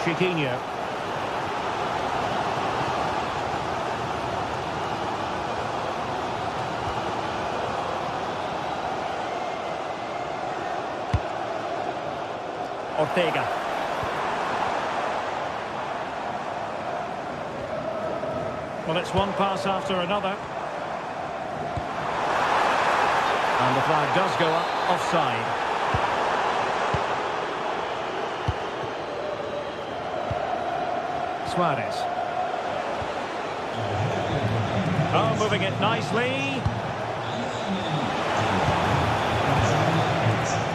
Chiquinho. Ortega. Well, it's one pass after another. And the flag does go up, offside. Suarez. Oh, moving it nicely.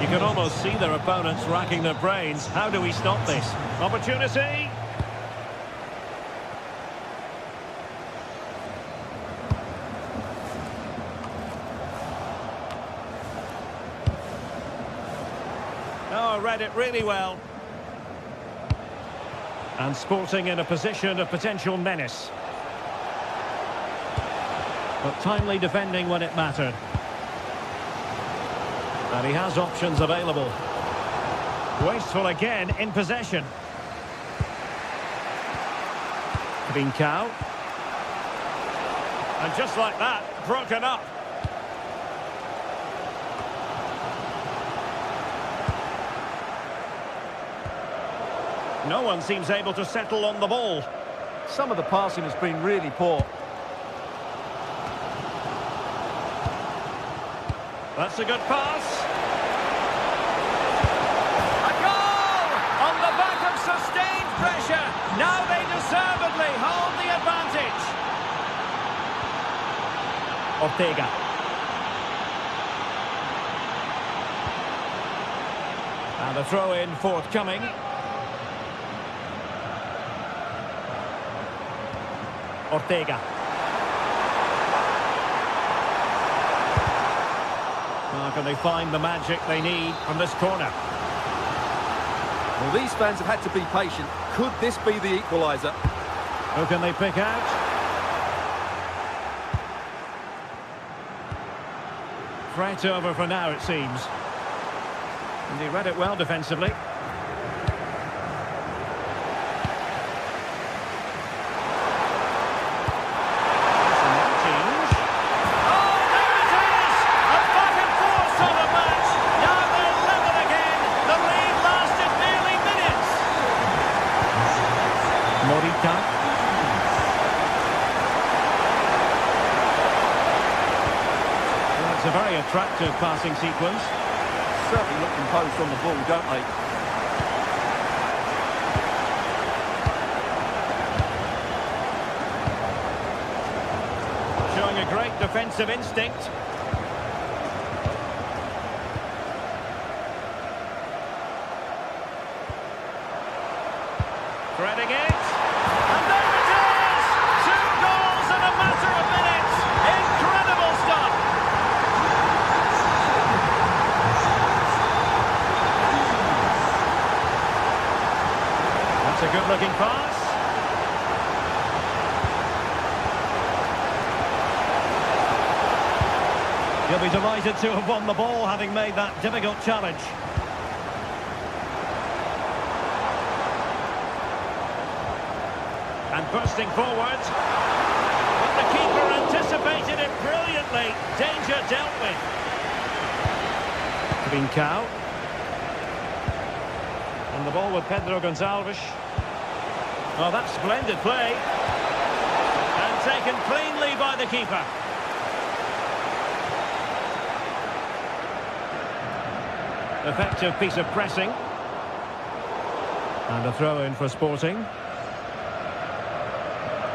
You can almost see their opponents racking their brains. How do we stop this? Opportunity. Oh, read it really well. And Sporting in a position of potential menace. But timely defending when it mattered. And he has options available. Wasteful again in possession. Trincao. And just like that, broken up. No one seems able to settle on the ball. Some of the passing has been really poor. That's a good pass. A goal! On the back of sustained pressure. Now they deservedly hold the advantage. Ortega. And a throw-in forthcoming. Ortega. Now can they find the magic they need from this corner? Well, these fans have had to be patient. Could this be the equaliser? Who can they pick out? Threat over for now, it seems. And he read it well defensively. It's a very attractive passing sequence. Certainly look composed on the ball, don't they? Showing a great defensive instinct. Threading it. And there it is! 2 goals in a matter of minutes. Incredible stuff. That's a good-looking pass. He'll be delighted to have won the ball, having made that difficult challenge. And bursting forward. But the keeper anticipated it brilliantly. Danger dealt with. Trincao. And the ball with Pedro Gonçalves. Oh, that's splendid play. And taken cleanly by the keeper. Effective piece of pressing. And a throw-in for Sporting.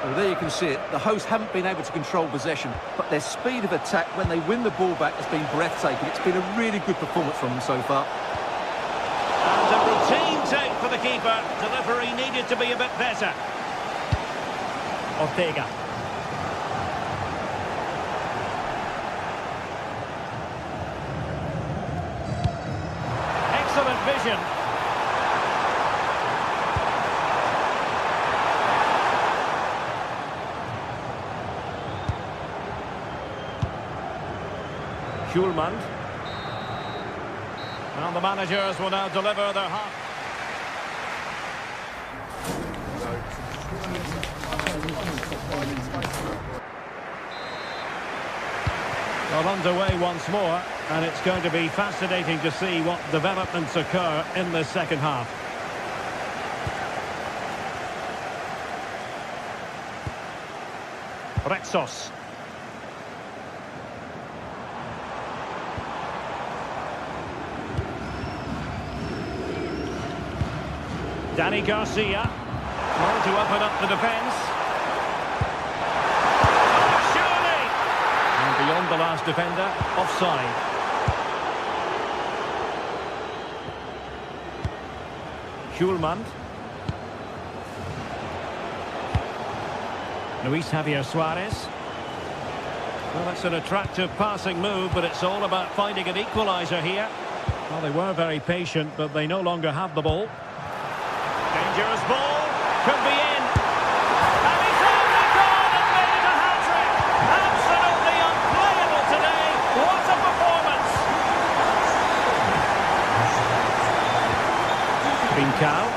Well, there you can see it. The hosts haven't been able to control possession, but their speed of attack when they win the ball back has been breathtaking. It's been a really good performance from them so far. And a routine take for the keeper. Delivery needed to be a bit better. Ortega. Excellent vision. Schulman. Well, the managers will now deliver their half. Well, underway once more, and it's going to be fascinating to see what developments occur in the second half. Rexos. Danny Garcia, trying to open up the defence. Oh, surely! And beyond the last defender, offside. Schulman. Luis Javier Suarez. Well, that's an attractive passing move, but it's all about finding an equaliser here. Well, they were very patient, but they no longer have the ball. Dangerous ball, could be in. And he's only gone and made it a hat-trick. Absolutely unplayable today. What a performance. Trincao.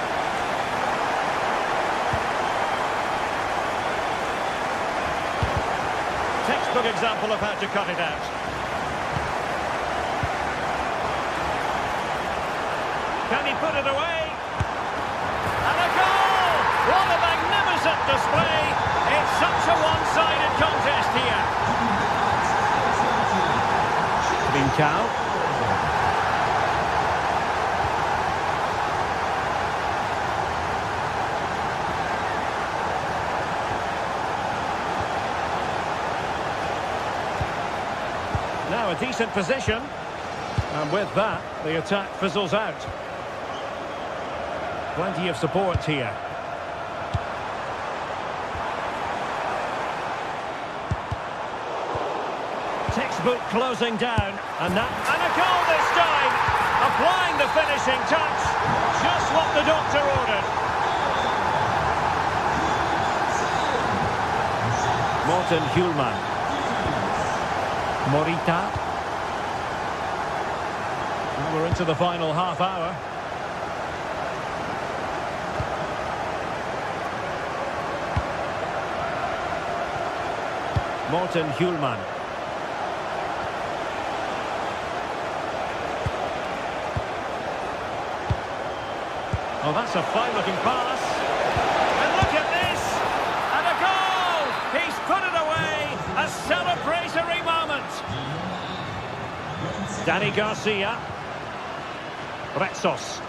Textbook example of how to cut it out. Can he put it away? What a magnificent display. It's such a one-sided contest here. Trincao. Now a decent position. And with that, the attack fizzles out. Plenty of support here. Textbook closing down, and a goal this time, applying the finishing touch, just what the doctor ordered. Morten Hjulman. Morita. Well, we're into the final half hour. Morten Hjulman. Oh, that's a fine-looking pass. And look at this! And a goal! He's put it away! A celebratory moment! Danny Garcia. Rexos.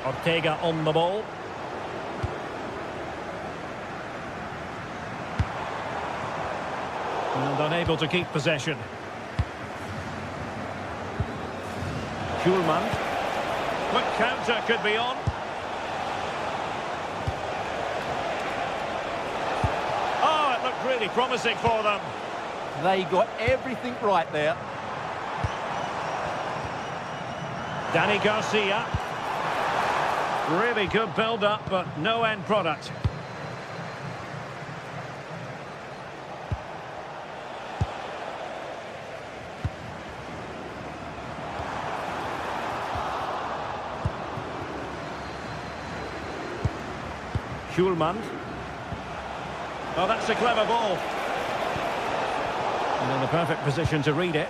Ortega on the ball. And unable to keep possession. Schulman. Quick counter could be on. Oh, it looked really promising for them. They got everything right there. Danny Garcia. Really good build-up, but no end product. Schulman. Oh, that's a clever ball. And in the perfect position to read it.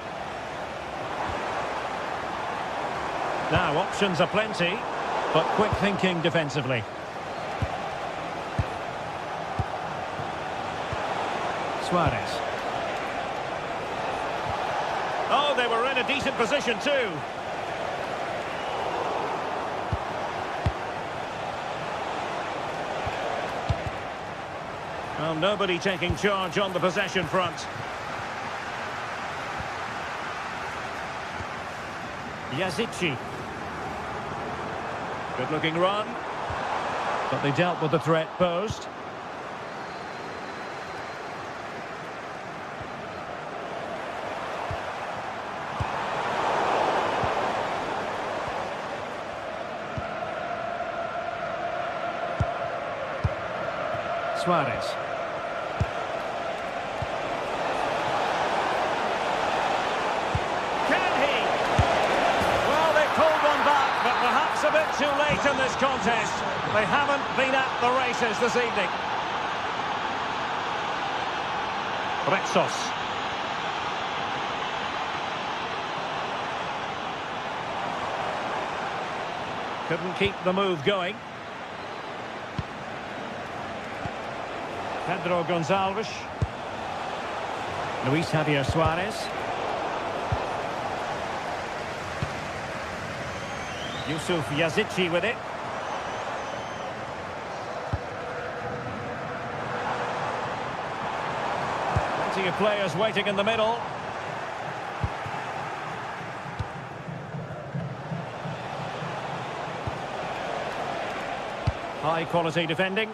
Now, options are plenty, but quick thinking defensively. Suarez. Oh, they were in a decent position too. Well, nobody taking charge on the possession front. Yazici. Good-looking run. But they dealt with the threat posed. Suarez. Perhaps a bit too late in this contest. They haven't been at the races this evening. Rexos. Couldn't keep the move going. Pedro Gonçalves. Luis Javier Suarez. Yusuf Yazici with it. Plenty of players waiting in the middle. High quality defending.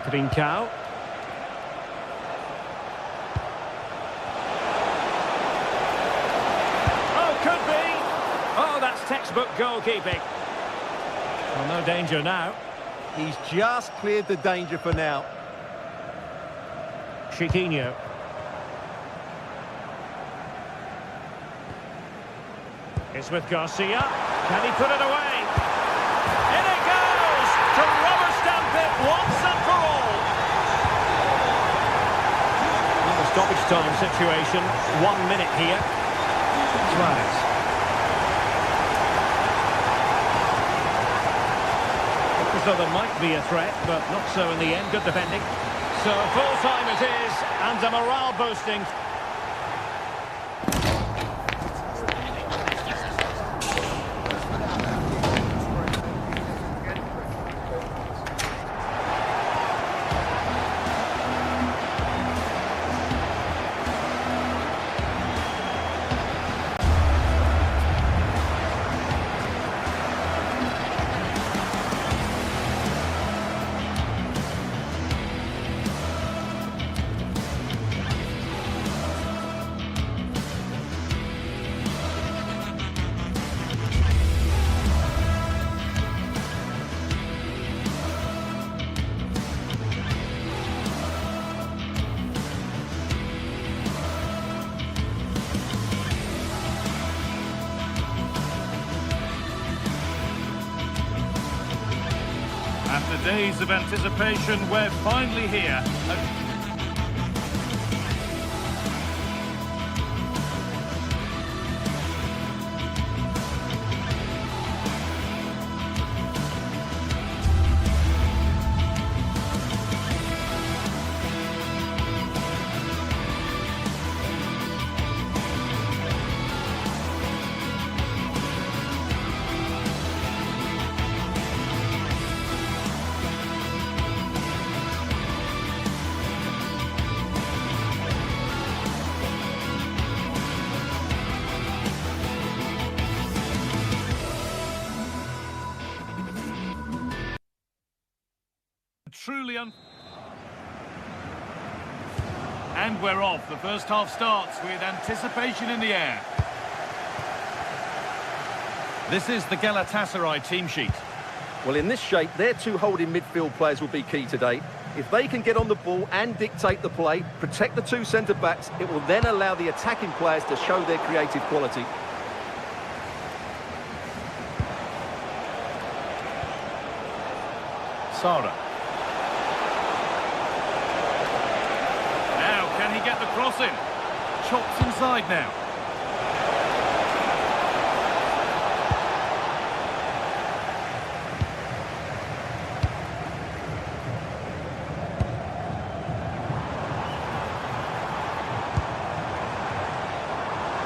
Trincao. Textbook goalkeeping. Well, no danger now. He's just cleared the danger for now. Chiquinho. It's with Garcia. Can he put it away? In it goes! To rubber stamp it once and for all. The stoppage time situation. 1 minute here. Suarez. So there might be a threat, but not so in the end. Good defending. So full time it is, and a morale boosting. After days of anticipation, we're finally here. And we're off. The first half starts with anticipation in the air. This is the Galatasaray team sheet. Well, in this shape, their two holding midfield players will be key today. If they can get on the ball and dictate the play, protect the two centre-backs, it will then allow the attacking players to show their creative quality. Sara. Now, can he get the cross in? Chops inside now.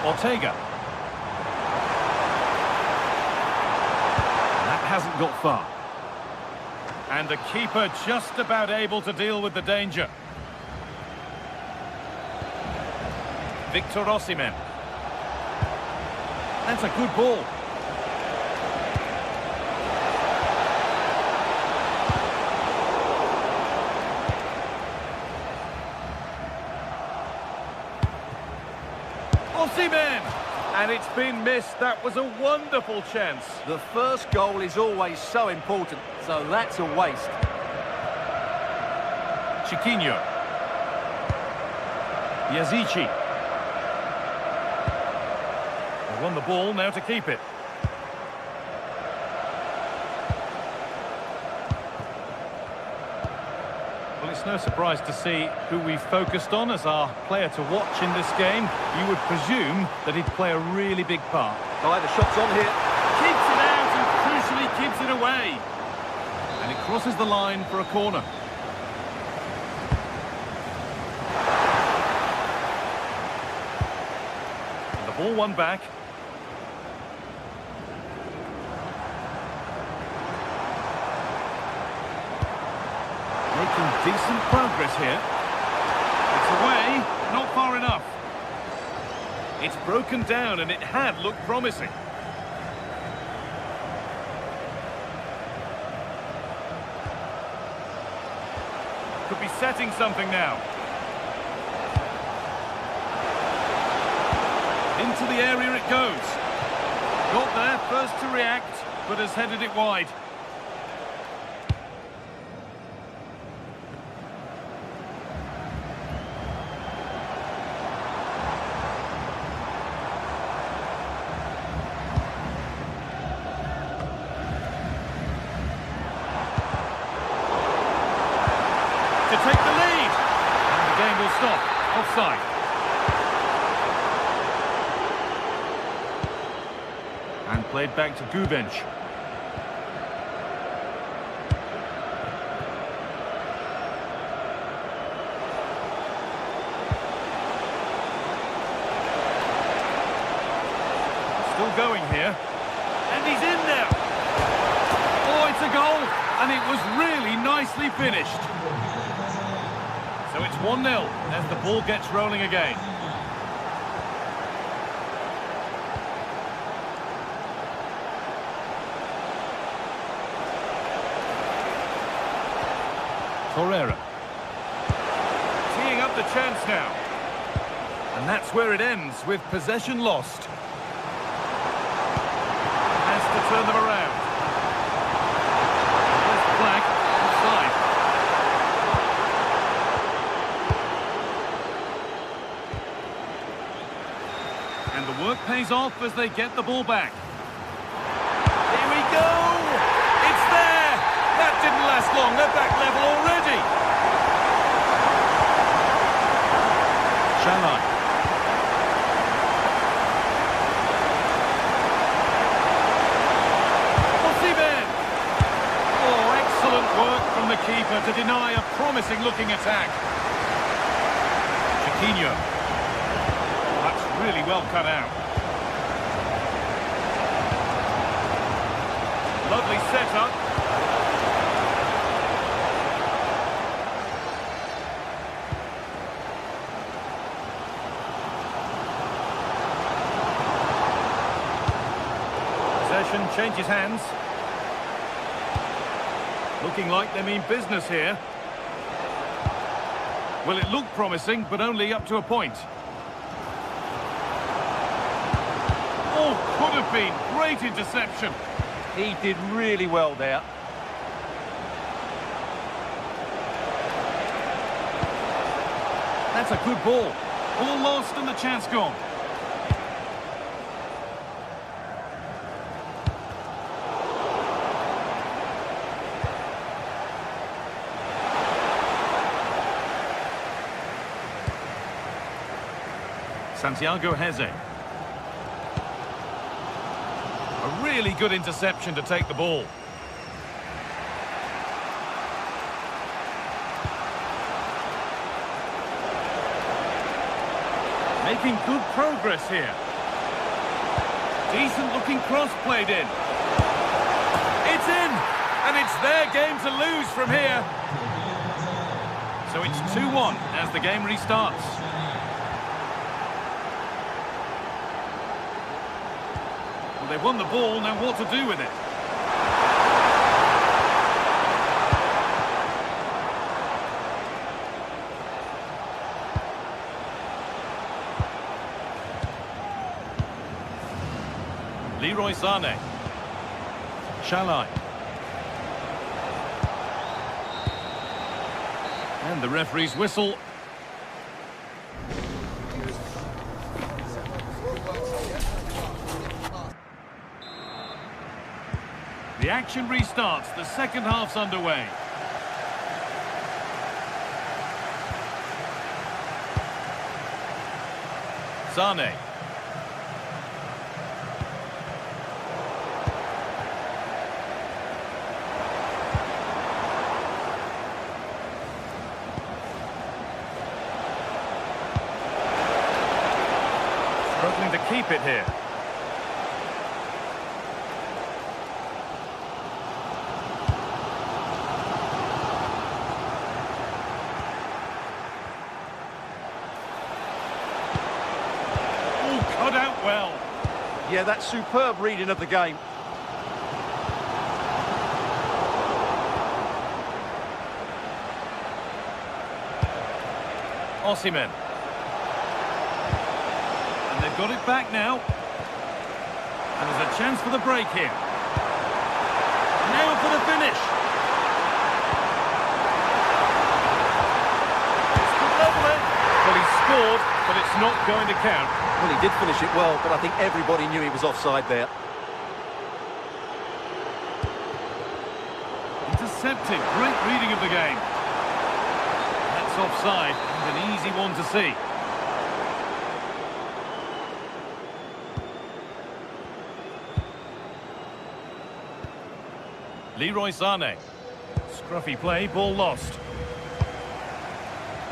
Ortega. That hasn't got far. And the keeper just about able to deal with the danger. Victor Osimhen. That's a good ball. Osimhen! And it's been missed. That was a wonderful chance. The first goal is always so important, so that's a waste. Chiquinho. Yazici. They won the ball, now to keep it. Well, it's no surprise to see who we focused on as our player to watch in this game. You would presume that he'd play a really big part. Oh, the shot's on here. Keeps it out and crucially keeps it away. And it crosses the line for a corner. And the ball won back. Making decent progress here. It's away, not far enough. It's broken down and it had looked promising. Could be setting something now. Into the area it goes. Got there first to react, but has headed it wide. To take the lead. And the game will stop. Offside. And played back to Gubench. Still going here. And he's in there. Oh, it's a goal. And it was really nicely finished. So it's 1-0 as the ball gets rolling again. Torreira. Teeing up the chance now. And that's where it ends, with possession lost. Has to turn them around. There's the flag, offside. And the work pays off as they get the ball back. Here we go! It's there! That didn't last long, they're back level already! Shalai. Osimhen! Oh, excellent work from the keeper to deny a promising-looking attack. Chiquinho. That's really well cut out. Lovely setup. Possession changes hands. Looking like they mean business here. Well, it looked promising, but only up to a point. Oh, could have been. Great interception. He did really well there. That's a good ball. All lost and the chance gone. Santiago Heze. A really good interception to take the ball. Making good progress here. Decent looking cross played in. It's in! And it's their game to lose from here. So it's 2-1 as the game restarts. Well, they've won the ball, now what to do with it? Leroy Sané. Shalai. And the referee's whistle. The action restarts. The second half's underway. Sané. Struggling to keep it here. Cut out well. Yeah, that's superb reading of the game. Osimhen. And they've got it back now. And there's a chance for the break here. Now for the finish. This could level it. Well, he scored, but it's not going to count. Well, he did finish it well, but I think everybody knew he was offside there. Intercepted. Great reading of the game. That's offside. An easy one to see. Leroy Sané. Scruffy play, ball lost.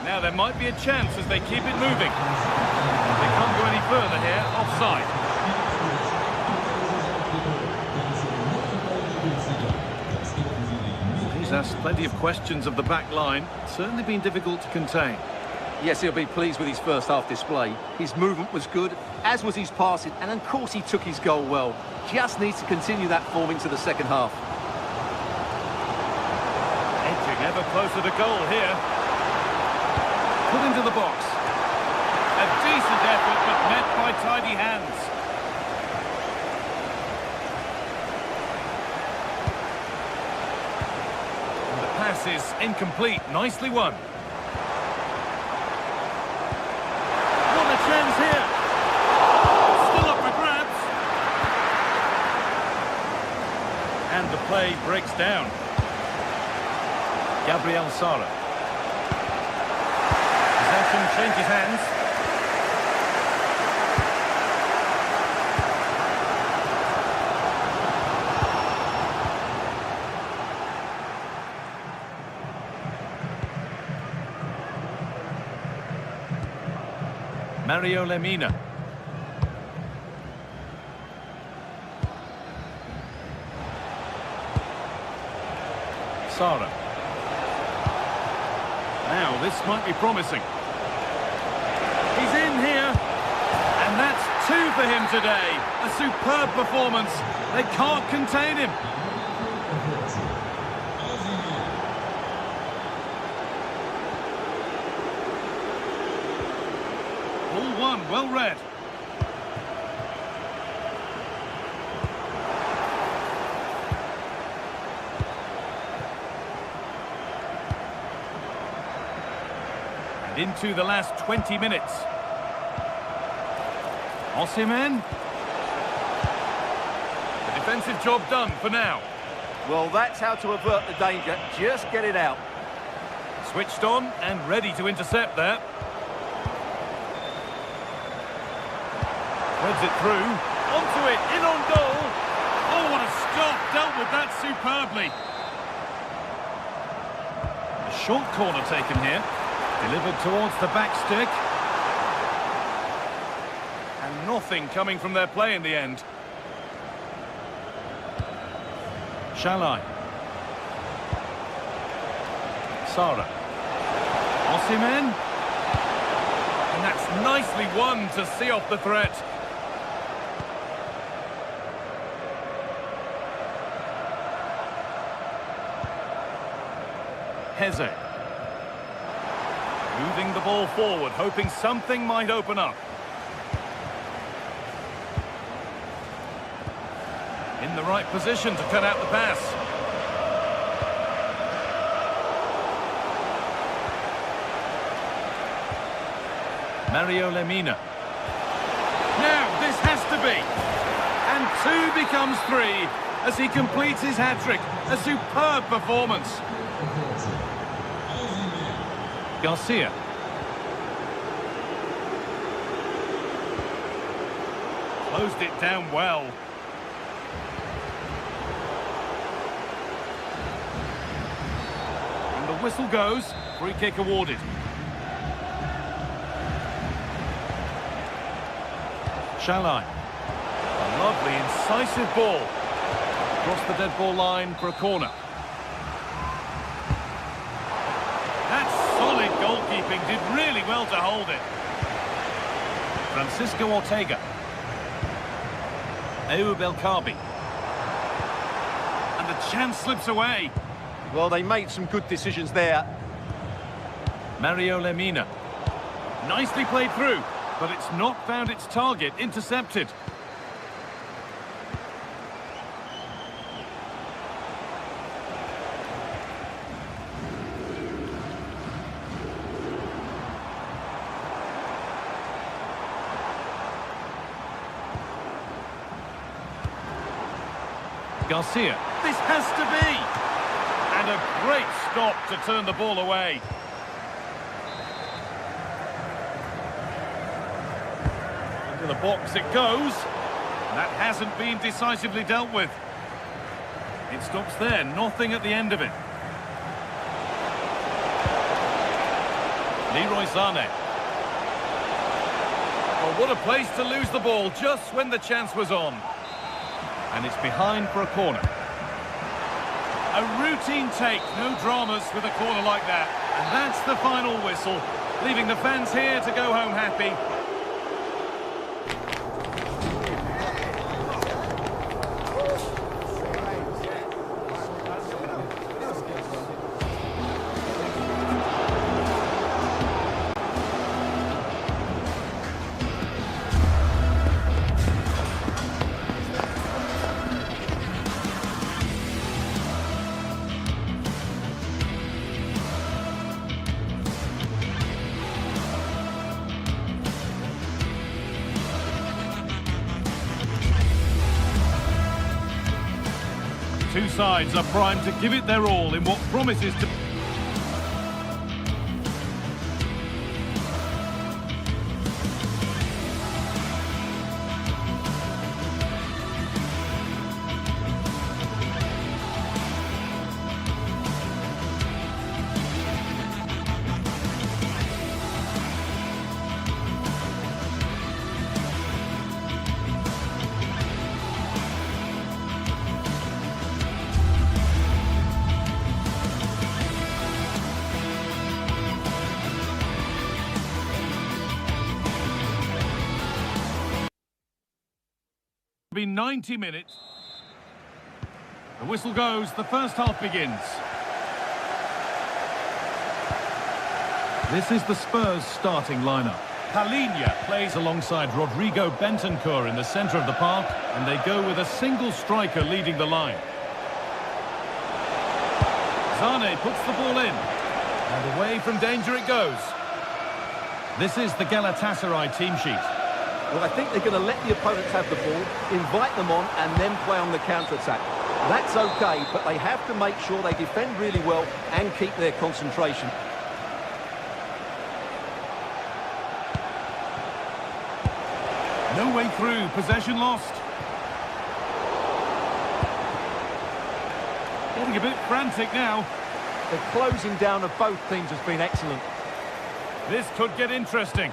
Now there might be a chance as they keep it moving. They can't go any further here, offside. He's asked plenty of questions of the back line. Certainly been difficult to contain. Yes, he'll be pleased with his first half display. His movement was good, as was his passing, and of course he took his goal well. Just needs to continue that form into the second half. Edging ever closer to goal here. Put into the box. A decent effort, but met by tidy hands. And the pass is incomplete. Nicely won. What a chance here. Still up for grabs. And the play breaks down. Gabriel Sara. Possession changes hands. Mario Lemina. Sara. Now, this might be promising. He's in here. And that's 2 for him today. A superb performance. They can't contain him. done, well read. And into the last 20 minutes. Osimhen. The defensive job done for now. Well, that's how to avert the danger. Just get it out. Switched on and ready to intercept there. Threads it through. Onto it, in on goal. Oh, what a stop. Dealt with that superbly. A short corner taken here. Delivered towards the back stick. And nothing coming from their play in the end. Shalai. Sara. Osimhen. And that's nicely won to see off the threat. Heze. Moving the ball forward, hoping something might open up. In the right position to cut out the pass. Mario Lemina. Now, this has to be. And 2 becomes 3 as he completes his hat-trick. A superb performance. Garcia. Closed it down well. And the whistle goes. Free kick awarded. Shalai. A lovely, incisive ball. Across the dead ball line for a corner. That's solid goalkeeping. Did really well to hold it. Francisco Ortega. Eub El-Kabi. And the chance slips away. Well, they made some good decisions there. Mario Lemina. Nicely played through. But it's not found its target, intercepted. Garcia. This has to be. And a great stop to turn the ball away. To the box it goes. That hasn't been decisively dealt with. It stops there, nothing at the end of it. Leroy Sané. Oh, what a place to lose the ball just when the chance was on. And it's behind for a corner. A routine take, no dramas with a corner like that. And that's the final whistle, leaving the fans here to go home happy. Two sides are primed to give it their all in what promises to... Be 90 minutes. The whistle goes, the first half begins. This is the Spurs starting lineup. Palinha plays alongside Rodrigo Bentancur in the centre of the park, and they go with a single striker leading the line. Zane puts the ball in, and away from danger it goes. This is the Galatasaray team sheet. Well, I think they're going to let the opponents have the ball, invite them on, and then play on the counter-attack. That's okay, but they have to make sure they defend really well and keep their concentration. No way through, possession lost. Getting a bit frantic now. The closing down of both teams has been excellent. This could get interesting.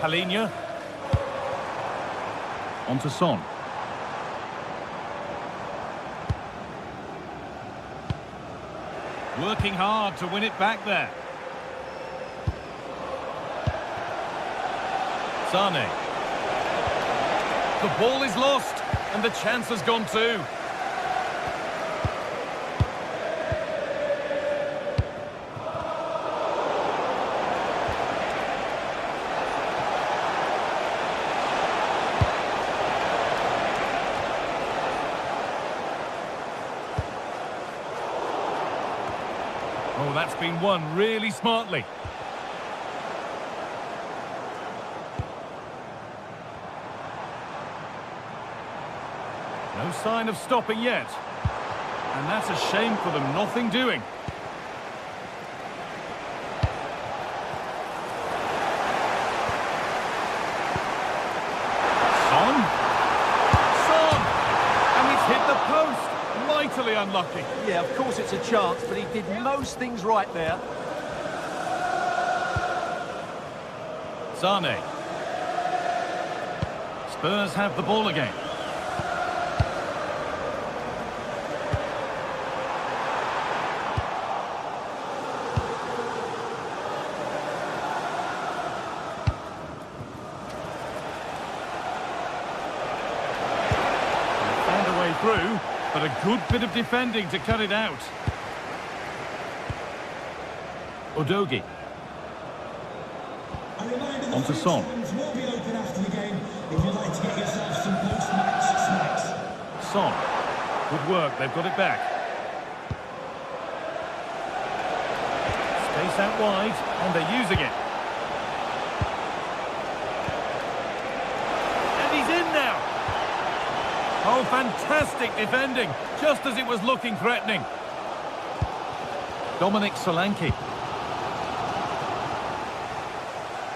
Palinha. On to Son. Working hard to win it back there. Sane. The ball is lost, and the chance has gone too. Oh, that's been won really smartly. No sign of stopping yet. And that's a shame for them, nothing doing. Son? Son! And he's hit the post. Mightily unlucky. Yeah, of course it's a chance, but he did most things right there. Sane. Spurs have the ball again. Found a way through, but a good bit of defending to cut it out. Udogie. On to Son. Will be open after the game if you'd like to get yourself some post-match snacks. Son. Good work, they've got it back. Space out wide, and they're using it. And he's in now. Oh, fantastic defending, just as it was looking threatening. Dominic Solanke.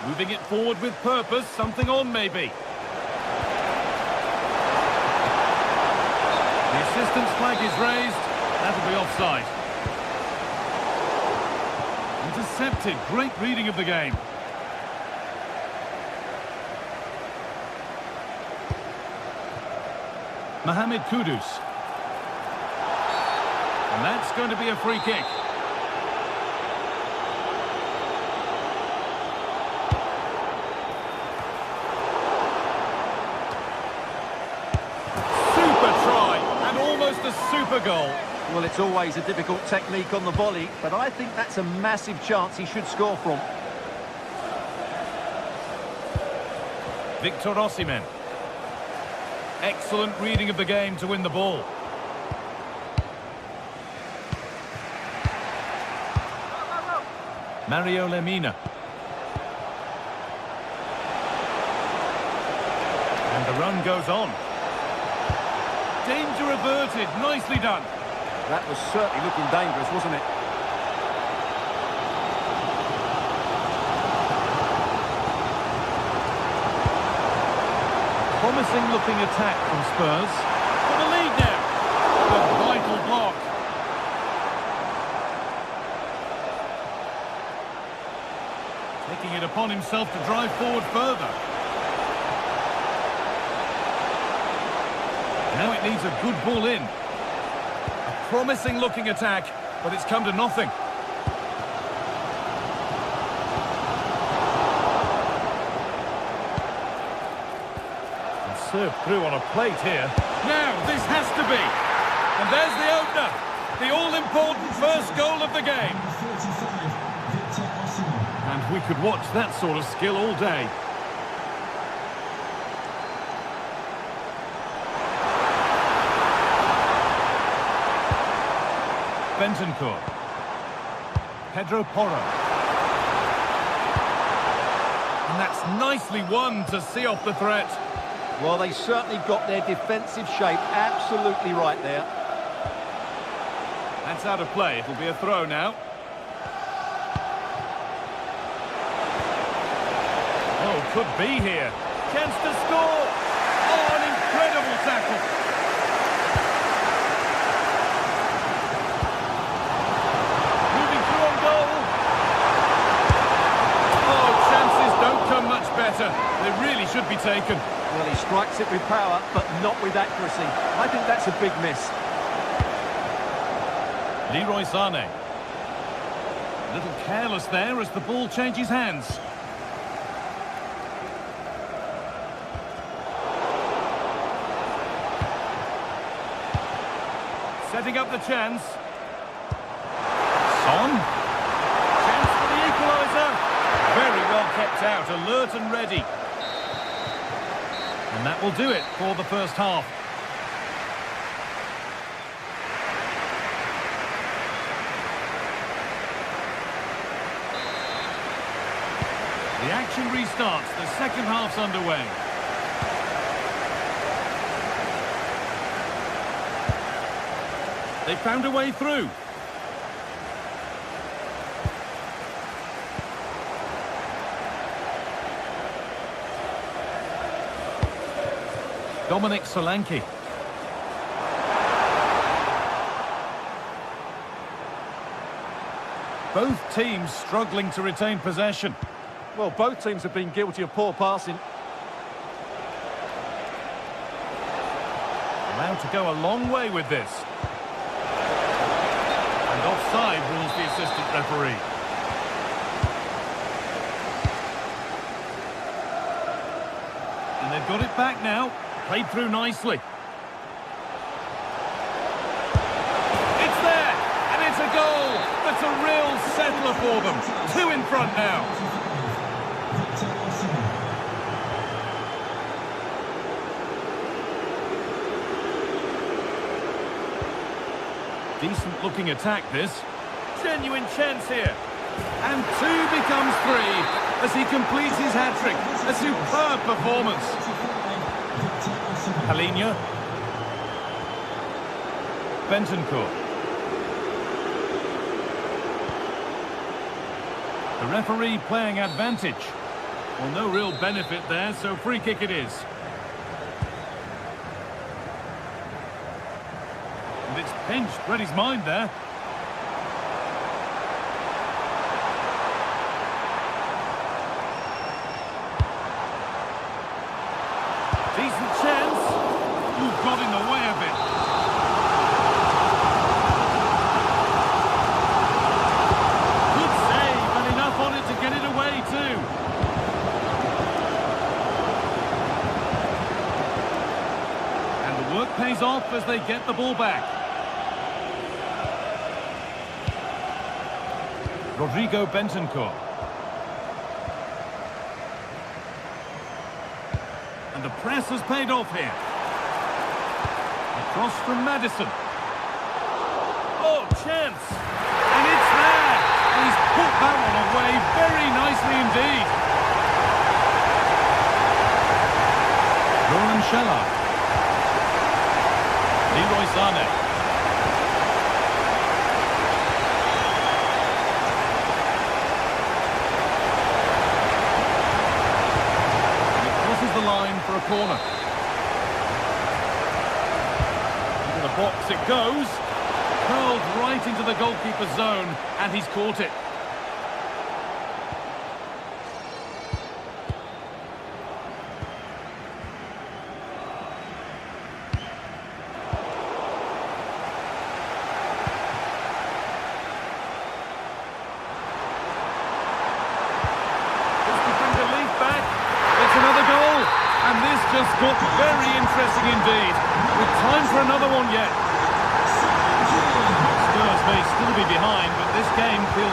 Moving it forward with purpose, something on maybe. The assistant's flag is raised, that'll be offside. Intercepted, great reading of the game. Mohamed Kudus. And that's going to be a free kick. A super goal. Well, it's always a difficult technique on the volley, but I think that's a massive chance he should score from. Victor Osimhen. Excellent reading of the game to win the ball. Mario Lemina. And the run goes on. Danger averted, nicely done. That was certainly looking dangerous, wasn't it? Promising looking attack from Spurs. For the lead now. A vital block. Taking it upon himself to drive forward further. Now it needs a good ball in. A promising looking attack, but it's come to nothing. And served through on a plate here. Now this has to be. And There's the opener. The all-important first goal of the game. And we could watch that sort of skill all day. Bentancur. Pedro Porro. And that's nicely won to see off the threat. Well, they certainly got their defensive shape absolutely right there. That's out of play. It'll be a throw now. Oh, could be here. Chance to score. Oh, an incredible tackle. Moving through on goal. Oh, chances don't come much better. They really should be taken. Well, he strikes it with power, but not with accuracy. I think that's a big miss. Leroy Sané. A little careless there as the ball changes hands. Setting up the chance. Son. Chance for the equaliser. Very well kept out, alert and ready. And that will do it for the first half. The action restarts. The second half's underway. They found a way through. Dominic Solanke. Both teams struggling to retain possession. Well, both teams have been guilty of poor passing. Allowed to go a long way with this. And offside rules the assistant referee. And they've got it back now. Played through nicely. It's there, and it's a goal. That's a real settler for them. 2 in front now. Decent looking attack this. Genuine chance here. And 2 becomes 3 as he completes his hat-trick. A superb performance. Palinha. Bentancur. The referee playing advantage. Well, no real benefit there, so free kick it is. And it's pinched, read his mind there. Decent chance. Ooh, got in the way of it. Good save, and enough on it to get it away too. And the work pays off as they get the ball back. Rodrigo Bentancur. And the press has paid off here. Across from Madison. Oh, chance. And it's there. And he's put that one away very nicely indeed. Roland Scheller. Leroy Sané. The line for a corner. Into the box it goes. Curled right into the goalkeeper's zone, and he's caught it. Just to bring the lead back. It's another goal. And this just got very interesting indeed. With time for another one yet.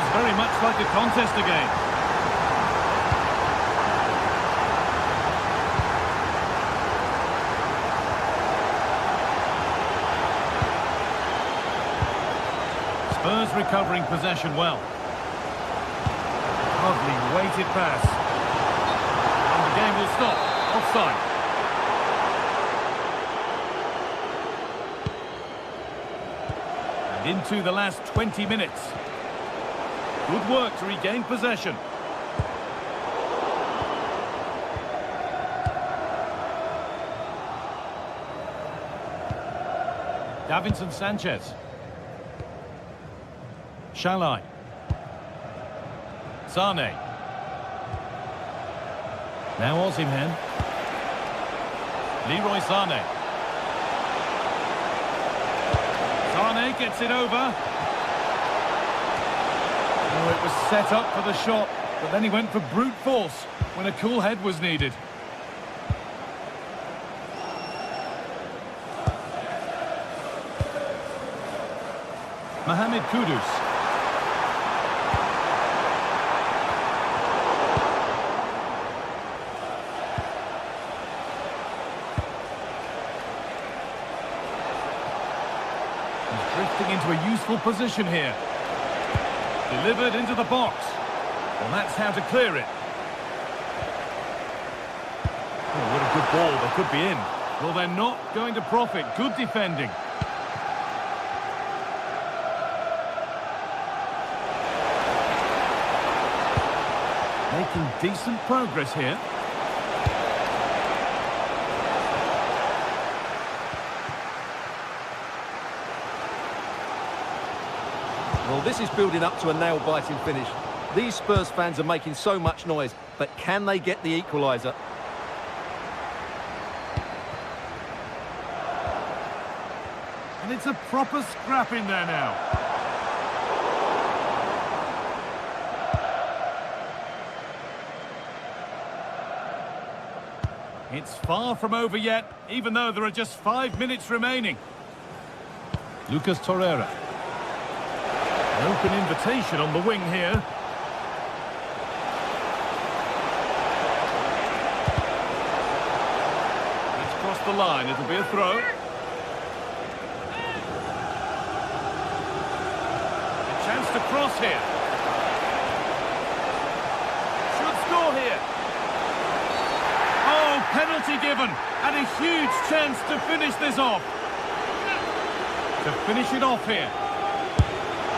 It's very much like a contest again. Spurs recovering possession well. Lovely weighted pass. And the game will stop. Offside. And into the last 20 minutes. Good work to regain possession. Davinson Sanchez. Shalai. Sane. Now Osimhen. Leroy Sane. Sane gets it over. Oh, it was set up for the shot, but then he went for brute force when a cool head was needed. Mohamed Kudus. Drifting into a useful position here. Delivered into the box. Well, that's how to clear it. Oh, what a good ball. They could be in. Well, they're not going to profit. Good defending. Making decent progress here. Well, this is building up to a nail-biting finish. These Spurs fans are making so much noise, but can they get the equaliser? And it's a proper scrap in there now. It's far from over yet, even though there are just 5 minutes remaining. Lucas Torreira. An open invitation on the wing here. It's crossed the line, it'll be a throw. A chance to cross here. Should score here. Oh, penalty given, and a huge chance to finish this off. To finish it off here.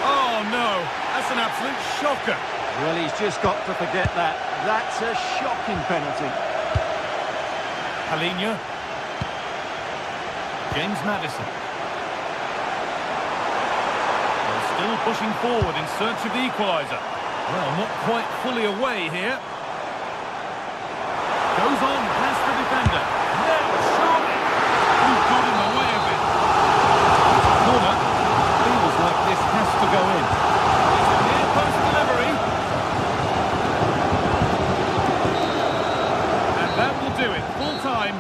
Oh, no, that's an absolute shocker. Well, he's just got to forget that. That's a shocking penalty. Palinha. James Maddison. Well, still pushing forward in search of the equaliser. Well, not quite fully away here. Goes on past the defender. Now, surely. Who got in the way of it? Corner. Feels like this has to go in. It's a near post delivery. And that will do it. Full time.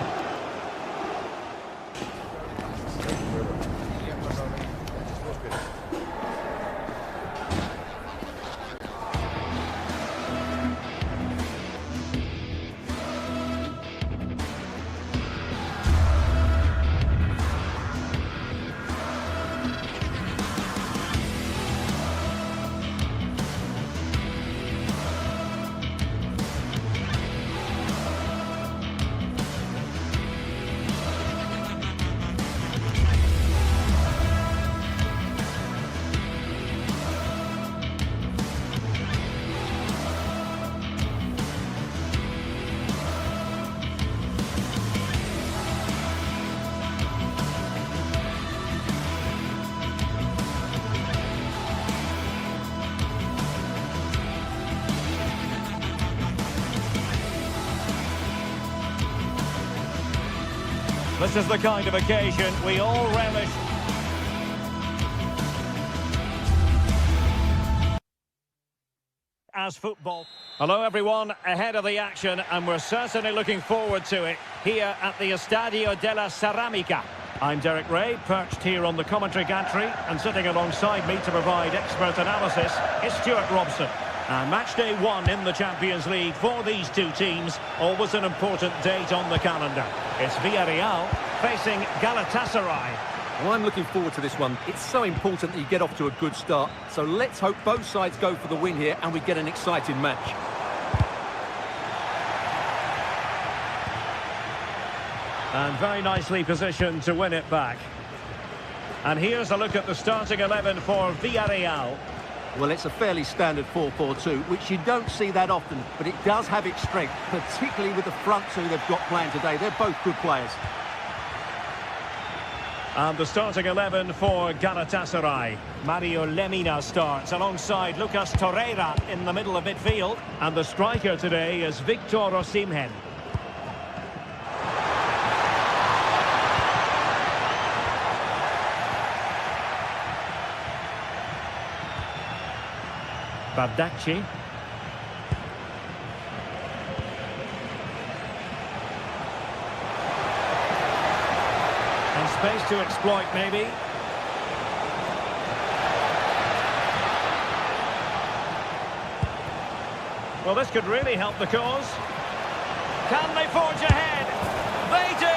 This is the kind of occasion we all relish. As football. Hello everyone, ahead of the action, and we're certainly looking forward to it here at the Estadio de la Ceramica. I'm Derek Ray, perched here on the commentary gantry, and sitting alongside me to provide expert analysis is Stuart Robson. And match day 1 in the Champions League for these two teams, always an important date on the calendar. It's Villarreal facing Galatasaray. Well, I'm looking forward to this one. It's so important that you get off to a good start. So let's hope both sides go for the win here and we get an exciting match. And very nicely positioned to win it back. And here's a look at the starting 11 for Villarreal. Well, it's a fairly standard 4-4-2, which you don't see that often, but it does have its strength, particularly with the front two they've got playing today. They're both good players. And the starting 11 for Galatasaray. Mario Lemina starts alongside Lucas Torreira in the middle of midfield. And the striker today is Victor Osimhen. Bardacci. And space to exploit, maybe. Well, this could really help the cause. Can they forge ahead? They do!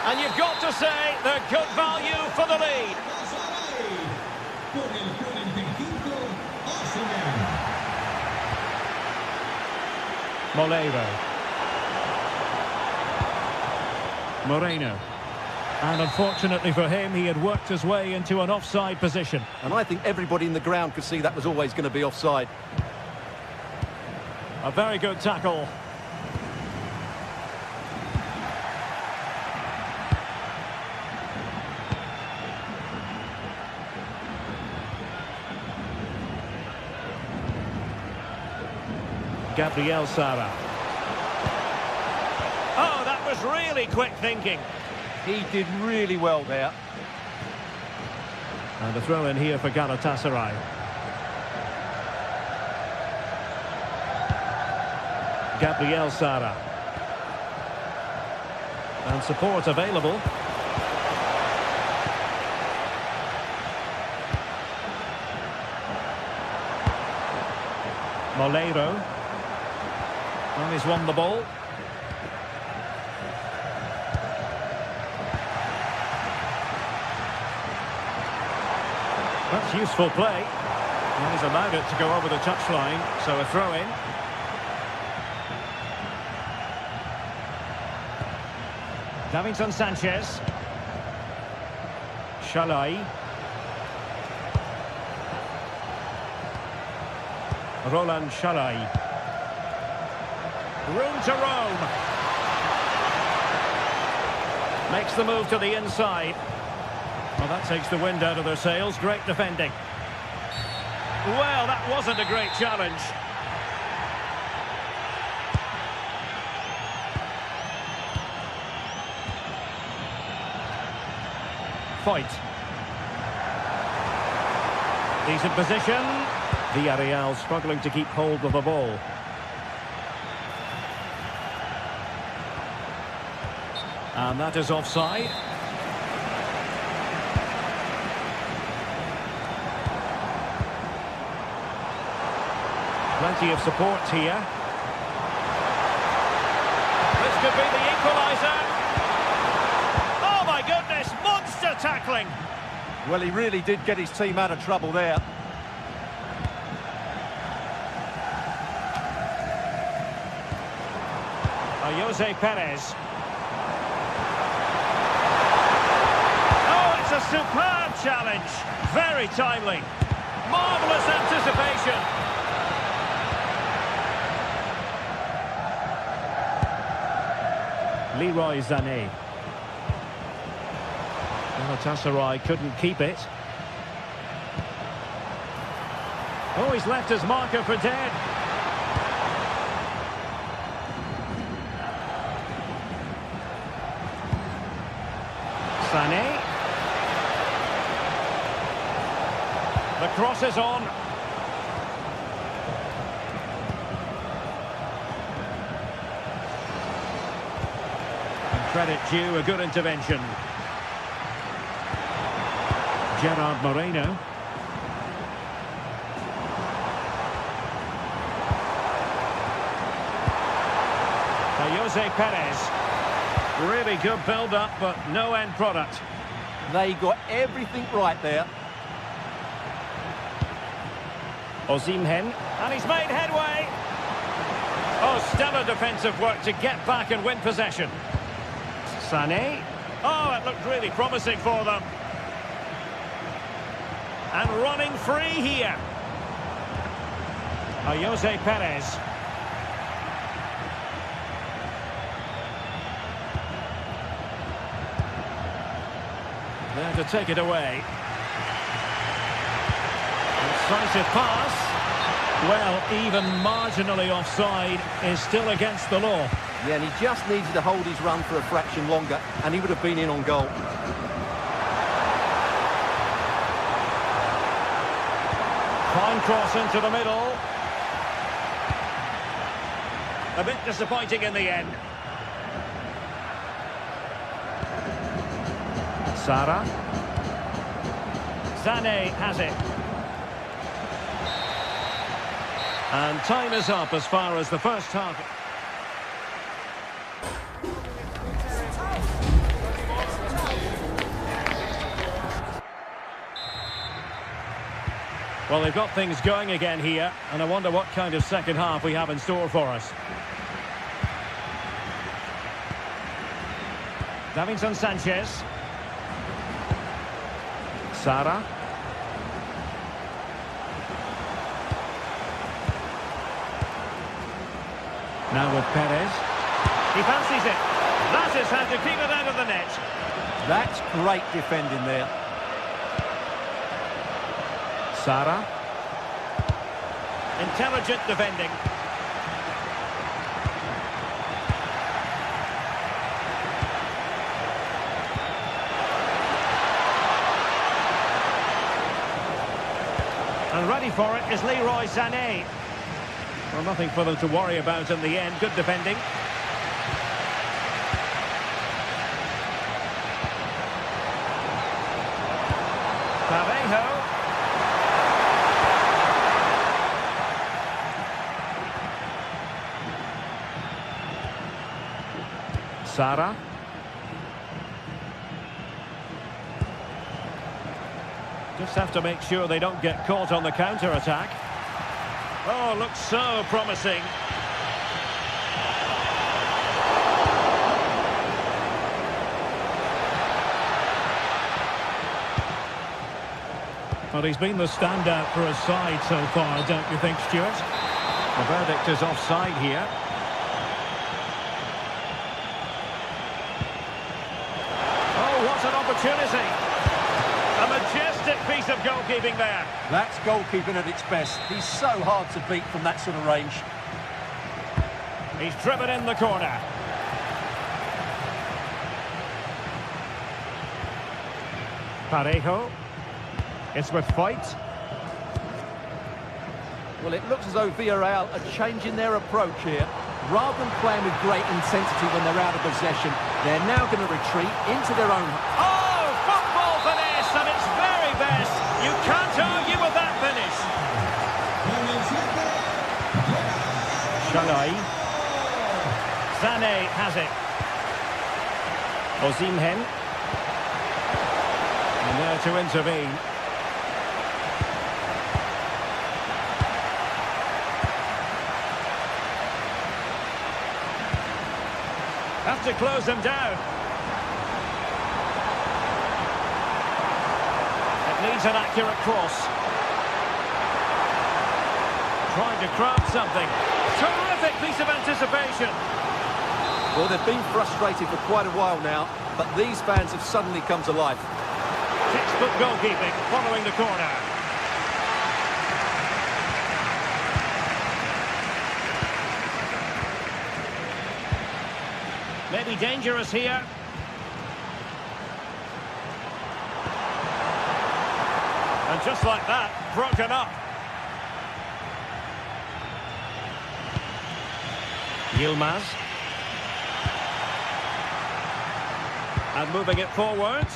And you've got to say they're good value for the lead. Molero. Moreno. And unfortunately for him, he had worked his way into an offside position. And I think everybody in the ground could see that was always going to be offside. A very good tackle. Gabriel Sara. Oh, that was really quick thinking. He did really well there. And a throw in here for Galatasaray. Gabriel Sara. And support available. Molero. And he's won the ball. That's useful play. And he's allowed it to go over the touchline, so a throw-in. Davinson Sanchez. Shalai. Roland Shalai. Room to roam. Makes the move to the inside. Well, that takes the wind out of their sails. Great defending. Well, that wasn't a great challenge. Fight. Decent position. Villarreal struggling to keep hold of the ball. And that is offside. Plenty of support here. This could be the equaliser. Oh my goodness, monster tackling. Well, he really did get his team out of trouble there. Jose Perez. Oh, it's a superb challenge. Very timely. Marvellous anticipation. Leroy Sané. Galatasaray couldn't keep it. Oh, he's left his marker for dead. Sané. The cross is on. And credit due, a good intervention. Gerard Moreno. Jose Perez. Really good build-up, but no end product. They got everything right there. Osimhen, and he's made headway. Oh, stellar defensive work to get back and win possession. Sané. Oh, it looked really promising for them. And running free here. Jose Perez. There to take it away. Decisive pass. Well, even marginally offside is still against the law. Yeah, and he just needed to hold his run for a fraction longer, and he would have been in on goal. Fine cross into the middle. A bit disappointing in the end. Sara. Sané has it. And time is up as far as the first half. Well, they've got things going again here, and I wonder what kind of second half we have in store for us. Davinson Sanchez. Sara. Now with Perez. He fancies it. That is how to keep it out of the net. That's great defending there. Sara. Intelligent defending. And ready for it is Leroy Sané. Well, nothing for them to worry about in the end. Good defending. Parejo. Sara. Just have to make sure they don't get caught on the counter-attack. Oh, looks so promising. Well, he's been the standout for his side so far, don't you think, Stuart? The verdict is offside here. Oh, what an opportunity. A majestic piece of goalkeeping there. That's goalkeeping at its best. He's so hard to beat from that sort of range. He's driven in the corner. Parejo. It's with Fight. Well, it looks as though Villarreal are changing their approach here. Rather than playing with great intensity when they're out of possession, they're now going to retreat into their own... Oh, football finesse at its very best. You can't argue with that finish. Shalai. Sané has it. Osimhen. And there to intervene. Have to close them down. It needs an accurate cross. Trying to craft something. Terrific piece of anticipation. Well, they've been frustrated for quite a while now, but these fans have suddenly come to life. Textbook goalkeeping following the corner. Maybe dangerous here. And just like that, broken up. Yilmaz. And moving it forward.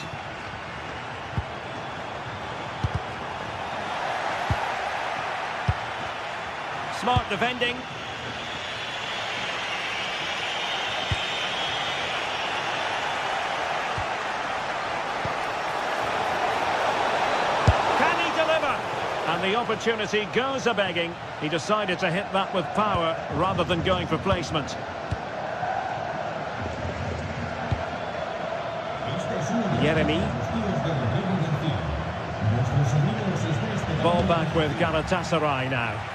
Smart defending. Can he deliver? And the opportunity goes a-begging. He decided to hit that with power rather than going for placement. Jeremy. Ball back with Galatasaray now.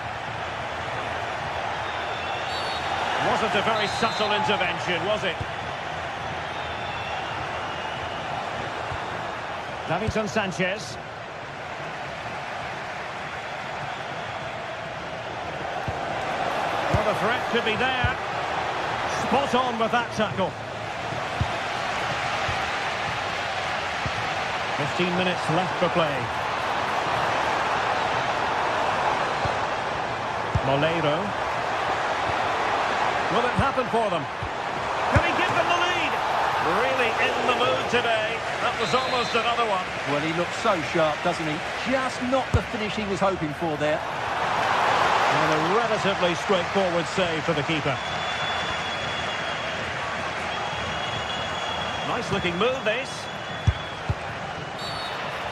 Wasn't a very subtle intervention, was it? Davinson Sanchez. Well, the threat could be there. Spot on with that tackle. 15 minutes left for play. Moleiro. Will it happen for them? Can he give them the lead? Really in the mood today. That was almost another one. Well, he looks so sharp, doesn't he? Just not the finish he was hoping for there. And a relatively straightforward save for the keeper. Nice looking move, this.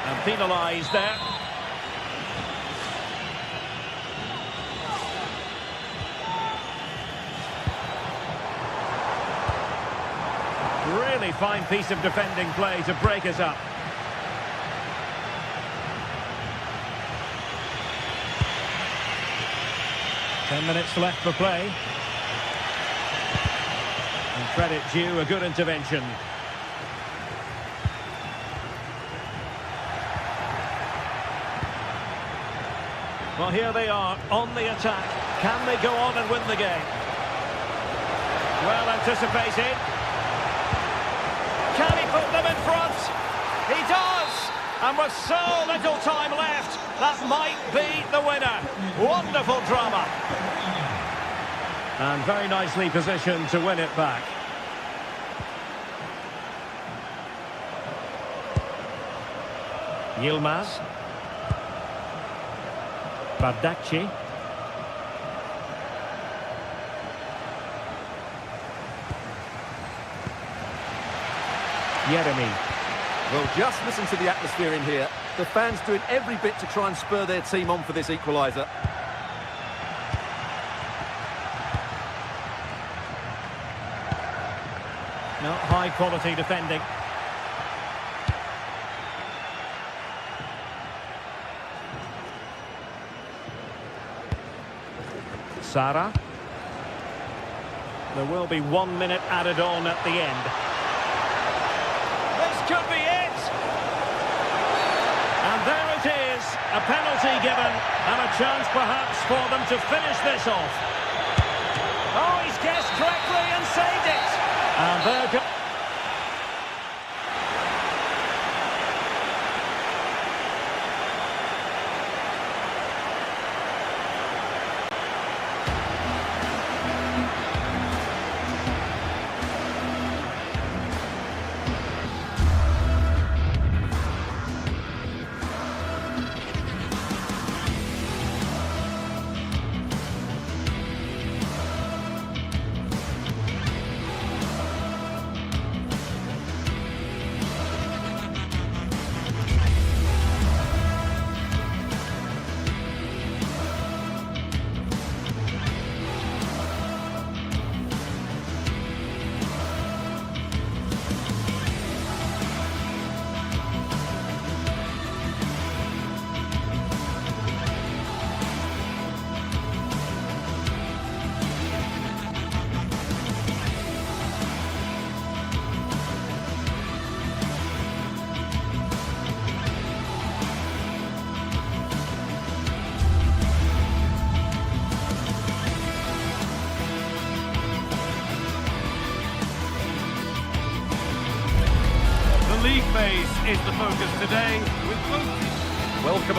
And penalised there. Really fine piece of defending play to break us up. Ten minutes left for play. And credit due, a good intervention. Well, here they are on the attack. Can they go on and win the game? Well anticipated. Can he put them in front? He does! And with so little time left, that might be the winner. Wonderful drama. And very nicely positioned to win it back. Yilmaz. Bardakci. Jeremy. Well, just listen to the atmosphere in here. The fans doing every bit to try and spur their team on for this equaliser. No, high quality defending. Sara. There will be 1 minute added on at the end. This could be it! And there it is, a penalty given, and a chance perhaps for them to finish this off. Oh, he's guessed correctly and saved it! And there goes... League phase is the focus today with welcome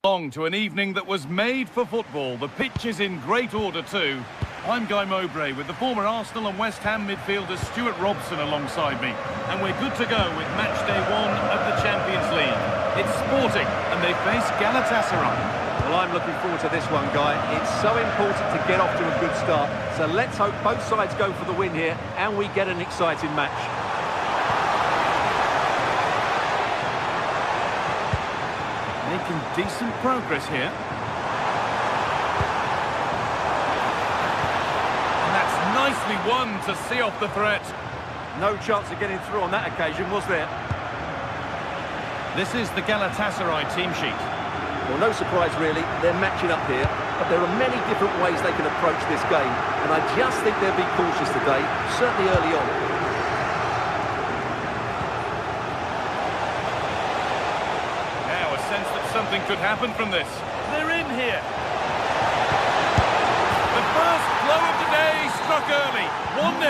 along to an evening that was made for football. The pitch is in great order too. I'm Guy Mowbray with the former Arsenal and West Ham midfielder Stuart Robson alongside me, and we're good to go with match day 1 of the Champions League. It's Sporting, and they face Galatasaray. Well, I'm looking forward to this one, Guy. It's so important to get off to a good start. So let's hope both sides go for the win here and we get an exciting match. Making decent progress here. And that's nicely won to see off the threat. No chance of getting through on that occasion, was there? This is the Galatasaray team sheet. Well, no surprise really, they're matching up here, but there are many different ways they can approach this game, and I just think they'll be cautious today, certainly early on. Now a sense that something could happen from this. They're in here. The first blow of the day struck early, 1-0.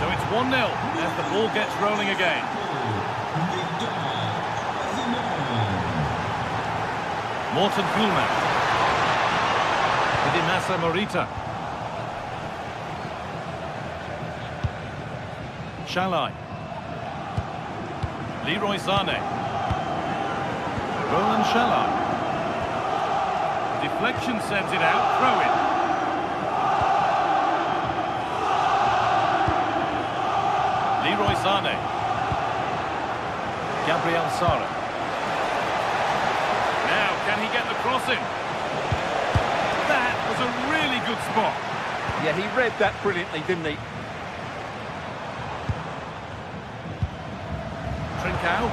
So it's 1-0 as the ball gets rolling again. Morten Hulman. Idimasa Morita. Shalai. Leroy Sané. Roland Shalai. Deflection sends it out. Throw in. Leroy Sané. Gabriel Sara. Can he get the cross in? That was a really good spot. Yeah, he read that brilliantly, didn't he? Trincao.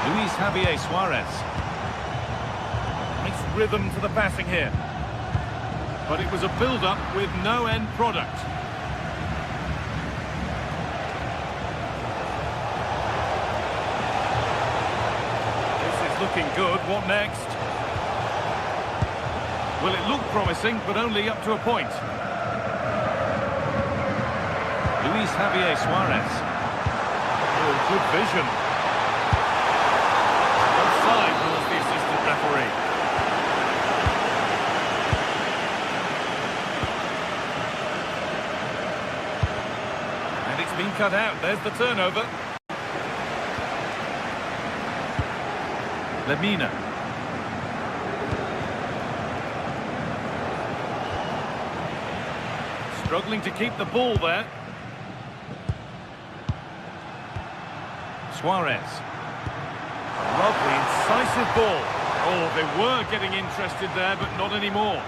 Luis Javier Suarez. Nice rhythm to the passing here. But it was a build-up with no end product. Looking good. What next? Well, it looked promising, but only up to a point. Luis Javier Suarez. Oh, good vision. Offside was the assistant referee. And it's been cut out. There's the turnover. Lemina. Struggling to keep the ball there. Suarez. Lovely, incisive ball. Oh, they were getting interested there, but not anymore.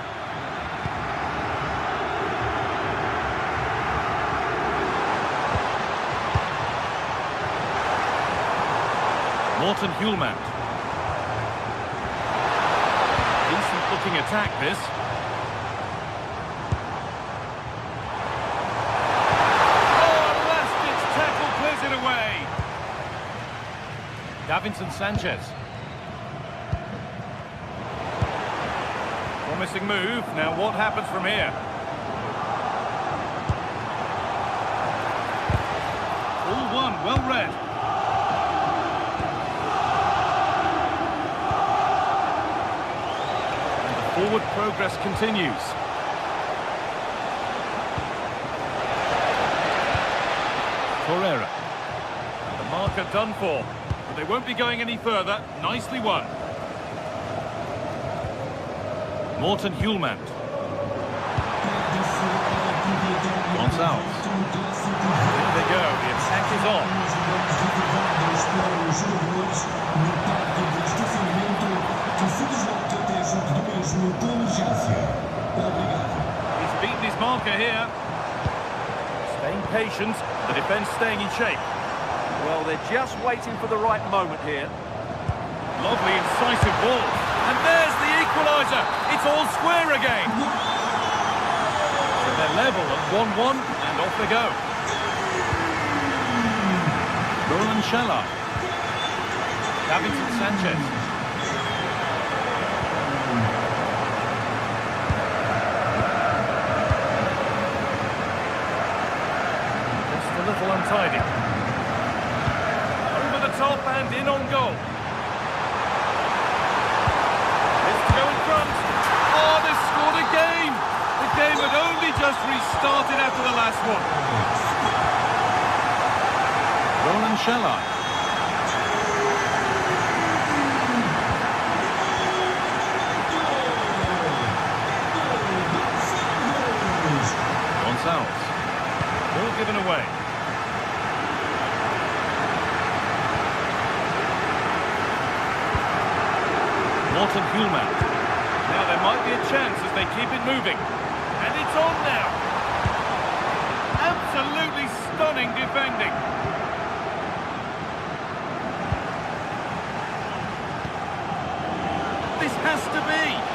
Morten Hulman. Looking attack this. Oh, Elastic's tackle clears it away. Davinson Sanchez. Promising move. Now what happens from here? All one, well read. Forward progress continues. Torreira. The marker done for. But they won't be going any further. Nicely won. Morten Hulman. Gonçalves. Here they go. The attack is on. He's beaten his marker here. Staying patient, the defence staying in shape. Well, they're just waiting for the right moment here. Lovely incisive ball. And there's the equaliser. It's all square again. So they're level at 1-1 and off they go. Roland Shalai. Davinson Sanchez. A little untidy. Over the top and in on goal. It's to go in front. Oh, they've scored again. The game had only just restarted after the last one. Roland Shalai. given away. Morten Hulman. Now there might be a chance as they keep it moving. And it's on now. Absolutely stunning defending. This has to be.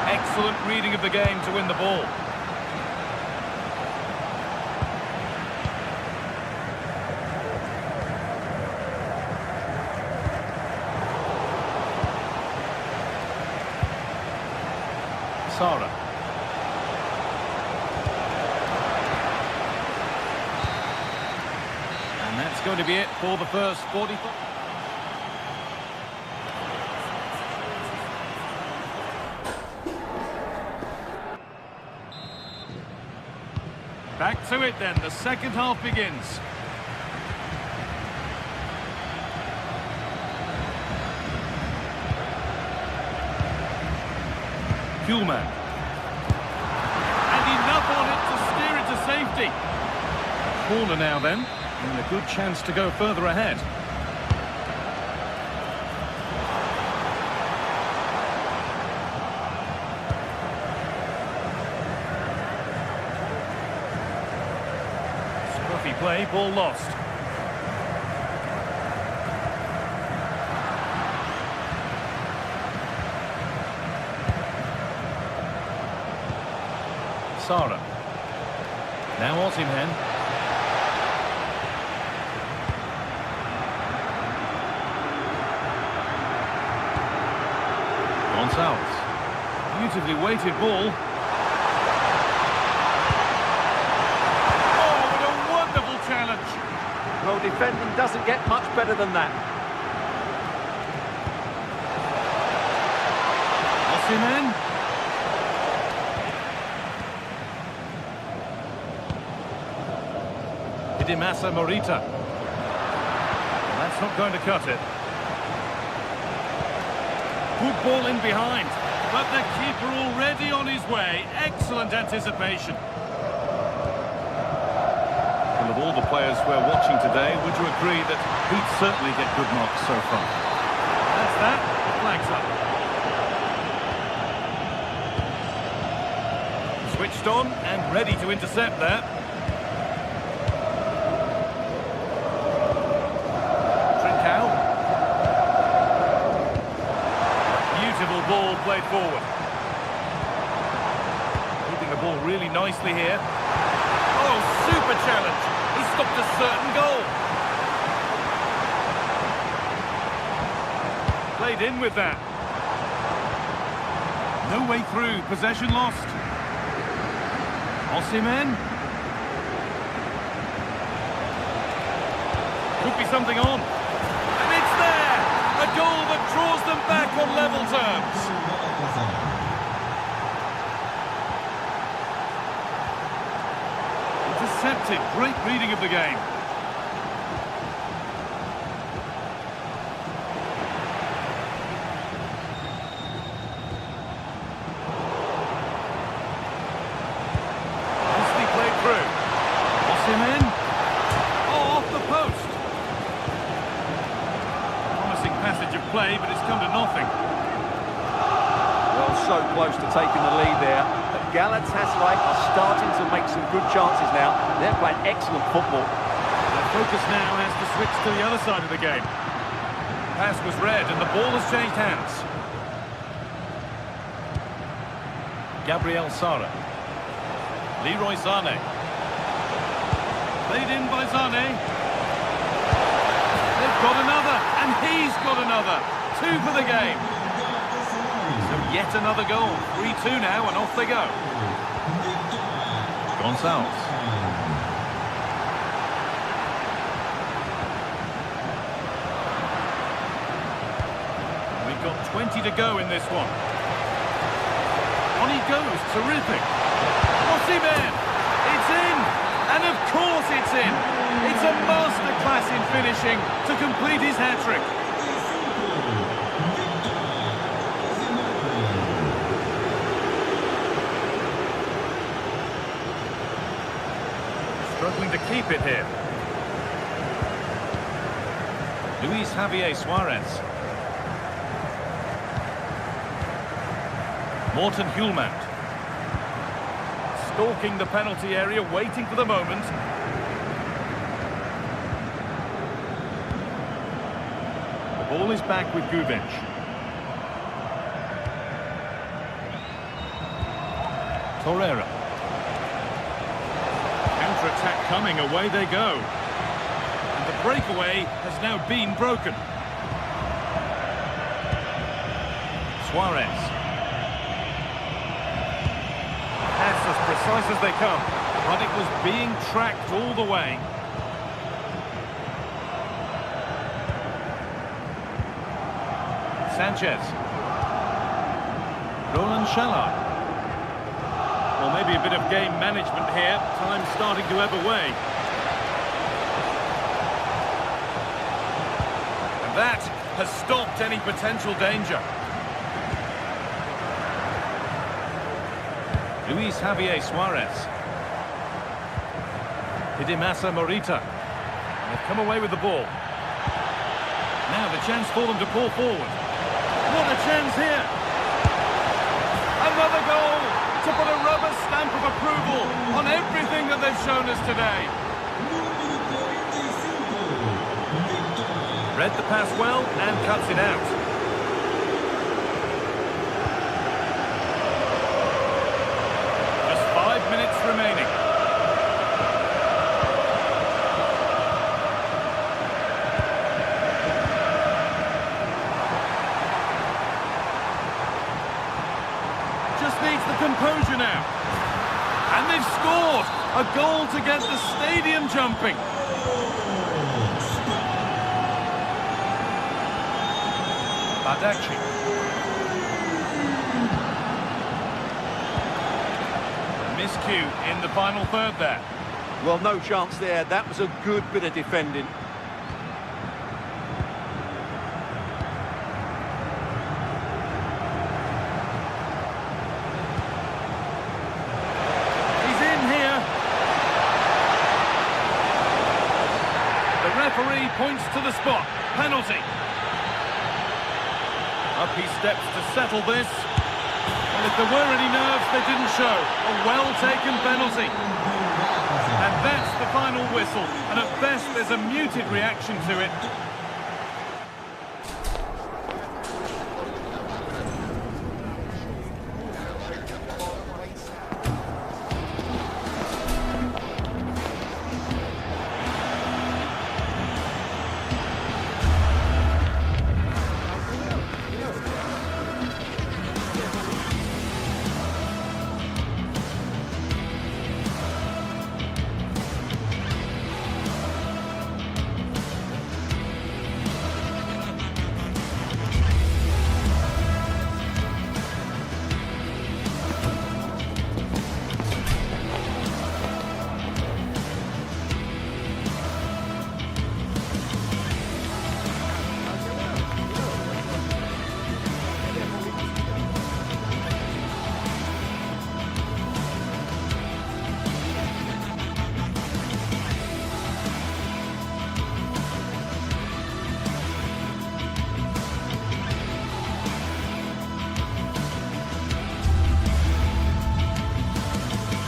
Excellent reading of the game to win the ball. Sara. And that's going to be it for the first 45. Back to it then, the second half begins. Hulman. And enough on it to steer it to safety. Corner now then, and a good chance to go further ahead. Play, ball lost. Sara. Now Osimhen. Gonçalves. Beautifully weighted ball. Well, defending doesn't get much better than that. Osimhen. Hidimasa Morita. That's not going to cut it. Good ball in behind, but the keeper already on his way. Excellent anticipation. Of all the players we're watching today, would you agree that he'd certainly get good marks so far? That's that. The flag's up. Switched on and ready to intercept there. Trincao. Beautiful ball played forward. Keeping the ball really nicely here. Oh, super challenge. He stopped a certain goal. Played in with that. No way through. Possession lost. Osimhen. Could be something on. And it's there. A goal that draws them back on level terms. Intercepted. Great reading of the game. Nicely played through. Osimhen. Oh, off the post. Promising passage of play, but it's come to nothing. Well, so close to taking the lead there. Galatasaray are starting to make some good chances now. They're playing excellent football. Their focus now has to switch to the other side of the game. Pass was read and the ball has changed hands. Gabriel Sara. Leroy Sané. Played in by Sané. They've got another, and he's got another. 2 for the game. So yet another goal. 3-2 now, and off they go. Gonçalves. We've got 20 to go in this one. On he goes, terrific. Osimhen, it's in, And of course it's in. It's a masterclass in finishing to complete his hat-trick. Struggling to keep it here. Luis Javier Suarez. Morten Hjulmand. Stalking the penalty area, waiting for the moment. The ball is back with Gubic. Torreira. Counter-attack coming, away they go. And the breakaway has now been broken. Suarez. That's as precise as they come. But it was being tracked all the way. Sanchez. Roland Schallard. Well, maybe a bit of game management here. Time starting to ebb away. And that has stopped any potential danger. Luis Javier Suarez. Hidemasa Morita. And they've come away with the ball. Now the chance for them to pull forward. What a chance here! Another goal to put a rubber stamp of approval on everything that they've shown us today. Read the pass well and cuts it out. Just 5 minutes remaining. Just needs the composure now. And they've scored! A goal to get the stadium jumping. Badaci. Miscue in the final third there. Well, no chance there. That was a good bit of defending. He's in here. The referee points to the spot. Penalty. Up he steps to settle this. And if there were any nerves, they didn't show. A well-taken penalty. And that's the final whistle. And at best, there's a muted reaction to it.